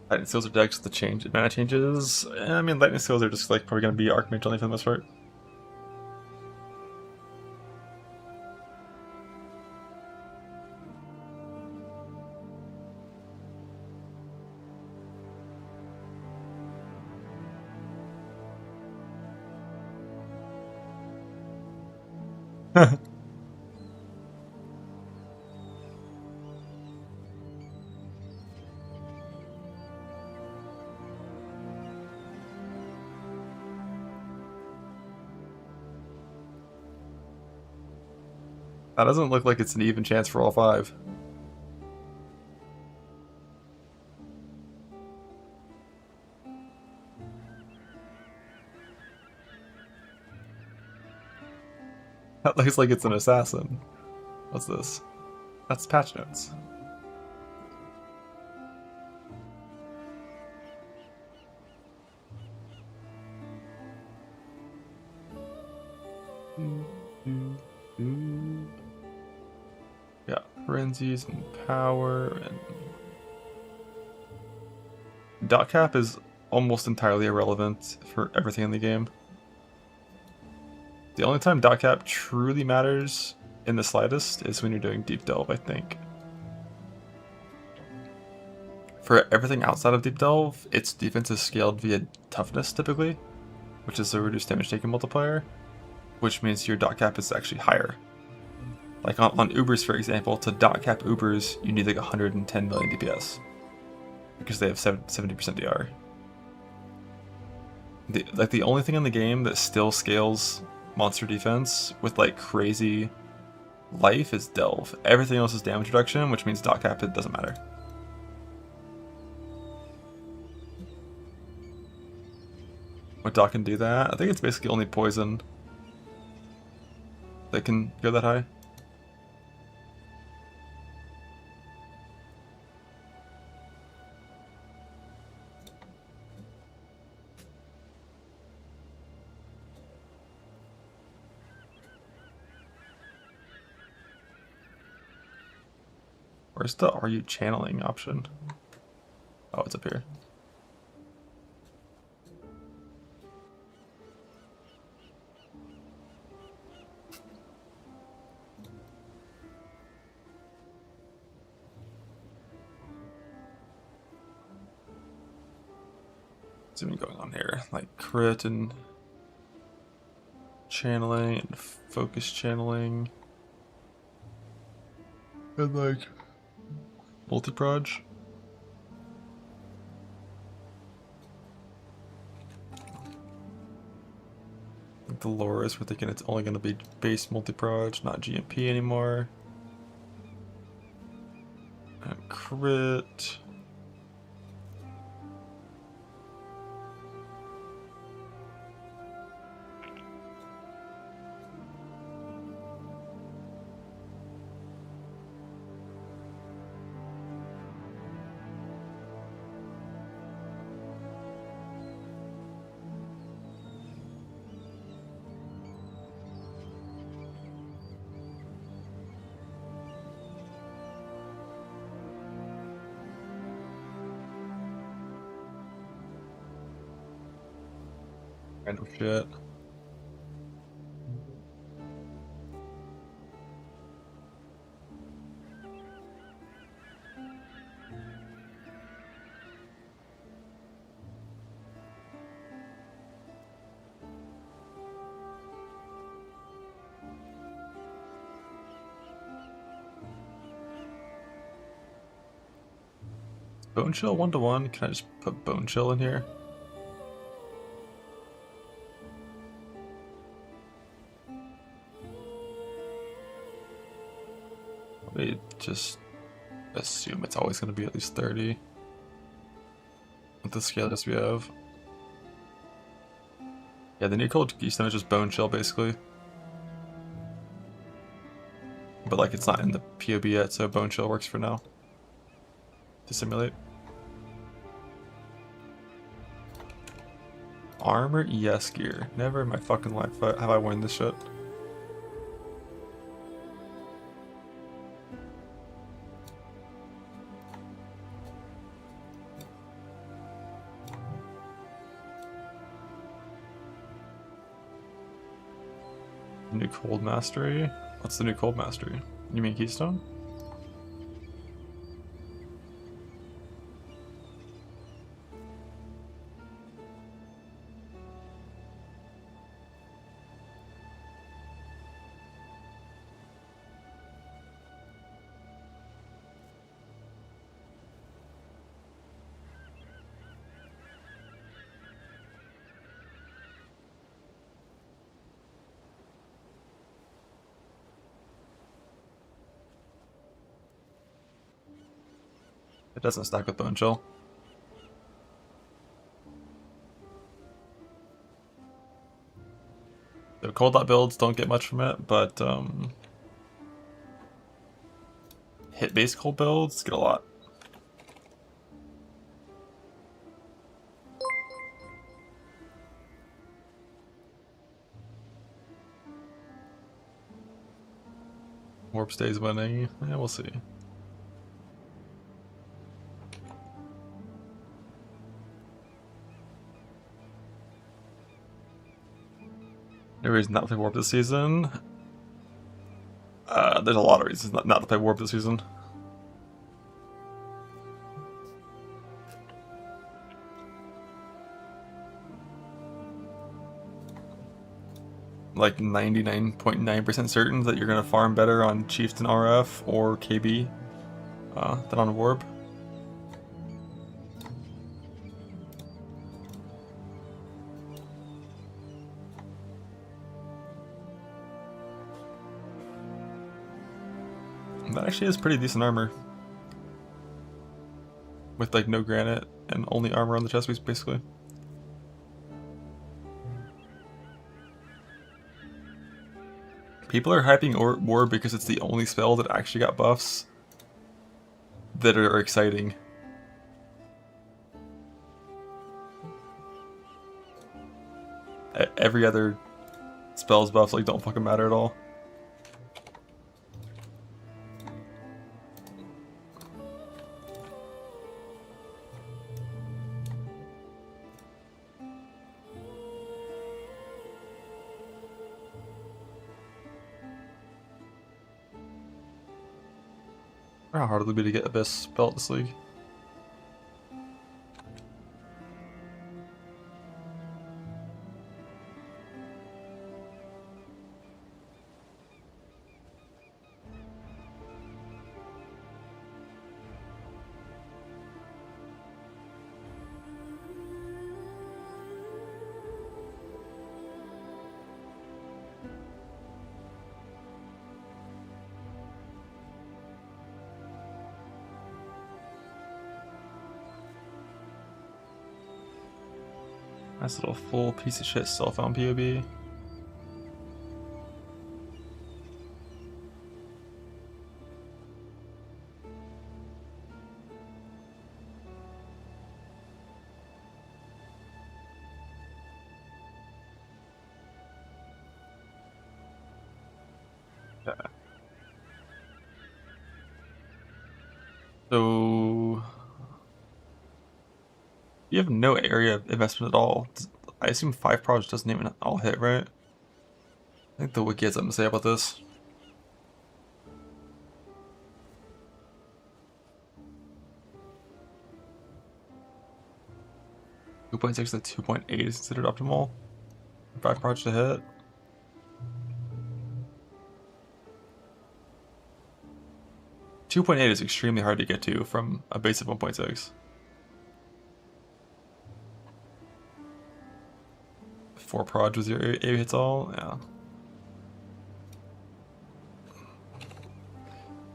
Lightning Seals are decks with the mana changes. I mean, Lightning Seals are just like probably gonna be Archmage only for the most part. That doesn't look like it's an even chance for all 5. That looks like it's an assassin. What's this? That's patch notes. Yeah, frenzies and power and dot cap is almost entirely irrelevant for everything in the game. The only time dot cap truly matters in the slightest is when you're doing deep delve, I think. For everything outside of deep delve, its defense is scaled via toughness typically, which is a reduced damage taken multiplier, which means your dot cap is actually higher. Like on Ubers, for example, to dot cap Ubers, you need like 110 million DPS because they have 70% DR. The only thing in the game that still scales monster defense with like crazy life is delve. Everything else is damage reduction, which means dot cap, it doesn't matter. What dot can do that? I think it's basically only poison that can go that high. Where's the are you channeling option? Oh, it's up here. What's even going on here? Like crit and channeling and focus channeling. And like multi-proj. The lore is we're thinking it's only going to be base multi-proj, not GMP anymore. And crit. Random shit. Bone Chill 1-to-1? Can I just put Bone Chill in here? We just assume it's always going to be at least 30 with the scalers we have. Yeah, the new cold keystone is just bone shell basically. But like it's not in the PoB yet, so bone shell works for now. To simulate. Armor ES gear. Never in my fucking life have I worn this shit. New cold mastery? What's the new cold mastery? You mean keystone? It doesn't stack with bone shell. The cold dot builds don't get much from it, but hit based cold builds get a lot. Warp stays winning. Yeah, we'll see. No reason not to play Warp this season. There's a lot of reasons not to play Warp this season. Like 99.9% certain that you're gonna farm better on Chieftain RF or KB than on Warp. That actually is pretty decent armor. With like no granite and only armor on the chest piece basically. People are hyping War because it's the only spell that actually got buffs that are exciting. Every other spell's buffs like don't fucking matter at all. How hard it would be to get Abyss spell at this league. Nice little full piece of shit self on PoB. Yeah. So you have no area of investment at all. I assume 5 projects doesn't even all hit, right? I think the wiki has something to say about this. .6 to 2.8 is considered optimal. 5 projects to hit. .8 is extremely hard to get to from a base of 1.6. 4 proj with your A hits all, yeah.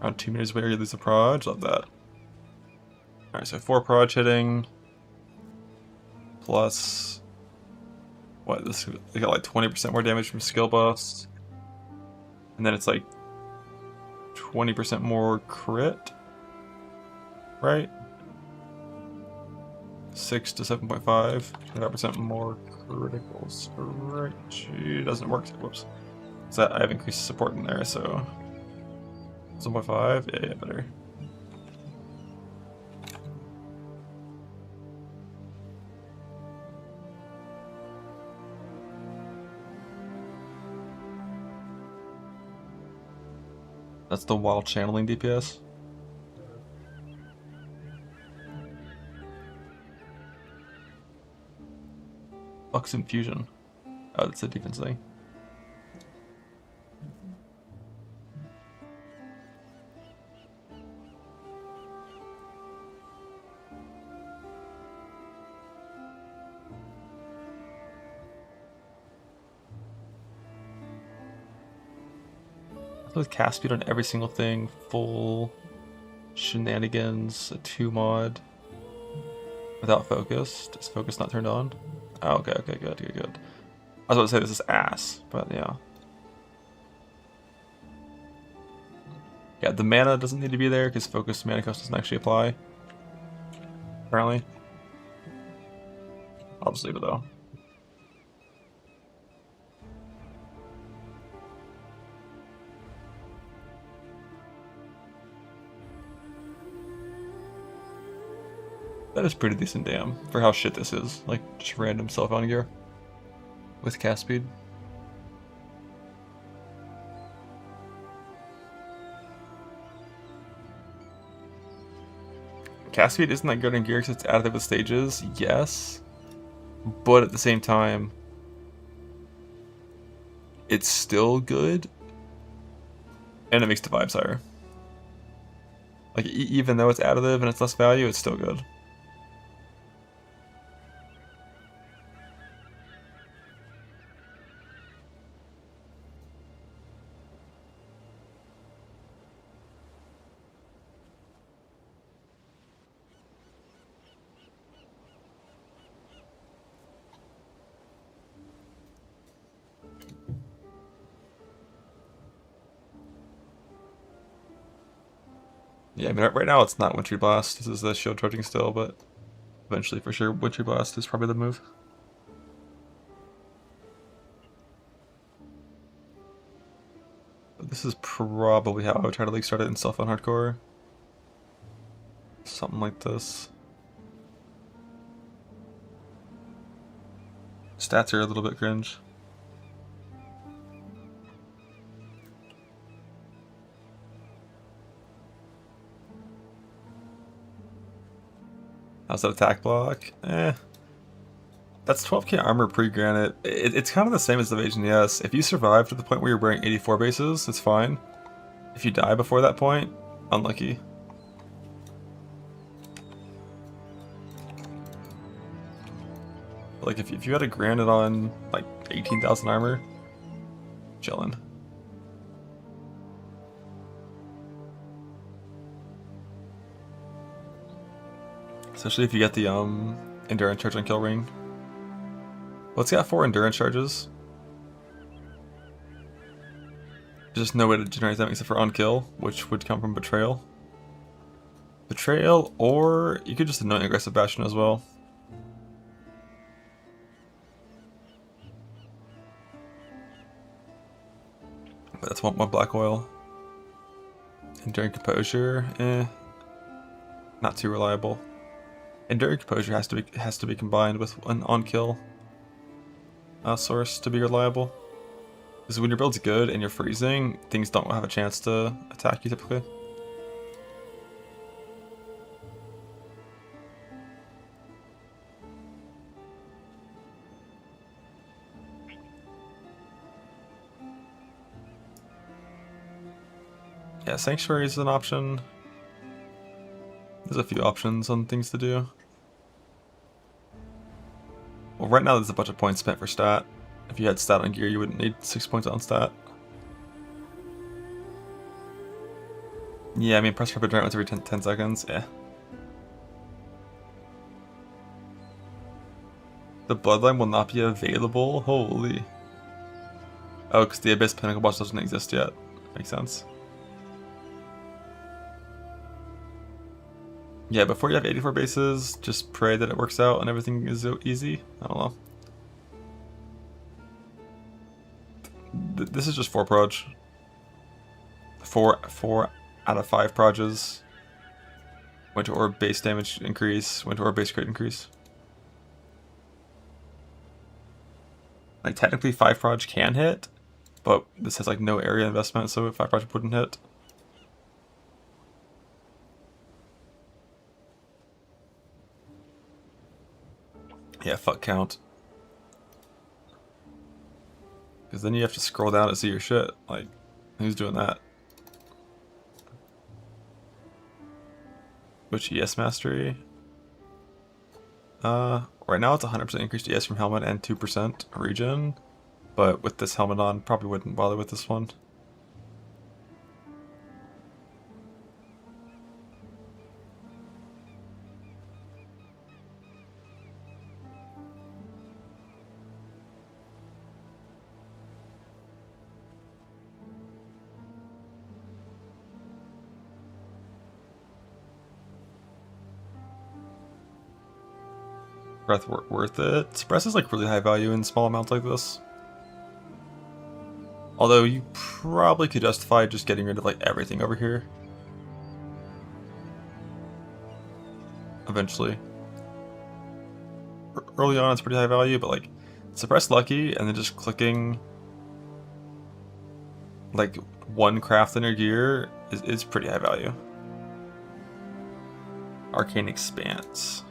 Around 2 meters away, you lose a proj. Love that. Alright, so 4 proj hitting. Plus. What? This they got like 20% more damage from skill buffs. And then it's like 20% more crit. Right? 6 to 7.5. 25% more critical strike. Gee, doesn't work. Whoops. So I have increased support in there, so 7.5. Yeah, better. That's the wild channeling DPS. Lux Infusion. Oh, that's a defense thing. With cast speed on every single thing, full shenanigans, a 2 mod. Without focus. Is focus not turned on? Oh, okay, good. I was about to say this is ass, but yeah. Yeah, the mana doesn't need to be there because focus mana cost doesn't actually apply. Apparently. I'll just leave it though. That is pretty decent damn for how shit this is. Like, just random cellphone gear with cast speed. Cast speed isn't that good in gear because it's additive with stages, yes. But at the same time, it's still good. And it makes the vibes higher. Like, even though it's additive and it's less value, it's still good. Yeah, I mean, right now it's not Wintry Blast. This is the shield charging still, but eventually for sure Wintry Blast is probably the move. But this is probably how I would try to like start it in Self on Hardcore. Something like this. Stats are a little bit cringe. How's that attack block? Eh. That's 12k armor pre-granite. It's kind of the same as Evasion, yes. If you survive to the point where you're wearing 84 bases, it's fine. If you die before that point, unlucky. Like, if you had a granite on, like, 18,000 armor, chillin'. Especially if you get the endurance charge on kill ring. Well, it's got 4 endurance charges. There's just no way to generate them except for on kill, which would come from betrayal. Betrayal, or you could just annoy aggressive bastion as well. But that's one black oil. Enduring composure, not too reliable. Enduring Composure has to be combined with an on-kill source to be reliable. Because when your build's good and you're freezing, things don't have a chance to attack you typically. Yeah, Sanctuary is an option. There's a few options on things to do. Well, right now there's a bunch of points spent for stat. If you had stat on gear, you wouldn't need 6 points on stat. Yeah, I mean, press rapid giant once every 10 seconds. Yeah. The bloodline will not be available? Holy. Oh, because the Abyss Pinnacle boss doesn't exist yet. Makes sense. Yeah, before you have 84 bases, just pray that it works out and everything is easy. I don't know. This is just 4 proj. 4 out of 5 proges. Winter Orb base damage increase, Winter Orb base crit increase. Like, technically 5 proj can hit, but this has like no area investment, so 5 proj wouldn't hit. Yeah, fuck count. Because then you have to scroll down to see your shit. Like, who's doing that? Which ES mastery? Right now it's 100% increased ES from helmet and 2% regen. But with this helmet on, probably wouldn't bother with this one. Breath worth it. Suppress is like really high value in small amounts like this. Although you probably could justify just getting rid of like everything over here. Eventually. Early on it's pretty high value, but like suppress lucky and then just clicking like 1 craft in your gear is pretty high value. Arcane Expanse.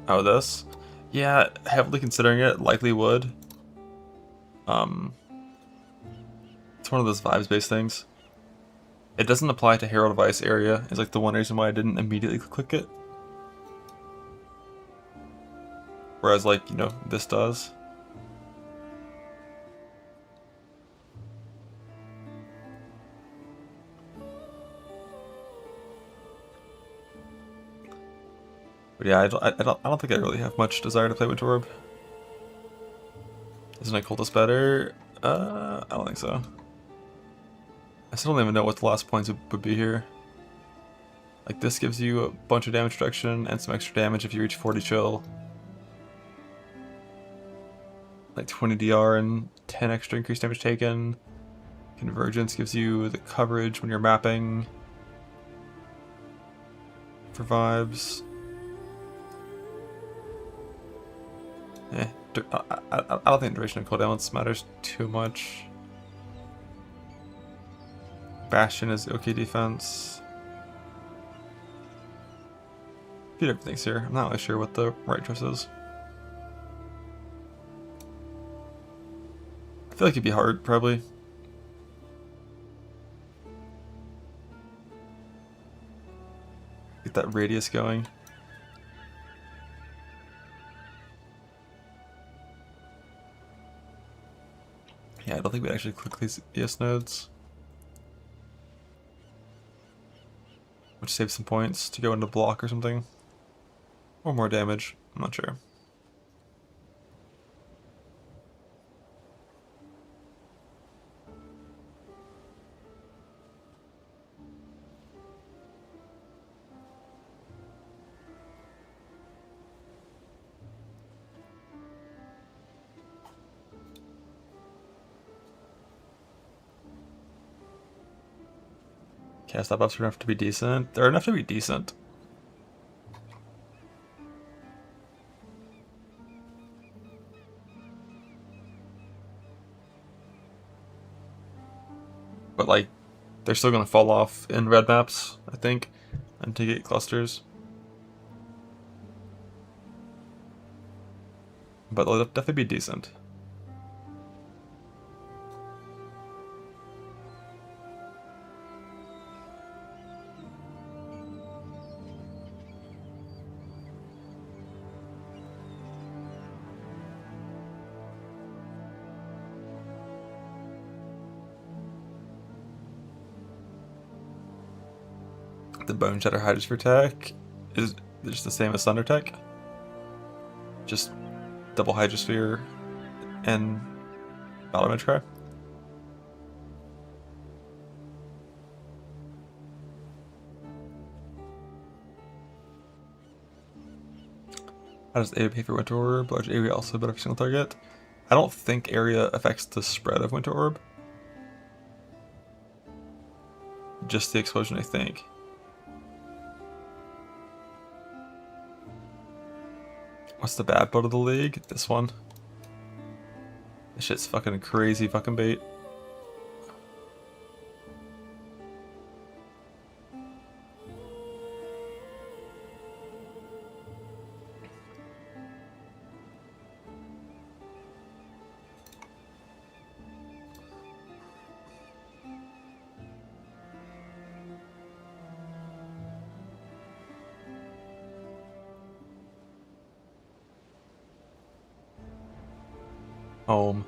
Oh, this? Yeah, heavily considering it, likely would. It's one of those vibes-based things. It doesn't apply to Herald of Ice area, is like the one reason why I didn't immediately click it. Whereas like, you know, this does. But yeah, I don't think I really have much desire to play Winter Orb. Isn't Occultist better? I don't think so. I still don't even know what the last points would be here. Like, this gives you a bunch of damage reduction and some extra damage if you reach 40 chill. Like 20 DR and 10 extra increased damage taken. Convergence gives you the coverage when you're mapping. For vibes. I don't think duration of cooldowns matters too much. Bastion is okay defense. A few different things here. I'm not really sure what the right choice is. I feel like it'd be hard, probably. Get that radius going. Yeah, I don't think we'd actually click these ES nodes. Which saves some points to go into block or something. Or more damage, I'm not sure. Cast that buffs are enough to be decent. They're enough to be decent. But like, they're still gonna fall off in red maps, I think, and to get clusters. But they'll definitely be decent. the Bone Shatter Hydrosphere tech is just the same as Thunder tech. Just double Hydrosphere and Battle Damage Cry. How does area pay for Winter Orb? Large area also better for single target. I don't think area affects the spread of Winter Orb. Just the explosion, I think. What's the bad butt of the league? This one. This shit's fucking crazy fucking bait. Home.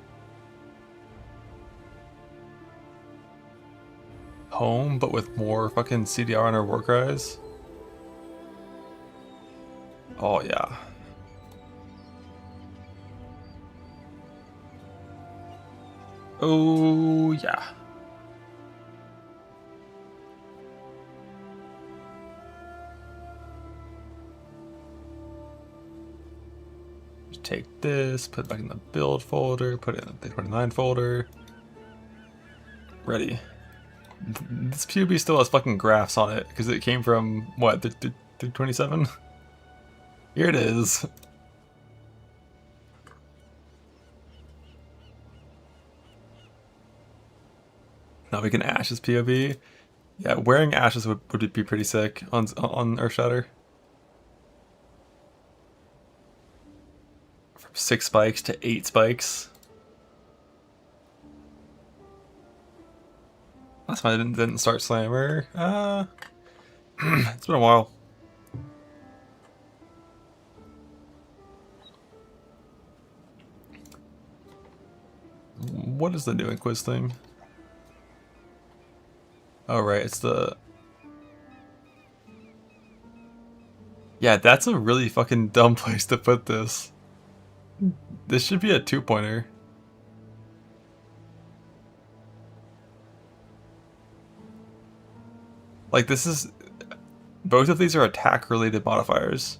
Home, but with more fucking CDR on our war cries. Oh yeah. Oh yeah. Take this, put it back in the build folder, put it in the 29 folder. Ready. This POB still has fucking graphs on it because it came from what, 327? Here it is. Now we can Ashes POB. Yeah, wearing Ashes would be pretty sick on Earthshatter. 6 spikes to 8 spikes. That's why I didn't start Slammer. It's been a while. What is the new Inquis thing? Oh right, it's the... Yeah, that's a really fucking dumb place to put this. This should be a 2-pointer. Like this is... Both of these are attack related modifiers.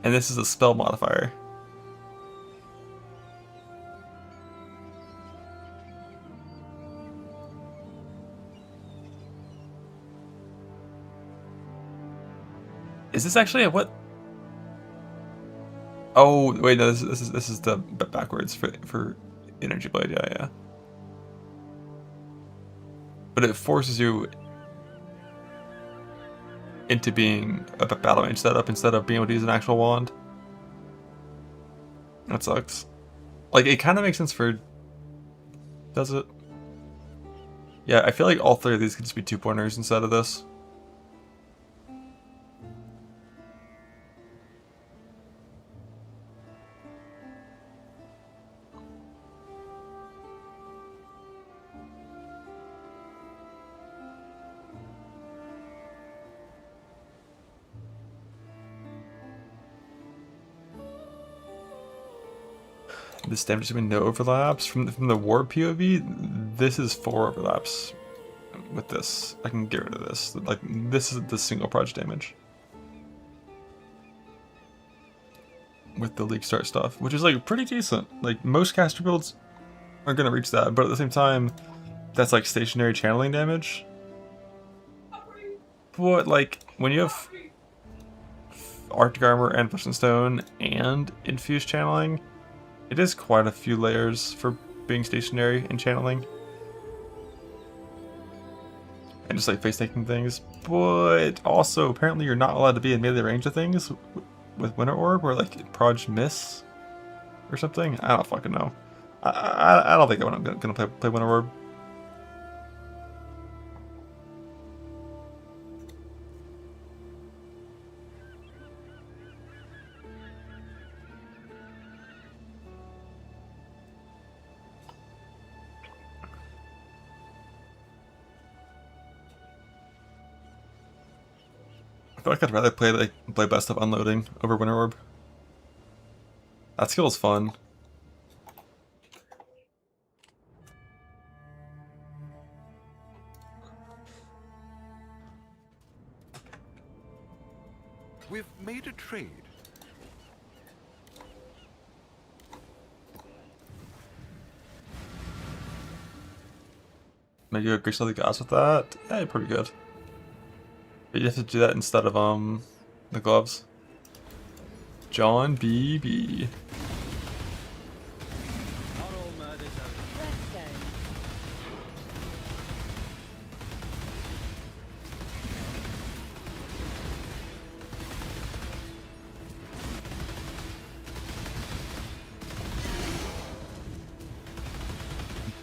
And this is a spell modifier. Is this actually a what? Oh wait, no. This is the backwards for Energy Blade. Yeah. But it forces you into being a battle range setup instead of being able to use an actual wand. That sucks. Like it kind of makes sense for. Does it? Yeah, I feel like all 3 of these could just be 2-pointers instead of this. This damage has been no overlaps from the war POV. This is 4 overlaps. With this, I can get rid of this. Like this is the single project damage with the league start stuff, which is like pretty decent. Like most caster builds are gonna reach that, but at the same time, that's like stationary channeling damage. But like when you have Arctic Armor and Flesh and Stone and infused channeling, it is quite a few layers for being stationary and channeling. And just like face taking things. But also, apparently you're not allowed to be in melee range of things with Winter Orb or like Proj Miss or something. I don't fucking know. I don't think I'm gonna play Winter Orb. feel like I'd rather play Best of Unloading over Winter Orb. That skill is fun. We've made a trade. Maybe a Grace of the Gods with that? Yeah, pretty good. But you have to do that instead of the gloves. John BB.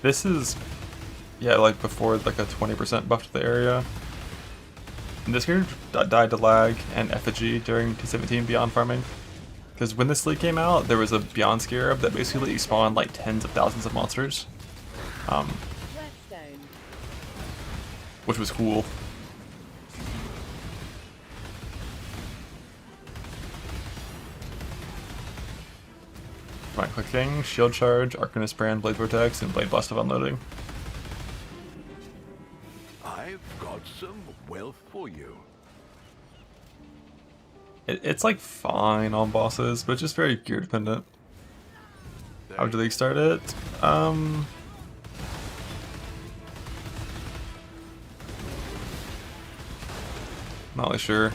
This is, yeah, like before like a 20% buff to the area. And this character died to lag and effigy during T17 Beyond farming. Because when this league came out, there was a Beyond Scarab that basically spawned like tens of thousands of monsters. Which was cool. Right clicking, Shield Charge, Arcanist Brand, Blade Vortex, and Blade Blast of Unloading. I've got some wealth for you. It's like fine on bosses, but it's just very gear dependent. How do they start it? Not really sure.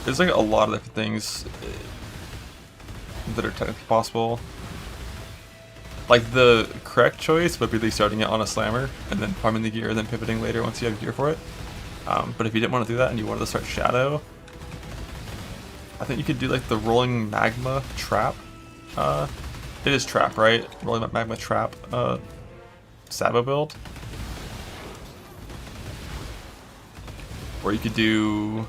There's like a lot of different things that are technically possible. Like the correct choice would be like starting it on a slammer and then farming the gear and then pivoting later once you have gear for it. But if you didn't want to do that and you wanted to start Shadow, I think you could do like the Rolling Magma Trap. It is Trap, right? Rolling Magma Trap Sabo build. Or you could do...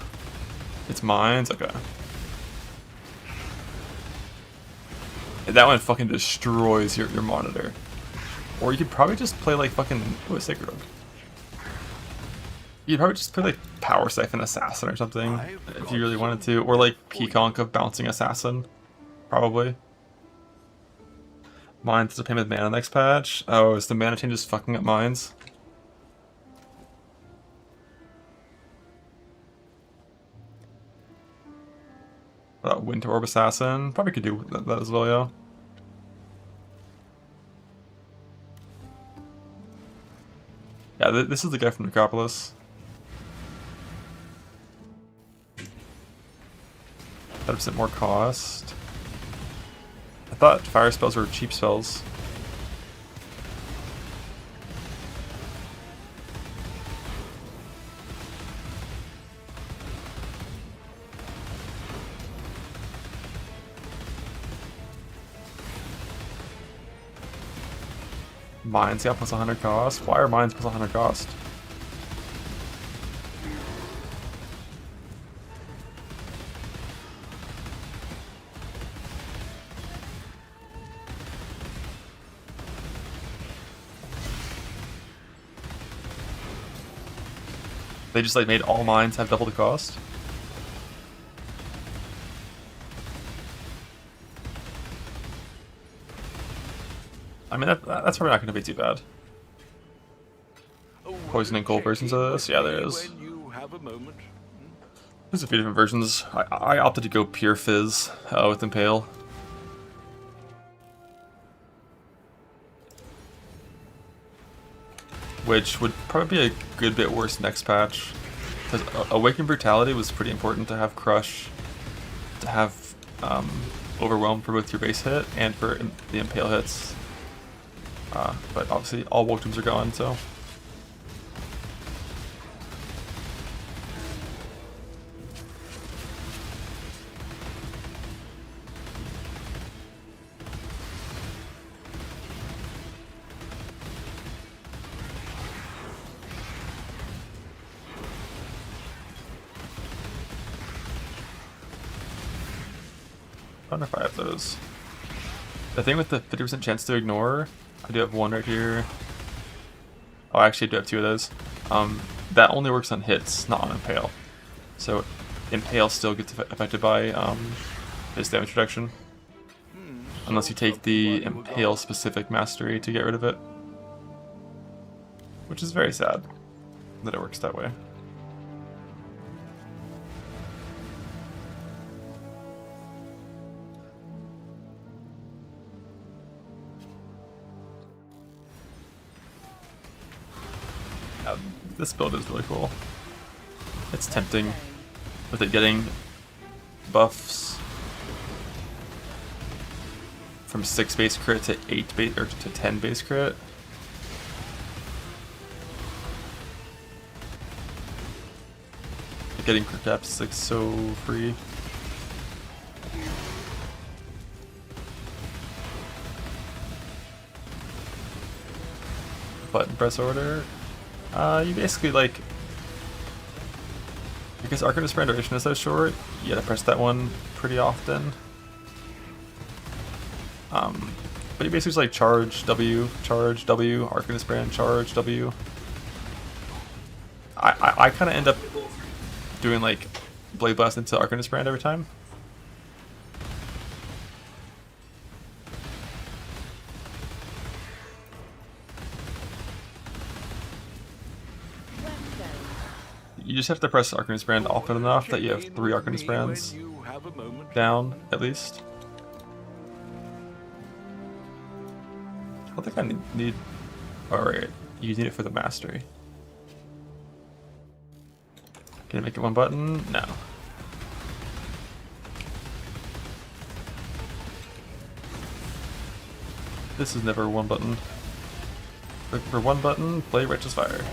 It's Mines? Okay. And that one fucking destroys your monitor. Or you could probably just play like fucking... Oh, Sacred Oak. You'd probably just play like Power Siphon Assassin or something, if you really wanted to. Or like Peaconk of Bouncing Assassin. Probably. Mines to pay with mana next patch. Oh, is the mana changes fucking up Mines? Winter Orb Assassin. Probably could do that as well, yeah. Yeah, this is the guy from Necropolis. 5% more cost. I thought fire spells were cheap spells. Mines, yeah, plus 100 cost. Why are mines plus 100 cost? They just like made all mines have double the cost? I mean, that's probably not going to be too bad. Poison and gold versions of this? Yeah, there is. There's a few different versions. I opted to go pure fizz with Impale. Which would probably be a good bit worse next patch. Because Awakened Brutality was pretty important to have Crush, to have Overwhelm for both your base hit and for the Impale hits. But obviously all Woke Tombs are gone, so... I don't know if I have those. The thing with the 50% chance to ignore, I do have one right here. Oh, I actually do have two of those. that only works on hits, not on Impale. So Impale still gets affected by his damage reduction. Unless you take the Impale specific mastery to get rid of it. Which is very sad that it works that way. This build is really cool. It's tempting with it getting buffs from 6 base crit to 8 base or to 10 base crit. Getting crit caps is like so free. Button press order. You basically like, because Arcanist Brand duration is so short, you gotta press that one pretty often. But you basically just like charge W, Arcanist Brand, charge W. I kind of end up doing like Blade Blast into Arcanist Brand every time. You just have to press Arcanist Brand often enough that you have 3 Arcanist Brands down, at least. I don't think I need... Alright, you need it for the mastery. Can you make it one button? No. This is never one button. Look for one button, play Righteous Fire.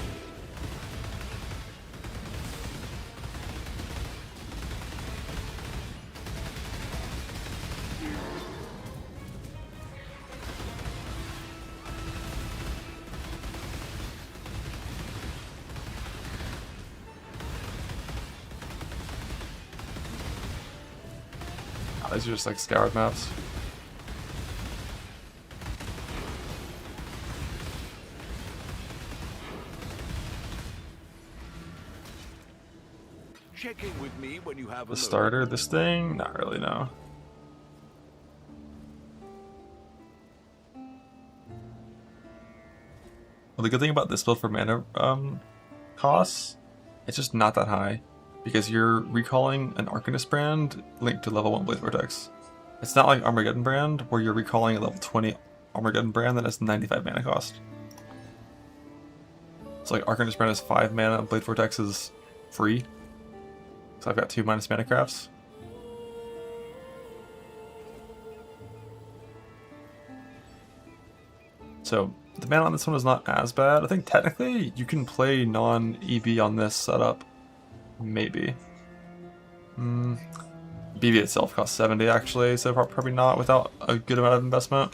These are just like scoured maps. Check in with me when you have The starter, this thing? Not really, no. Well, the good thing about this build for mana costs, it's just not that high. Because you're recalling an Arcanist Brand linked to level 1 Blade Vortex. It's not like Armageddon Brand, where you're recalling a level 20 Armageddon Brand that has 95 mana cost. So like Arcanist Brand is 5 mana, Blade Vortex is free. So I've got 2 minus mana crafts. So the mana on this one is not as bad. I think technically you can play non-EB on this setup. Maybe. BB itself costs 70 actually, so probably not without a good amount of investment.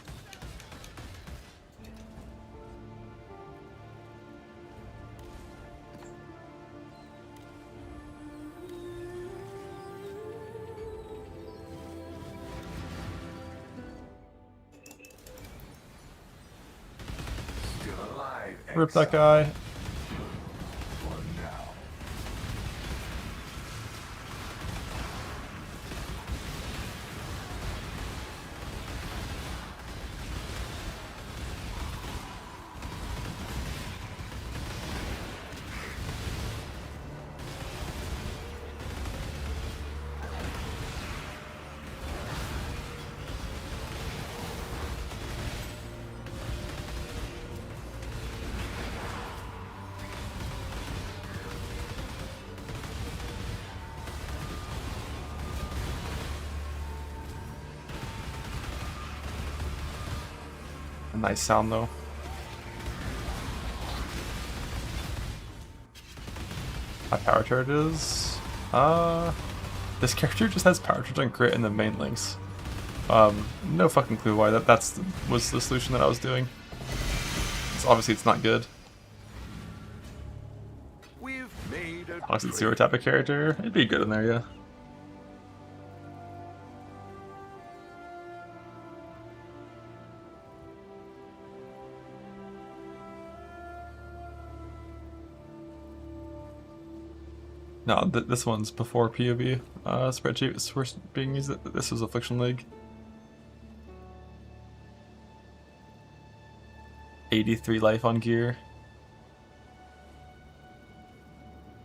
Rip that guy. A nice sound though. My power charges. This character just has power charge and crit in the main links. No fucking clue why was the solution that I was doing. Obviously it's not good. We've made a Toxic Zero type of character. It'd be good in there, yeah. No, this one's before PoE spreadsheet was first being used. This was Affliction League. 83 life on gear.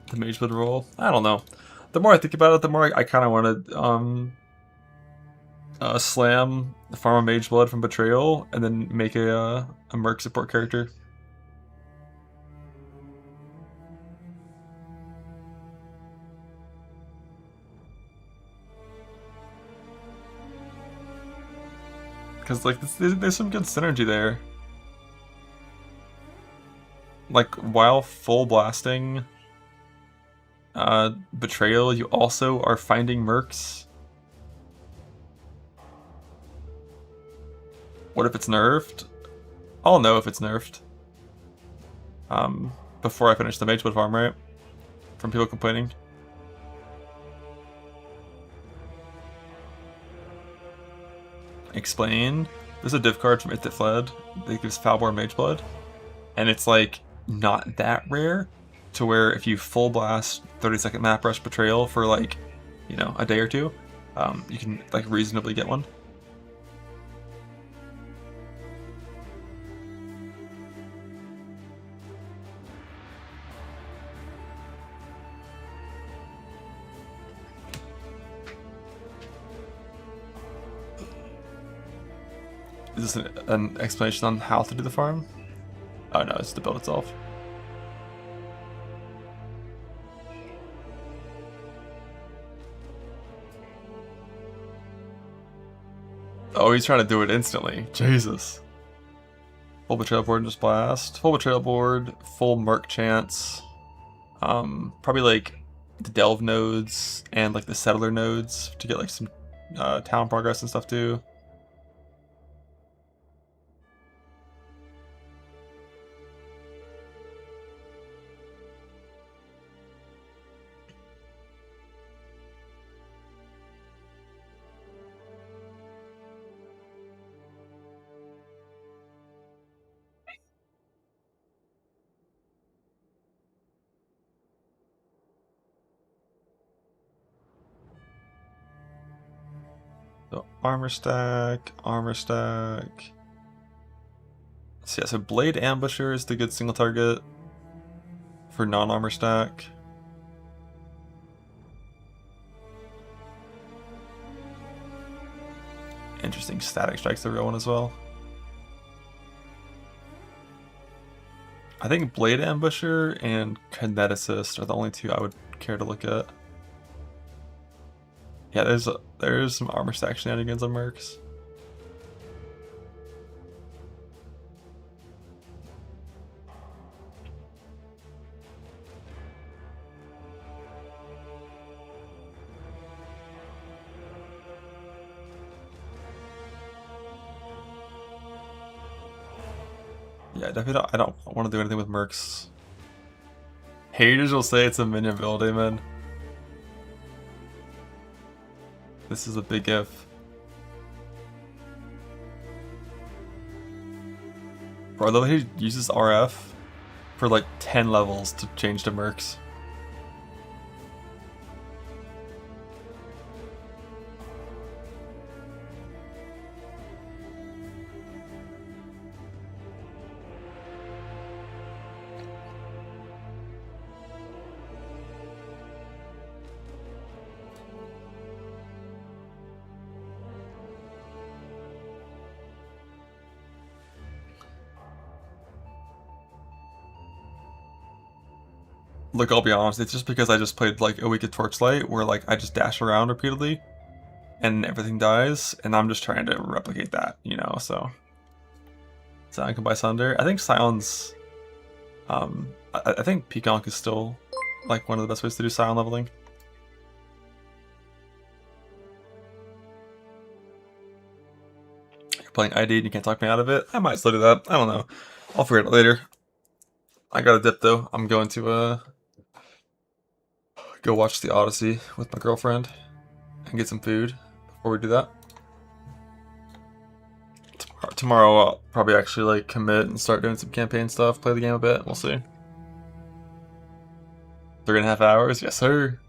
The mage would roll. I don't know. The more I think about it, the more I kind of want to slam the farm of mage blood from betrayal and then make a merc support character. Because like there's some good synergy there. Like while full blasting betrayal, you also are finding mercs. What if it's nerfed? I'll know if it's nerfed. Before I finish the Magewood farm, right? From people complaining. Explain. There's a div card from It That Fled that gives Foulborn Mage Blood. And it's like not that rare to where if you full blast 30-second map rush betrayal for like, you know, a day or two, you can like reasonably get one. Is this an explanation on how to do the farm? Oh no, it's the build itself. Oh, he's trying to do it instantly. Jesus. Full betrayal board and just blast. Full betrayal board, full merc chance. Probably like the delve nodes and like the settler nodes to get like some town progress and stuff too. So armor stack, armor stack. So yeah, so Blade Ambusher is the good single target for non-armor stack. Interesting, Static Strike's the real one as well. I think Blade Ambusher and Kineticist are the only two I would care to look at. Yeah, there's some armor stack shenanigans on mercs. Yeah, definitely I don't want to do anything with mercs. Haters will say it's a minion build, amen. This is a big if. Bro, I love how he uses RF for like 10 levels to change to mercs. Look, I'll be honest, it's just because I just played like a week of Torchlight where like I just dash around repeatedly and everything dies, and I'm just trying to replicate that, you know, so. Scion can buy Sunder. I think Scion's I think Peaconk is still like one of the best ways to do Scion leveling. You're playing ID and you can't talk me out of it. I might still do that. I don't know. I'll figure it out later. I got a dip though. I'm going to go watch the Odyssey with my girlfriend and get some food before we do that. Tomorrow I'll probably actually like commit and start doing some campaign stuff, play the game a bit. We'll see. 3.5 hours? Yes, sir.